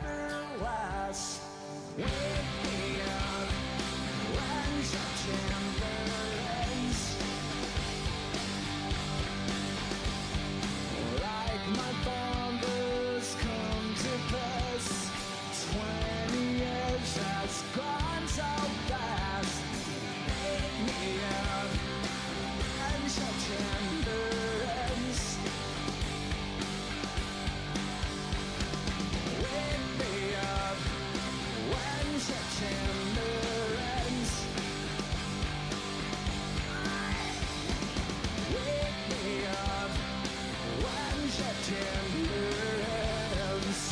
and west. Wake me up when September ends. Like my fathers come to pass. 20 years has gone so fast. Wake me up when September ends. Wake me up when September ends. Wake me up when September ends.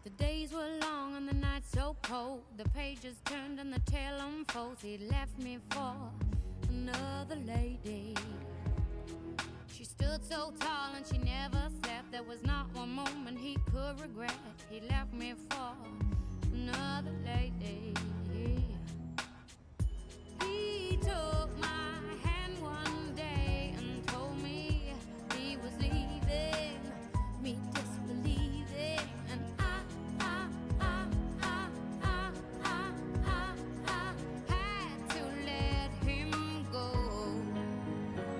The days were long and the nights so cold. The pages turned and the tale unfolds. He left me for another lady. She stood so tall and she never slept. There was not one moment he could regret. He left me for another lady. He took my hand one day and told me he was leaving, me disbelieving, and I had to let him go.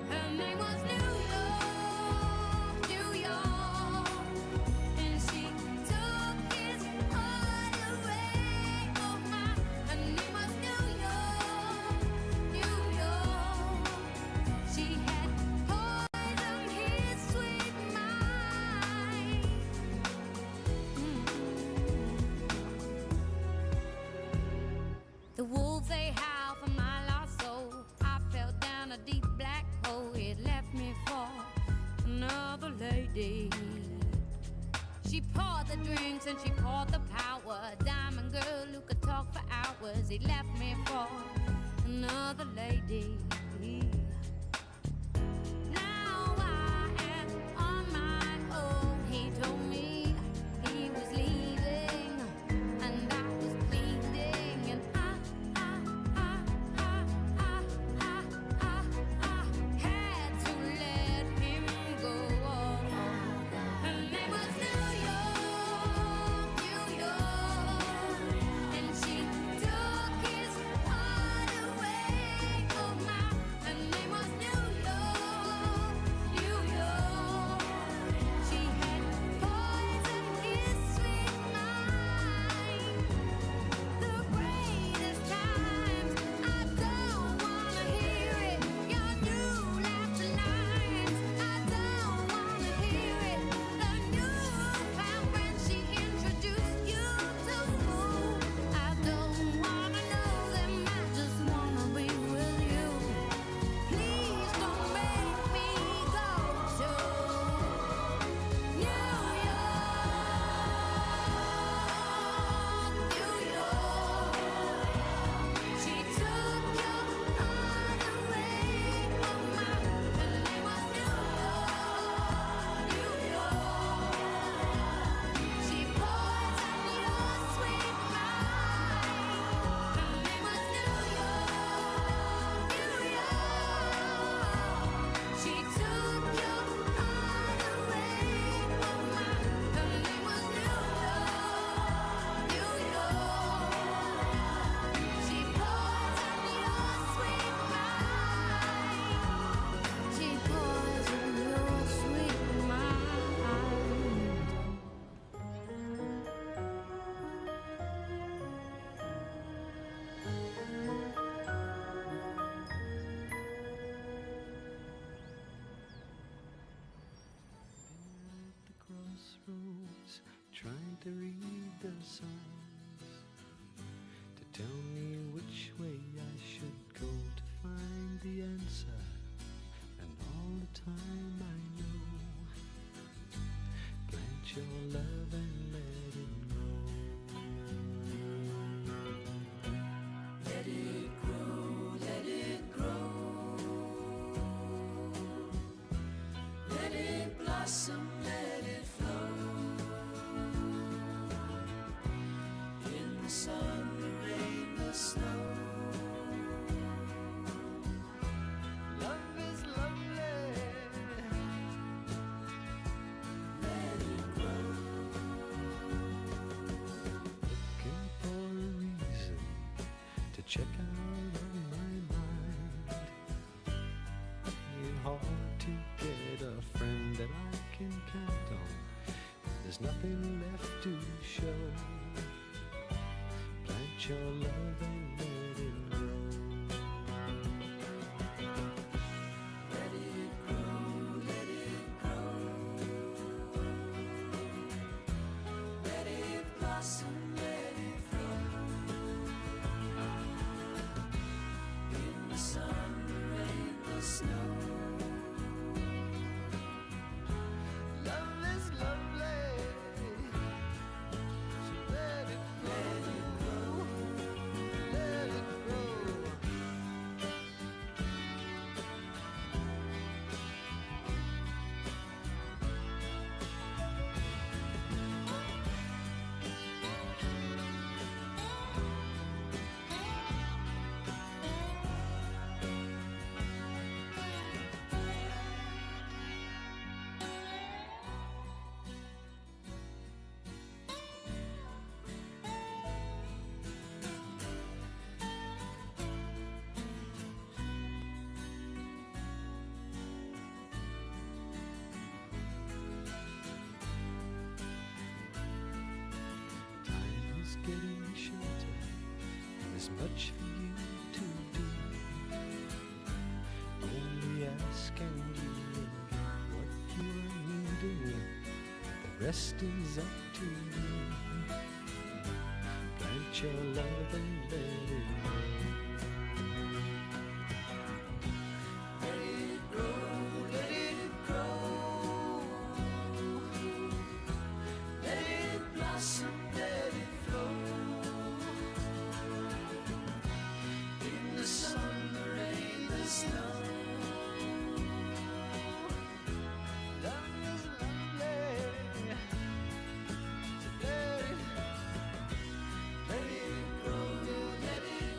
Her name was New York, New York, and she took his heart away. Oh my, her name was New York, New York. She had poisoned his sweet mind. The wolves they howl for my lost soul. I fell down a deep black hole. It left me for another lady. She poured the drinks and she poured the power. Diamond girl who could talk for hours. He left me for another lady. Now I am on my own. He told me he was leaving, and I was pleading, and I had to let him go. Her name was New York, New York, and she took his heart away. Oh my, her name your love and let it grow. Let it grow, let it grow. Let it blossom, let it flow. In the sun, the rain, the snow. Love is lovely. Let it grow. Looking for a reason to check out on my mind. It's hard to get a friend that I can count on. There's nothing left to show. Plant your love and let it grow. Let it grow, let it grow. Let it blossom, let it flow. In the sun, the rain, the snow. Love is lovely. So let it grow, let it grow. Time is getting shorter, and there's much for you to do. Only ask and you will get what you are needing. The rest is up to you. Plant your love and let it grow. Let it grow, let it grow. Let it blossom, let it flow. In the sun, the rain, the snow. Love is lovely. So let it grow, let it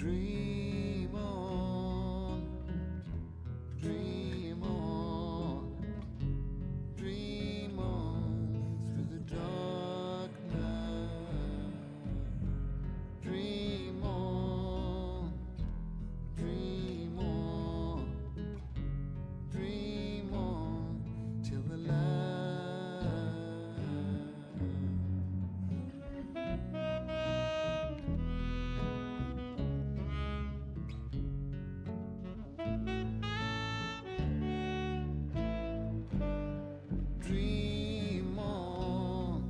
Dream on, dream on, dream on through the dark night. Dream on, dream on, dream on till the light. Dream on,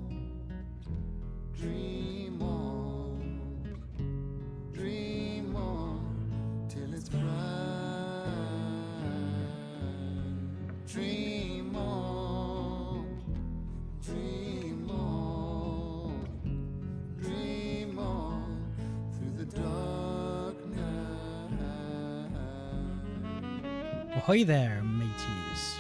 dream on, dream on till it's bright. Dream on, dream on, dream on through the dark night. Ahoy there, mateys.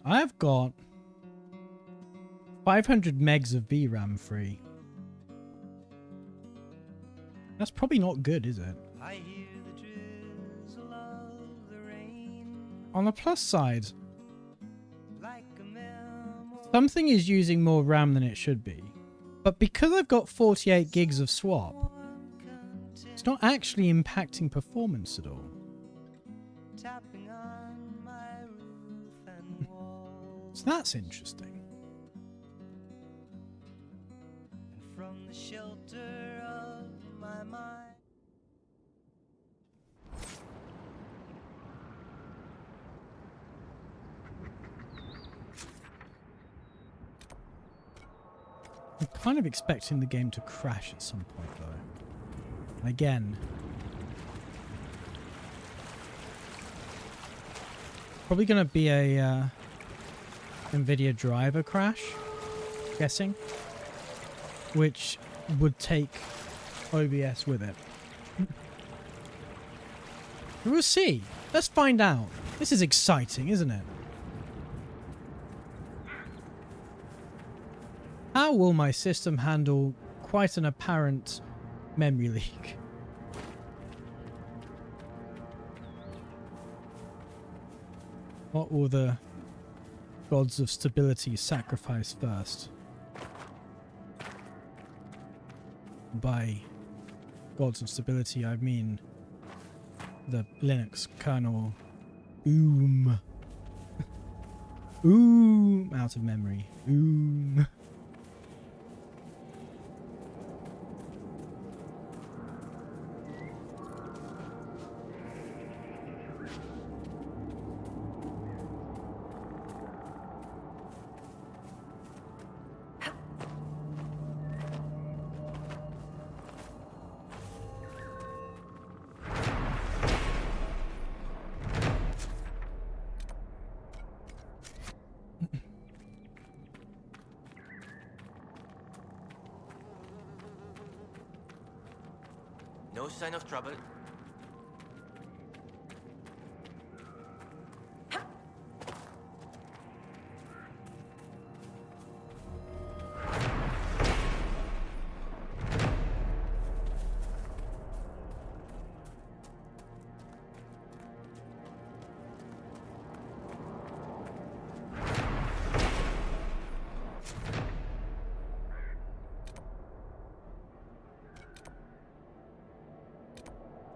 I've got 500 megs of VRAM free. That's probably not good, is it? I hear the drizzle of the rain On the plus side, like a memory. something is using more RAM than it should be. But because I've got 48 gigs of swap, it's not actually impacting performance at all. Tapping on my roof and wall. So that's interesting. And from the shelter of my mind. I'm kind of expecting the game to crash at some point though. And again, probably going to be a NVIDIA driver crash, guessing, which would take OBS with it. We'll see. Let's find out. This is exciting, isn't it? How will my system handle quite an apparent memory leak? What will the gods of stability sacrifice first? By gods of stability, I mean the Linux kernel. Out of memory. No sign of trouble.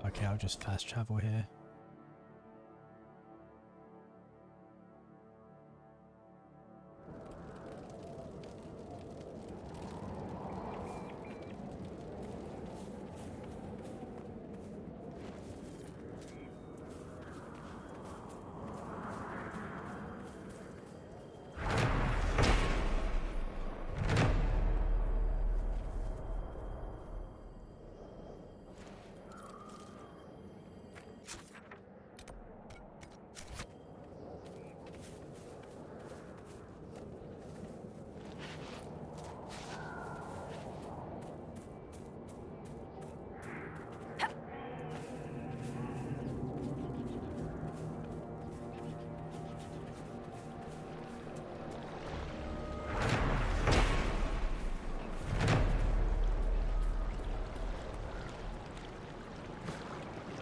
Okay, I'll just fast travel here.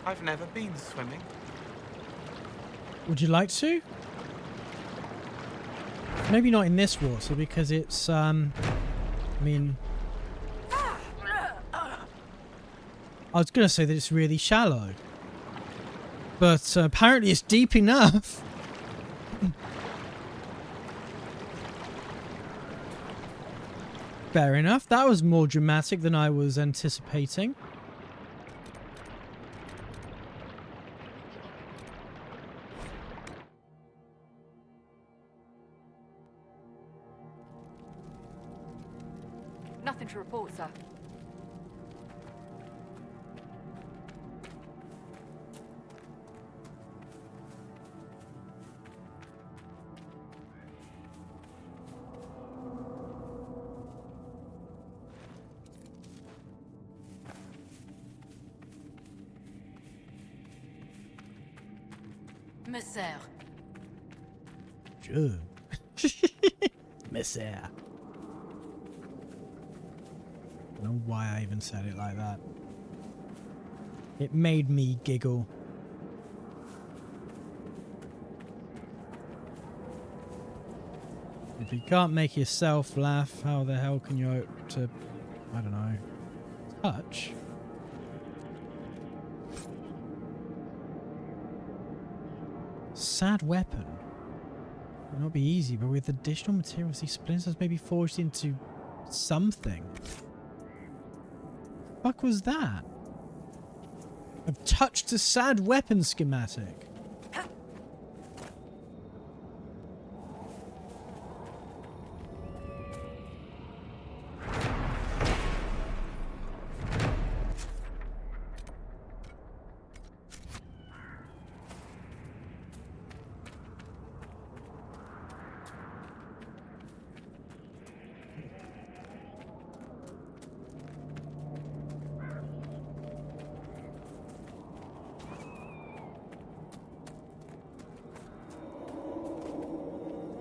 I've never been swimming. Would you like to? Maybe not in this water because it's I mean, I was gonna say that it's really shallow, but apparently it's deep enough. Fair enough. That was more dramatic than I was anticipating. Nothing to report, sir. Messer. Sure. Messer. I don't know why I even said it like that. It made me giggle. If you can't make yourself laugh, how the hell can you hope to, I don't know, touch? Sad weapon. It'll not be easy, but with additional materials, these splinters may be forged into something. The fuck was that? I've touched a sad weapon schematic.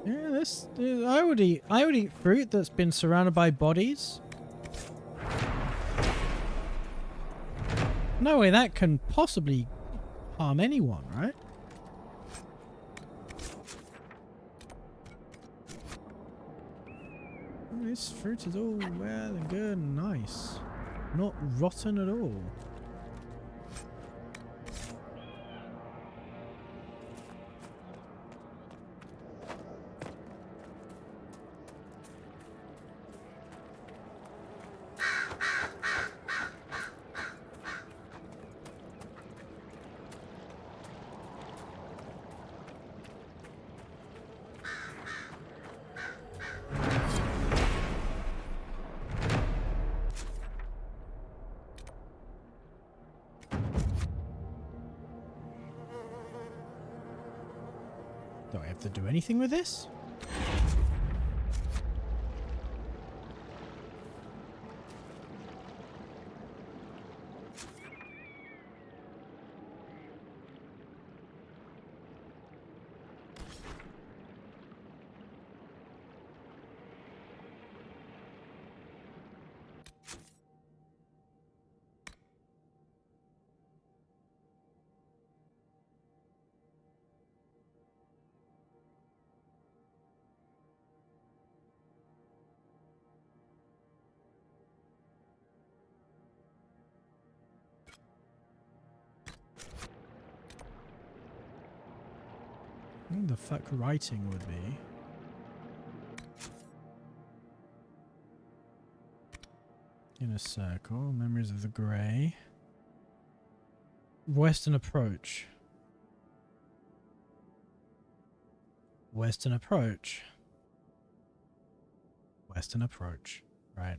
Yeah, this I would eat fruit that's been surrounded by bodies. No way that can possibly harm anyone, right? This fruit is all well and good and nice. Not rotten at all. Do I have to do anything with this? What the fuck writing would be? In a circle, memories of the grey. Western approach. Western approach. Western approach. Right.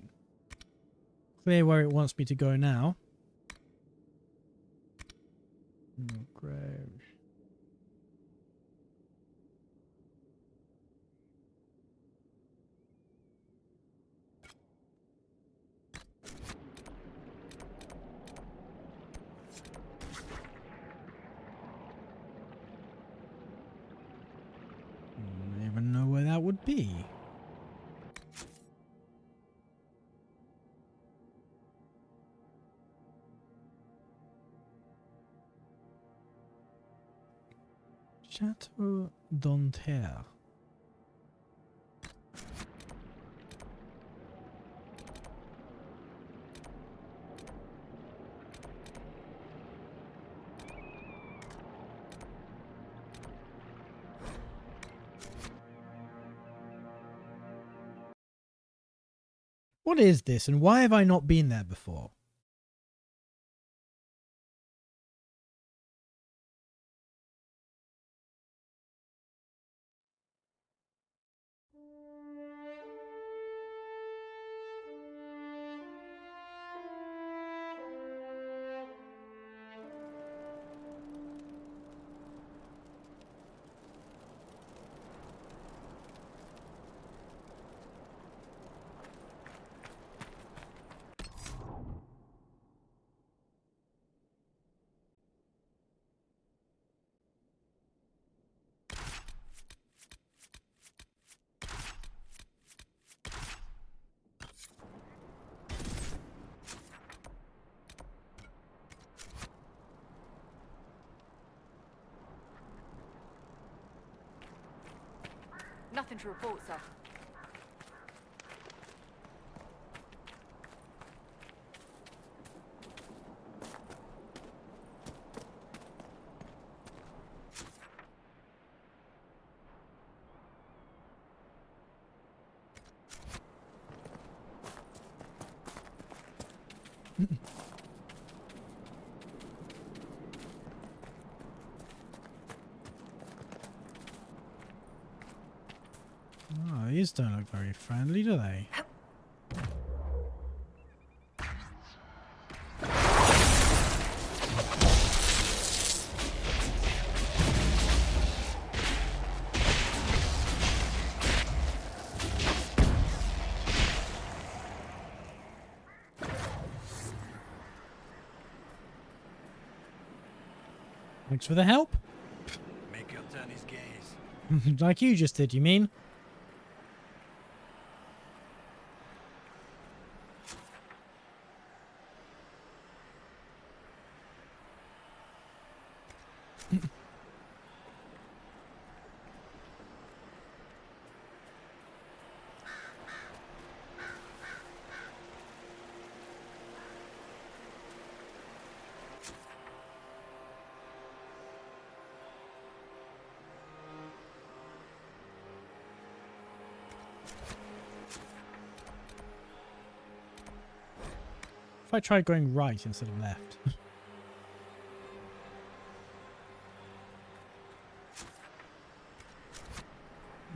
Clear where it wants me to go now. Grave. I don't even know where that would be. Chateau d'Anterre. What is this, and why have I not been there before? Nothing to report, sir. Oh, these don't look very friendly, do they? Thanks for the help. Make her turn his gaze. Like you just did, you mean? If I tried going right instead of left.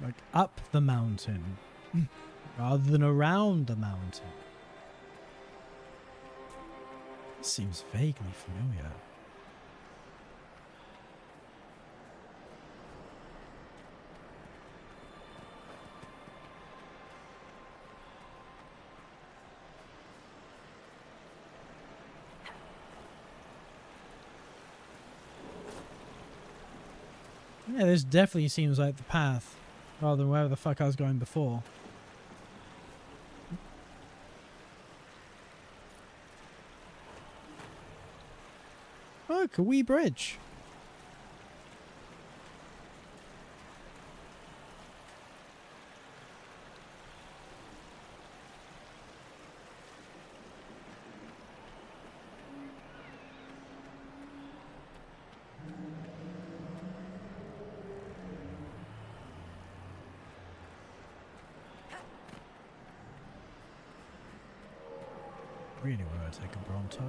Like up the mountain rather than around the mountain. This seems vaguely familiar. Yeah, this definitely seems like the path, rather than wherever the fuck I was going before. Look, a wee bridge. Really want to take a Bronto.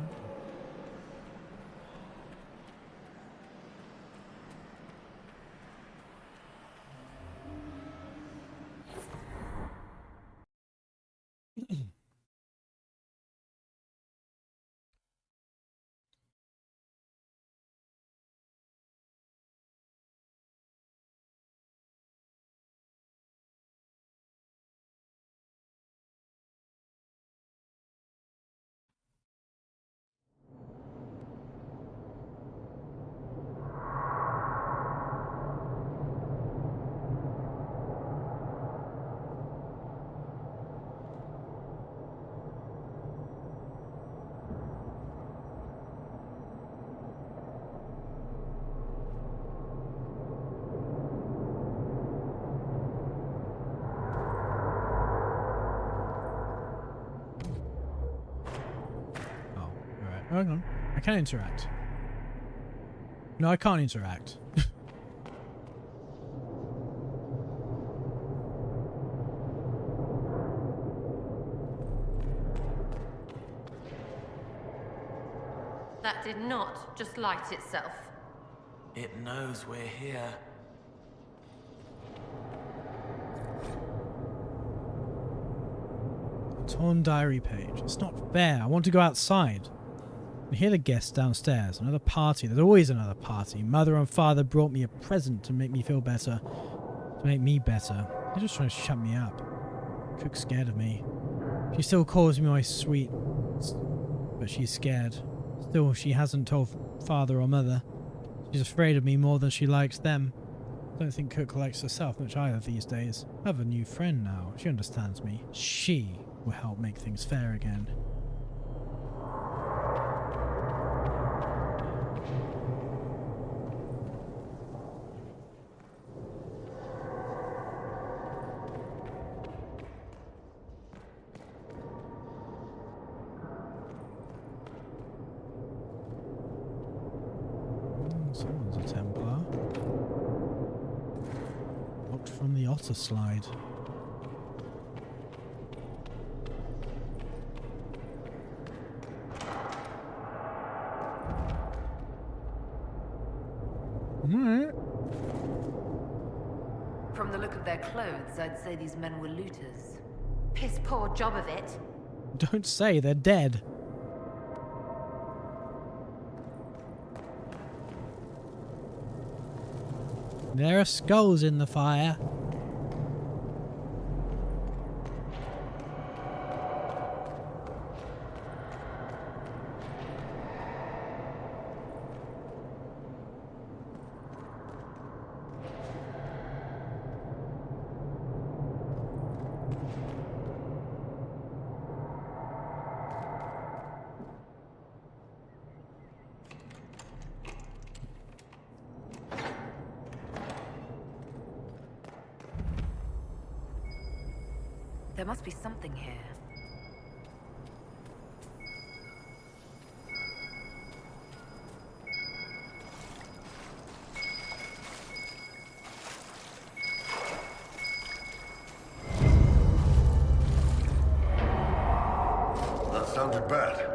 Hang on. I can interact. No, I can't interact. That did not just light itself. It knows we're here. Torn diary page. It's not fair. I want to go outside. I hear the guests downstairs. Another party. There's always another party. Mother and father brought me a present to make me feel better. To make me better. They're just trying to shut me up. Cook's scared of me. She still calls me my sweet, but she's scared. Still, she hasn't told father or mother. She's afraid of me more than she likes them. I don't think Cook likes herself much either these days. I have a new friend now. She understands me. She will help make things fair again. Someone's a Templar. Locked from the otter slide. From the look of their clothes, I'd say these men were looters. Piss poor job of it. Don't say they're dead. There are skulls in the fire. There must be something here. That sounded bad.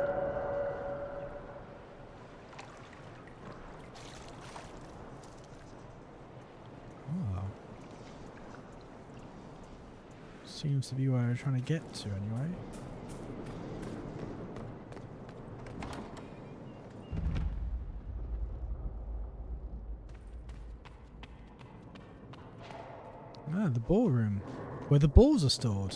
Seems to be where I'm trying to get to anyway. Ah, the ballroom, where the balls are stored.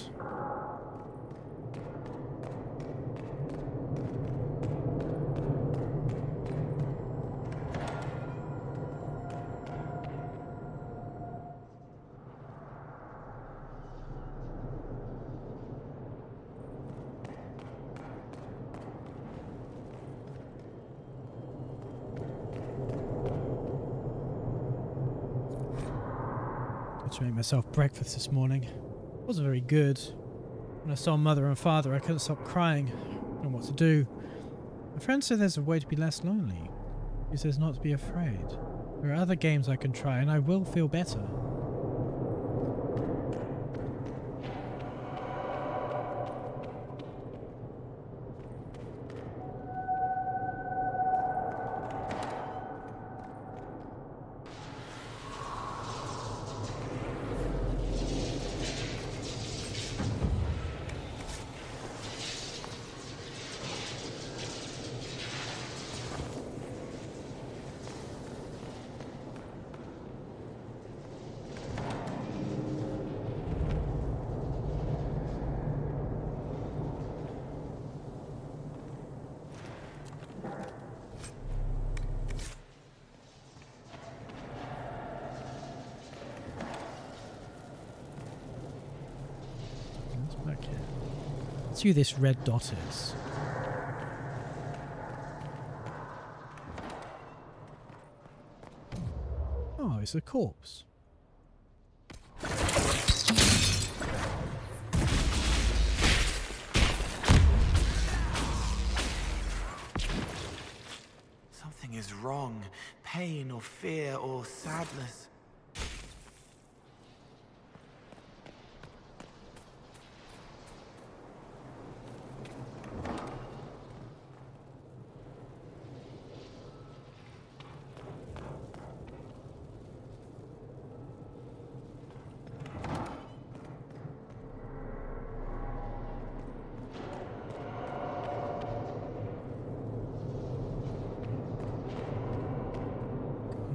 To make myself breakfast this morning. It wasn't very good. When I saw Mother and Father, I couldn't stop crying. I don't know what to do. My friend said there's a way to be less lonely. He says not to be afraid. There are other games I can try and I will feel better. Back here. Let's see who this red dot is. Oh, it's a corpse. wrong, pain or fear or sadness.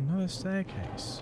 Another staircase.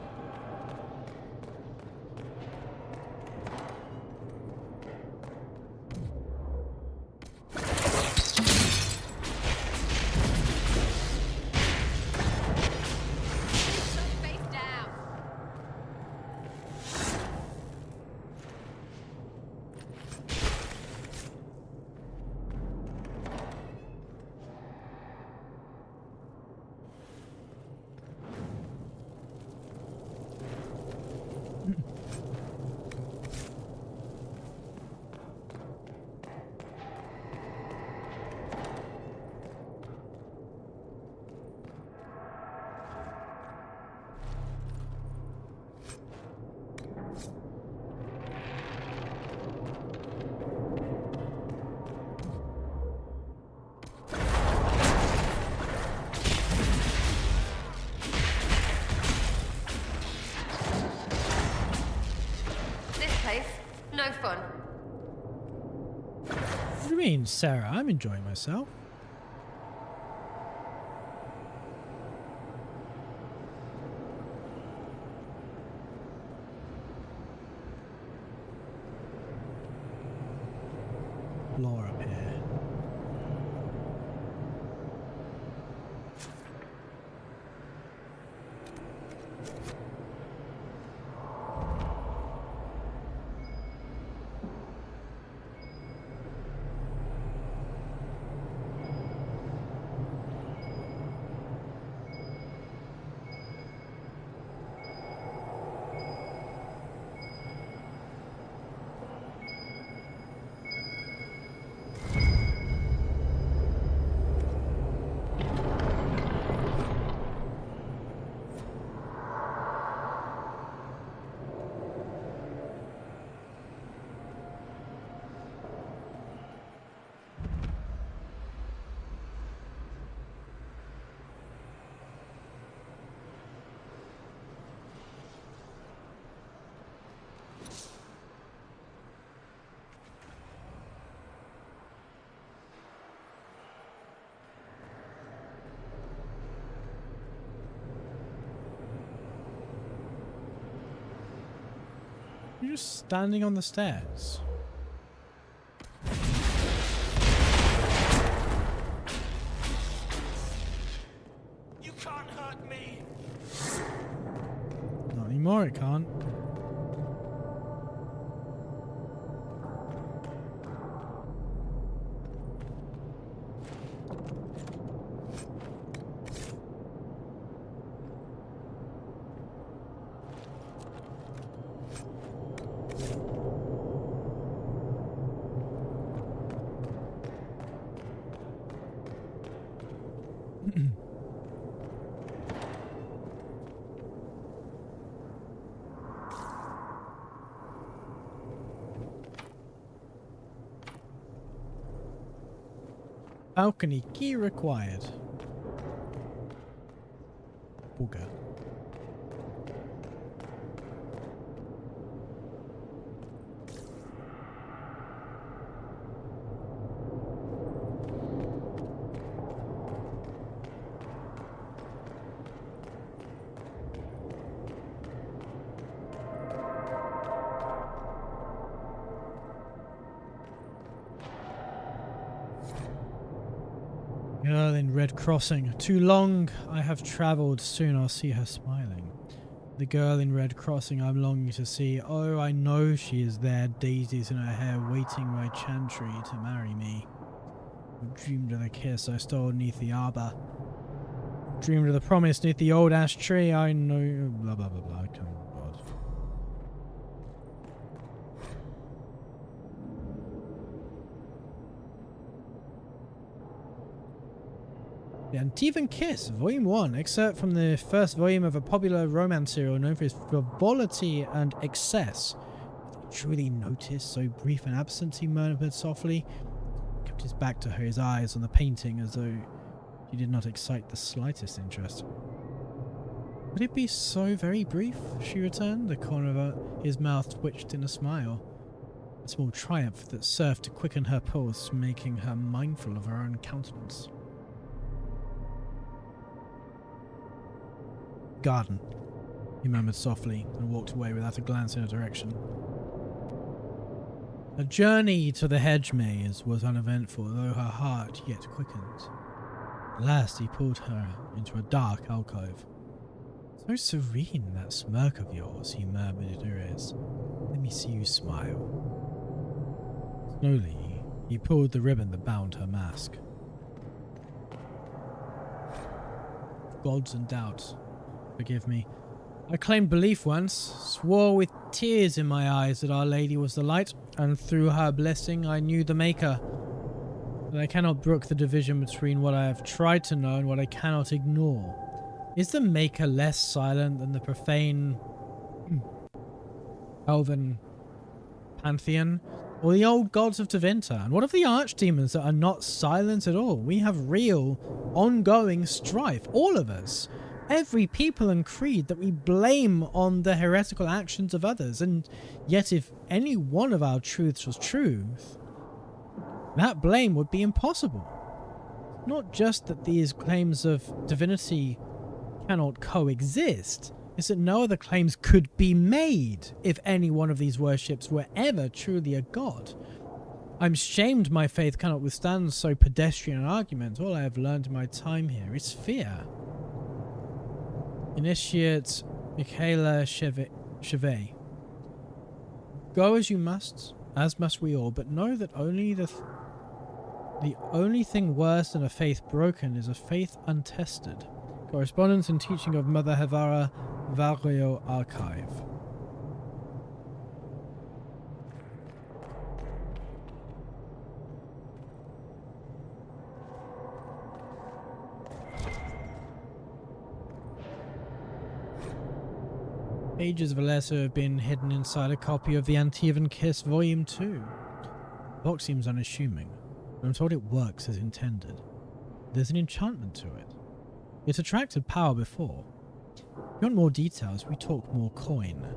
No fun. What do you mean, Sarah? I'm enjoying myself. Floor up here. You're just standing on the stairs. You can't hurt me. Not anymore, it can't. Balcony key required. Booger. Girl in red crossing. Too long I have travelled, soon I'll see her smiling. The girl in red crossing I'm longing to see. Oh, I know she is there, daisies in her hair, waiting my chantry to marry me. Dreamed of the kiss I stole neath the arbour. Dreamed of the promise neath the old ash tree. I know. Blah blah blah blah. I can't remember. The Antivan Kiss, Volume 1, excerpt from the first volume of a popular romance serial known for its frivolity and excess. Have you truly noticed so brief an absence? He murmured softly. He kept his back to her, his eyes on the painting as though she did not excite the slightest interest. Would it be so very brief? She returned. The corner of his mouth twitched in a smile. A small triumph that served to quicken her pulse, making her mindful of her own countenance. Garden, he murmured softly and walked away without a glance in her direction. A journey to the hedge maze was uneventful, though her heart yet quickened. At last he pulled her into a dark alcove. So serene, that smirk of yours, he murmured in her ears. Let me see you smile. Slowly, he pulled the ribbon that bound her mask. Gods and doubts. Forgive me. I claimed belief once, swore with tears in my eyes that Our Lady was the light, and through her blessing I knew the Maker. But I cannot brook the division between what I have tried to know and what I cannot ignore. Is the Maker less silent than the profane elven pantheon, or the old gods of Tevinter? And what of the archdemons that are not silent at all? We have real, ongoing strife, all of us. Every people and creed that we blame on the heretical actions of others, and yet if any one of our truths was truth, that blame would be impossible. Not just that these claims of divinity cannot coexist, it's that no other claims could be made if any one of these worships were ever truly a god. I'm shamed my faith cannot withstand so pedestrian an argument. All I have learned in my time here is fear. Initiate Michaela Chevet. Go as you must, as must we all, but know that only the only thing worse than a faith broken is a faith untested. Correspondence and teaching of Mother Hevara, Valrio Archive. Pages of a letter have been hidden inside a copy of the Antivan Kiss Volume 2. The box seems unassuming, but I'm told it works as intended. There's an enchantment to it. It attracted power before. If you want more details, we talk more coin.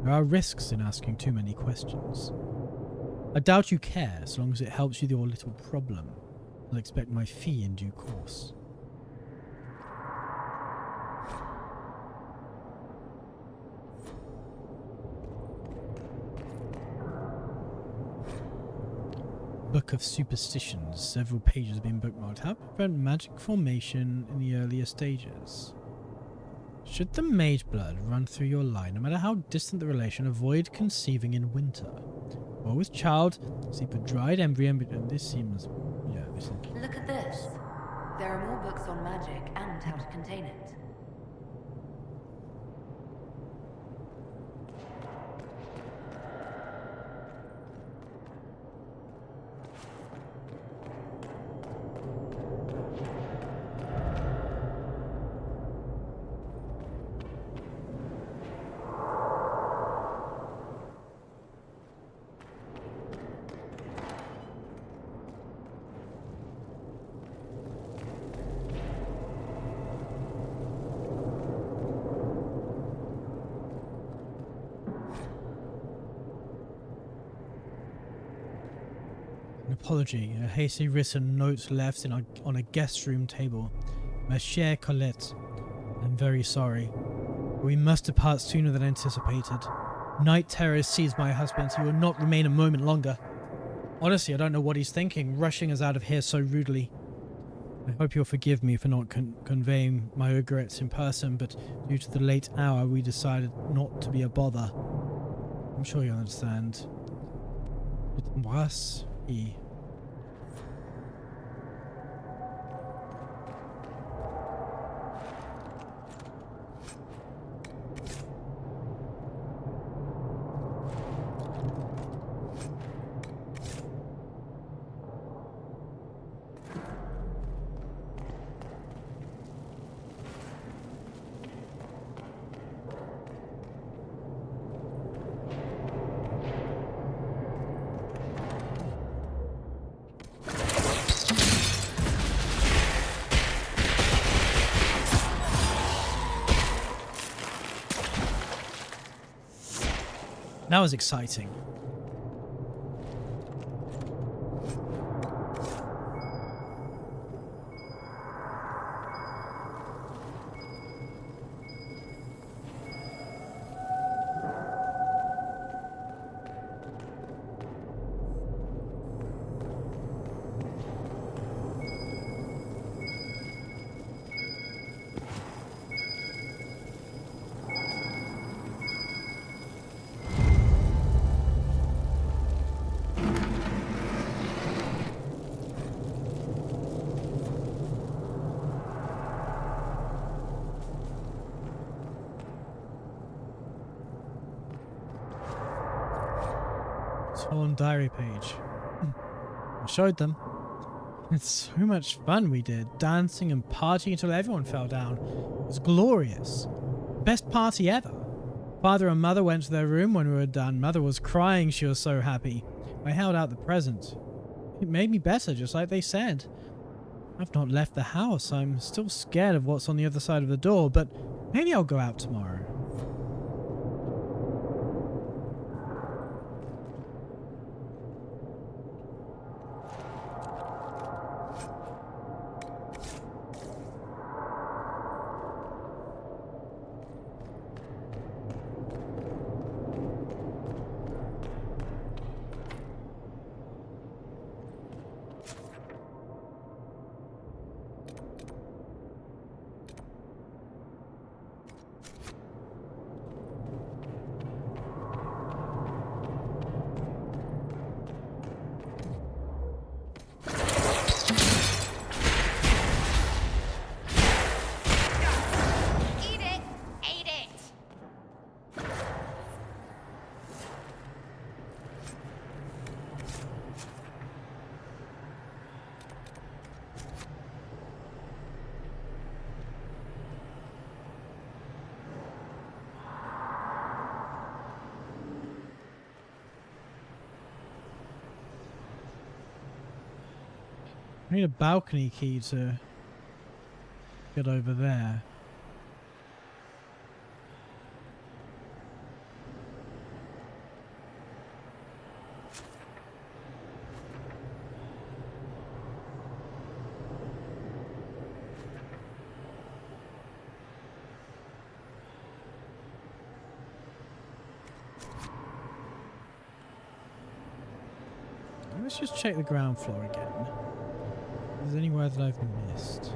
There are risks in asking too many questions. I doubt you care, so long as it helps you with your little problem. I'll expect my fee in due course. Book of Superstitions. Several pages have been bookmarked. How to prevent magic formation in the earlier stages. Should the mage blood run through your line, no matter how distant the relation, avoid conceiving in winter. Or with child, sleep a dried embryo. And this seems... yeah, this is... Look at this. There are more books on magic and how to contain it. Apology, a hastily written note left on a guest room table. Ma chère Colette, I'm very sorry. We must depart sooner than anticipated. Night terrors seized my husband. He will not remain a moment longer. Honestly, I don't know what he's thinking, rushing us out of here so rudely. I hope you'll forgive me for not conveying my regrets in person, but due to the late hour, we decided not to be a bother. I'm sure you'll understand. Je t'embrasse et... That was exciting. Torn diary page. I showed them. It's so much fun we did, dancing and partying until everyone fell down. It was glorious. Best party ever. Father and Mother went to their room when we were done. Mother was crying, she was so happy. I held out the present. It made me better, just like they said. I've not left the house. I'm still scared of what's on the other side of the door, but maybe I'll go out tomorrow. I need a balcony key to get over there. Let's just check the ground floor again. Is there anywhere that I've missed?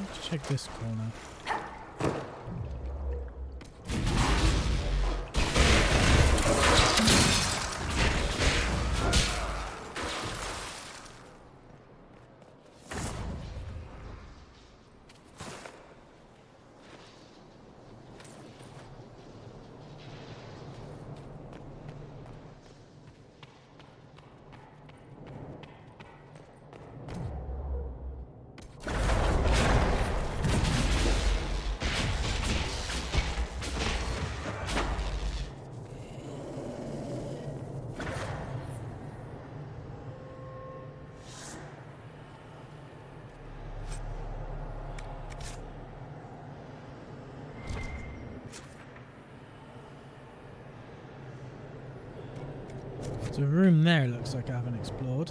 Let's check this corner. There's a room there, it looks like I haven't explored.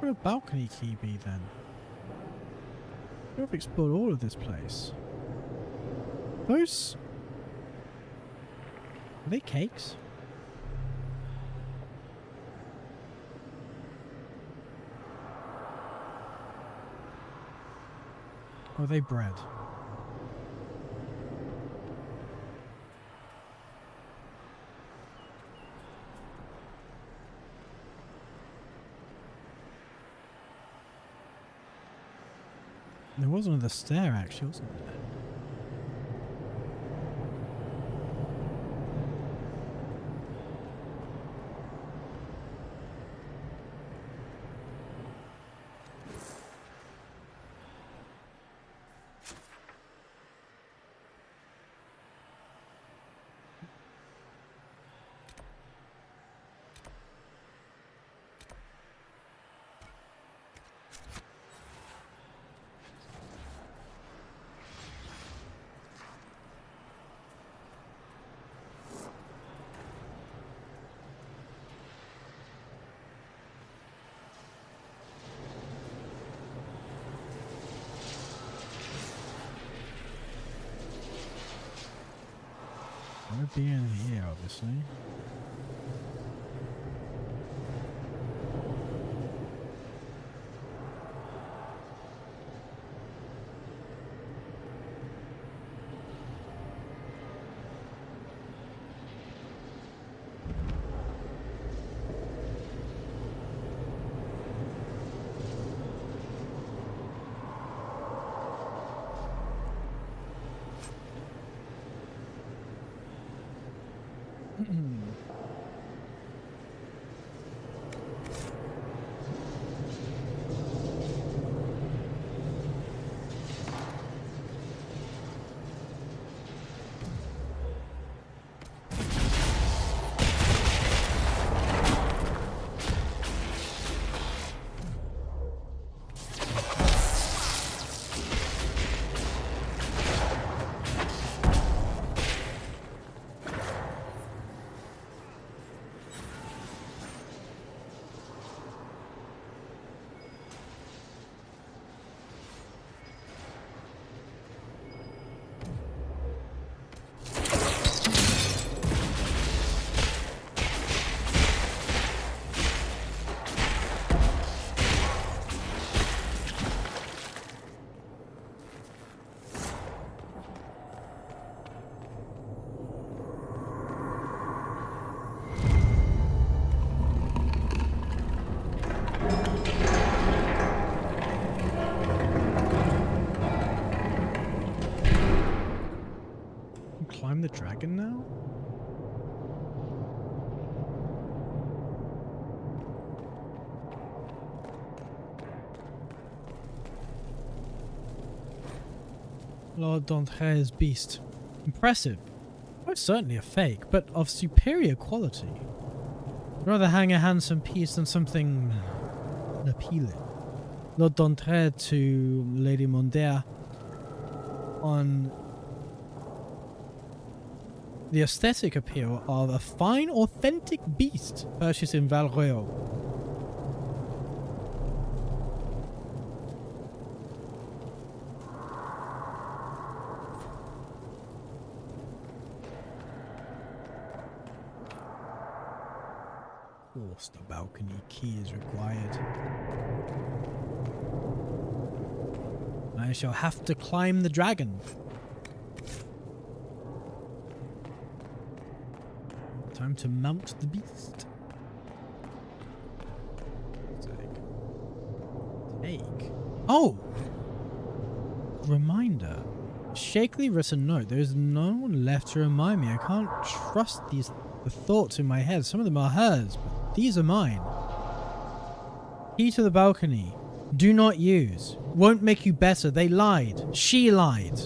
Where would a balcony key be then? I've explored all of this place. Those... Are they cakes? Or are they bread? There was another stair actually, wasn't there? Would be in here, obviously. Climb the dragon now? Lord d'Entre's beast. Impressive. Most certainly a fake, but of superior quality. I'd rather hang a handsome piece than something appealing. Lord d'Entre to Lady Mondaire on the aesthetic appeal of a fine, authentic beast purchased in Val Royal. Of course, the balcony key is required. I shall have to climb the dragon. Time to mount the beast. Take. Oh! Reminder. Shakily written note. There is no one left to remind me. I can't trust the thoughts in my head. Some of them are hers, but these are mine. Key to the balcony. Do not use. Won't make you better. They lied. She lied.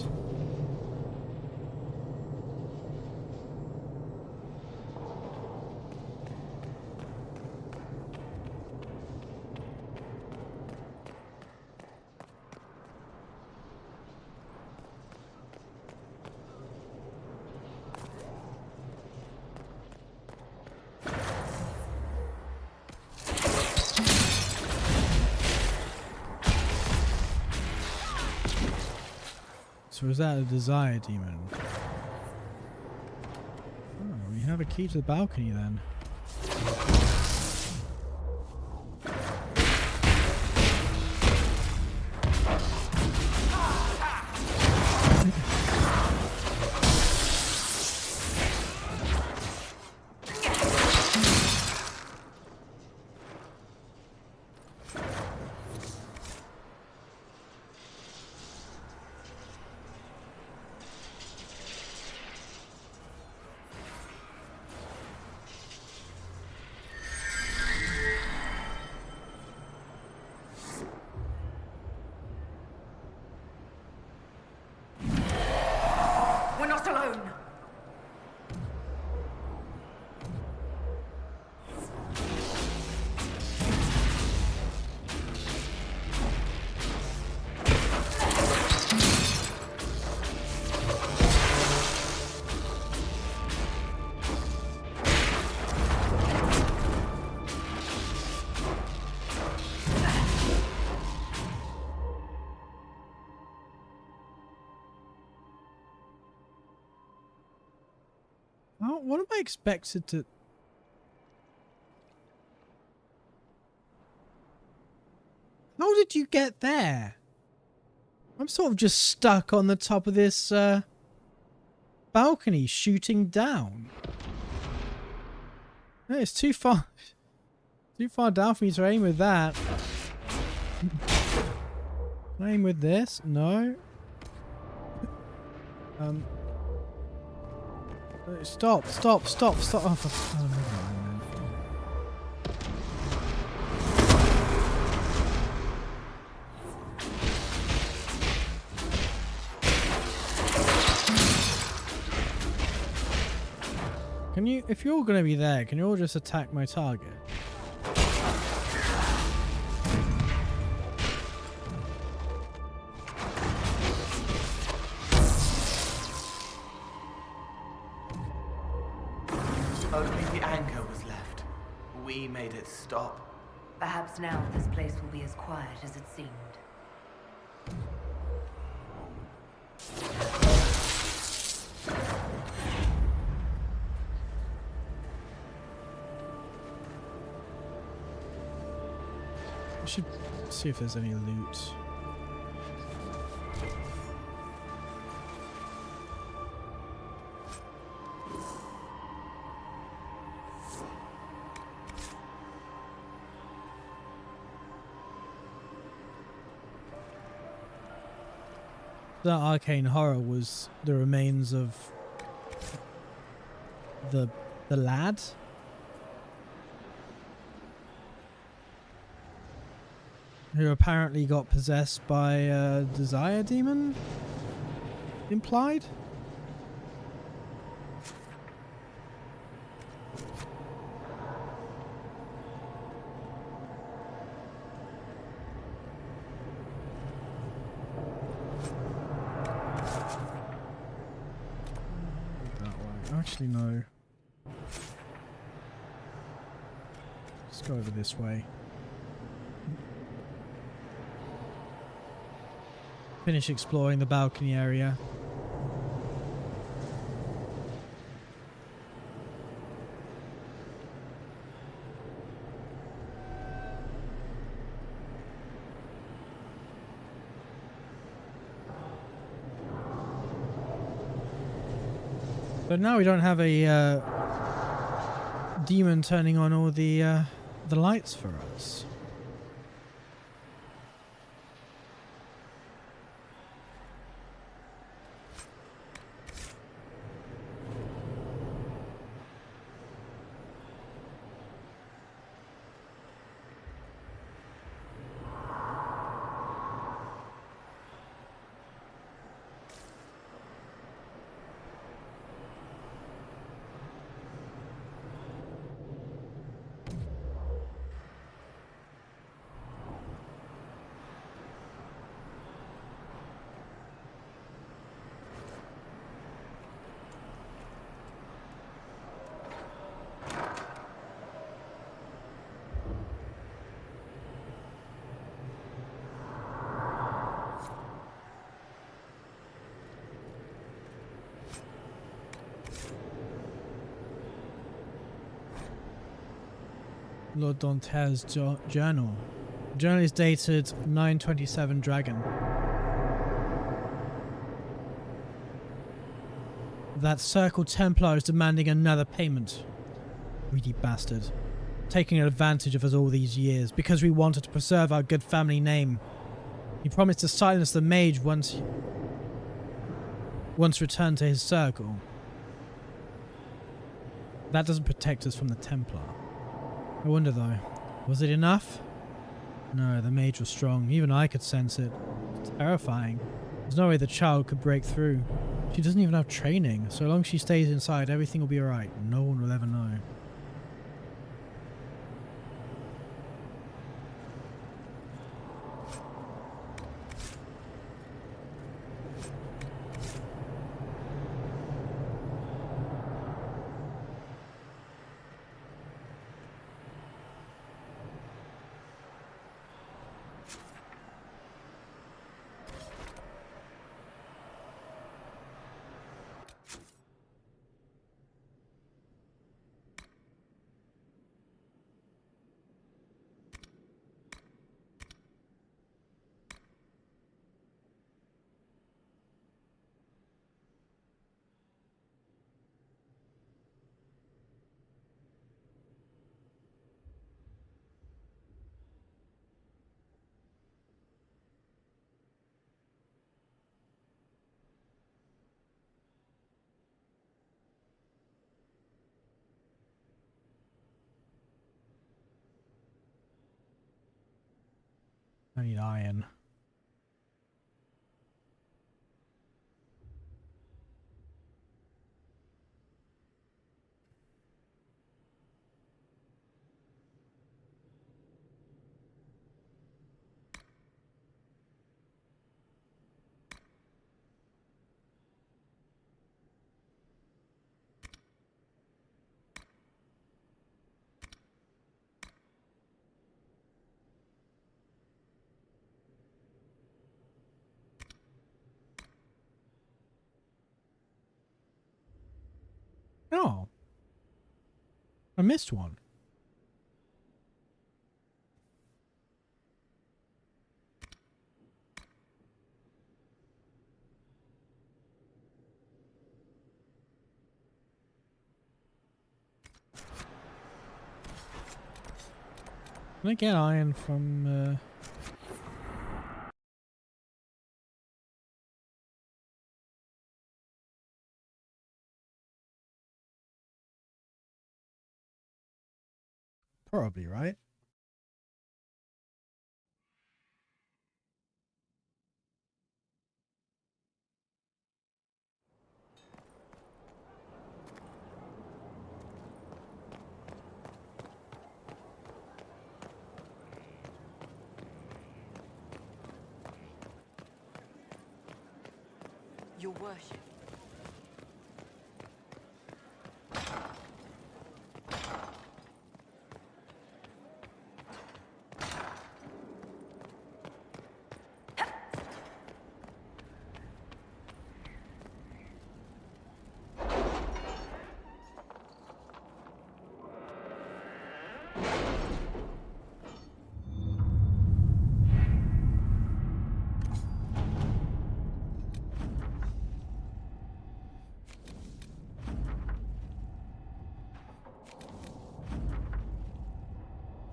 loot, or is that a desire demon? Oh, we have a key to the balcony then. We're not alone! Oh, what am I expected to... How did you get there? I'm sort of just stuck on the top of this balcony shooting down. No, it's too far down for me to aim with that. Can I aim with this? No. Stop. Oh, for, oh, can you, if you're going to be there, can you all just attack my target? Only the anchor was left. We made it stop. Perhaps now this place will be as quiet as it seemed. I should see if there's any loot. That arcane horror was the remains of the lad. Who apparently got possessed by a desire demon? Implied? Actually, no. Let's go over this way. Finish exploring the balcony area. But now we don't have a demon turning on all the lights for us. Lord Dante's journal. The journal is dated 927 Dragon. That Circle Templar is demanding another payment. Greedy bastard. Taking advantage of us all these years because we wanted to preserve our good family name. He promised to silence the mage once returned to his circle. That doesn't protect us from the Templar. I wonder though, was it enough? No, the mage was strong. Even I could sense it. It's terrifying. There's no way the child could break through. She doesn't even have training. So long as she stays inside, everything will be alright. No one will ever know. I need iron. Oh. I missed one. Can I get iron from Probably, right? Your worship.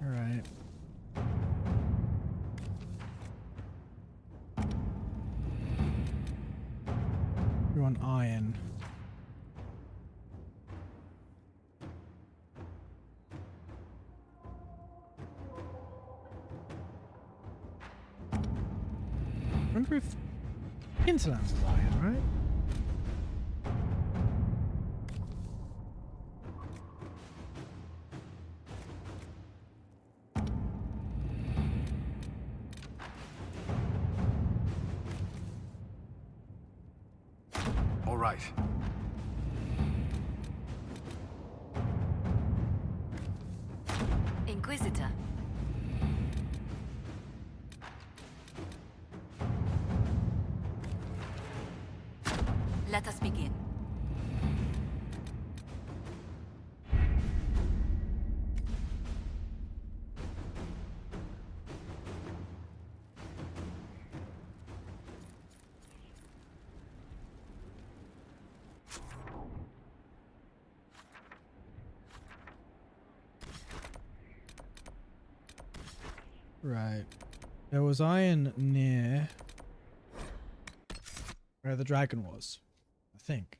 Alright. We want iron. I wonder if Hinterlands is iron, right? All right. Inquisitor. Let us begin. Right. There was iron near where the dragon was, I think.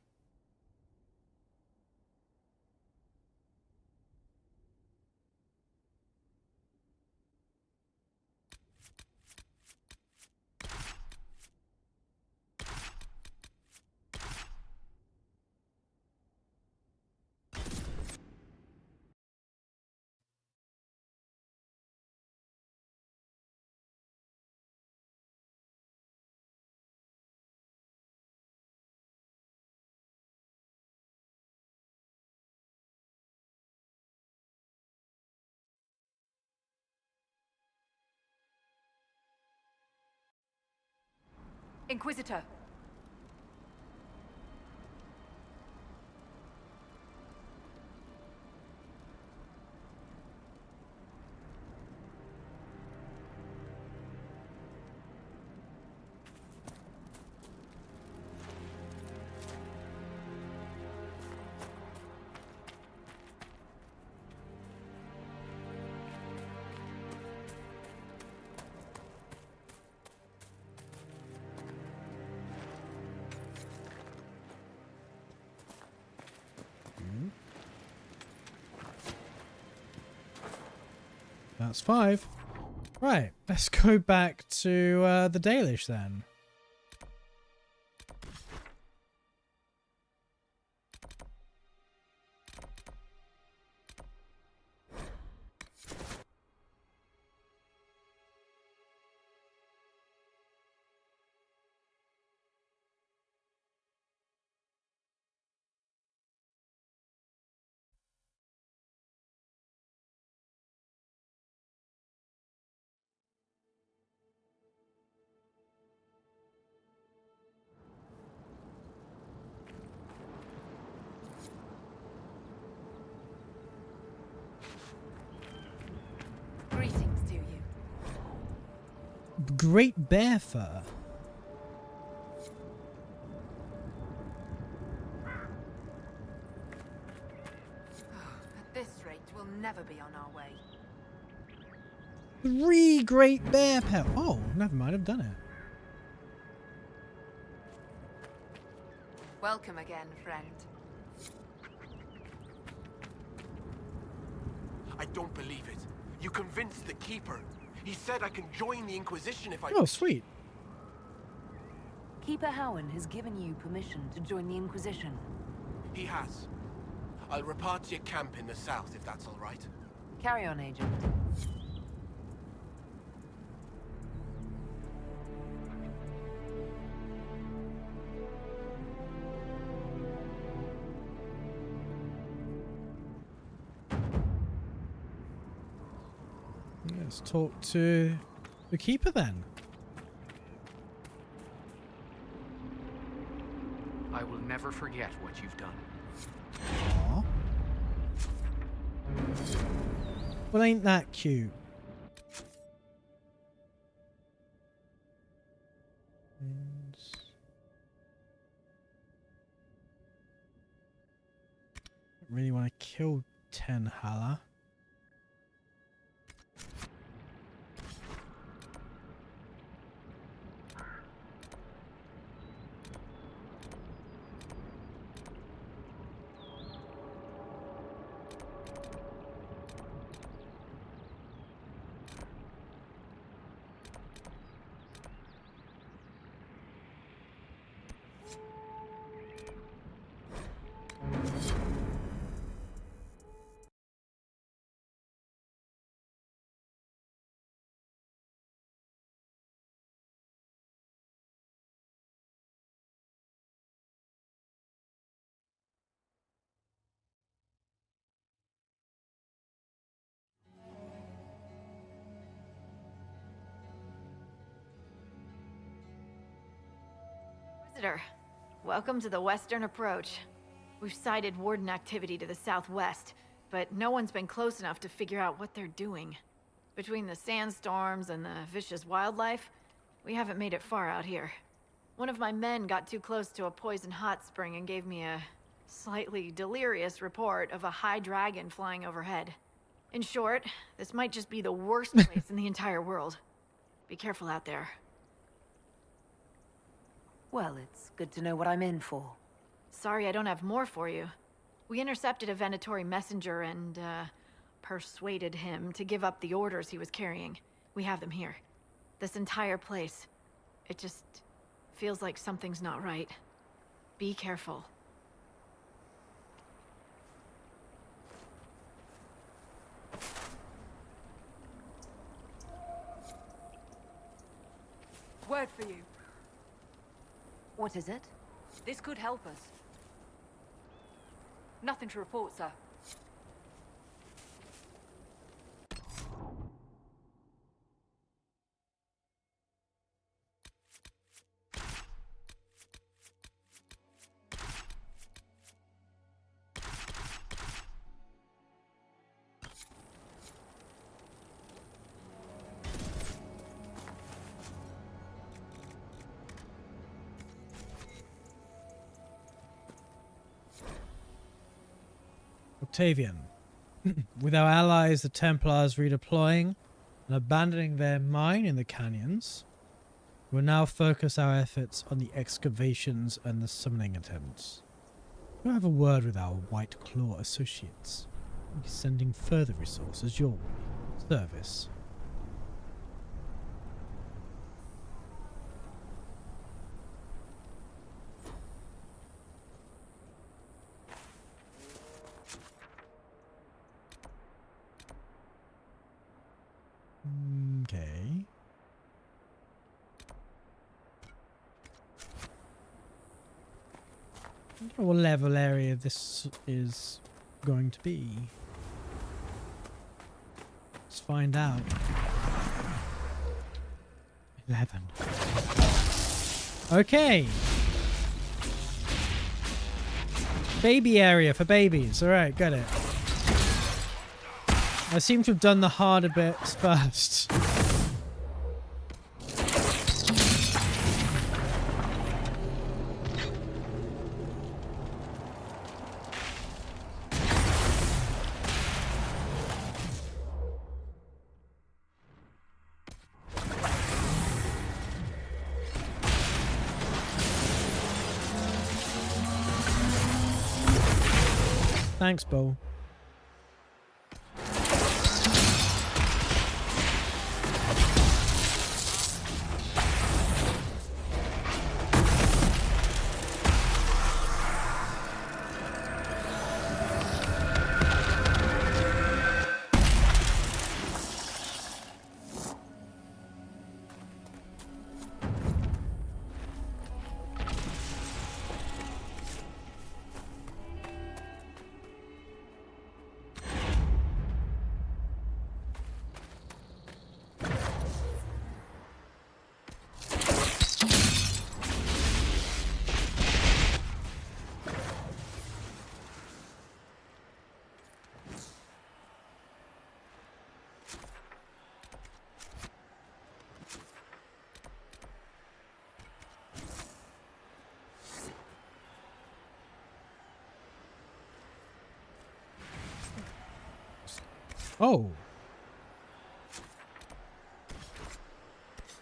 Inquisitor. That's 5. Right, let's go back to the Dalish then. Greetings to you. Great bear fur. At this rate, we'll never be on our way. 3 great bear pelt. Oh, never mind, I've done it. Welcome again, friend. I don't believe it. You convinced the Keeper. He said I can join the Inquisition if I... Oh, sweet. Keeper Howen has given you permission to join the Inquisition. He has. I'll report to your camp in the south, if that's all right. Carry on, Agent. Let's talk to the Keeper then. I will never forget what you've done. Aww. Well, ain't that cute? Really want to kill 10 Hala. Visitor, welcome to the Western Approach. We've sighted Warden activity to the southwest, but no one's been close enough to figure out what they're doing. Between the sandstorms and the vicious wildlife, we haven't made it far out here. One of my men got too close to a poison hot spring and gave me a slightly delirious report of a high dragon flying overhead. In short, this might just be the worst place in the entire world. Be careful out there. Well, it's good to know what I'm in for. Sorry I don't have more for you. We intercepted a Venatori messenger and, persuaded him to give up the orders he was carrying. We have them here. This entire place. It just feels like something's not right. Be careful. Word for you. What is it? This could help us. Nothing to report, sir. Octavian. With our allies, the Templars, redeploying and abandoning their mine in the canyons, we'll now focus our efforts on the excavations and the summoning attempts. We'll have a word with our White Claw associates. We'll be sending further resources your way. Service. Okay. I wonder what level area this is going to be. Let's find out. 11. Okay. Baby area for babies. Alright, got it. I seem to have done the harder bits first. Thanks, Bo. Oh.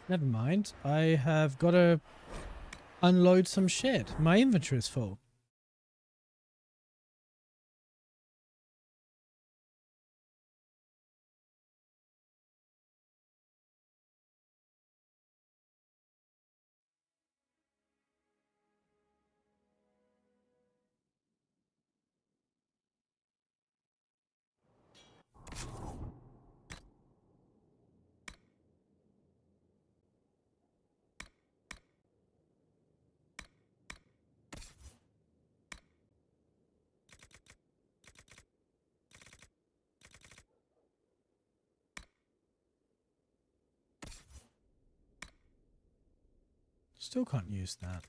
Never mind. I have got to unload some shit. My inventory is full. Still can't use that.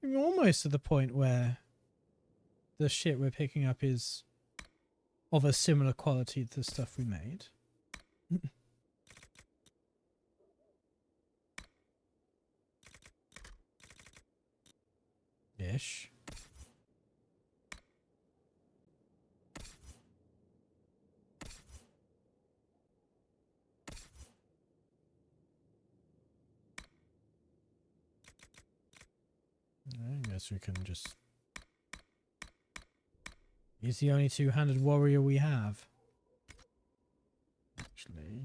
We're almost to the point where the shit we're picking up is of a similar quality to the stuff we made. Ish. I guess we can just... He's the only two-handed warrior we have. Actually...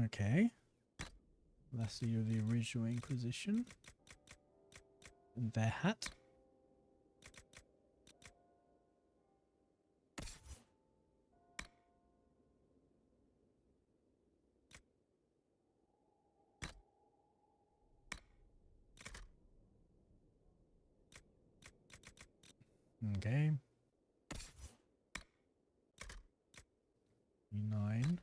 Okay. Let's see the original Inquisition. And their hat. Okay. E9.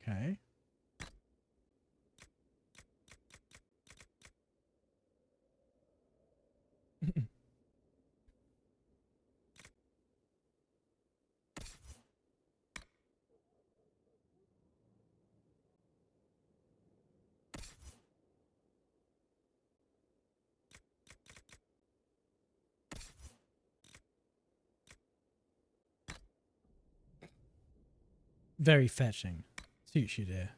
Okay. Very fetching. Suits you, dear.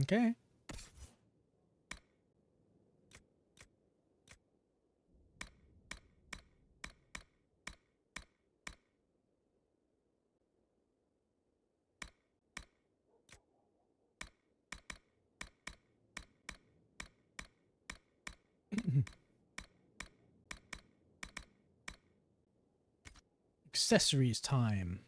Okay. Accessories time.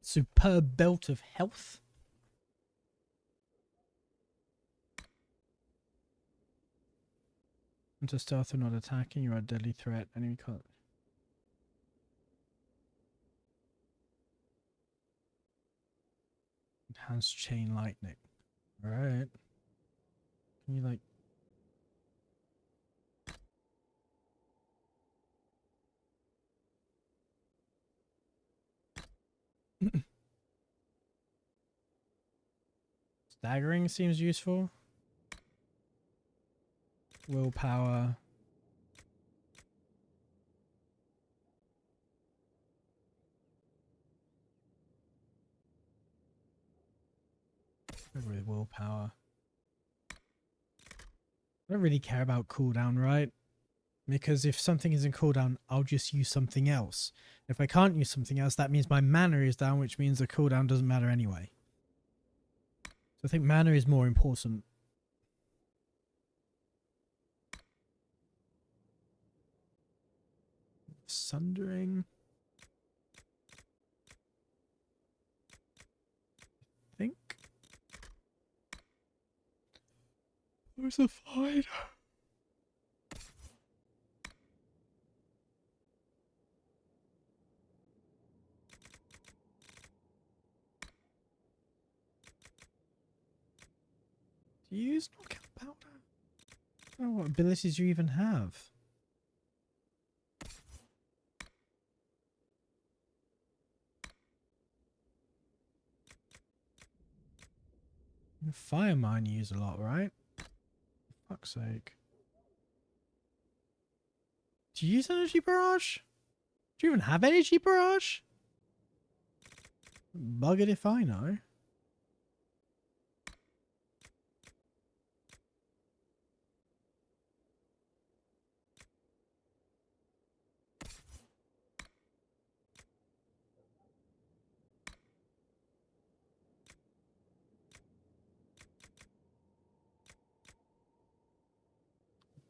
Superb belt of health. Into stealth or not attacking, you are a deadly threat. Enemy can't. Enhanced chain lightning. Alright. Can you like... Staggering seems useful. Willpower. Good with willpower. I don't really care about cooldown, right? Because if something is in cooldown, I'll just use something else. If I can't use something else, that means my mana is down, which means the cooldown doesn't matter anyway. So I think mana is more important. Sundering. I think. Where's the fight? Do you use knockout powder? I don't know what abilities you even have. Fire mine you use a lot, right? For fuck's sake. Do you use energy barrage? Do you even have energy barrage? Buggered if I know.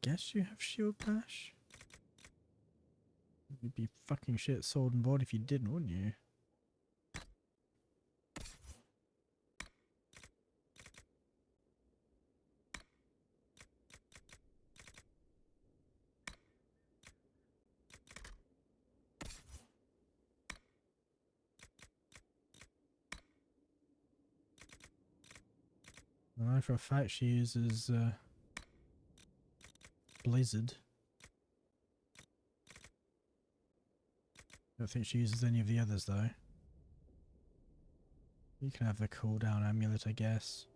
Guess you have shield bash. You'd be fucking shit sword and board if you didn't, wouldn't you? I know for a fact she uses Blizzard. I don't think she uses any of the others though. You can have the cooldown amulet, I guess.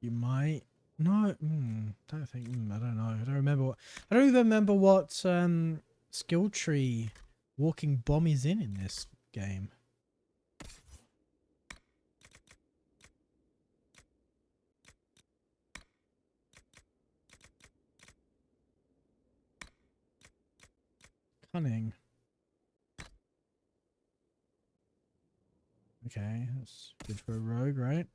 You might. No, don't think. I don't know. I don't remember what. I don't even remember what skill tree walking bomb is in this game. Cunning. Okay, that's good for a rogue, right?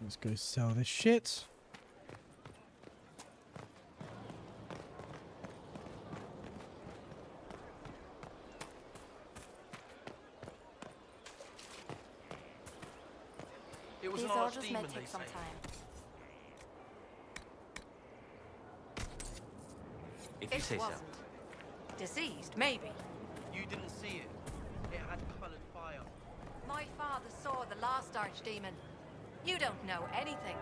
Let's go sell this shit. It was These an orders archdemon, may they take some say. time. If you say so. Diseased, maybe. You didn't see it. It had colored fire. My father saw the last archdemon. You don't know anything.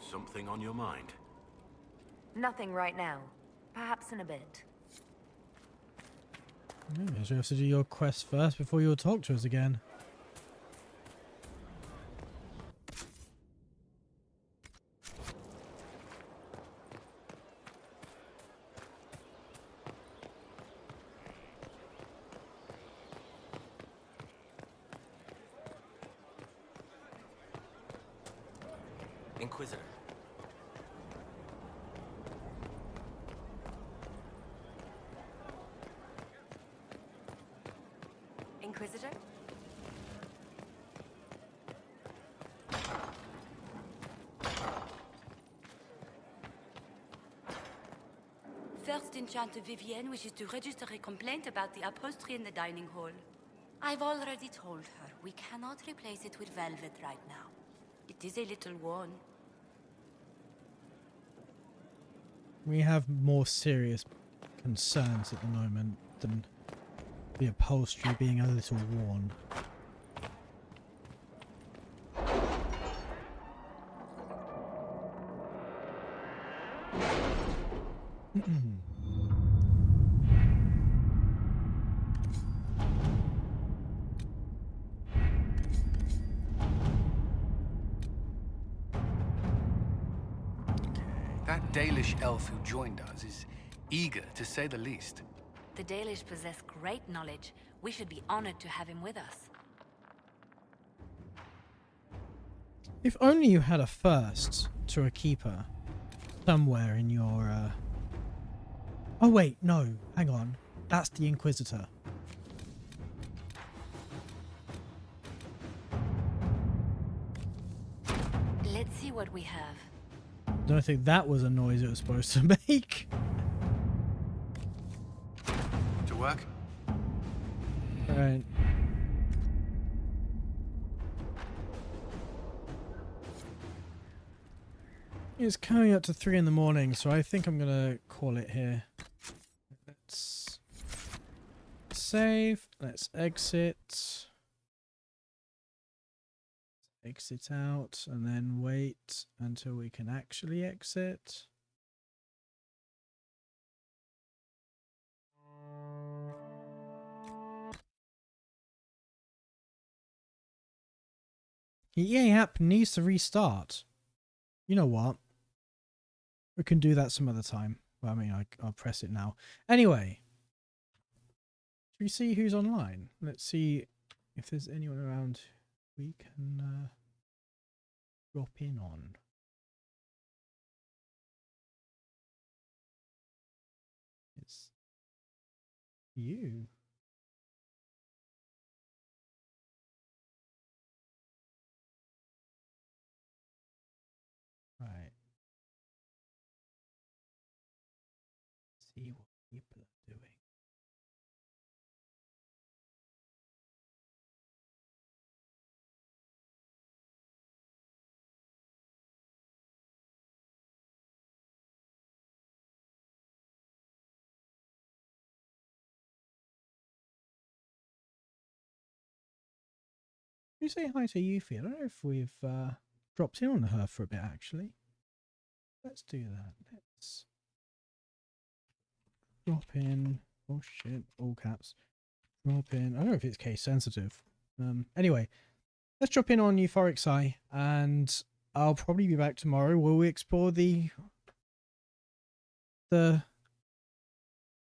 Something on your mind? Nothing right now. Perhaps in a bit. Yeah, you have to do your quest first before you'll talk to us again. Inquisitor. Inquisitor? First Enchanter Vivienne wishes to register a complaint about the upholstery in the dining hall. I've already told her we cannot replace it with velvet right now. It is a little worn. We have more serious concerns at the moment than the upholstery being a little worn. That Dalish elf who joined us is eager, to say the least. The Dalish possess great knowledge. We should be honored to have him with us. If only you had a first to a keeper somewhere in your... Oh wait, no, hang on. That's the Inquisitor. Let's see what we have. Don't think that was a noise it was supposed to make. To work? Right. It's coming up to 3 in the morning, so I think I'm gonna call it here. Let's save. Let's exit. Exit out and then wait until we can actually exit. The EA app needs to restart. You know what? We can do that some other time. Well, I mean, I'll press it now. Anyway, should we see who's online? Let's see if there's anyone around we can drop in on. It's you. Right. See what people are doing. You say hi to Yuffie. I don't know if we've dropped in on her for a bit actually. Let's do that. Let's drop in. Oh shit, all caps. Drop in. I don't know if it's case sensitive. Anyway, let's drop in on Euphoric Eye, and I'll probably be back tomorrow where we explore the what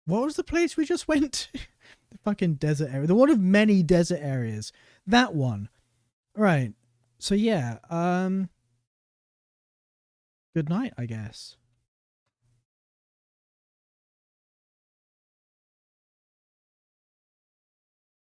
was the place we just went to? The fucking desert area. The one of many desert areas. That one. Right. So yeah, good night, I guess.